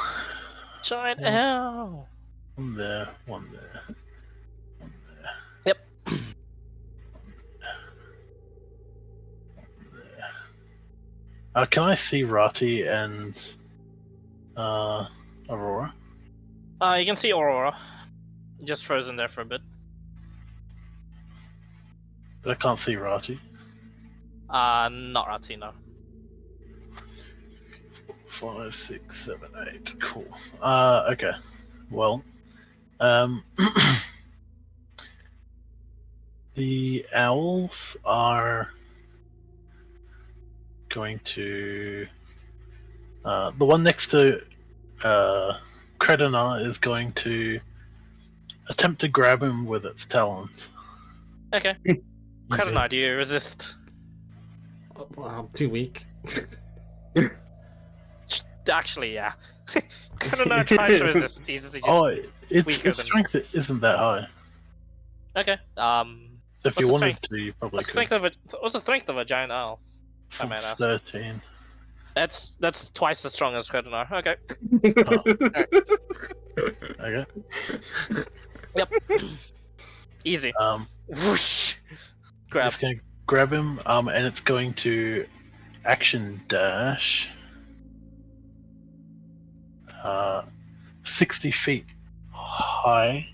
Giant owl.
One there, one there, one there.
Yep.
There. Can I see Rati and Aurora?
You can see Aurora. Just frozen there for a bit.
But I can't see Rati.
Not Rati, no.
5, 6, 7, 8. Cool. Okay. Well, the owls are going to. The one next to Kredinar is going to attempt to grab him with its talons.
Okay.
Easy.
Kredinar, do you resist?
Well, I'm too weak.
Actually, yeah. Kredinar tries to resist. He's just weaker
Its
than-
strength isn't that high.
Okay.
So if
What's
you
the
wanted
strength?
to, you probably
What's
could.
the strength of a giant owl? I might ask.
13.
That's twice as strong as Kredinar. Okay.
Okay.
Yep. Easy. Whoosh. Grab.
It's going to grab him, and it's going to action dash 60 feet high,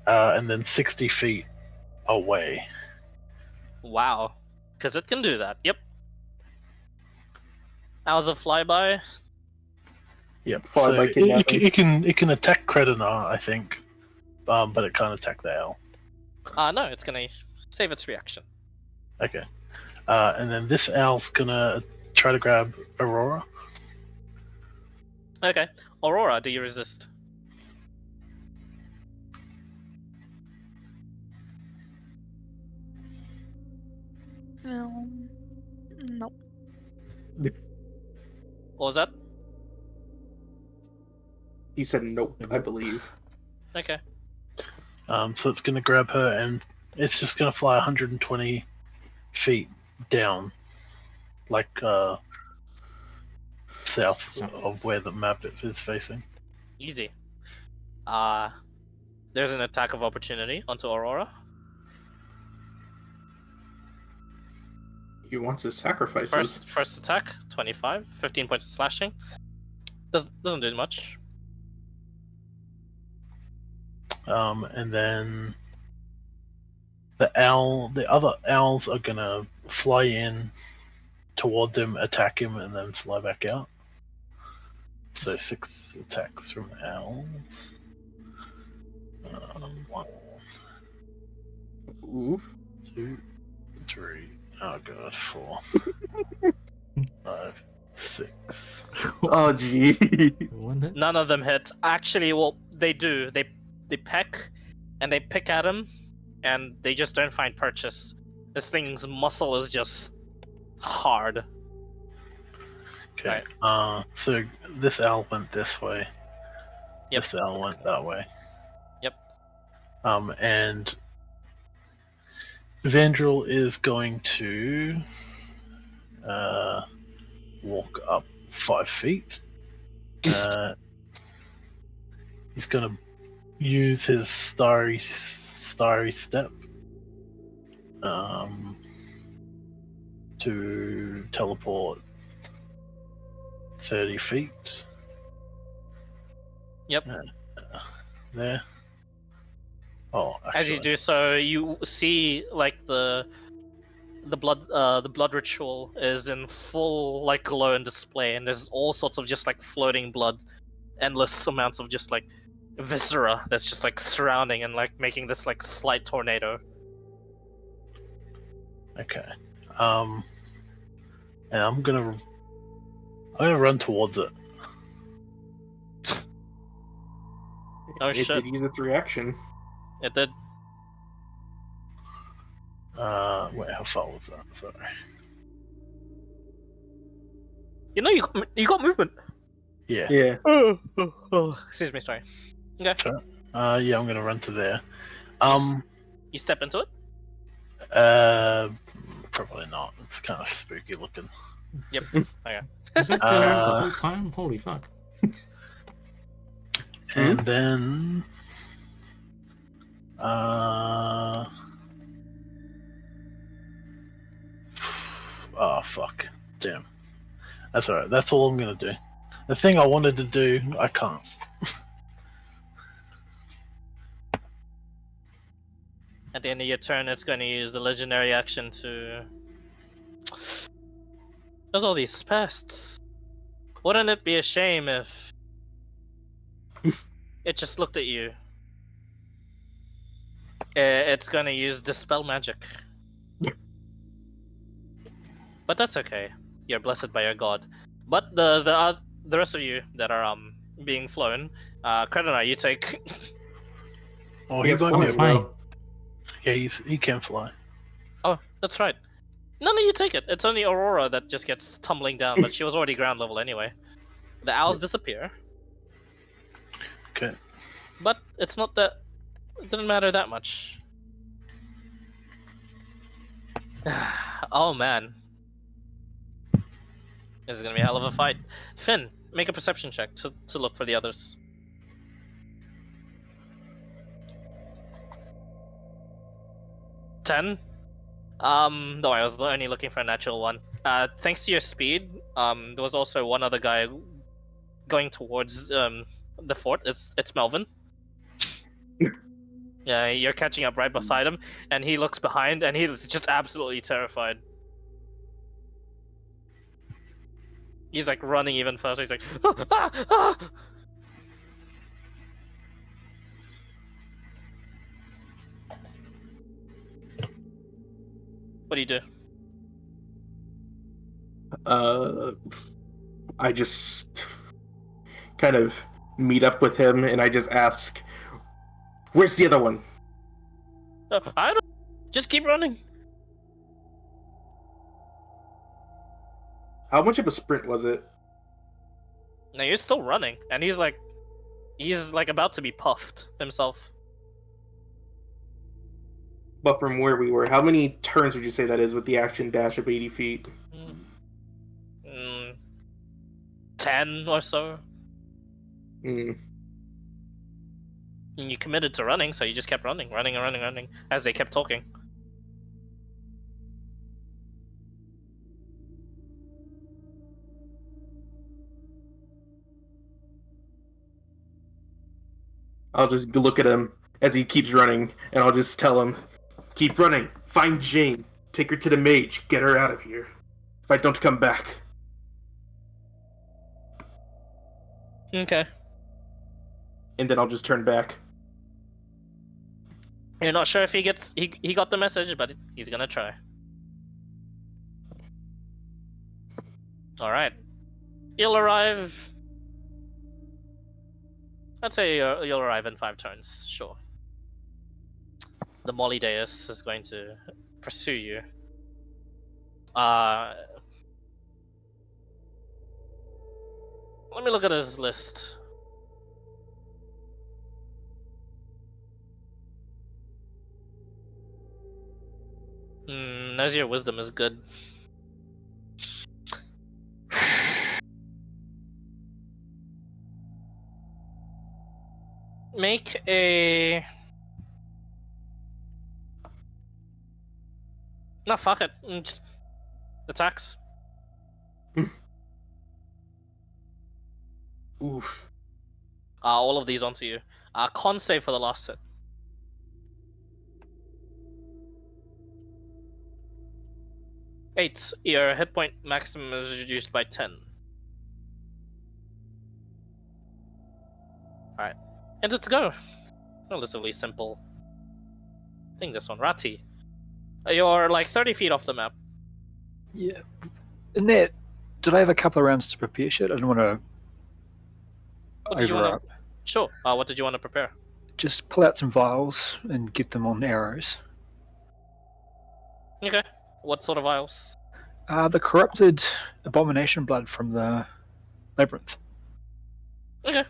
and then 60 feet away.
Wow. Because it can do that. Yep. How's a flyby?
Yep.
Fly
So
by kidnapping.
it can attack Kredinar, I think, but it can't attack the owl.
No, it's gonna save its reaction.
Okay. And then this owl's gonna try to grab Aurora.
Okay. Aurora, do you resist?
No. Nope.
What was that?
He said nope, I believe.
Okay.
So it's gonna grab her, and it's just gonna fly 120 feet down, like south of where the map is facing.
Easy. There's an attack of opportunity onto Aurora.
He wants his sacrifices.
First attack, 25, 15 points of slashing. Doesn't do much.
And then the other owls are gonna fly in towards him, attack him, and then fly back out. So 6 attacks from owls. 1,
Oof.
2, 3. Oh god, 4, 5, 6.
Oh gee.
One hit?
None of them hit. Actually, well, they do. They peck, and they pick at him, and they just don't find purchase. This thing's muscle is just hard.
Okay. So this owl went this way.
Yep.
This owl went that way.
Yep.
And Vandrel is going to walk up 5 feet. He's gonna use his starry step to teleport 30 feet.
Yep.
There. Oh, actually.
As you do so, you see like the blood ritual is in full like glow and display, and there's all sorts of just like floating blood, endless amounts of just like viscera that's just like surrounding and like making this like slight tornado.
Okay. And I'm gonna run towards it.
Oh
It
shit!
did use its reaction.
It did.
Wait, how far was that? Sorry.
You know you got movement.
Yeah.
Yeah.
Oh, excuse me, sorry. Okay.
Yeah, I'm gonna run to there.
You step into it.
Probably not. It's kind of spooky looking.
Yep. Okay.
Is that the whole time? Holy fuck.
And then oh fuck. Damn. That's alright, that's all I'm gonna do. The thing I wanted to do, I can't.
At the end of your turn, it's going to use the legendary action to. There's all these pests. Wouldn't it be a shame if it just looked at you? It's going to use Dispel Magic. but that's okay. You're blessed by your god. But the rest of you that are being flown, Kredenar, you take.
Oh,
He
he
has
might
Oh,
be
flying,
a
fine.
bro.
Yeah, he can fly.
Oh, that's right. None of you take it. It's only Aurora that just gets tumbling down, but she was already ground level anyway. The owls disappear,
Okay.
but it's not that. It didn't matter that much. Oh man, this is gonna be a hell of a fight. Finn, make a perception check to look for the others. 10. No, I was only looking for a natural one. Thanks to your speed, there was also one other guy going towards the fort. It's Melvin. Yeah, you're catching up right beside him, and he looks behind, and he's just absolutely terrified. He's like running even faster. He's like, ah, ah, ah! What do you do?
I just kind of meet up with him, and I just ask, "Where's the other one?"
I don't. Just keep running.
How much of a sprint was it?
No, you're still running, and he's like about to be puffed himself.
But from where we were, how many turns would you say that is with the action dash of 80 feet?
10 or so.
Hmm.
And you committed to running, so you just kept running, as they kept talking.
I'll just look at him as he keeps running, and I'll just tell him, "Keep running. Find Jane. Take her to the mage. Get her out of here. If I don't come back."
Okay.
And then I'll just turn back.
You're not sure if he got the message, but he's gonna try. All right. You'll arrive. I'd say you'll arrive in 5 turns. Sure. The Molly Deus is going to pursue you. Let me look at his list. Nazir Wisdom is good. Make a... No, fuck it. Just attacks.
Oof.
All of these onto you. Con save for the last hit. Eight. Your hit point maximum is reduced by 10. Alright. And it's go. Relatively simple thing, this one. Rati. You're like 30 feet off the map.
Yeah. And that, did I have a couple of rounds to prepare shit? I don't want to
What did you want
over
to... Sure. What did you want to prepare?
Just pull out some vials and get them on arrows.
Okay. What sort of vials?
The corrupted abomination blood from the labyrinth.
Okay.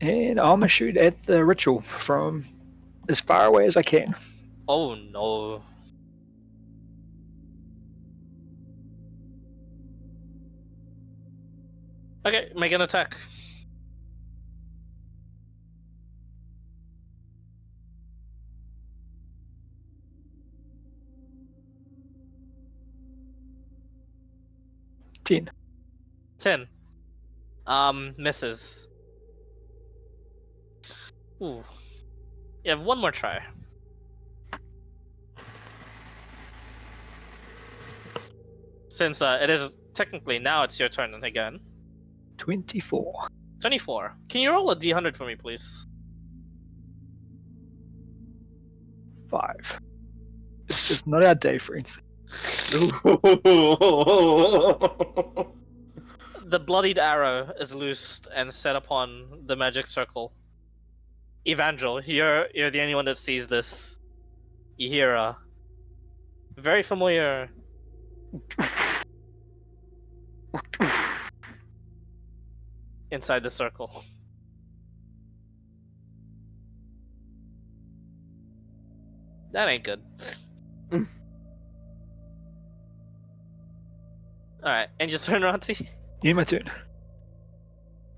And I'm gonna shoot at the ritual from as far away as I can.
Oh no. Okay, make an attack.
Ten.
10. Misses. Ooh. You have one more try. Since it is technically now it's your turn again.
24.
24. Can you roll a d100 for me, please?
5. It's not our day, friends.
The bloodied arrow is loosed and set upon the magic circle. Evangel, you're the only one that sees this. You hear a very familiar inside the circle. That ain't good. Alright, and just turn around to.
Yeah, my turn.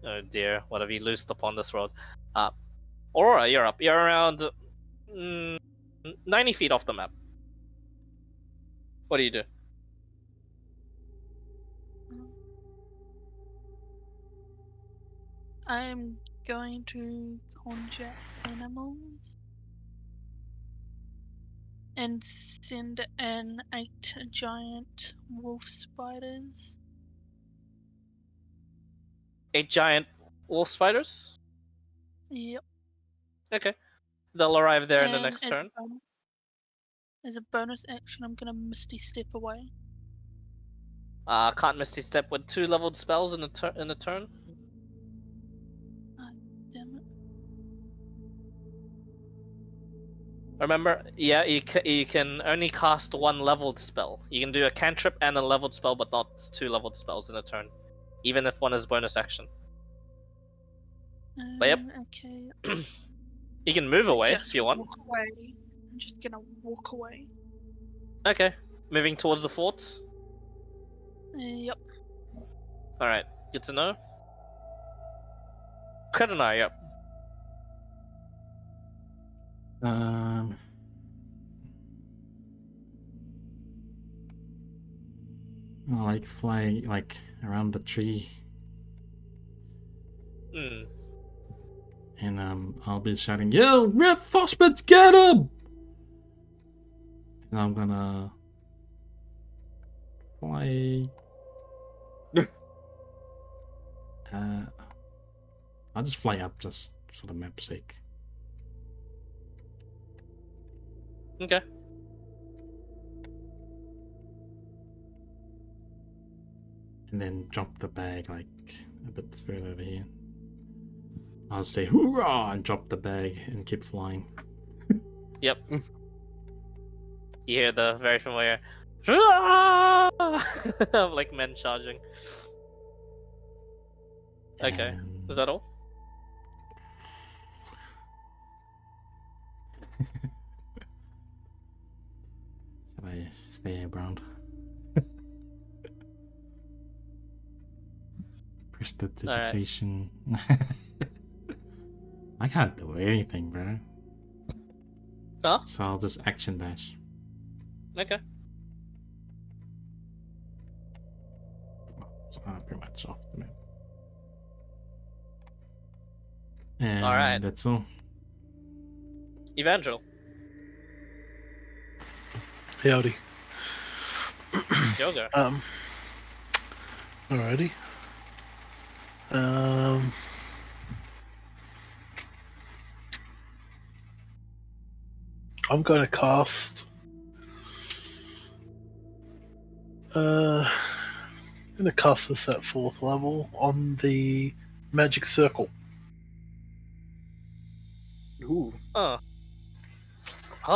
Oh dear, what have you loosed upon this road? Aurora, you're up. You're around 90 feet off the map. What do you do?
I'm going to conjure animals and send in 8 giant wolf spiders.
8 giant wolf spiders?
Yep.
Okay. They'll arrive there in the
And
next turn.
As a bonus action, I'm gonna Misty Step away.
Can't Misty Step with 2 leveled spells in a turn.
Damn it.
Remember, yeah, you can only cast 1 leveled spell. You can do a cantrip and a leveled spell, but not 2 leveled spells in a turn, even if one is bonus action. But yep.
Okay.
You can move away
Just
if you want.
walk away. I'm just gonna walk away.
Okay, moving towards the fort.
Yep.
Alright, good to know. Kredanar, yep.
I'll like fly like around the tree,
Hmm.
and I'll be shouting, "Yo, reinforcements, get him!" And I'm gonna fly. I'll just fly up just for the map's sake.
Okay.
And then drop the bag like a bit further over here. I'll say hoorah and drop the bag and keep flying.
Yep. You hear the very familiar of like men charging. Okay.
And
Is that all?
should I stay around? Prestidigitation. I can't do anything, bro.
Huh?
So I'll just action dash.
Okay.
So I'm pretty much off the map. And
Alright.
that's all.
Evangel.
Howdy.
Yoga.
Alrighty. I'm going to cast. I'm going to cast this at 4th level on the magic circle.
Ooh.
Oh,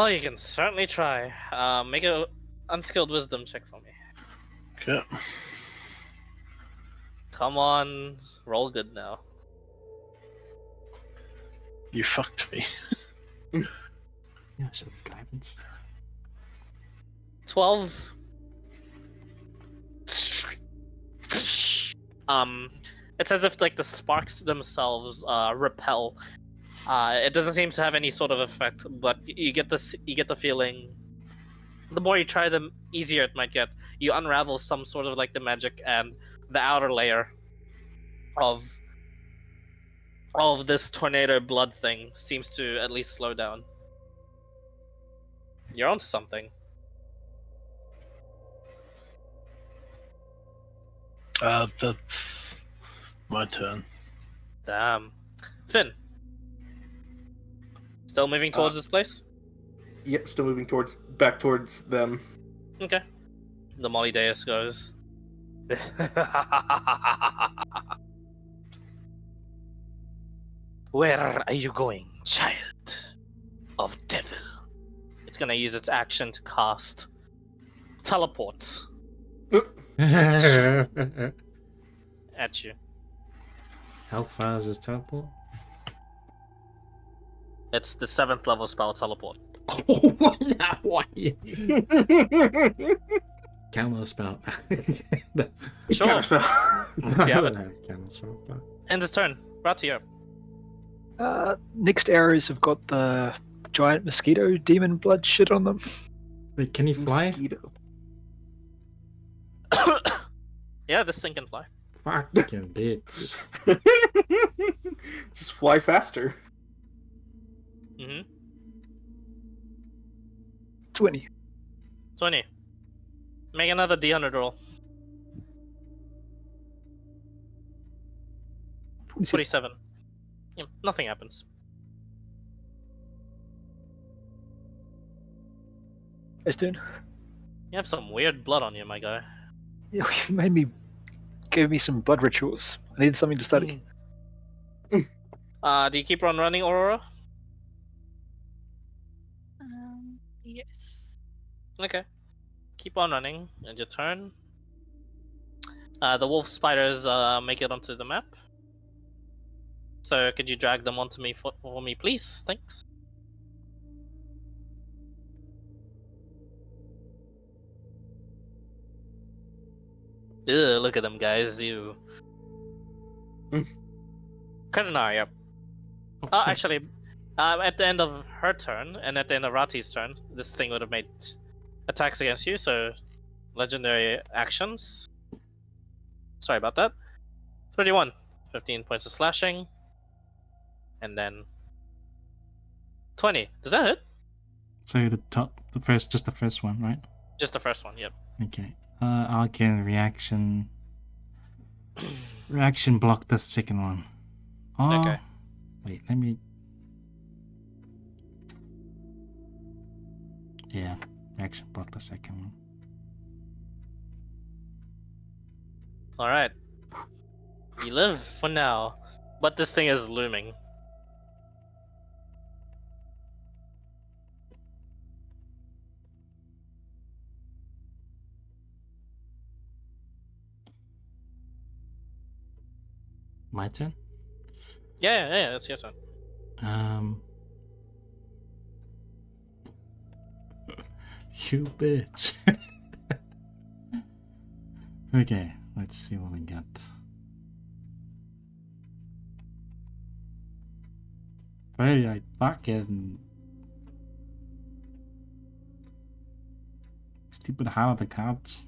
you can certainly try. Make a unskilled wisdom check for me.
Okay.
Come on, roll good now.
You fucked me.
Yeah, I should have guidance.
12. It's as if like the sparks themselves repel. It doesn't seem to have any sort of effect, but you get the feeling. The more you try, the easier it might get. You unravel some sort of like the magic, and the outer layer of this tornado blood thing seems to at least slow down. You're onto something.
That's my turn.
Damn. Finn. Still moving towards this place?
Yep, still moving back towards them.
Okay. The Molly Deus goes. Where are you going, child of devil? It's gonna use its action to cast teleport
How
at you.
far is his teleport?
It's the 7th level spell teleport.
Oh, what? Counter spell.
Sure.
Counterspell.
I
You have
don't
it.
have counter spell. But...
End his turn. Brought to you.
Next arrows have got the giant mosquito demon blood shit on them.
Wait, can he fly?
Mosquito.
Yeah, this thing can fly.
Fucking bitch.
Just fly faster.
Mm-hmm.
20.
20. Make another D100 roll. 47. Yeah, nothing happens.
Nice turn.
You have some weird blood on you, my guy.
Yeah, you gave me some blood rituals. I needed something to study.
Do you keep on running, Aurora?
Yes.
Okay. Keep on running. End your turn. The wolf spiders make it onto the map. So could you drag them onto me for me, please? Thanks. Ugh, look at them guys. You. Karnar, yep.
Oh, shit.
Actually, at the end of her turn and at the end of Rati's turn, this thing would have made attacks against you. So, legendary actions. Sorry about that. 31. 15 points of slashing. And then 20. Does that hit?
So just the first one, right?
Just the first one, yep.
Okay. I can reaction block the second one. Oh,
Okay.
wait, let me. Yeah, reaction block the second one.
Alright. You live for now, but this thing is looming.
My turn.
Yeah, it's your turn.
You bitch. Okay, let's see what we got. Very like fucking stupid hell of the cards.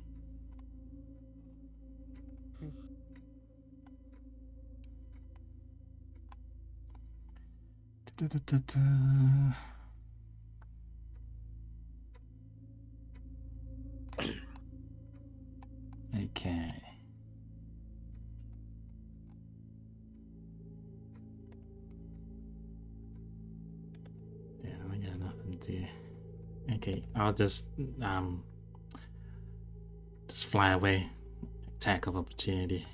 Okay. Yeah, I got nothing to. Okay, I'll just fly away. Attack of opportunity.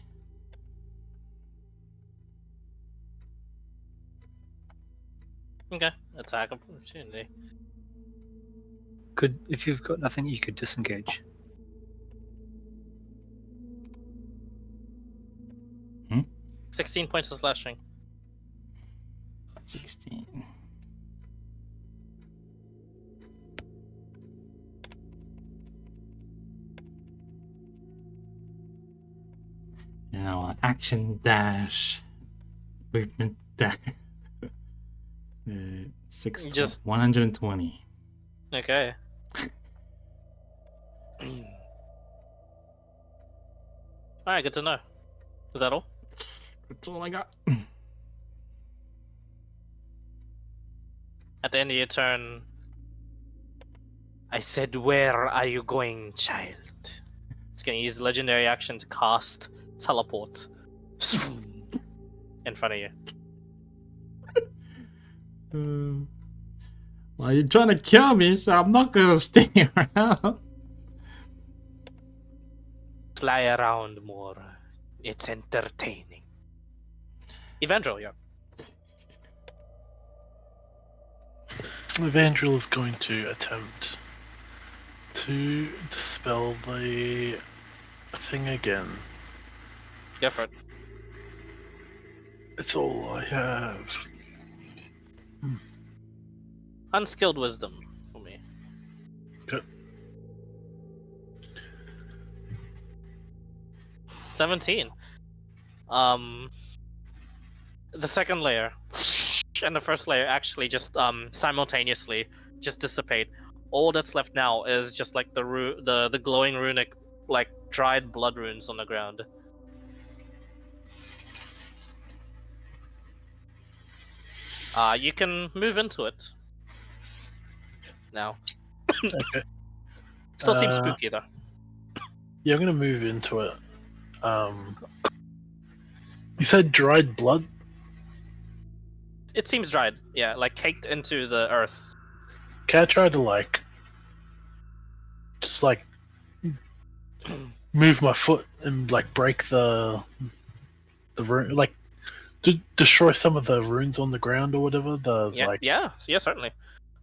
Okay, attack opportunity.
If you've got nothing, you could disengage.
Hmm?
16 points of slashing.
16. You know, action dash, movement dash. 120.
Okay. Alright, good to know. Is that all?
That's all I got.
At the end of your turn, I said, "Where are you going, child?" It's gonna use legendary action to cast teleport in front of you.
Well, you're trying to kill me, so I'm not gonna stay around.
Fly around more. It's entertaining. Evangel, yeah.
Evangel is going to attempt to dispel the thing again.
Go for it.
It's all I have.
Unskilled wisdom for me.
Good.
17. The second layer and the first layer actually just simultaneously just dissipate. All that's left now is just like the glowing runic, like dried blood runes on the ground. You can move into it now.
Okay.
Still seems spooky though.
Yeah, I'm gonna move into it. You said dried blood?
It seems dried, yeah, like caked into the earth.
Can I try to like just like move my foot and like break the rune, like destroy some of the runes on the ground or whatever?
Yeah, certainly.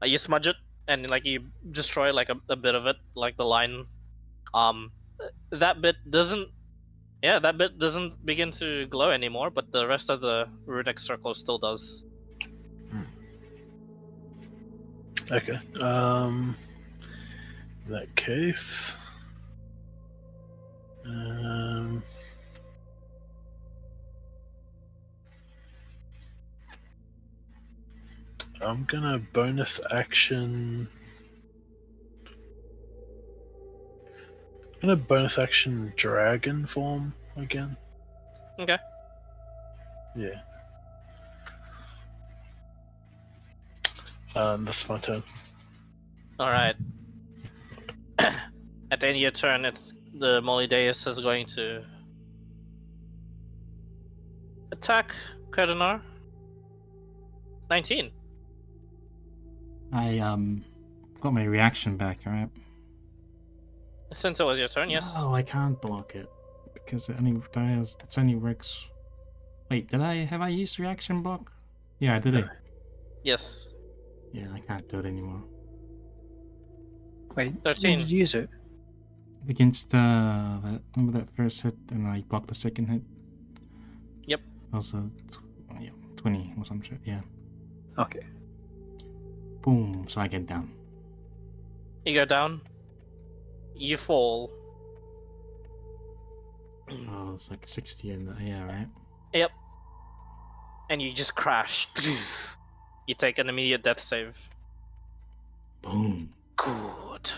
You smudge it and like you destroy like a bit of it, like the line. Um, that bit doesn't. Yeah, that bit doesn't begin to glow anymore, but the rest of the runic circle still does.
Okay. In that case, I'm gonna bonus action. I'm gonna bonus action dragon form again.
Okay.
Yeah. That's my turn.
All right. At the end of your turn, it's the Molideus is going to attack Kredanar. 19.
I got my reaction back, alright?
Since it was your turn, yes.
Oh, I can't block it because it only works. Wait, have I used reaction block? Yeah, I did it.
Yes.
Yeah, I can't do it anymore.
Wait,
13.
when did you use it?
Against remember that first hit and I blocked the second hit?
Yep.
That was a 20 or some shit, yeah.
Okay.
Boom, so I get down.
You go down. You fall.
Oh, it's like 60 in the air, right?
Yep. And you just crash. You take an immediate death save.
Boom.
Good.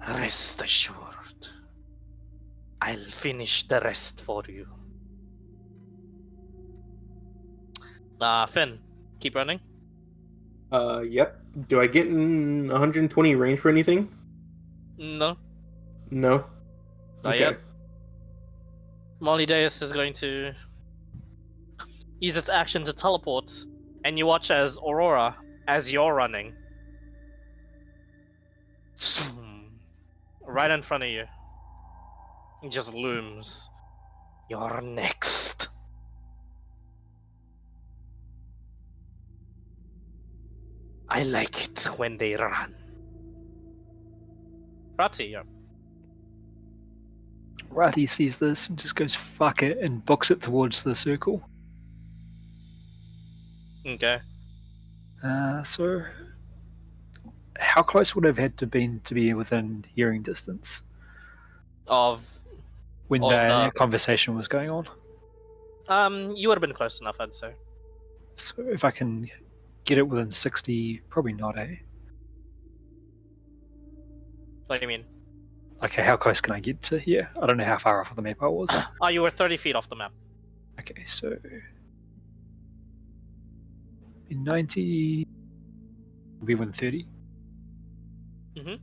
Rest assured. I'll finish the rest for you. Finn, keep running.
Yep. Do I get in 120 range for anything?
No,
No.
not
Okay.
yet. Molideus is going to use its action to teleport, and you watch as Aurora, as you're running, right in front of you, it just looms. You're next. I like it when they run. Rati, yeah.
Rathi sees this and just goes fuck it and books it towards the circle.
Okay.
So how close would I have had to be within hearing distance
Of
when
Of
that
the-
conversation was going on?
you would have been close enough, I'd say.
So if I can get it within 60, probably not, eh?
What do you mean?
Okay, how close can I get to here? I don't know how far off of the map I was.
Oh, you were 30 feet off the map.
Okay, so in 90, will be within 30.
Mm-hmm.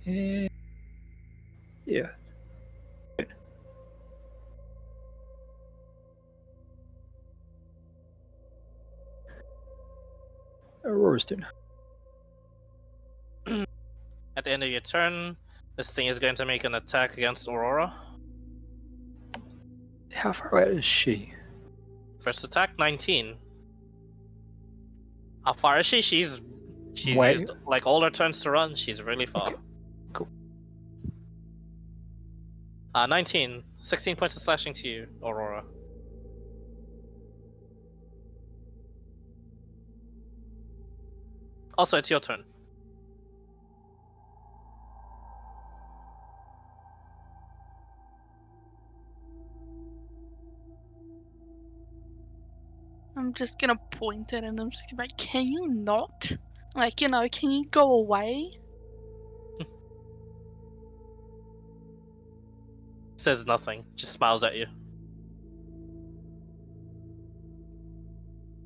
And yeah. Aurora's turn.
At the end of your turn, this thing is going to make an attack against Aurora.
How far out is she?
First attack, 19. How far is she? She's
Wait.
used like all her turns to run. She's really far.
Okay. Cool.
19. 16 points of slashing to you, Aurora. Also, it's your turn.
I'm just gonna point at it and I'm just gonna be like, can you not? Like, you know, can you go away?
Says nothing, just smiles at you.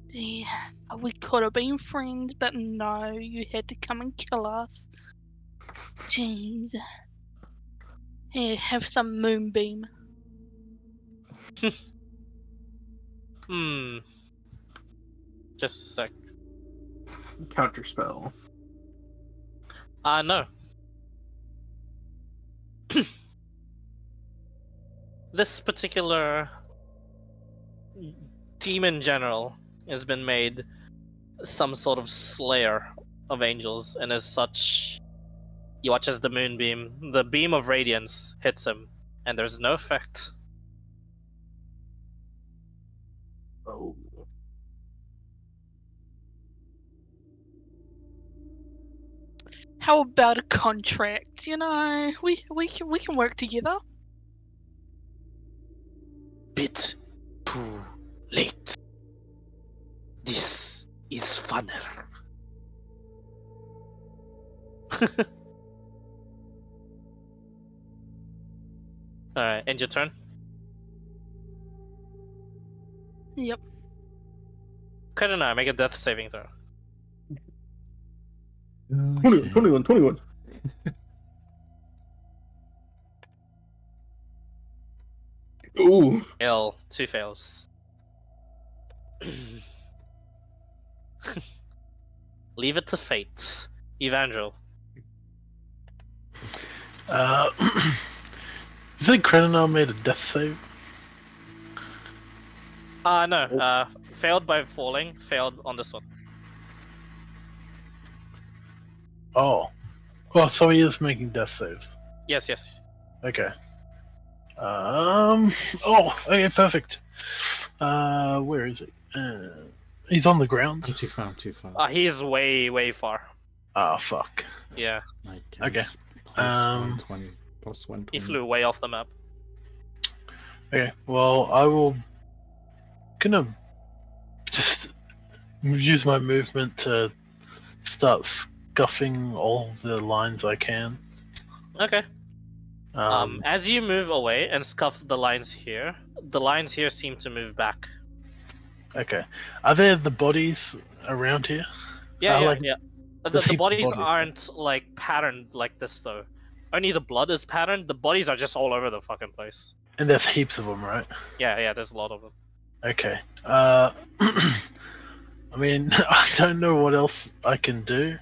Yeah, we could have been friends, but no, you had to come and kill us. Jeez. Here, have some moonbeam.
Just a sec.
Counterspell.
No. This particular demon general has been made some sort of slayer of angels, and as such, you watch as the moonbeam, the beam of radiance, hits him, and there's no effect.
Oh.
How about a contract? You know, we can work together.
Bit too late. This is funner. Alright, end your turn.
Yep.
Kurina, make a death saving throw.
21. Ooh.
Fail, 2 fails. Leave it to fate. Evangel.
You said Krenar made a death save?
No. Failed by falling, failed on this one.
Oh. Well, so he is making death saves.
Yes, yes.
Okay. Oh, okay, perfect. Where is he? He's on the ground.
I'm too far.
He's way, way far.
Ah, fuck.
Yeah,
Like,
Okay.
plus 120. Plus
he
120.
flew way off the map.
Okay, well, I will gonna just use my movement to start scuffing all the lines I can.
Okay. As you move away and scuff the lines here seem to move back.
Okay. Are there the bodies around here?
Yeah,
like,
yeah.
there's
The
heaps of
bodies
bodies.
aren't like patterned like this though. Only the blood is patterned. The bodies are just all over the fucking place.
And there's heaps of them, right?
Yeah. There's a lot of them.
Okay. I mean, I don't know what else I can do,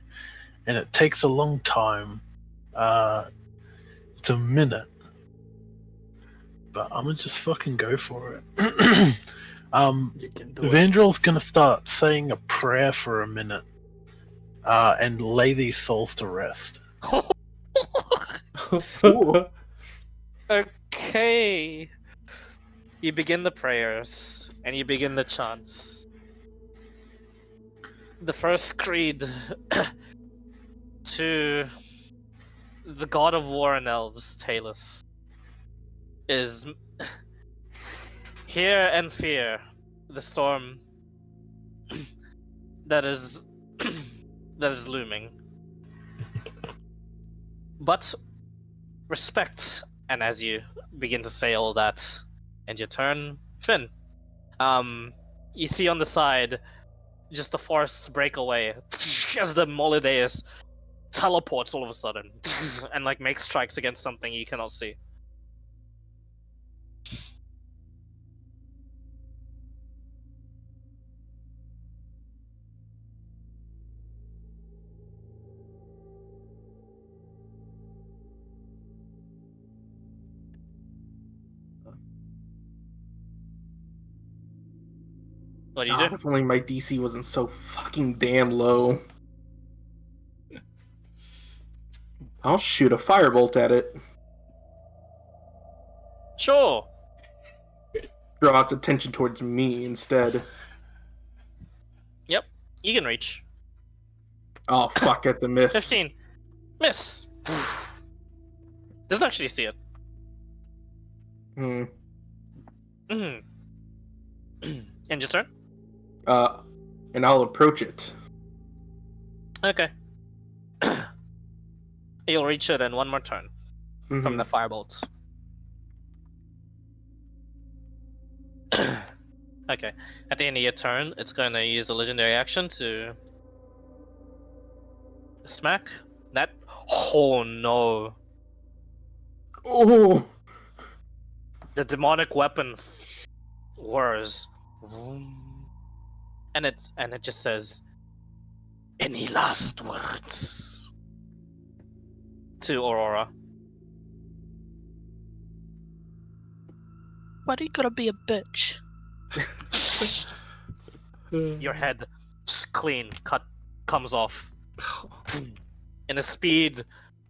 and it takes a long time. It's a minute. But I'm gonna just fucking go for it.
You can do it.
Vandrel's gonna start saying a prayer for a minute, and lay these souls to rest.
Okay. You begin the prayers and you begin the chants. The first creed to the god of war and elves, Cealus, is hear and fear the storm that is looming. But respect, and as you begin to say all that, and your turn, Finn. You see on the side just the forests break away as the Molideus teleports all of a sudden and like makes strikes against something you cannot see. What do you
God,
do?
if only my DC wasn't so fucking damn low. I'll shoot a firebolt at it.
Sure.
Draw its attention towards me instead.
Yep. You can reach.
Oh fuck, at the miss.
15. Miss. Doesn't actually see it.
Hmm.
Mm-hmm. End your turn?
And I'll approach it.
Okay. You'll reach it in one more turn from
Mhm.
the firebolts. Okay. At the end of your turn, it's going to use a legendary action to smack that. Oh no!
Oh!
The demonic weapon whirs, and it just says, "Any last words?" to Aurora.
Why do you gotta be a bitch?
Your head, clean cut, comes off in a speed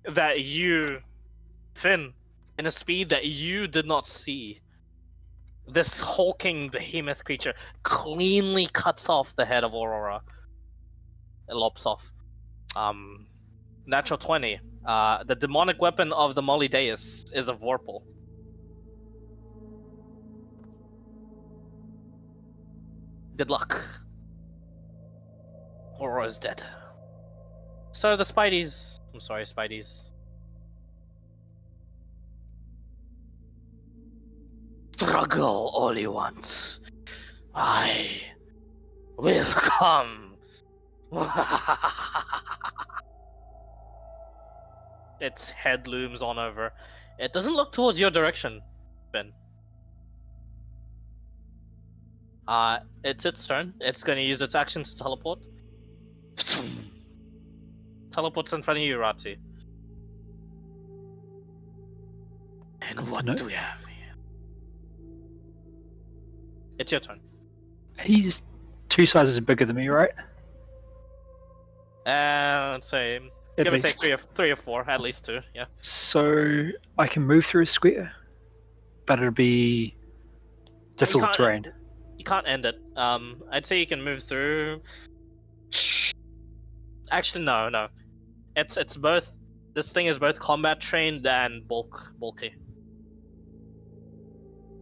that you, Finn, in a speed that you did not see. This hulking behemoth creature cleanly cuts off the head of Aurora. It lops off. Natural 20. The demonic weapon of the Molly Deus is a Vorpal. Good luck. Aurora's dead. So the Spideys. I'm sorry, Spideys. Struggle all you want. I will come. Its head looms on over. It doesn't look towards your direction, Ben. It's its turn. It's going to use its action to teleport. Teleports in front of you, Rati. And what do we have here? It's your turn.
He's 2 sizes bigger than me, right?
Let's say,
At
give or take
least.
three or four, at least 2, yeah.
So I can move through a square, but it'll be difficult terrain.
You can't end it. I'd say you can move through. Actually, no. It's both. This thing is both combat trained and bulky.
I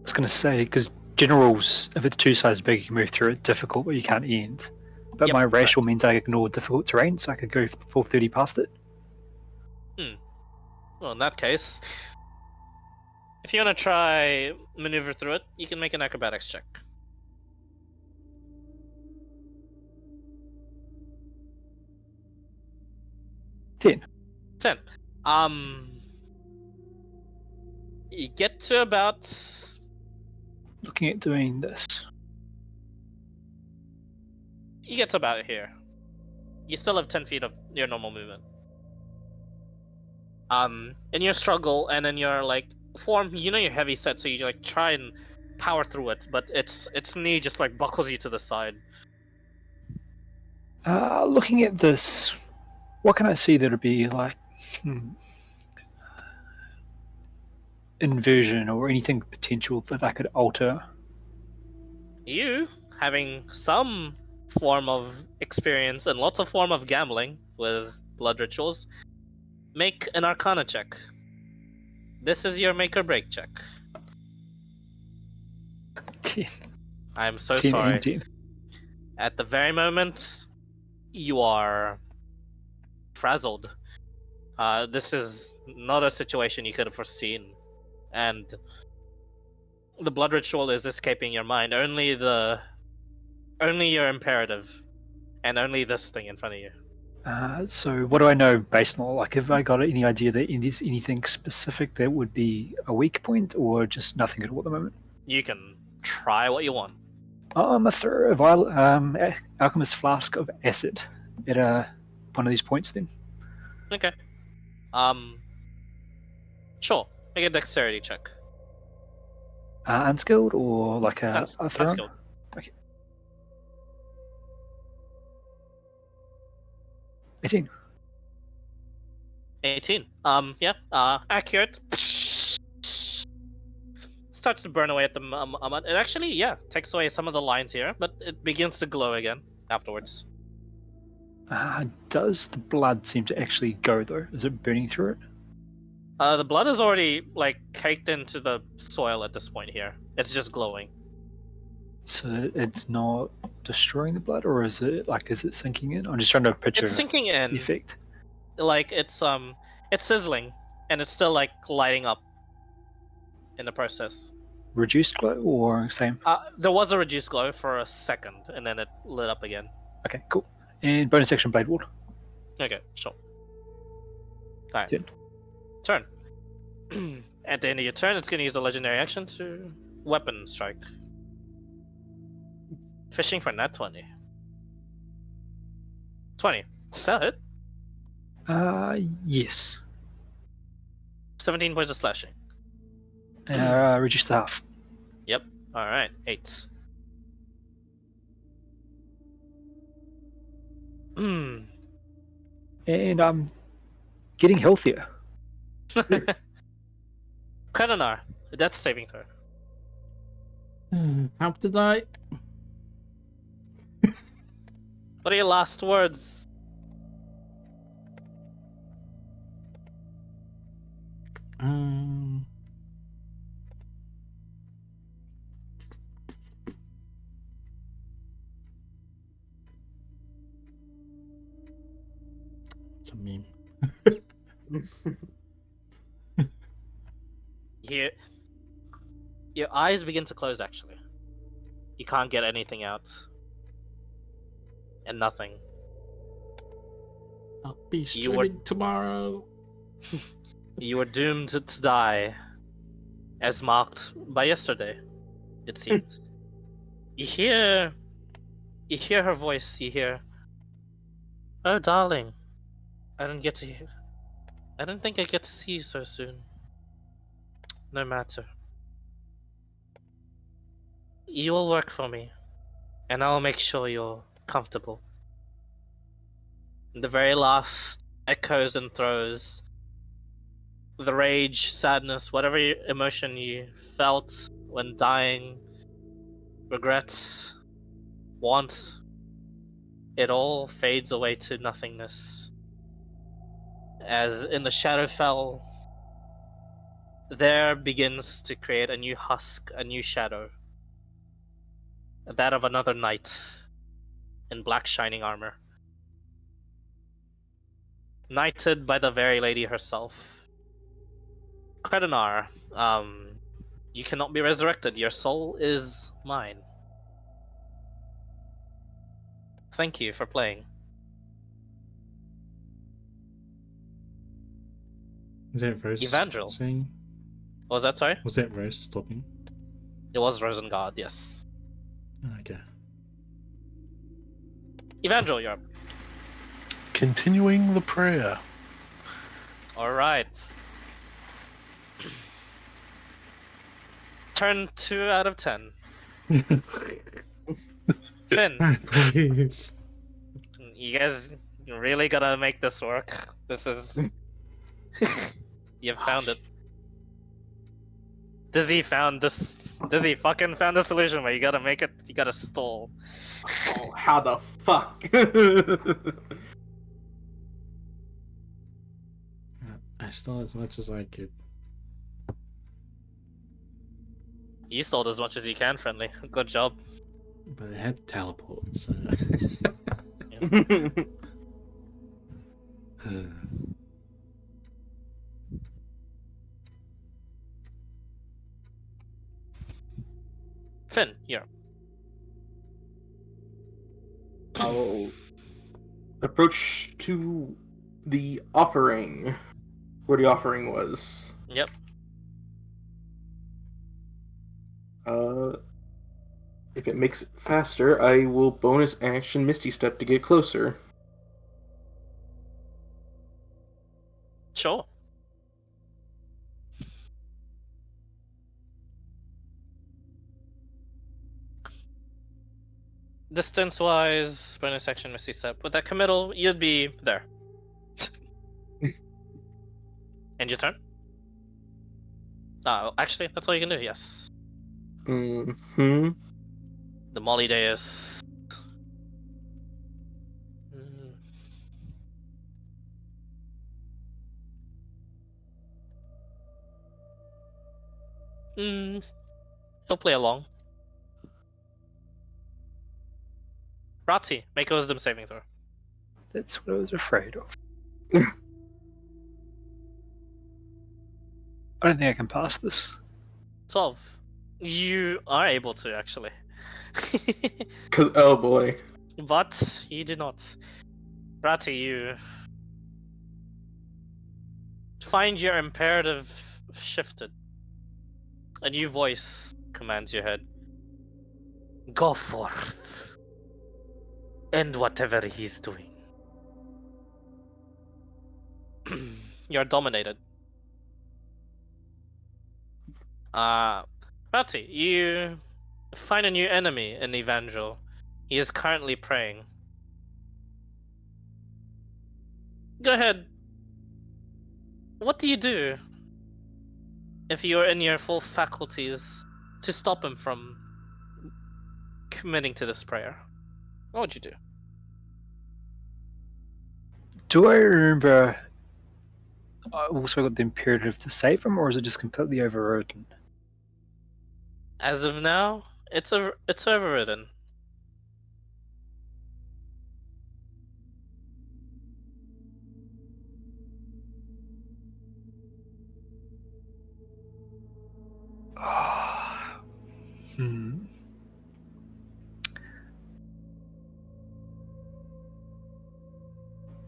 was going to say, because generals, if it's 2 sizes big, you can move through it. Difficult, but you can't end. But
Yep,
my racial means I ignore difficult terrain, so I could go full 30 past it.
Well, in that case, if you want to try maneuver through it, you can make an acrobatics check.
Ten.
You get to about.
Looking at doing this.
You get to about here. You still have 10 feet of your normal movement. In your struggle and in your like form, you know you're heavy set, so you like try and power through it, but its knee just like buckles you to the side.
Looking at this, what can I see that'll be like inversion or anything potential that I could alter?
You, having some form of experience and lots of form of gambling with blood rituals, make an Arcana check. This is your make or break check.
10.
I'm so
10
sorry.
and 10.
At the very moment, you are frazzled. This is not a situation you could have foreseen, and the blood ritual is escaping your mind. Only your imperative, and only this thing in front of you.
So what do I know based on, like, have I got any idea that there's anything specific that would be a weak point, or just nothing at all at the moment?
You can try what you want.
I'm gonna throw a alchemist flask of acid at one of these points then.
Okay. Sure. Make a dexterity check.
Unskilled or like a thrown?
Unskilled.
Okay. 18.
18. Yeah. Accurate. Starts to burn away at the moment. It actually, yeah, takes away some of the lines here, but it begins to glow again afterwards.
Does the blood seem to actually go though? Is it burning through it?
The blood is already like caked into the soil at this point here. It's just glowing.
So it's not destroying the blood, or is it sinking in? I'm just trying to picture
It's sinking in.
the effect.
Like it's sizzling, and it's still like lighting up in the process.
Reduced glow or same?
There was a reduced glow for a second, and then it lit up again.
Okay, cool. And bonus action blade ward.
Okay, sure. Alright.
Turn.
Turn. At the end of your turn, it's going to use a legendary action to weapon strike. Fishing for nat 20. 20. Does that hit?
Yes.
17 points of slashing.
Reduce to half.
Yep. Alright, 8. Hmm.
And I'm getting healthier.
Kredanar, a death saving throw.
Time to die.
What are your last words?
It's a meme.
Your eyes begin to close, actually. You can't get anything out. And nothing.
I'll be
You were-
streaming tomorrow.
You are doomed to die. As marked by yesterday, it seems. You hear her voice, you hear, "Oh, darling, I didn't think I'd get to see you so soon. No matter. You will work for me, and I'll make sure you're comfortable." The very last echoes and throes, the rage, sadness, whatever emotion you felt when dying, regret, want, it all fades away to nothingness. As in the Shadowfell, there begins to create a new husk, a new shadow. That of another knight in black shining armor. Knighted by the very lady herself. Kredanar, you cannot be resurrected. Your soul is mine. Thank you for playing.
Is that verse
Evangel.
saying?
What was that, sorry?
Was that verse stopping?
It was Rosengard, yes.
Okay.
Evangel, you're up.
Continuing the prayer.
Alright. Turn 2 out of 10. Finn,
Please.
you guys really gotta make this work. This is... You've found it. Dizzy fucking found the solution, but you gotta make it, you gotta stall.
Oh, how the fuck?
I stole as much as I could.
You stalled as much as you can, friendly. Good job.
But it had teleport, so...
Finn, you're up.
I'll approach to the offering, where the offering was.
Yep.
If it makes it faster, I will bonus action Misty Step to get closer.
Sure. Distance-wise, bonus action, Misty Step. With that committal, you'd be there. End your turn. Actually, that's all you can do. Yes.
Mm-hmm.
The Molly Deus. He'll play along. Ratzi, make a wisdom saving throw.
That's what I was afraid of. I don't think I can pass this.
12. You are able to, actually.
Oh boy.
But you do not. Ratzi, you find your imperative shifted. A new voice commands your head. Go forth. End whatever he's doing. You're dominated. Ratzi, you find a new enemy in Evangel. He is currently praying. Go ahead. What do you do if you're in your full faculties to stop him from committing to this prayer? What would you do?
Do I remember I also got the imperative to save him, or is it just completely overridden?
As of now, it's overridden.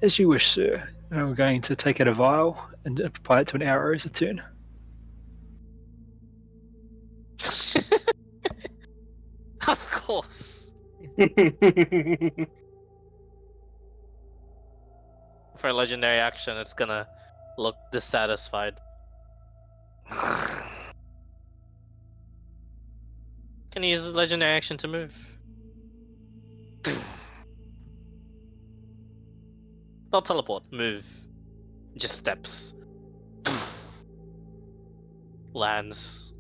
As you wish, sir. I'm going to take out a vial and apply it to an arrow as a turn.
Of course. For a legendary action, it's gonna look dissatisfied. Can you use the legendary action to move? Not teleport, move. Just steps. Lands.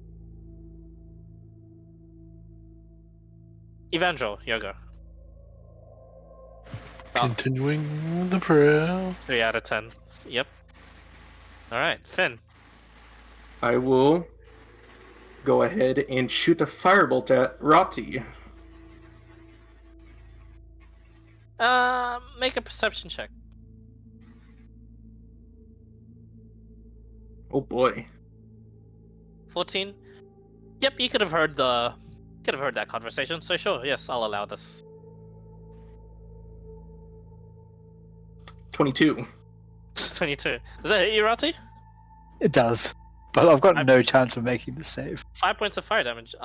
Evangel, Yoga.
Continuing the prayer.
3 out of 10. Yep. Alright, Finn.
I will go ahead and shoot a firebolt at Rati.
Make a perception check.
Oh boy.
14. Yep, you could have heard that conversation. So sure, yes, I'll allow this.
22.
22. Does that hit you, Rati?
It does, but I've got no chance of making the save.
5 points of fire damage.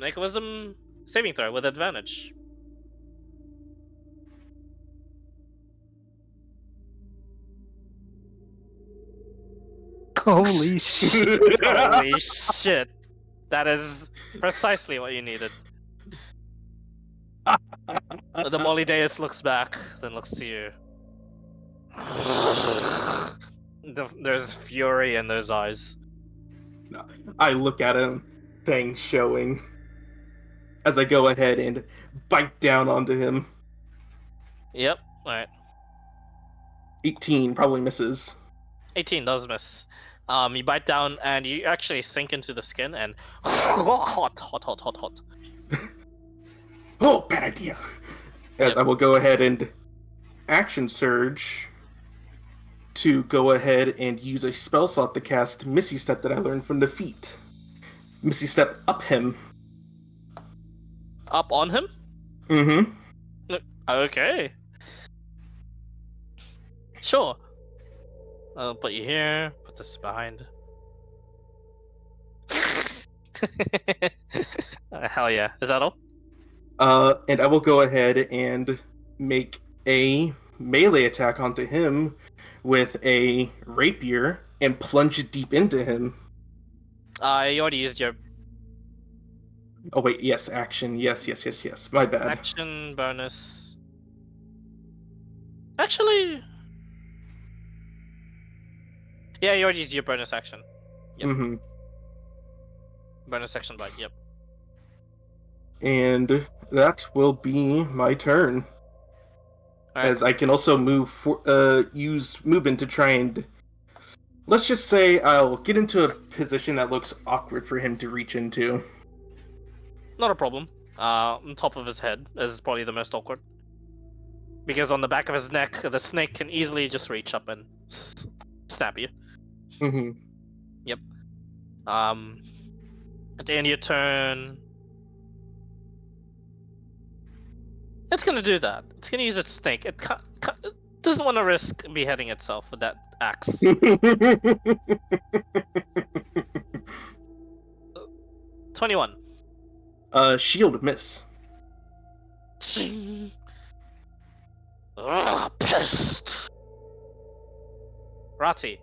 Make a wisdom saving throw with advantage.
Holy shit.
Holy shit. That is precisely what you needed. The Molly Deus looks back, then looks to you. There's fury in those eyes.
No, I look at him, fangs showing, as I go ahead and bite down onto him.
Yep, alright.
18 probably misses.
18 does miss. You bite down and you actually sink into the skin and hot.
Oh, bad idea. As
Yep.
I will go ahead and action surge to go ahead and use a spell slot to cast Misty Step that I learned from the feat. Misty Step up him.
Up on him?
Mm-hmm.
Okay. Sure. I'll put you here. Put this behind. Hell yeah. Is that all?
And I will go ahead and make a melee attack onto him with a rapier and plunge it deep into him.
You already used your...
Oh wait, yes, action. Yes. My bad.
Action bonus. Actually, yeah, you already used your bonus action. Yep.
Mm-hmm.
Bonus action bite. Yep.
And that will be my turn.
Alright.
As I can also use movement to try and... Let's just say I'll get into a position that looks awkward for him to reach into.
Not a problem. On top of his head is probably the most awkward. Because on the back of his neck, the snake can easily just reach up and snap you.
Mm-hmm.
Yep. At the end of your turn, it's gonna do that. It's gonna use its snake. It doesn't want to risk beheading itself with that axe. 21.
Shield miss.
Pissed. Rati,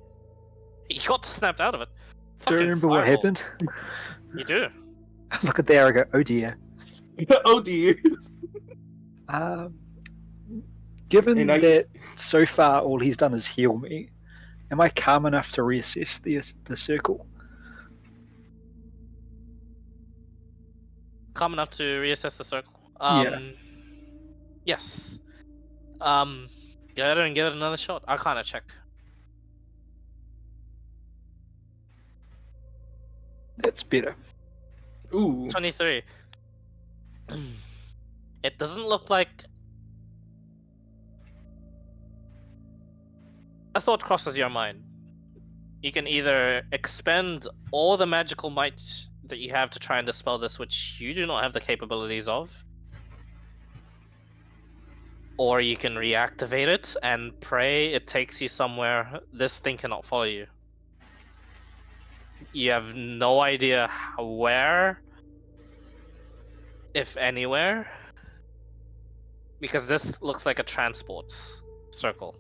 you got snapped out of it.
Do you
Fucking
remember what
fireball.
happened?
You do.
Look at the arrow, go, oh dear.
Oh dear.
Given
And I
that
use-
so far all he's done is heal me, am I calm enough to reassess the circle?
Calm enough to reassess the circle.
Yeah.
Yes. Go ahead and give it another shot. Arcana check.
That's better.
Ooh.
23. It doesn't look like... A thought crosses your mind. You can either expend all the magical might that you have to try and dispel this, which you do not have the capabilities of, or you can reactivate it and pray it takes you somewhere this thing cannot follow you. You have no idea where, if anywhere, because this looks like a transport circle.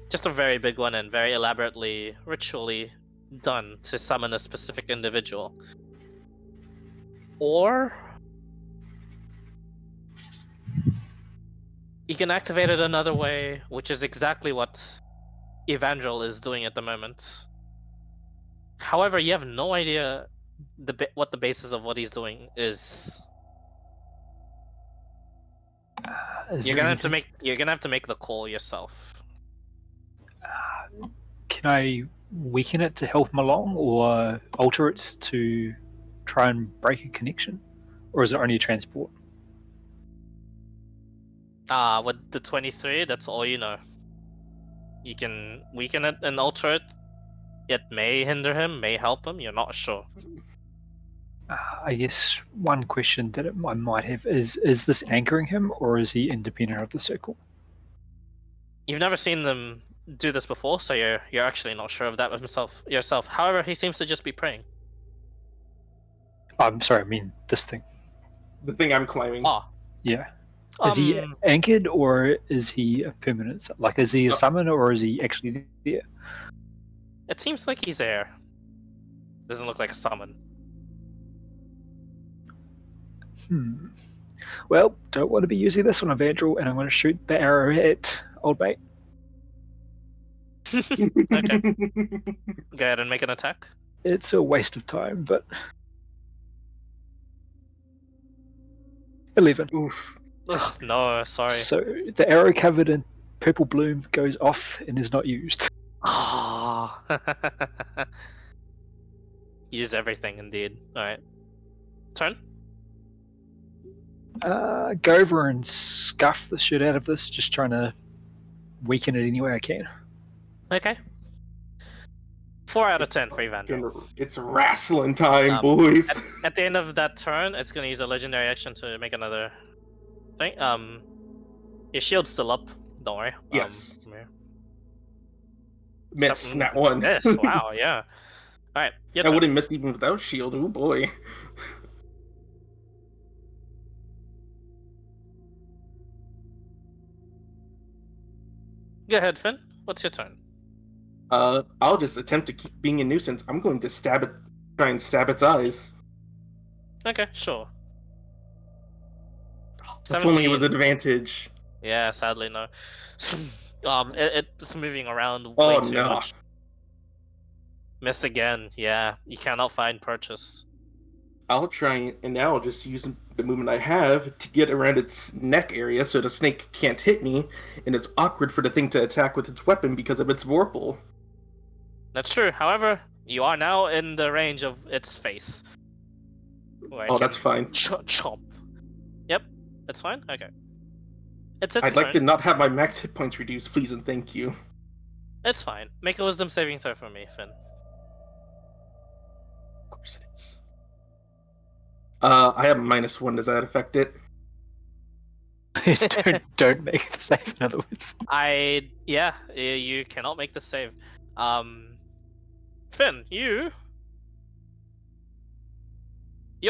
Just a very big one and very elaborately, ritually done to summon a specific individual. Or you can activate it another way, which is exactly what Evangel is doing at the moment. However, you have no idea what the basis of what he's doing is. You're gonna have to make the call yourself.
Can I weaken it to help him along, or alter it to try and break a connection? Or is it only a transport?
With the 23, that's all you know. You can weaken it and alter it. It may hinder him, may help him, you're not sure.
I guess one question that I might have is this anchoring him, or is he independent of the circle?
You've never seen them do this before, so you're actually not sure of that yourself. However, he seems to just be praying.
I'm sorry, I mean this thing.
The thing I'm climbing.
Yeah. Is he anchored, or is he a permanent? Like, is he a summon, or is he actually there?
It seems like he's there. Doesn't look like a summon.
Well, don't want to be using this on Evangel, and I'm going to shoot the arrow at Old Mate.
Okay. Go ahead and make an attack.
It's a waste of time, but 11.
Oof.
Ugh, no, sorry.
So the arrow covered in purple bloom goes off and is not used.
Ah. Use everything, indeed. Alright. Turn?
Go over and scuff the shit out of this, just trying to weaken it any way I can.
Okay. 4 out of 10 for Evangel.
It's wrestling time,
Um,
boys.
At the end of that turn, it's gonna use a legendary action to make another thing. Your shield's still up, don't worry.
Yes.
Come here.
Miss that one.
Yes, wow, yeah. Alright, your
I
turn.
wouldn't miss even without shield. Oh boy.
Go ahead, Finn. What's your turn?
I'll just attempt to keep being a nuisance. I'm going to try and stab its eyes.
Okay, sure.
If only it was
17.
advantage.
Yeah, sadly no. It's moving around way
Oh
too
no.
much. Miss again. Yeah, you cannot find purchase.
I'll try and now I'll just use the movement I have to get around its neck area so the snake can't hit me, and it's awkward for the thing to attack with its weapon because of its vorpal.
That's true. However, you are now in the range of its face. Where it
Oh,
can
that's fine.
chomp. Yep, that's fine. Okay. It's
I'd like to
turn.
not have my max hit points reduced, please and thank you.
It's fine. Make a wisdom saving throw for me, Finn.
Of course it is. I have a -1. Does that affect it?
don't make the save, in other words.
Yeah, you cannot make the save. Finn, you're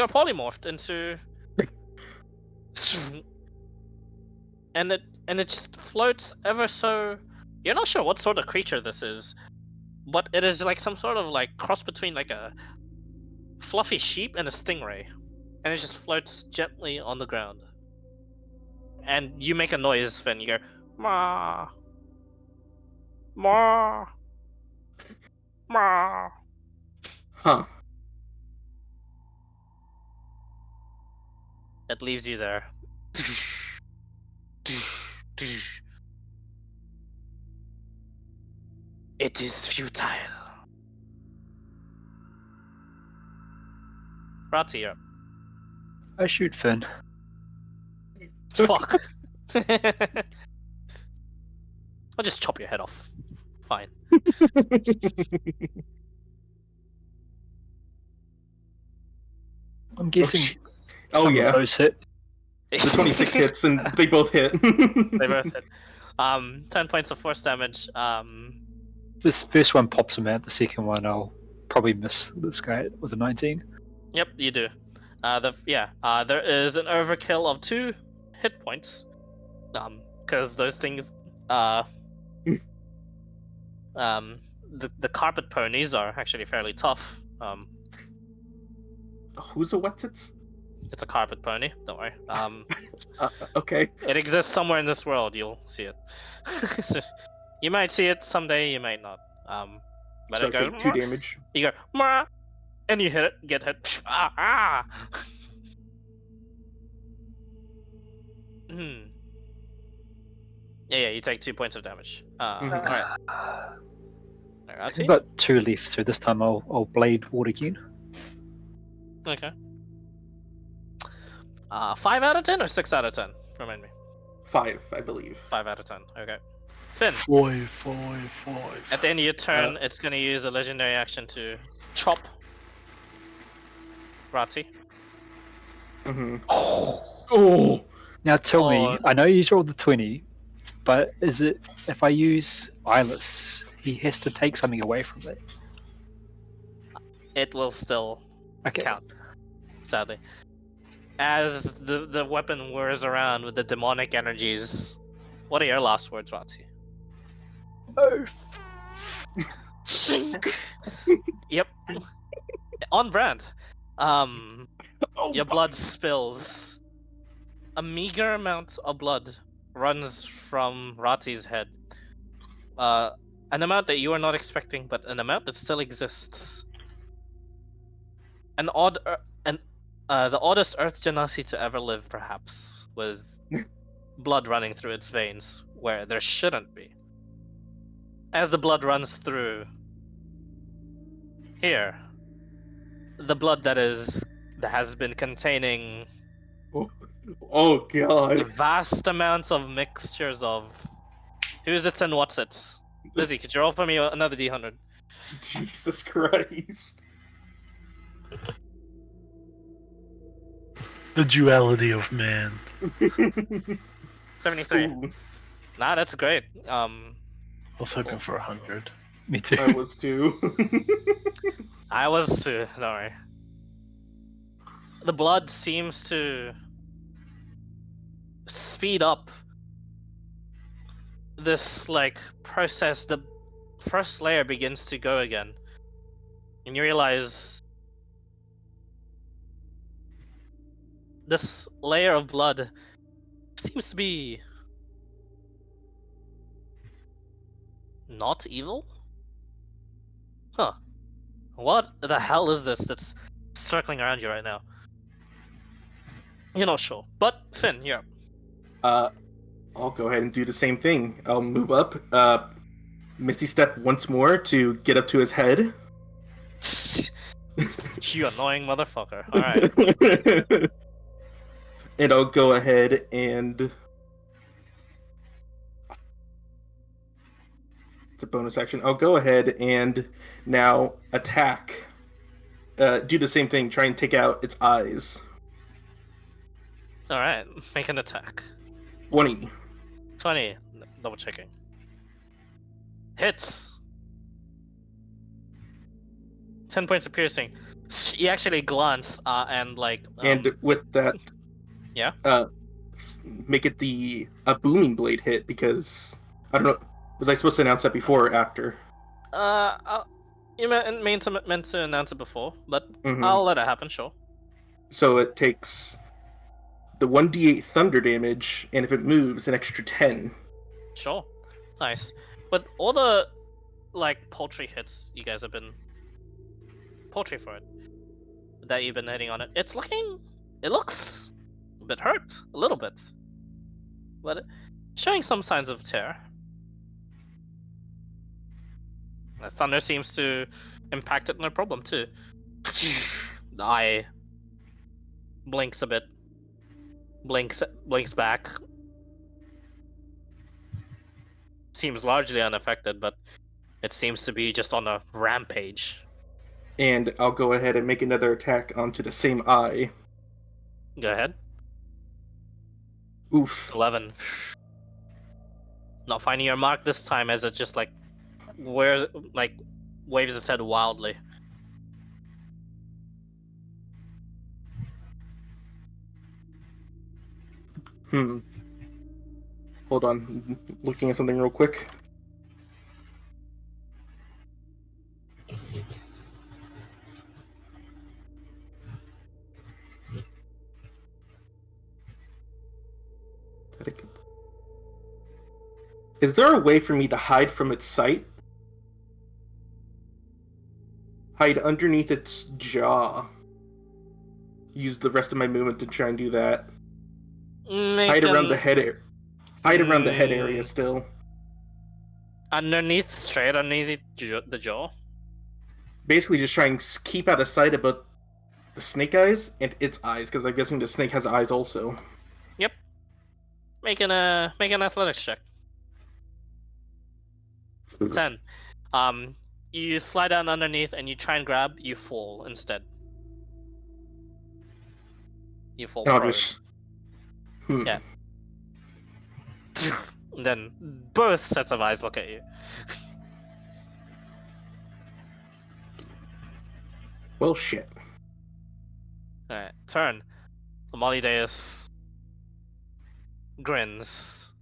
polymorphed into and it just floats ever so. You're not sure what sort of creature this is, but it is like some sort of like cross between like a fluffy sheep and a stingray, and it just floats gently on the ground. And you make a noise, Finn. You go, ma, ma, ma.
Huh.
It leaves you there. It is futile. Ratty, you're up.
I shoot Finn.
Fuck. I'll just chop your head off. Fine.
I'm guessing
Oh
some
yeah.
of those hit.
The 26 hits and they both hit.
They both hit. 10 points of force damage.
This first one pops him out. The second one, I'll probably miss this guy with a 19.
Yep, you do. There is an overkill of 2 hit points. Because those things, the carpet ponies are actually fairly tough.
Who's a what's-its?
It's a carpet pony. Don't worry.
Okay.
It exists somewhere in this world. You'll see it. You might see it someday. You might not. But
So
it
I
goes.
take 2 damage.
You go, "Mah," and you hit it. Get hit. Ah, ah. Yeah, you take 2 points of damage. Alright.
I've got 2 left, so this time I'll blade ward again.
Okay. 5 out of 10 or 6 out of 10? Remind me.
5, I believe.
5 out of 10. Okay. Finn,
5.
at the end of your turn, it's going to use a legendary action to chop Rati.
Mm-hmm. Oh!
Now tell me,
Oh.
I know you rolled the 20, but is it if I use Cealus, he has to take something away from it?
It will still
Okay.
count, sadly. As the weapon whirs around with the demonic energies, what are your last words, Rati?
Oh,
Sink. Yep. On brand.
Oh,
Your blood spills. A meager amount of blood runs from Rati's head. An amount that you are not expecting, but an amount that still exists. The oddest Earth genasi to ever live, perhaps, with blood running through its veins where there shouldn't be. As the blood runs through here, the blood that has been containing
Oh god.
vast amounts of mixtures of who's its and what's its. Lizzie, could you roll for me another D100?
Jesus Christ.
The duality of man.
73.
Ooh,
Nah, that's great.
I was hoping for 100.
me too.
I was too.
I was too, don't worry. The blood seems to speed up this process. The first layer begins to go again, and you realize this layer of blood seems to be not evil? Huh. What the hell is this that's circling around you right now? You're not sure. But, Finn, you're up.
I'll go ahead and do the same thing. I'll move up, Misty Step once more to get up to his head.
You annoying motherfucker. Alright.
And I'll go ahead and... It's a bonus action. I'll go ahead and now attack. Do the same thing, try and take out its eyes.
Alright, make an attack.
20.
20. Double checking. Hits! 10 points of piercing. You actually glance and like.
And with that,
yeah.
Make it a booming blade hit because I don't know. Was I supposed to announce that before or after?
You meant to announce it before, but I'll let it happen. Sure.
So it takes the 1d8 thunder damage, and if it moves, an extra 10.
Sure. Nice. With all the like paltry hits you guys have been paltry for it that you've been hitting on it, it looks a bit hurt, a little bit, but showing some signs of tear. The thunder seems to impact it no problem too. The eye blinks a bit, blinks back. Seems largely unaffected, but it seems to be just on a rampage.
And I'll go ahead and make another attack onto the same eye.
Go ahead.
Oof.
11. Not finding your mark this time, as it just waves its head wildly.
Hold on, looking at something real quick. Is there a way for me to hide from its sight? Hide underneath its jaw. Use the rest of my movement to try and do that. Hide around the head area. Hide around the head area still.
Straight underneath the jaw?
Basically just try and keep out of sight about the snake eyes and its eyes, because I'm guessing the snake has eyes also.
Yep. Make an athletics check. 10. You slide down underneath and you try and grab, you fall instead. You fall prone. Yeah. And then both sets of eyes look at you.
Well, shit.
Alright, turn. Amalideus grins.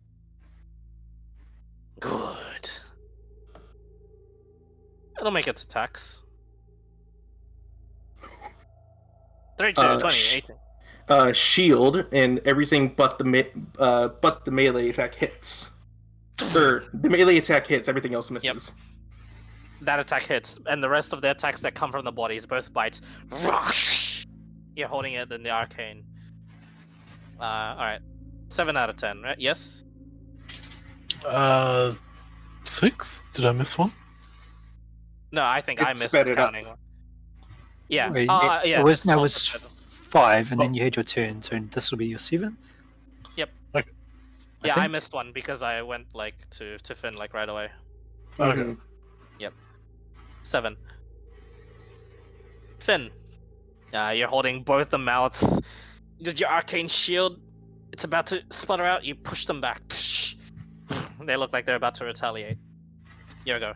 Good. It'll make its attacks. 32, 20, 18.
Shield and everything but the melee attack hits. The melee attack hits, everything else misses.
Yep. That attack hits, and the rest of the attacks that come from the bodies both bites. You're holding it in the arcane. Alright. 7 out of 10, right? Yes?
6? Did I miss one?
No, I think I missed
sped it up.
counting. Yeah.
Wait,
Yeah.
it was
that's
no, it was 5, and then you had your turn, so this will be your 7th.
Yep.
Okay.
Yeah, I
think.
missed one because I went to Finn right away.
Okay.
7. Finn. You're holding both the mouths. Your arcane shield, it's about to sputter out, you push them back. They look like they're about to retaliate. Here we go.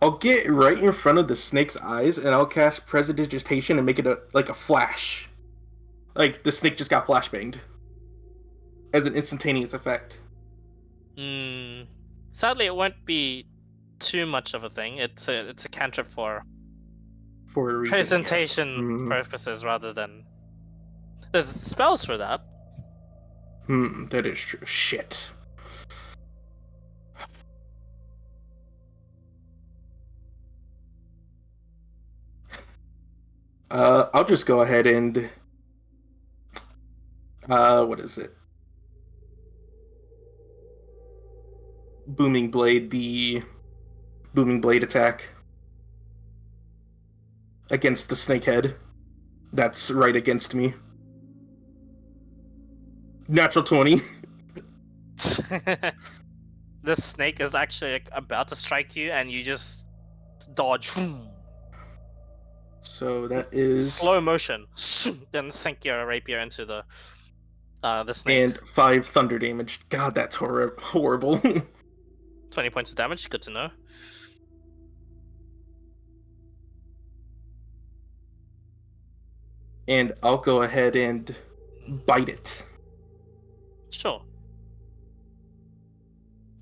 I'll get right in front of the snake's eyes and I'll cast Prestidigitation and make it a flash. Like the snake just got flashbanged. as an instantaneous effect.
Sadly, it won't be too much of a thing. It's a cantrip for
For a reason,
presentation
yes.
purposes rather than. There's spells for that.
That is true. Shit. I'll just go ahead and what is it? Booming blade, the booming blade attack against the snakehead. That's right against me. Natural 20.
This snake is actually like, about to strike you, and you just dodge.
So that is
Slow motion. Then sink your rapier into the snake.
and 5 thunder damage. God, that's horrible.
20 points of damage. Good to know.
And I'll go ahead and bite it.
Sure.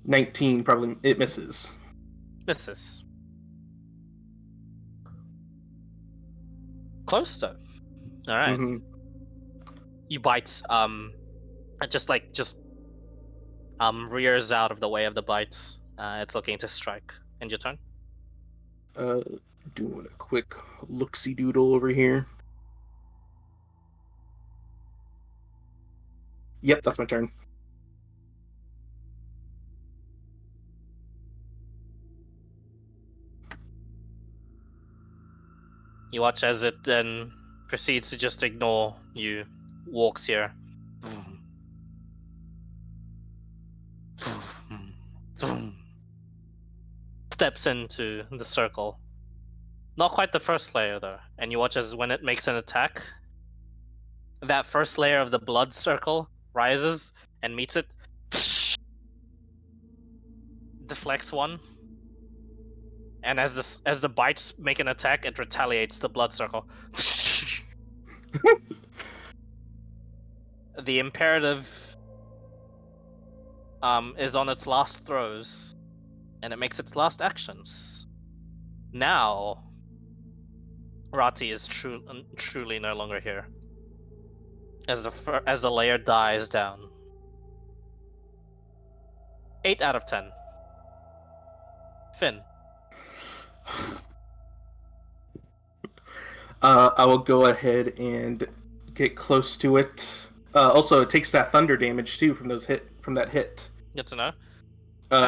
19, probably it misses.
Misses. Close though. All right.
Mhm.
You bite. It just rears out of the way of the bites. It's looking to strike. End your turn.
Doing a quick look-see doodle over here. Yep, that's my turn.
You watch as it then proceeds to just ignore you. Walks here. Steps into the circle. Not quite the first layer though. And you watch as when it makes an attack, that first layer of the blood circle rises and meets it. Deflects one. And as the bites make an attack, it retaliates the blood circle. The imperative is on its last throws, and it makes its last actions. Now, Rati is truly no longer here. As the layer dies down. 8 out of 10. Finn.
I will go ahead and get close to it. Also, it takes that thunder damage too from that hit.
Good to know.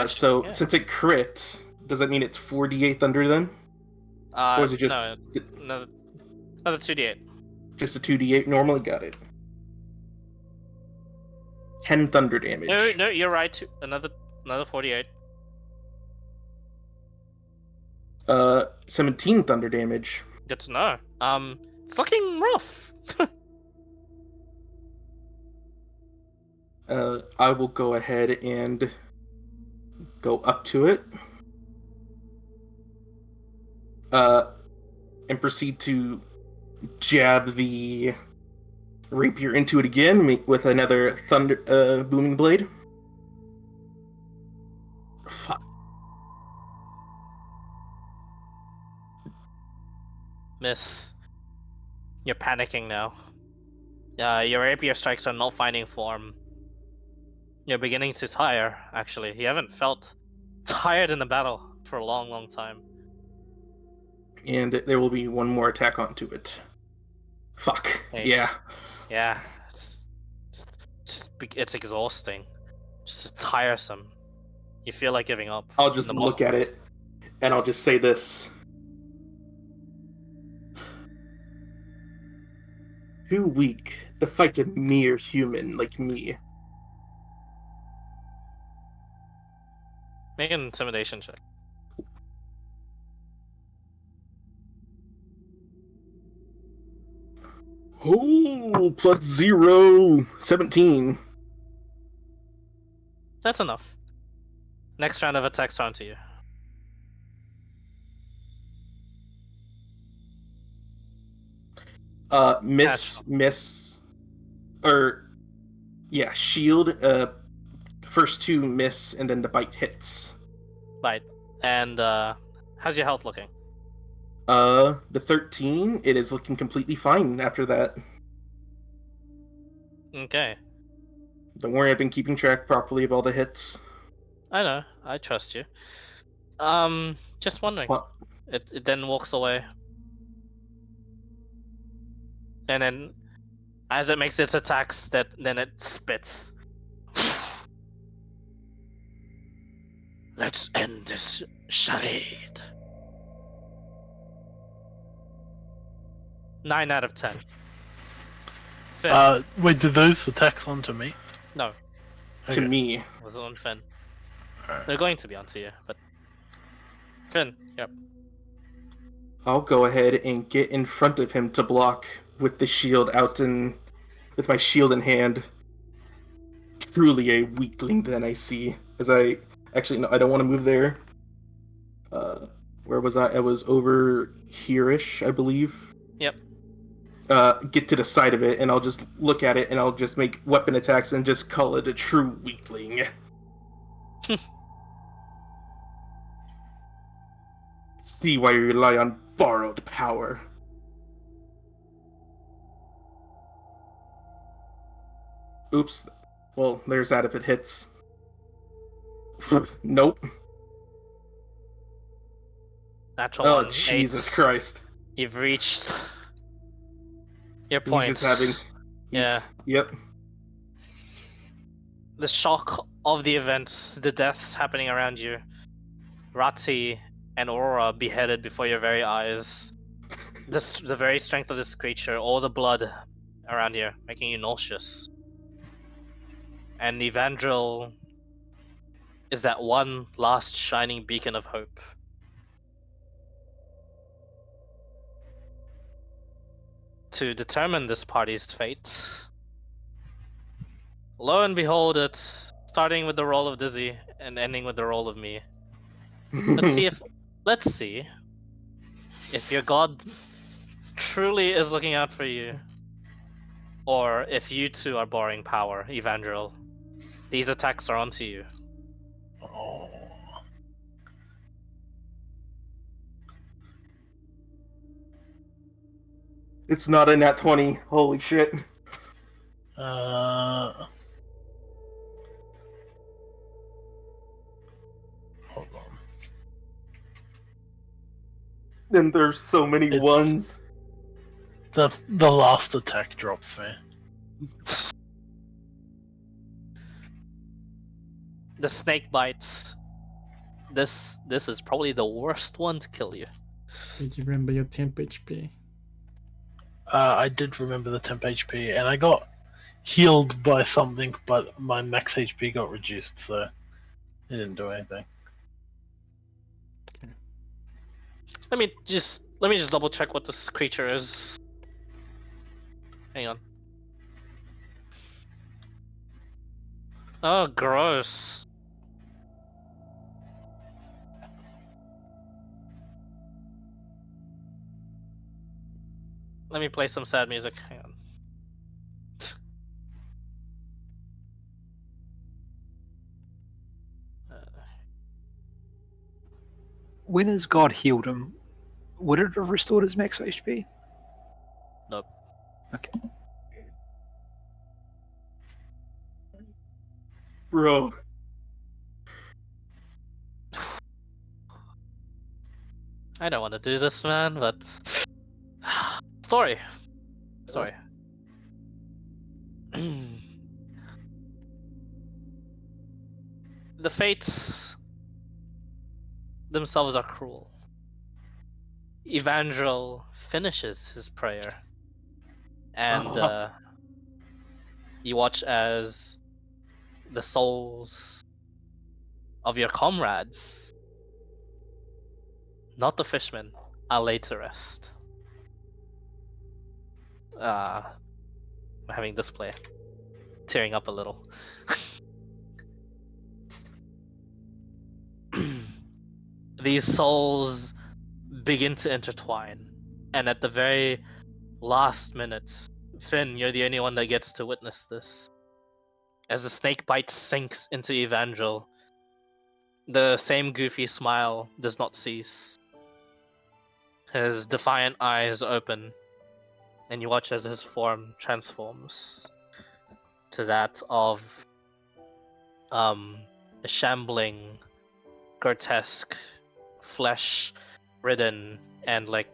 So
yeah.
since it crit, does that mean it's 4d8 thunder then? Or is it just
no, another 2d8.
Just a 2d8 normally? Got it. 10 thunder damage.
No, you're right. Another 48.
17 thunder damage.
Good to know. It's looking rough.
I will go ahead and go up to it. And proceed to jab the rapier into it again with another thunder booming blade. Fuck.
Miss. You're panicking now. Your rapier strikes are not finding form. You're beginning to tire, actually. You haven't felt tired in a battle for a long, long time.
And there will be one more attack onto it. Fuck.
Nice.
Yeah.
It's exhausting. Just tiresome. You feel like giving up.
I'll just look at it, and I'll just say this. Too weak to fight a mere human like me.
Make an intimidation check.
Oh, plus 0, 17.
That's enough. Next round of attacks onto you.
Miss, or Yeah, shield. First 2 miss, and then the bite hits.
Bite. And how's your health looking?
The 13. It is looking completely fine after that.
Okay.
Don't worry, I've been keeping track properly of all the hits.
I know. I trust you. Just wondering.
What?
It then walks away. And then, as it makes its attacks, then it spits. Let's end this charade. 9 out of 10. Finn.
Wait, did those attacks onto me?
No,
To
Okay.
me.
was on Finn.
Alright.
They're going to be onto you, but Finn, yep.
I'll go ahead and get in front of him to block with the shield out and with my shield in hand. Truly a weakling then I see. As I actually no, I don't want to move there. Where was I? I was over here-ish, I believe.
Yep.
Get to the side of it and I'll just look at it and I'll just make weapon attacks and just call it a true weakling. See why you rely on borrowed power. Oops. Well, there's that if it hits. Nope.
Natural
Oh,
one.
Jesus
Eight.
Christ.
You've reached your
He's
point.
just having...
Yeah.
Yep.
The shock of the event, the deaths happening around you, Rati and Aurora beheaded before your very eyes. The very strength of this creature, all the blood around here, making you nauseous. And Evandril is that one last shining beacon of hope. To determine this party's fate, lo and behold it, starting with the role of Dizzy and ending with the role of me. Let's see if your god truly is looking out for you, or if you two are borrowing power, Evandril. These attacks are onto you.
Oh.
It's not a nat 20. Holy shit.
Hold on.
And there's so many
It's-
ones.
The last attack drops me.
The snake bites. This is probably the worst one to kill you.
Did you remember your temp HP?
I did remember the temp HP, and I got healed by something, but my max HP got reduced, so it didn't do anything.
Let me just double check what this creature is. Hang on. Oh, gross. Let me play some sad music. Hang on.
When has God healed him? Would it have restored his max HP?
Nope.
Okay.
Bro.
I don't want to do this, man, but story. The fates themselves are cruel. Evandril finishes his prayer, and you watch as the souls of your comrades, not the fishmen, are laid to rest. I'm having this play, tearing up a little. These souls begin to intertwine, and at the very last minute, Finn, you're the only one that gets to witness this. As the snake bite sinks into Evangel, the same goofy smile does not cease. His defiant eyes open, and you watch as his form transforms to that of a shambling, grotesque, flesh-ridden, and like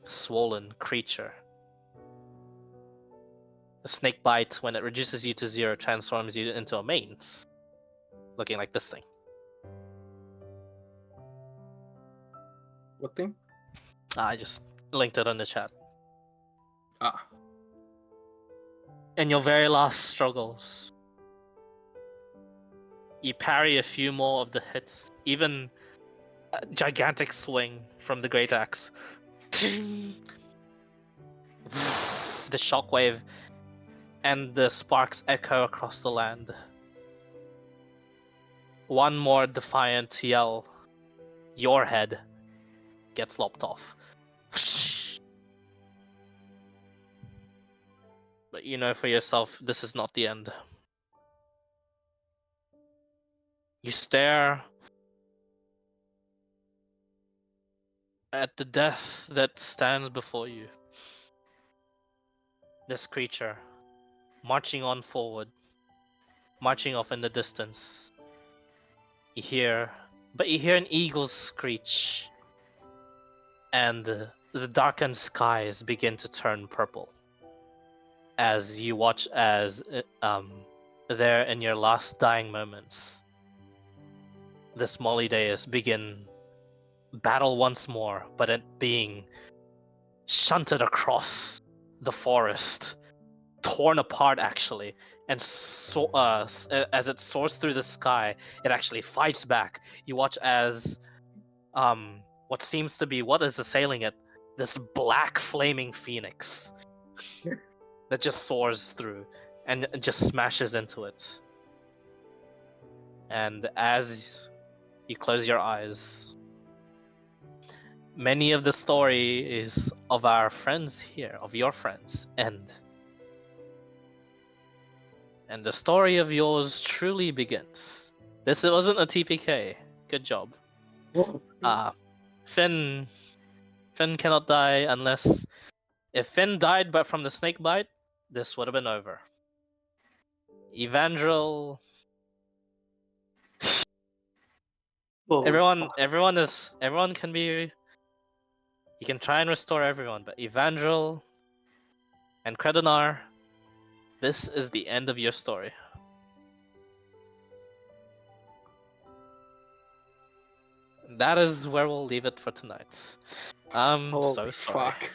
swollen creature. The snake bite, when it reduces you to 0, transforms you into a mains, looking like this thing.
What thing?
I just linked it on the chat.
Ah.
In your very last struggles, you parry a few more of the hits, even a gigantic swing from the great axe. The shockwave and the sparks echo across the land. One more defiant yell, your head gets lopped off. But you know for yourself, this is not the end. You stare at the death that stands before you. This creature, marching on forward, marching off in the distance. You hear an eagle's screech, and the darkened skies begin to turn purple. As you watch as there in your last dying moments, the Smolideus begin battle once more, but it being shunted across the forest, torn apart actually, and as it soars through the sky, it actually fights back. You watch as what seems to be what is assailing it, this black flaming phoenix that just soars through and just smashes into it. And as you close your eyes, many of the stories of our friends here, of your friends, end. And the story of yours truly begins. This wasn't a TPK. Good job. Finn cannot die unless... If Finn died but from the snake bite, this would have been over. Evangel... Everyone can be... You can try and restore everyone, but Evangel and Credonar, this is the end of your story. That is where we'll leave it for tonight. I'm so sorry.
Fuck.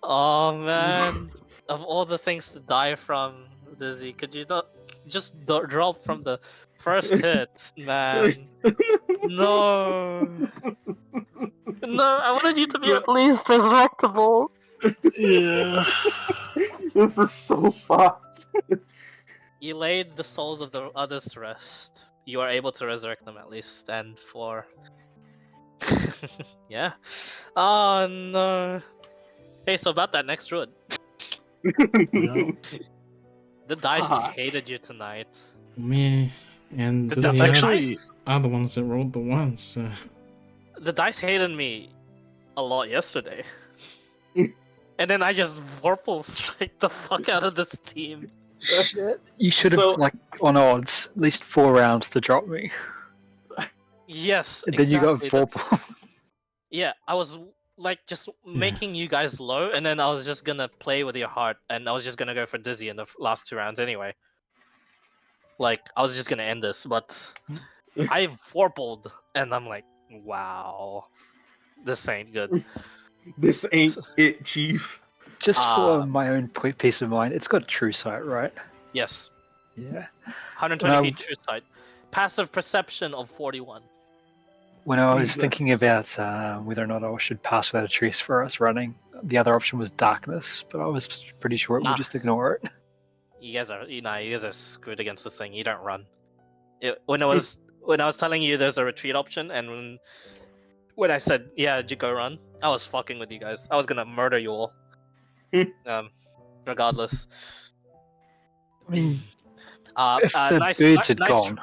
Oh man, of all the things to die from, Dizzy, could you not just drop from the first hit, man? No. No, I wanted you to be at least resurrectable.
Yeah.
This is so fucked.
You laid the souls of the others to rest. You are able to resurrect them at least, and for... yeah. Oh no. Hey, so about that next road.
Yeah.
The dice
Ah.
hated you tonight.
Me and
The,
this
the,
the
actually-
dice,
other ones that rolled the ones.
the dice hated me a lot yesterday. And then I just Vorpal strike the fuck out of this team.
Shit. You should have,
So-
like, on odds, at least 4 rounds to drop me.
Yes,
And then you got
exactly,
4
that's-
points.
Yeah, I was like just making you guys low, and then I was just gonna play with your heart, and I was just gonna go for Dizzy in the last 2 rounds anyway. Like, I was just gonna end this, but I Vorpaled, and I'm like, wow, this ain't good.
This ain't it, Chief.
Just for my own peace of mind, it's got true sight, right?
Yes,
Yeah.
120
Now-
feet true sight. Passive perception of 41.
When I was
Jesus.
thinking about whether or not I should pass without a trace for us running, the other option was darkness, but I was pretty sure it
Nah.
would just ignore it.
You guys are screwed against this thing. You don't run. When I was telling you there's a retreat option, and when I said yeah, you go run, I was fucking with you guys. I was gonna murder you all. Regardless.
I mean, if the
nice,
birds had
nice
gone,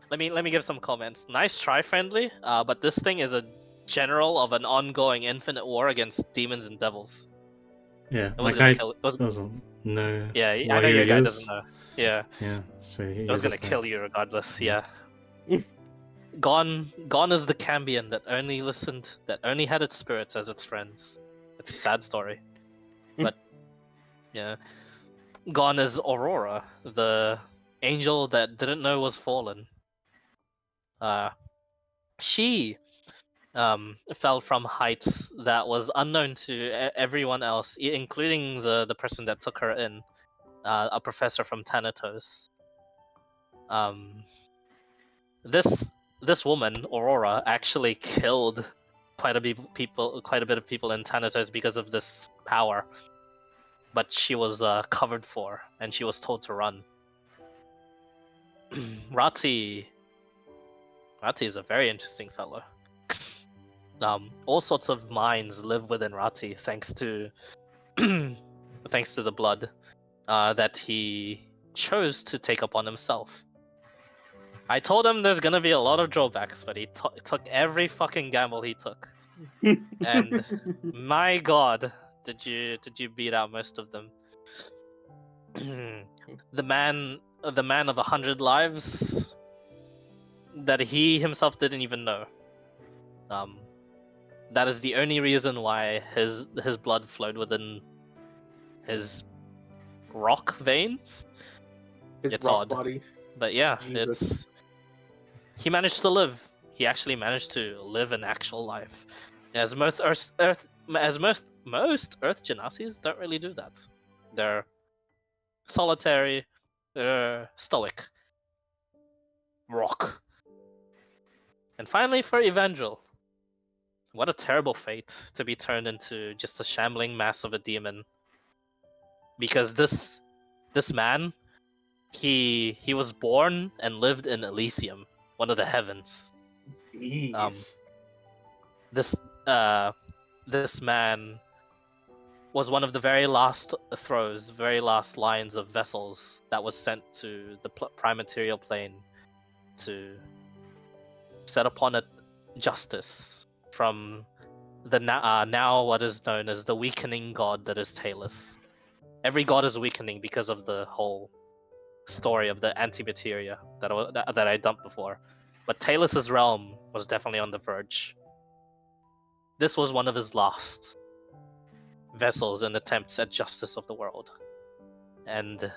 let me give some comments. Nice try, friendly. But this thing is a general of an ongoing infinite war against demons and devils.
Yeah,
It
my
was gonna
guy
kill.
doesn't know
Yeah, I
what
know
he
your guy
is.
doesn't know. Yeah,
Yeah, so
it was gonna
just
kill
like,
you regardless.
Yeah.
Yeah. Gone is the Cambion that only listened, that only had its spirits as its friends. It's a sad story, but yeah. Gone is Aurora, the angel that didn't know was fallen. She fell from heights that was unknown to everyone else, including the person that took her in, a professor from Thanatos. Um, this woman, Aurora, actually killed quite a bit of people in Thanatos because of this power. But she was covered for, and she was told to run. Rati is a very interesting fellow. All sorts of minds live within Rati thanks to thanks to the blood that he chose to take upon himself. I told him there's gonna be a lot of drawbacks, but he took every fucking gamble he took. And my god, did you beat out most of them? the man of 100 lives that he himself didn't even know. That is the only reason why his blood flowed within his rock veins. It's
rock
odd,
body.
but yeah,
Jesus.
he managed to live. He actually managed to live an actual life, as most Earth Genasis don't really do that. They're solitary, they're stoic. Rock. And finally, for Evangel. What a terrible fate to be turned into just a shambling mass of a demon. Because this man, he was born and lived in Elysium, one of the heavens.
Jeez.
This man was one of the very last lines of vessels that was sent to the prime material plane to set upon it justice from the now what is known as the weakening god that is Cealus. Every god is weakening because of the whole story of the antimateria that I dumped before. But Cealus's realm was definitely on the verge. This was one of his last vessels in attempts at justice of the world. And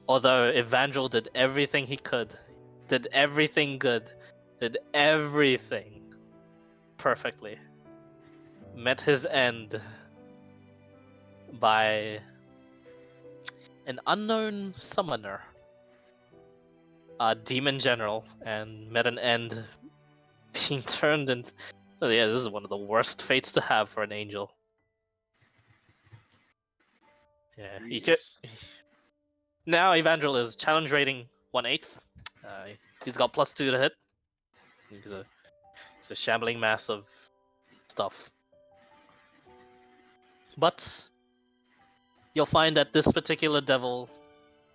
although Evangel did everything he could, did everything good, did everything perfectly, met his end by an unknown summoner, a demon general, and met an end being turned into. Oh yeah, this is one of the worst fates to have for an angel. Yeah, you could.
Jeez.
Now Evangel is challenge rating 1/8. He's got +2 to hit. He's a shambling mass of stuff. But you'll find that this particular devil,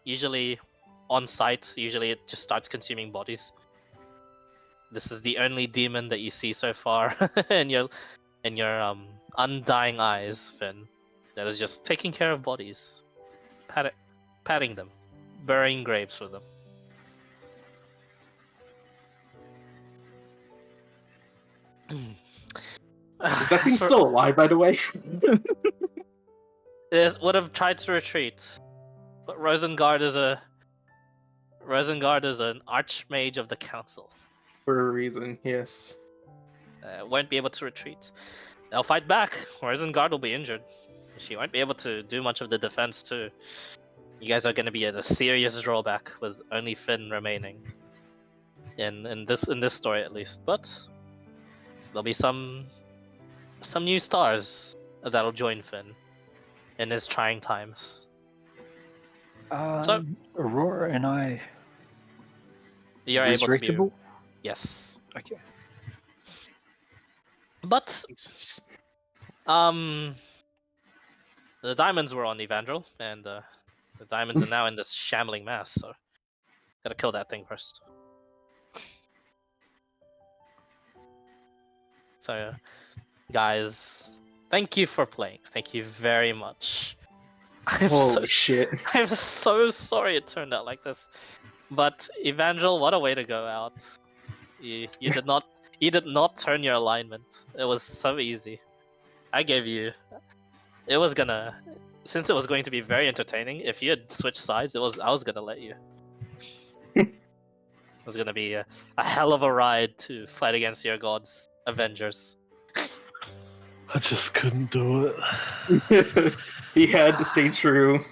usually on sight, usually it just starts consuming bodies. This is the only demon that you see so far in your undying eyes, Finn, that is just taking care of bodies, patting them, burying graves for them.
Is that thing still alive, by the way?
It would have tried to retreat, but Rosengard is an archmage of the council.
For a reason, yes.
Won't be able to retreat. They'll fight back. Rosengard will be injured. She won't be able to do much of the defense too. You guys are going to be at a serious drawback with only Finn remaining. In this story at least, but there'll be some new stars that'll join Finn in his trying times. So
Aurora and I
you're able to be
resurrectable?
yes.
Okay.
But
Jesus.
the diamonds were on Evangel, and The diamonds are now in this shambling mass, so gotta kill that thing first. So, guys, thank you for playing. Thank you very much.
Holy shit.
I'm so sorry it turned out like this. But Evangel, what a way to go out. You did not turn your alignment. It was so easy. I gave you since it was going to be very entertaining, if you had switched sides, I was gonna let you. It was gonna be a hell of a ride to fight against your gods, Avengers.
I just couldn't do it.
He had to stay true.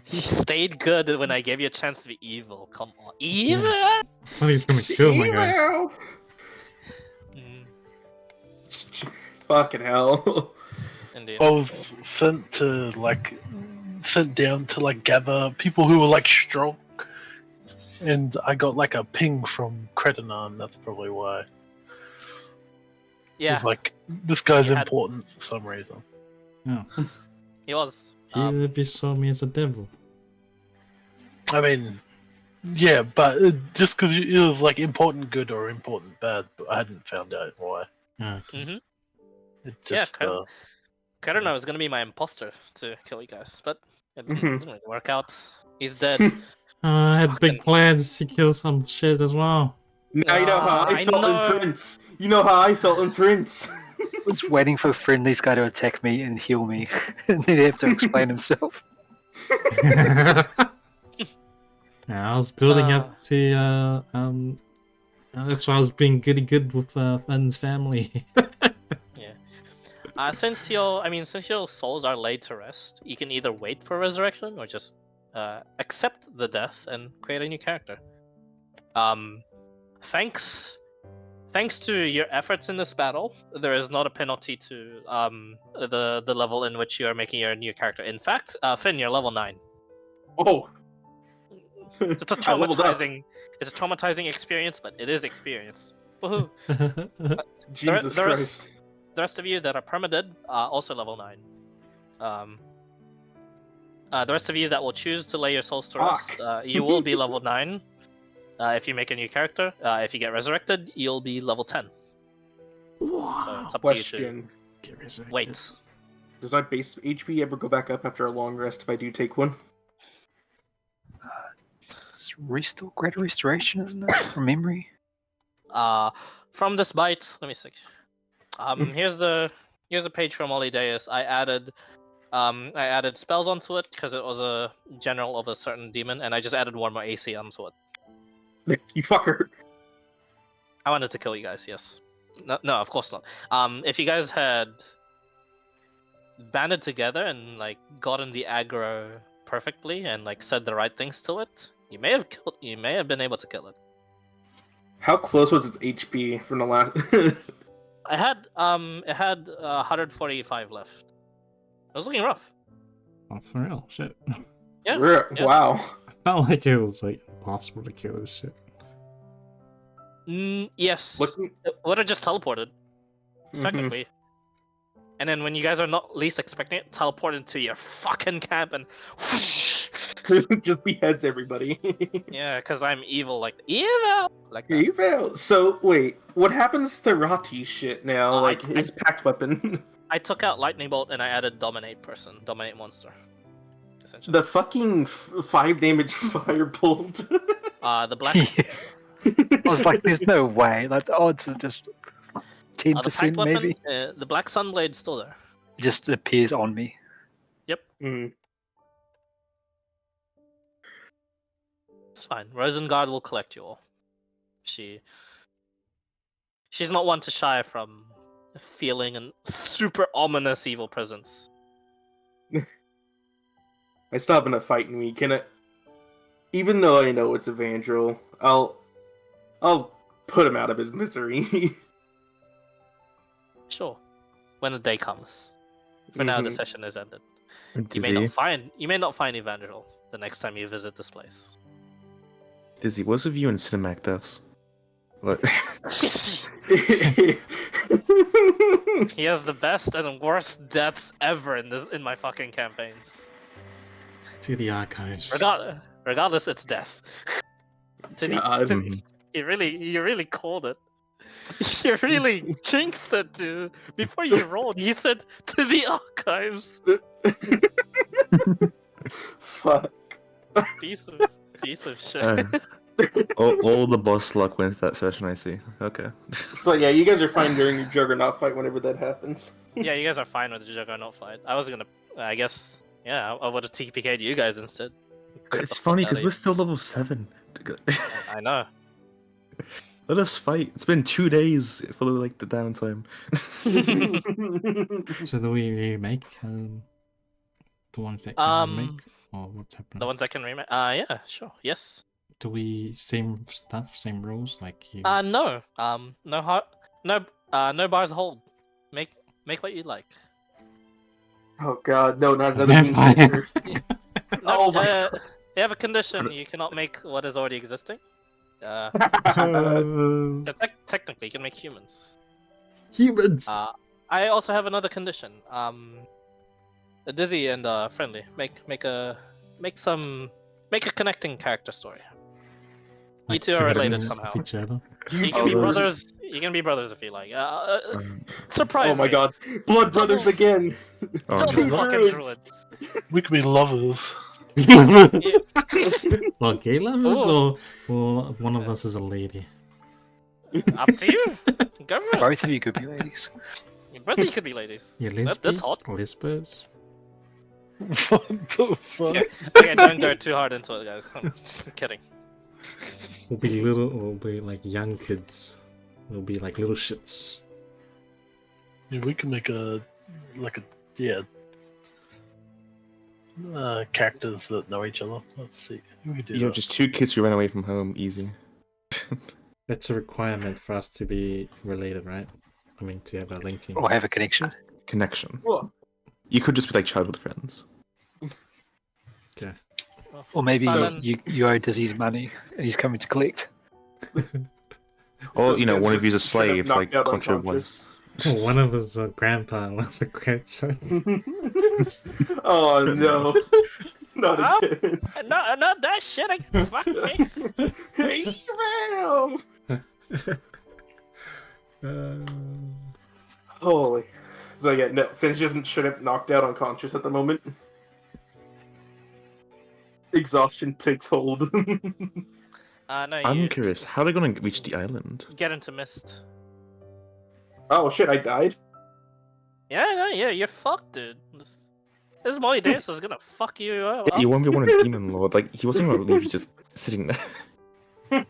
You stayed good when I gave you a chance to be evil. Come on, evil.
Oh, he's gonna kill my guy.
Email!
Mm,
Fucking hell.
indeed.
I was sent down to like gather people who were like strong, and I got like a ping from Credinon. That's probably why.
Yeah,
It's like this guy's
You had-
important for some reason.
Yeah.
he was.
He saw me as a devil.
I mean, yeah, but just because it was like important good or important bad, but I hadn't found out why.
Yeah.
Mhm.
It
Yeah,
just
Karina was gonna be my imposter to kill you guys, but it
Mhm.
didn't really work out. He's dead.
I had big
Fucking-
plans to kill some shit as well.
Now you know how I
I
felt
know.
in Prince. You know how I felt in Prince.
I was waiting for a friendly's guy to attack me and heal me, and then have to explain himself.
Yeah, I was building up to that's why I was being good with Flynn's family.
Since your souls are laid to rest, you can either wait for resurrection or just accept the death and create a new character. Thanks to your efforts in this battle, there is not a penalty to the level in which you are making your new character. In fact, Finn, you're level 9.
Oh.
It's a
I leveled up.
traumatizing experience, but it is experience. Woohoo!
Jesus
there is-
Christ.
The rest of you that are permadead are also level 9. The rest of you that will choose to lay your souls to rest, you will be level 9. If you make a new character, if you get resurrected, you'll be level 10. So it's up to you to
Question.
Get resurrected.
wait.
Does my base HP ever go back up after a long rest if I do take one?
It's restore greater restoration, isn't it? From memory.
From this bite, let me see. Here's a page from Olideus. I added spells onto it because it was a general of a certain demon, and I just added one more AC onto it.
You fucker.
I wanted to kill you guys, yes. No, of course not. If you guys had banded together and like gotten the aggro perfectly and like said the right things to it, you may have been able to kill it.
How close was its HP from the last?
It had 145 left. It was looking rough.
Oh, for real? Shit.
Yeah.
Wow.
I felt like it was like impossible to kill this shit.
Yes.
Look.
It would have just teleported,
Mhm.
technically. And then when you guys are not least expecting it, teleport into your fucking camp and
Just beheads everybody.
yeah, because I'm evil like evil like that.
Evil. So wait, what happens to Rati's shit now?
I-
Like his packed weapon.
I took out lightning bolt and I added dominate monster. Essentially,
The fucking 5 damage firebolt.
the black
Yeah. I was like, there's no way. Like the odds are just
the
10%
packed weapon,
maybe.
the black sunblade's still there.
It just appears on me.
Mm.
It's fine. Rosengard will collect you all. She's not one to shy from feeling a super ominous evil presence.
I still have enough fight in me. Can it? Even though I know it's Evangel, I'll put him out of his misery.
Sure, when the day comes. For now, the
Mhm.
session is ended.
Dizzy,
You may not find Evangel the next time you visit this place.
Dizzy, what's with you and Cinemac deaths? What?
He has the best and worst deaths ever in my fucking campaigns.
To the archives.
Regardless, it's death.
God.
You really called it. You really jinxed it, dude. Before you rolled, you said to the archives.
Fuck.
Piece of shit.
All the boss luck went that session, I see. Okay.
So yeah, you guys are fine during your Juggernaut fight whenever that happens.
Yeah, you guys are fine with the Juggernaut fight. I was gonna, I guess, yeah, I would have TPK'd you guys instead.
It's funny because we're still level 7.
I know.
Let us fight. It's been 2 days for like the downtime.
So do we remake the ones that can remake, or what's happening?
The ones that can remake. Yeah, sure, yes.
Do we same stuff, same rules like you?
No. No bars hold. Make what you like.
Oh god, no, not another
Vampire.
bean character.
No,
Oh my god.
You have a condition. You cannot make what is already existing. So technically, you can make humans.
Humans.
I also have another condition. Dizzy and Friendly, make a connecting character story. You two are related somehow.
Each other.
You can be brothers. You can be brothers if you like. Surprise!
Oh my god, blood brothers again.
Double fucking druids.
We could be lovers.
Well, gay lovers, or one of us is a lady.
Up to you. Go for it.
Both of you could be ladies.
Both of you could be ladies.
Yeah,
That's hot.
lesbians.
What the fuck?
Okay, don't go too hard into it, guys. I'm just kidding.
We'll be like young kids. We'll be like little shits.
Yeah, we can make characters that know each other. Let's see. We could do
You're
that.
just 2 kids who ran away from home, easy.
That's a requirement for us to be related, right? I mean, to have a linking.
Or have a connection.
Connection.
What?
You could just be like childhood friends.
Okay.
Or maybe
Simon.
you owe Dizzy money and he's coming to collect.
Or,
So
you know,
Vince
one
was
of you's a
straight up
slave,
knocked
like
out
Contra was.
unconscious.
One of us a grandpa, one's a grandson.
Oh no. Not
Oh.
again.
Not that shit. Fuck me.
Hey, Shmuel! Holy. So yeah, no, Finch isn't straight up knocked out unconscious at the moment. Exhaustion takes hold.
No,
I'm
you
curious, how are they going to reach the island?
get into mist.
Oh shit, I died?
Yeah, you're fucked, dude. This Molly Dance is gonna fuck you up.
Yeah, you 1v1 a demon lord. Like, he wasn't going to leave you just sitting there.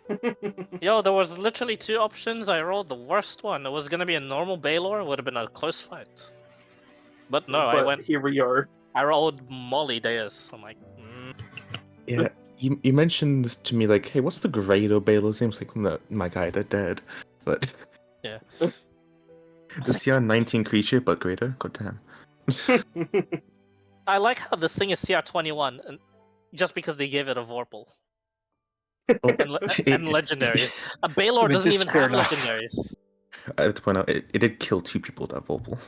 Yo, there was literally 2 options. I rolled the worst one. It was gonna be a normal Baylor. It would have been a close fight. But no,
But here we are.
I rolled Molly Deus. I'm like,
Yeah, you mentioned this to me, like, hey, what's the grade of Baylor's name? It's like, no, my guy, they're dead. But
Yeah.
the CR19 creature, but greater? Goddamn.
I like how this thing is CR21, and just because they gave it a Vorpal
Oh,
and legendaries. A Baylor
I mean,
doesn't
this
even
is fair
have
enough.
legendaries.
I have to point out, it did kill 2 people, that Volpal.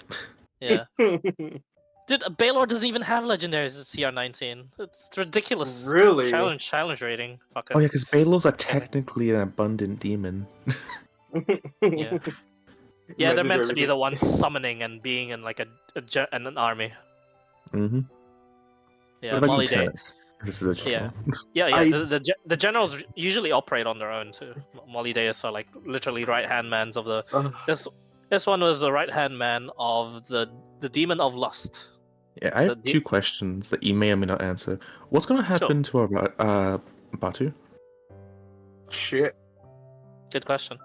Yeah. Dude, a Baylor doesn't even have legendaries at CR19. It's ridiculous.
Really?
Challenge rating. Fuck it.
Oh yeah, because Baylors are technically an abundant demon.
Yeah. Yeah, they're meant to be
everything.
the ones summoning and being in like an army.
Mm-hmm.
Yeah,
what about
Molly
you,
Day.
Terrence? This is a general.
Yeah.
I-
The generals usually operate on their own too. Molly Deus are like literally right hand mans of the. This one was the right hand man of the demon of lust.
Yeah, I have
The
2 questions that you may or may not answer. What's going to happen to our Batu?
Shit.
Good question.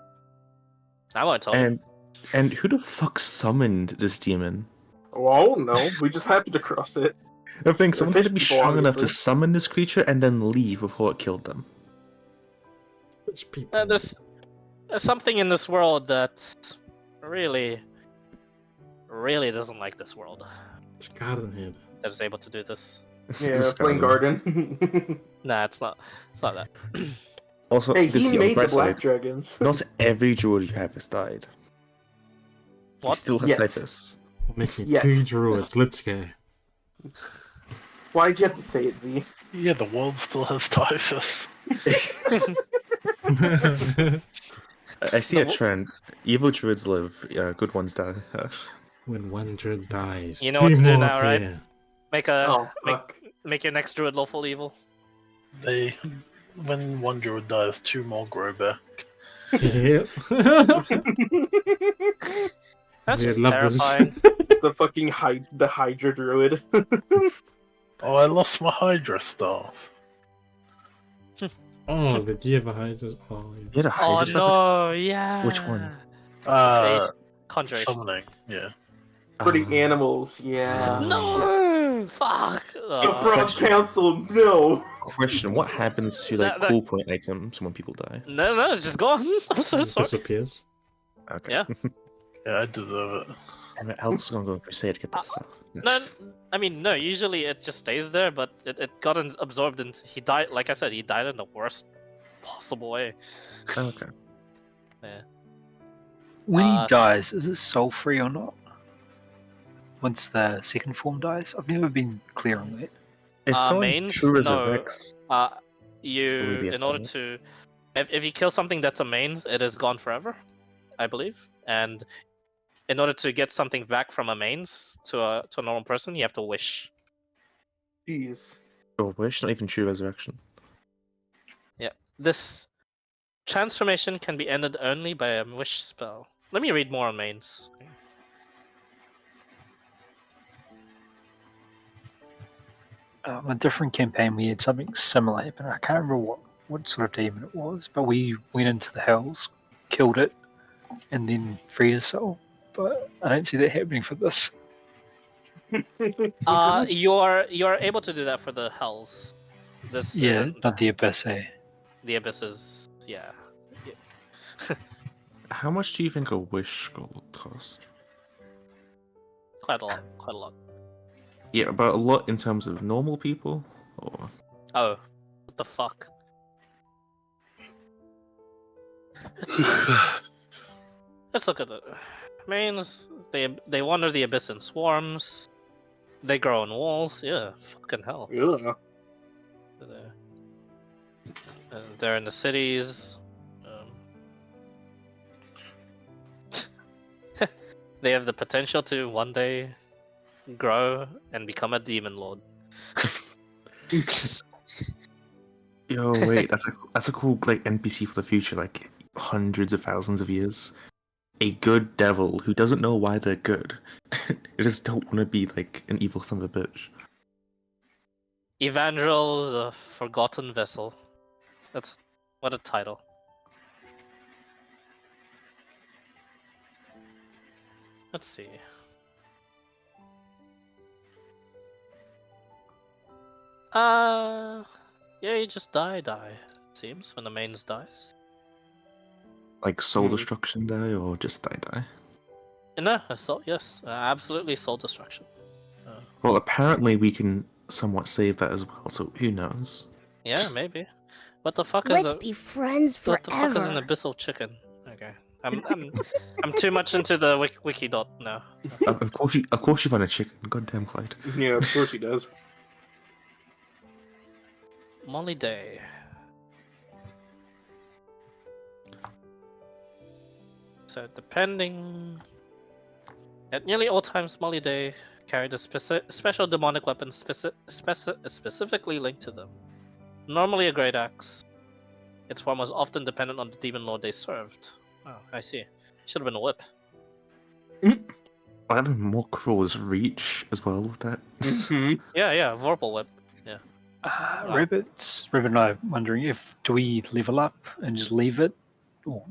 I won't tell you.
And who the fuck summoned this demon?
Well, no, we just happened to cross it.
I think someone had to
fish
be
people,
strong enough to
obviously.
summon this creature and then leave before it killed them.
There's people.
There's something in this world that really doesn't like this world
It's Gardenhead.
that is able to do this.
Yeah,
This
Flame
guy.
Garden.
Nah, it's not. It's not that.
Also,
Hey,
this
he
is on
made the
bright
black
side,
dragons.
not every druid you have has died. You
What?
still have
Yet.
typhus.
We're making
Yes.
2 druids. Let's go.
Why'd you have to say it, Z?
Yeah, the world still has typhus.
I see
The
a
wo-
trend. Evil druids live, good ones die.
When one druid dies,
You know
three
what to do
more
now, right?
appear.
Make
Oh,
make
fuck.
make your next druid lawful evil.
When one druid dies, 2 more grow back.
Yep.
That's
We
just
love this.
terrifying.
The fucking the Hydra Druid.
Oh, I lost my Hydra staff.
Oh, the deer behind us. Oh,
You
yeah.
had a
Oh
Hydra stuff?
no, yeah.
Which one?
Conjuration.
Summoning, yeah.
For the animals, yeah.
Oh.
No, fuck.
The Frog Council, no!
Question: What happens to like
That-
cool point items when people die?
No, it's just gone. I'm so
It
sorry.
disappears.
Okay.
Yeah.
Yeah, I deserve it.
And Alex is gonna go on crusade to get that stuff.
No, I mean no. Usually it just stays there, but it got absorbed and he died. Like I said, he died in the worst possible way.
Okay.
When he
Uh,
dies, is it soul free or not? Once the second form dies? I've never been clear on that.
If someone
mains?
true
No.
resurrects, will we
You
be
in order
okay?
to, if you kill something that's a mains, it is gone forever, I believe. And in order to get something back from a mains to a normal person, you have to wish.
Jeez.
or wish, not even true resurrection.
This transformation can be ended only by a wish spell. Let me read more on mains.
A different campaign, we had something similar happen. I can't remember what sort of demon it was, but we went into the hells, killed it, and then freed a soul. But I don't see that happening for this.
You're able to do that for the hells. This
Yeah,
isn't
not the abyss, eh?
the abysses. Yeah.
How much do you think a wish gold cost?
Quite a lot. Quite a lot.
Yeah, but a lot in terms of normal people, or
Oh, what the fuck? Let's look at it. Mains, they wander the abyss in swarms. They grow in walls. Yeah, fucking hell.
Yeah.
They're in the cities. They have the potential to one day grow and become a demon lord.
yo, wait, that's a cool like NPC for the future, like hundreds of thousands of years. A good devil who doesn't know why they're good. They just don't want to be like an evil son of a bitch.
Evangel, the Forgotten Vessel. That's what a title. Let's see. Yeah, you just die. It seems when the mains dies.
Like soul
Hmm.
destruction die, or just die.
No, assault. Yes, absolutely soul destruction.
Well, apparently we can somewhat save that as well. So who knows?
Yeah, maybe. What the fuck is
Let's
a
be friends
what the fuck is an
forever.
abyssal chicken? Okay, I'm too much into the wiki dot now.
Of course you find a chicken. Goddamn, Clyde.
Yeah, of course he does.
Molly Day. So depending, at nearly all times, Molly Day carried a special demonic weapon specifically linked to them. Normally a great axe. Its form was often dependent on the demon lord they served. Oh, I see. Should have been a whip.
I have more crawls reach as well with that.
Mhm.
Yeah, Vorpal whip. Wow.
Rabbit and I are wondering do we level up and just leave it? Or,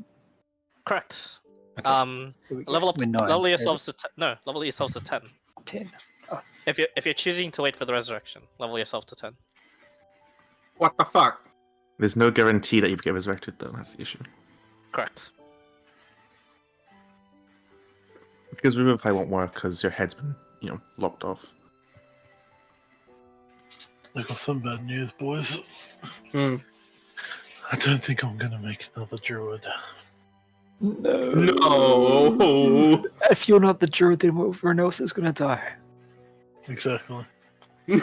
Correct.
okay, here we go.
Level up.
We're 9,
Level
Rabbit,
yourselves to level yourselves to 10.
10.
If you're choosing to wait for the resurrection, level yourself to 10.
What the fuck?
There's no guarantee that you get resurrected, though. That's the issue.
Correct.
Because Revivify won't work because your head's been, lopped off.
I got some bad news, boys.
Hmm.
I don't think I'm gonna make another druid.
No.
If you're not the druid, then everyone else is going to die.
Exactly.
Hey,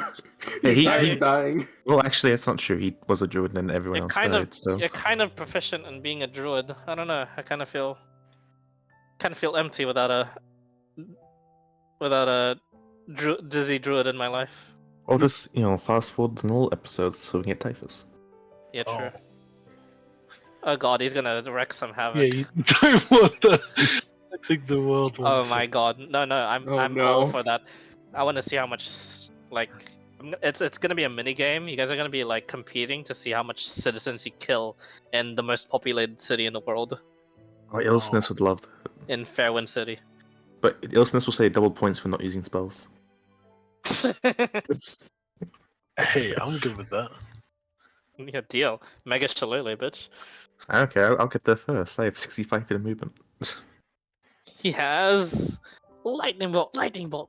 He's
he-
not
he-
even dying.
Well, actually, that's not true. He was a druid, and then everyone
You're
else
kind
died.
of
So
you're kind of proficient in being a druid. I don't know. I kind of feel empty without a dizzy druid in my life.
I'll just fast forward in all episodes so we can get typhus.
Yeah, true.
Oh.
Oh god, he's gonna wreck some havoc.
Yeah, you don't want that. I think the world
Oh
wants
my
it.
god, no, I'm
Oh,
I'm
no.
all for that. I want to see how much it's gonna be a mini game. You guys are gonna be like competing to see how much citizens you kill in the most populated city in the world,
Oh, Illusinus would love that.
in Fairwind City.
But Illusinus will say double points for not using spells.
Hey, I'm good with that.
Yeah, deal. Mega Shillelagh, bitch.
Okay, I'll get there first. I have 65 feet of movement.
He has lightning bolt,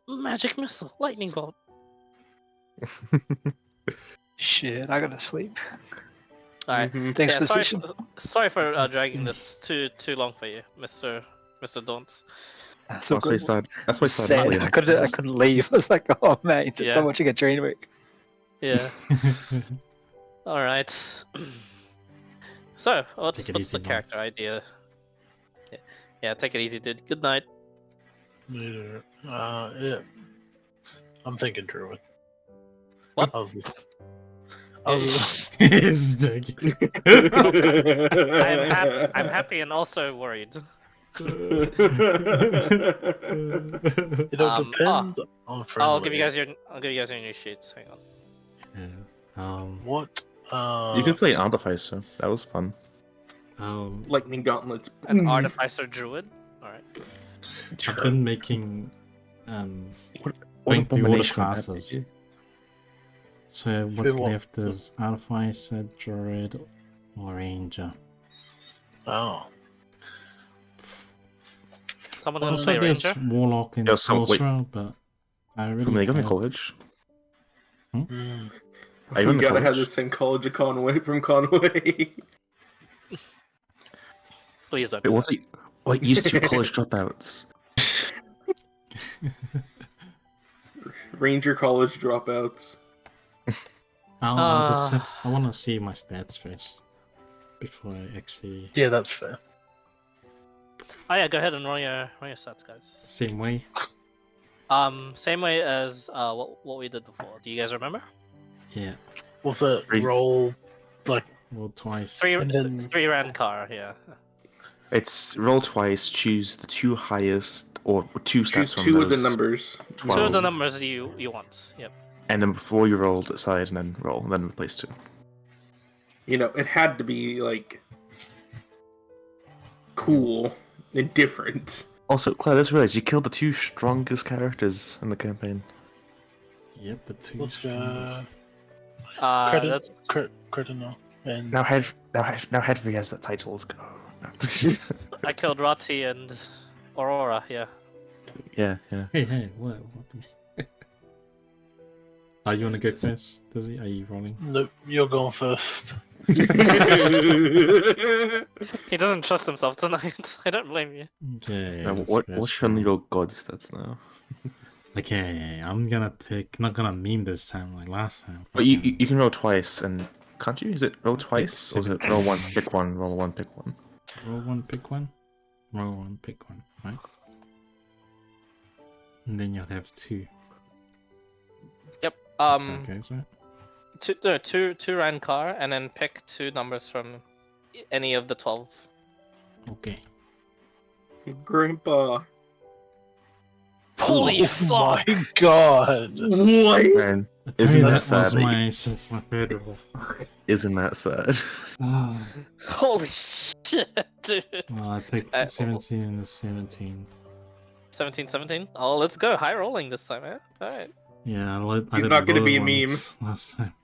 magic missile, lightning bolt.
Shit, I gotta sleep.
Alright.
Mhm.
Thanks
Yeah,
for the
sorry,
session.
sorry for dragging this too long for you, Mr. Daunts.
That's all
That's why I
good.
started. That's why I started
Sad.
playing.
I couldn't leave. I was like, oh man, it's
Yeah.
so watching a train wreck.
Yeah. Alright. So, what's
Take it
the
easy,
character
Daunts.
idea? Yeah, take it easy, dude. Good night.
Yeah. I'm thinking Druid.
What?
I was just...
He's joking.
I'm happy and also worried.
It'll
Um,
depend on friendly.
I'll give you guys your new sheets. Hang on.
Yeah.
What?
You could play Artificer. That was fun.
Lightning gauntlets.
An artificer druid. Alright.
I've been making
What
rank reward
abomination would that
classes.
be?
So what's
what?
left is Artificer, Druid, or Ranger.
Oh.
Someone gonna
Also
play
there's
ranger.
Warlock and
Yeah, wait.
Sorcerer, but I
From
really
the
have...
college.
Mm.
Are you in
We
the
gotta have
college?
the same college of Conway from Conway.
Please don't.
Wait,
do
what's it? Wait, used to college dropouts.
Ranger college dropouts.
I'll just have, I want to see my stats first before I actually
Yeah, that's fair.
Oh yeah, go ahead and roll your stats, guys.
same way.
Same way as what we did before. Do you guys remember?
Yeah,
Was it
Three.
roll like
roll twice.
Three
And then-
three rand car, yeah.
It's roll twice, choose the two highest or two stats
Choose
from
two of the
those,
numbers.
12.
Two of the numbers you want. Yep.
and then before you roll, decide and then roll, and then replace two.
You know, it had to be like cool and different.
Also, Claire, I just realized you killed the two strongest characters in the campaign.
Yep, the two
What's
strongest.
credit?
That's
Cardinal and
Now Hedvig has that title. Let's go. No.
I killed Rati and Aurora. Yeah.
yeah.
Hey, what? Are you wanna go first, Dizzy? Are you rolling?
nope, you're going first.
He doesn't trust himself tonight. I don't blame you.
Okay.
Now,
let's
what's
first
your
roll.
little god stats now?
Okay, I'm gonna pick. Not gonna meme this time like last time.
But you can roll twice, and can't you? Is it roll twice, or is it
17.
roll one, pick one, roll one, pick one?
Roll one, pick one. Roll one, pick one. Right. And then you'll have two.
Yep.
That's how it goes, right?
Two rand car, and then pick two numbers from any of the 12.
Okay.
Grandpa.
Holy
Oh
fuck!
my god!
What?
Man,
Okay,
isn't
that
that
was
sad?
my third roll.
Isn't that sad?
Oh,
Holy shit, dude!
well, I picked 17 and 17.
17. Oh, let's go. High rolling this time, eh? Alright.
Yeah, I
He's
did
not gonna
low
be a
ones last time.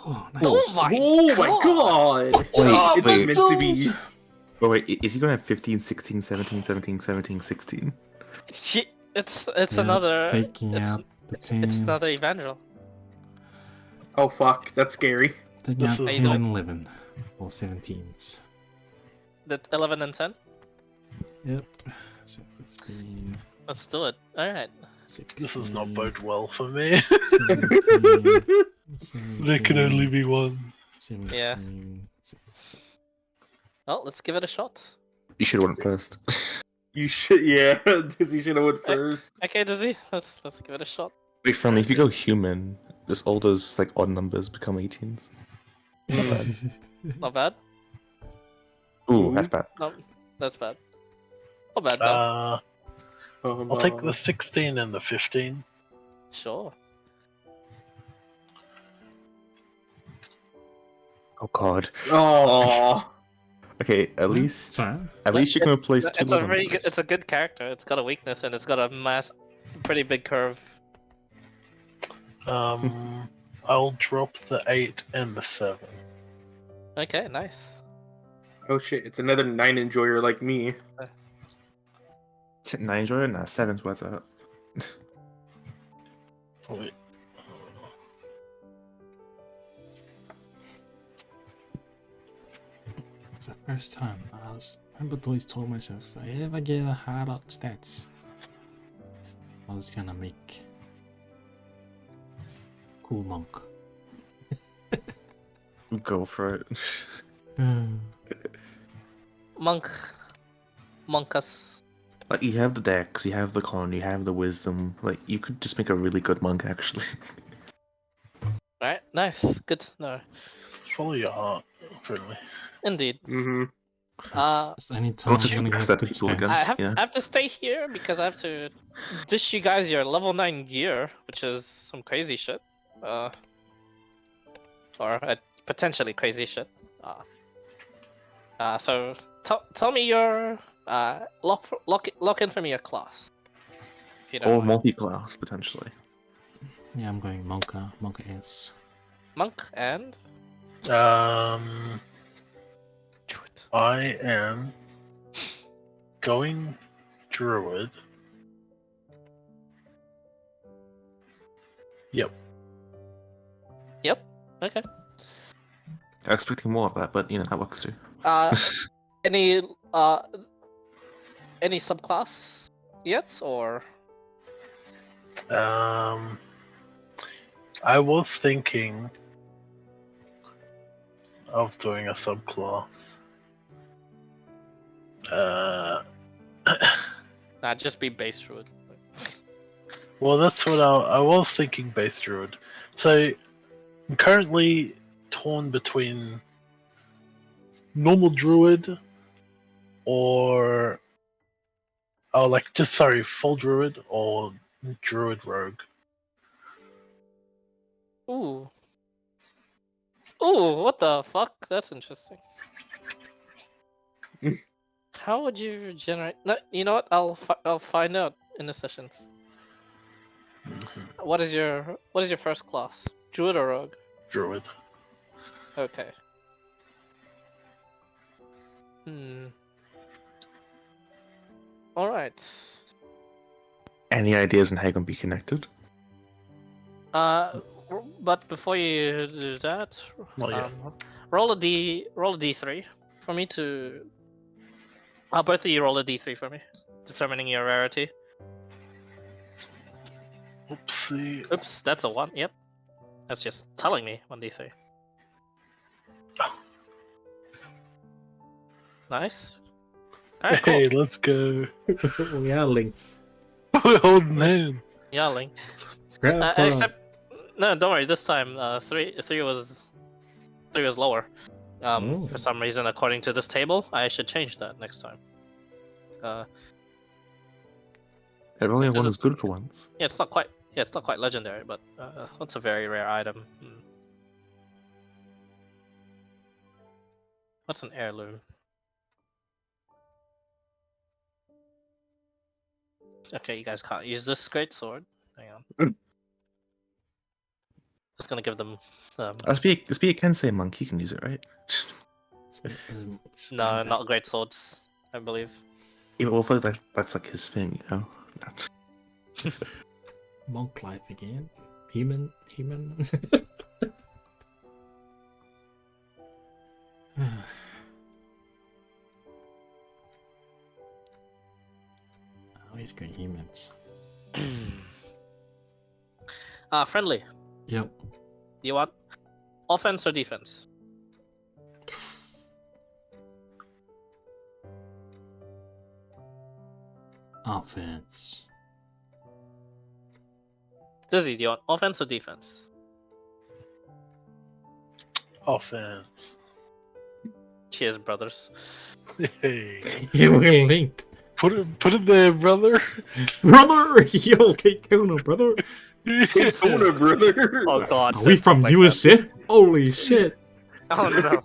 Oh, nice.
Oh my
Oh my god!
Wait,
It's
wait.
meant to be.
Oh wait, is he gonna have 15, 16, 17, 17, 17, 16?
It's
Yeah,
another.
Taking
It's,
out the 10.
it's another evangel.
Oh fuck, that's scary.
Taking out
This is
10
not-
and 11. Or 17s.
The 11 and 10.
Yep. So 15.
Let's do it. Alright.
This does not bode well for me.
17,
There can only
17,
be one.
17,
Yeah.
16.
Well, let's give it a shot.
You should have went first.
You should, yeah. Dizzy should have went first.
Okay, Dizzy, let's give it a shot.
Be friendly. If you go human, just all those like odd numbers become 18s.
Not bad.
Ooh, that's bad.
No, that's bad. Not bad though.
Oh,
I'll take the
no.
16 and the 15.
Sure.
Oh god.
Oh.
Okay, at least you can replace two
It's a
more
very good.
numbers.
It's a good character. It's got a weakness and it's got a pretty big curve.
I'll drop the 8 and the 7.
Okay, nice.
Oh shit, it's another 9 enjoyer like me.
9 enjoyer? Nah, 7's what's up.
Wait.
It's the first time I always told myself if I ever get a hard out stats, I was gonna make cool monk.
Go for it.
Monkus.
Like, you have the dex, you have the con, you have the wisdom. Like, you could just make a really good monk, actually.
Right, nice. Good to know.
Follow your heart, apparently.
Indeed.
Mm-hmm.
It's any time
Let's just
I'm gonna
fix
get
that
good
people again.
stats.
I have to stay here because I have to dish you guys your level 9 gear, which is some crazy shit. Or potentially crazy shit. So tell me your lock in for me your class. If you don't
Or
mind.
multi-class, potentially.
Yeah, I'm going Monka S.
Monk and Druid.
I am going Druid. Yep.
Yep. Okay.
I was expecting more of that, but, you know, that works too.
Any subclass yet or?
I was thinking of doing a subclass.
Nah, just be base druid.
Well, that's what I was thinking, base druid. So, I'm currently torn between normal druid or full druid or druid rogue.
Ooh. Ooh, what the fuck? That's interesting. How would you generate? No, you know what? I'll find out in the sessions. What is your first class? Druid or rogue?
Druid.
Okay. All right.
Any ideas on how you can be connected?
But before you do that,
Not yet.
roll a d3 for me to. Both of you roll a d3 for me, determining your rarity.
Oopsie.
Oops, that's a 1. Yep. That's just telling me 1d3. Nice. Alright, cool.
Hey, let's go.
We are linked.
We're holding hands.
Yeah, Link.
Grandpa.
Except, no, don't worry. This time, three was lower. For some reason, according to this table, I should change that next time.
Only
This
one
is-
is good for once.
Yeah, it's not quite. Yeah, it's not quite legendary, but it's a very rare item. What's an heirloom? Okay, you guys can't use this great sword. Hang on. Just gonna give them.
Speak a Kensei monk, you can use it, right?
No, not great swords. I believe.
Yeah, well, I feel like that's like his thing, you know?
Monk life again. Human. Always go humans.
Friendly.
Yep.
You want offense or defense?
Offense.
Dizzy, do you want offense or defense?
Offense.
Cheers, brothers.
Hey.
Yeah, we're linked.
Put it there, brother.
Brother! Yo, Kona, brother.
Kona, brother.
Oh god.
Are we
don't
from
talk like
USF? Holy shit.
that. Oh no.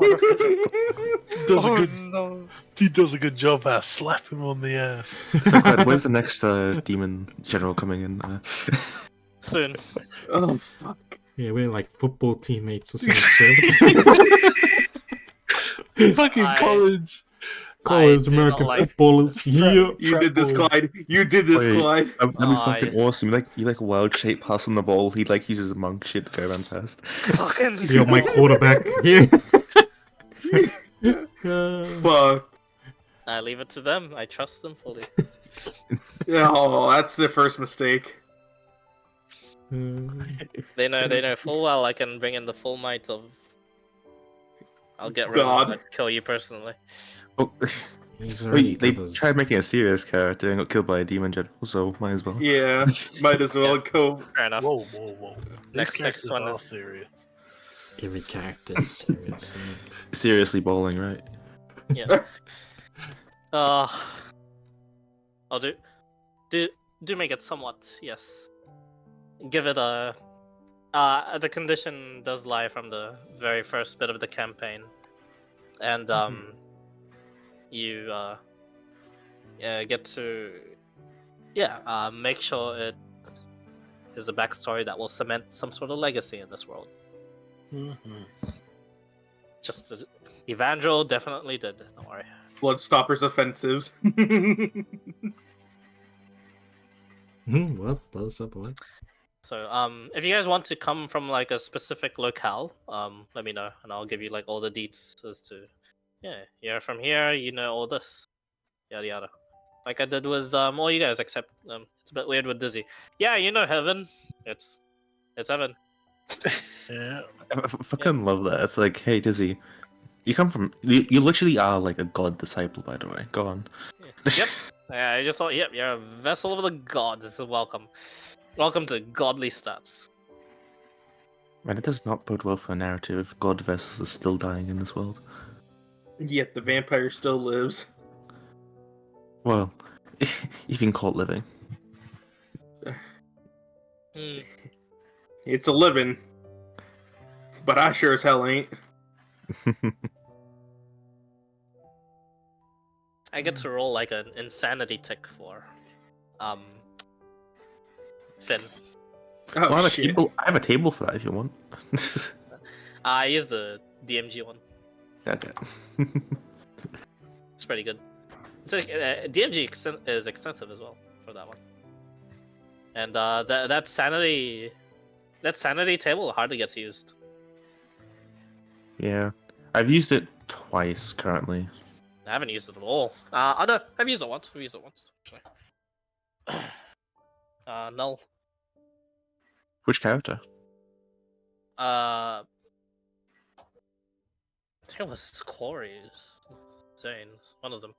Does a
Oh
good,
no.
he does a good job at slap him on the ass.
So, Clyde, where's the next demon general coming in?
Soon.
Oh fuck.
Yeah, we're like football teammates or something.
Fucking
I-
college.
College
do not
American
like-
footballers. Yeah.
You did this,
boy.
Clyde. You did this,
Wait.
Clyde.
That'd be
Oh,
fucking awesome. You like wild shape pass on the ball. He like uses monk shit to go around fast.
Fucking
Yo, my quarterback. Yeah.
Fuck.
I leave it to them. I trust them fully.
Oh, that's the first mistake.
They know full well I can bring in the full might of. I'll get rid
God.
of to kill you personally.
Oh,
He's already
wait, they
got his-
tried making a serious character and got killed by a demon general, so might as well.
Yeah, might as well go.
Fair enough.
Whoa.
Next
These
one
characters
is-
are serious.
Every character is serious.
Seriously bowling, right?
Yeah. I'll do make it somewhat, yes. Give it a. The condition does lie from the very first bit of the campaign, and you get to make sure it is a backstory that will cement some sort of legacy in this world. Just Evangel definitely did. Don't worry.
Bloodstoppers offensives.
What? Blows up what?
So, if you guys want to come from like a specific locale, let me know, and I'll give you like all the deets as to, you're from here, you know all this, yada yada, like I did with all you guys, except it's a bit weird with Dizzy. Yeah, you know Heaven, it's Heaven.
Yeah.
I fucking love that. It's like, hey, Dizzy, you come from. You literally are like a god disciple, by the way. Go on.
Yep. Yeah, I just thought, yep, you're a vessel of the gods. So welcome. Welcome to godly stats.
Man, it does not bode well for a narrative if god vessels are still dying in this world.
Yet the vampire still lives.
Well, if you can call it living.
Hmm.
It's a living. But I sure as hell ain't.
I get to roll like an insanity tick for, Finn.
Oh,
Well, I have a
shit.
table. I have a table for that if you want.
I use the DMG one.
Okay.
It's pretty good. It's like, DMG is extensive as well for that one. And that sanity table hardly gets used.
Yeah, I've used it twice currently.
I haven't used it at all. Oh no, I've used it once. Actually. Null.
Which character?
I think it was Corey's. Zane's. One of them.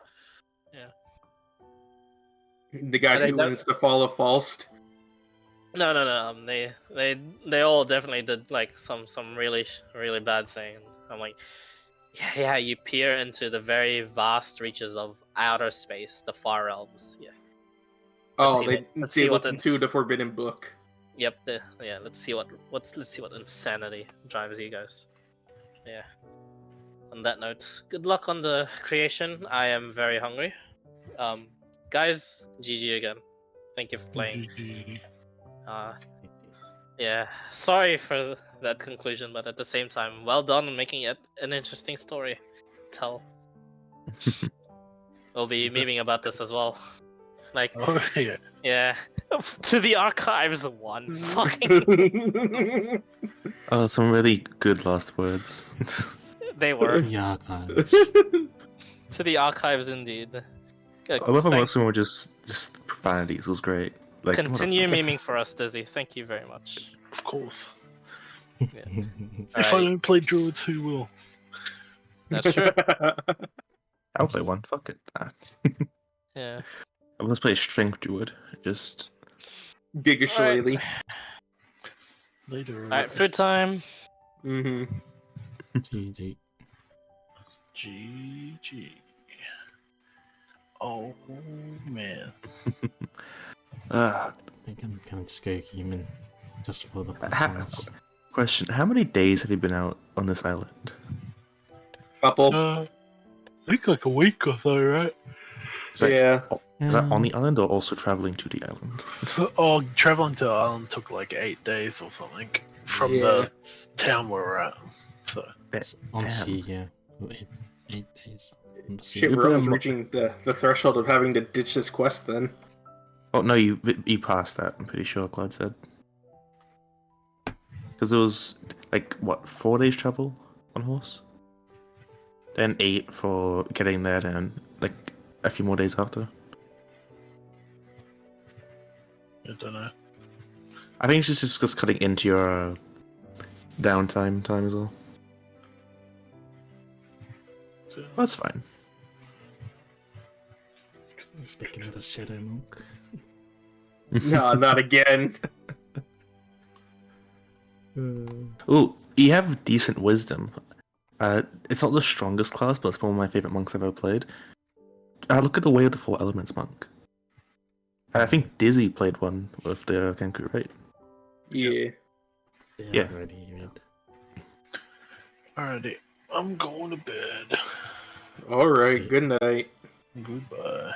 Yeah.
The guy
Are they
who
done?
wins the fall of Falst.
No. They all definitely did like some really bad thing. I'm like, yeah. You peer into the very vast reaches of outer space, the far realms. Yeah.
Oh,
see let's
they
see what
looked into
it's-
the Forbidden Book.
Yep. Let's see what insanity drives you guys. Yeah. On that note, good luck on the creation. I am very hungry. Guys, GG again. Thank you for playing. Yeah, sorry for that conclusion, but at the same time, well done on making it an interesting story. Tell. We'll be memeing about this as well. Like,
Oh yeah.
yeah, to the archives one. Fucking,
Oh, some really good last words.
they were
Yeah,
to the archives indeed.
I love how
Thank-
most of them were just profanities. It was great. Like, what a
Continue
fuck-
memeing for us, Dizzy. Thank you very much.
Of course.
All
If I
right,
don't play druids, who will?
that's true.
I'll play one. Fuck it.
Yeah.
I'm gonna play a strength druid. Just
Giga
All right.
shillelagh.
Later.
All right, food time.
Mm-hmm.
GG.
GG. Oh man.
uh,
I think I'm gonna just go human, just for the
Ha-
plus.
question: how many days have you been out on this island?
Couple.
I think like a week or so, right?
Is that,
Yeah.
is that on the island or also traveling to the island?
Oh, traveling to the island took like 8 days or something from
Yeah.
the town where we're at. So
On
Damn.
sea, yeah. 8 days on the sea.
Shit,
We've
we're
been
almost
on-
reaching the threshold of having to ditch this quest then.
Oh no, you passed that. I'm pretty sure Clyde said. Because it was like what 4 days travel on horse, then 8 for getting there, and like a few more days after.
I don't know.
I think it's just cutting into your downtime time as well. That's fine.
Speaking of the Shadow Monk.
No, not again.
Oh, you have decent wisdom. It's not the strongest class, but it's one of my favorite monks I've ever played. Look at the Way of the Four Elements monk. I think Dizzy played one with the Kenku, right?
Yeah.
Yeah.
Already, right?
Alrighty. I'm going to bed.
Alright,
See.
good night.
Goodbye.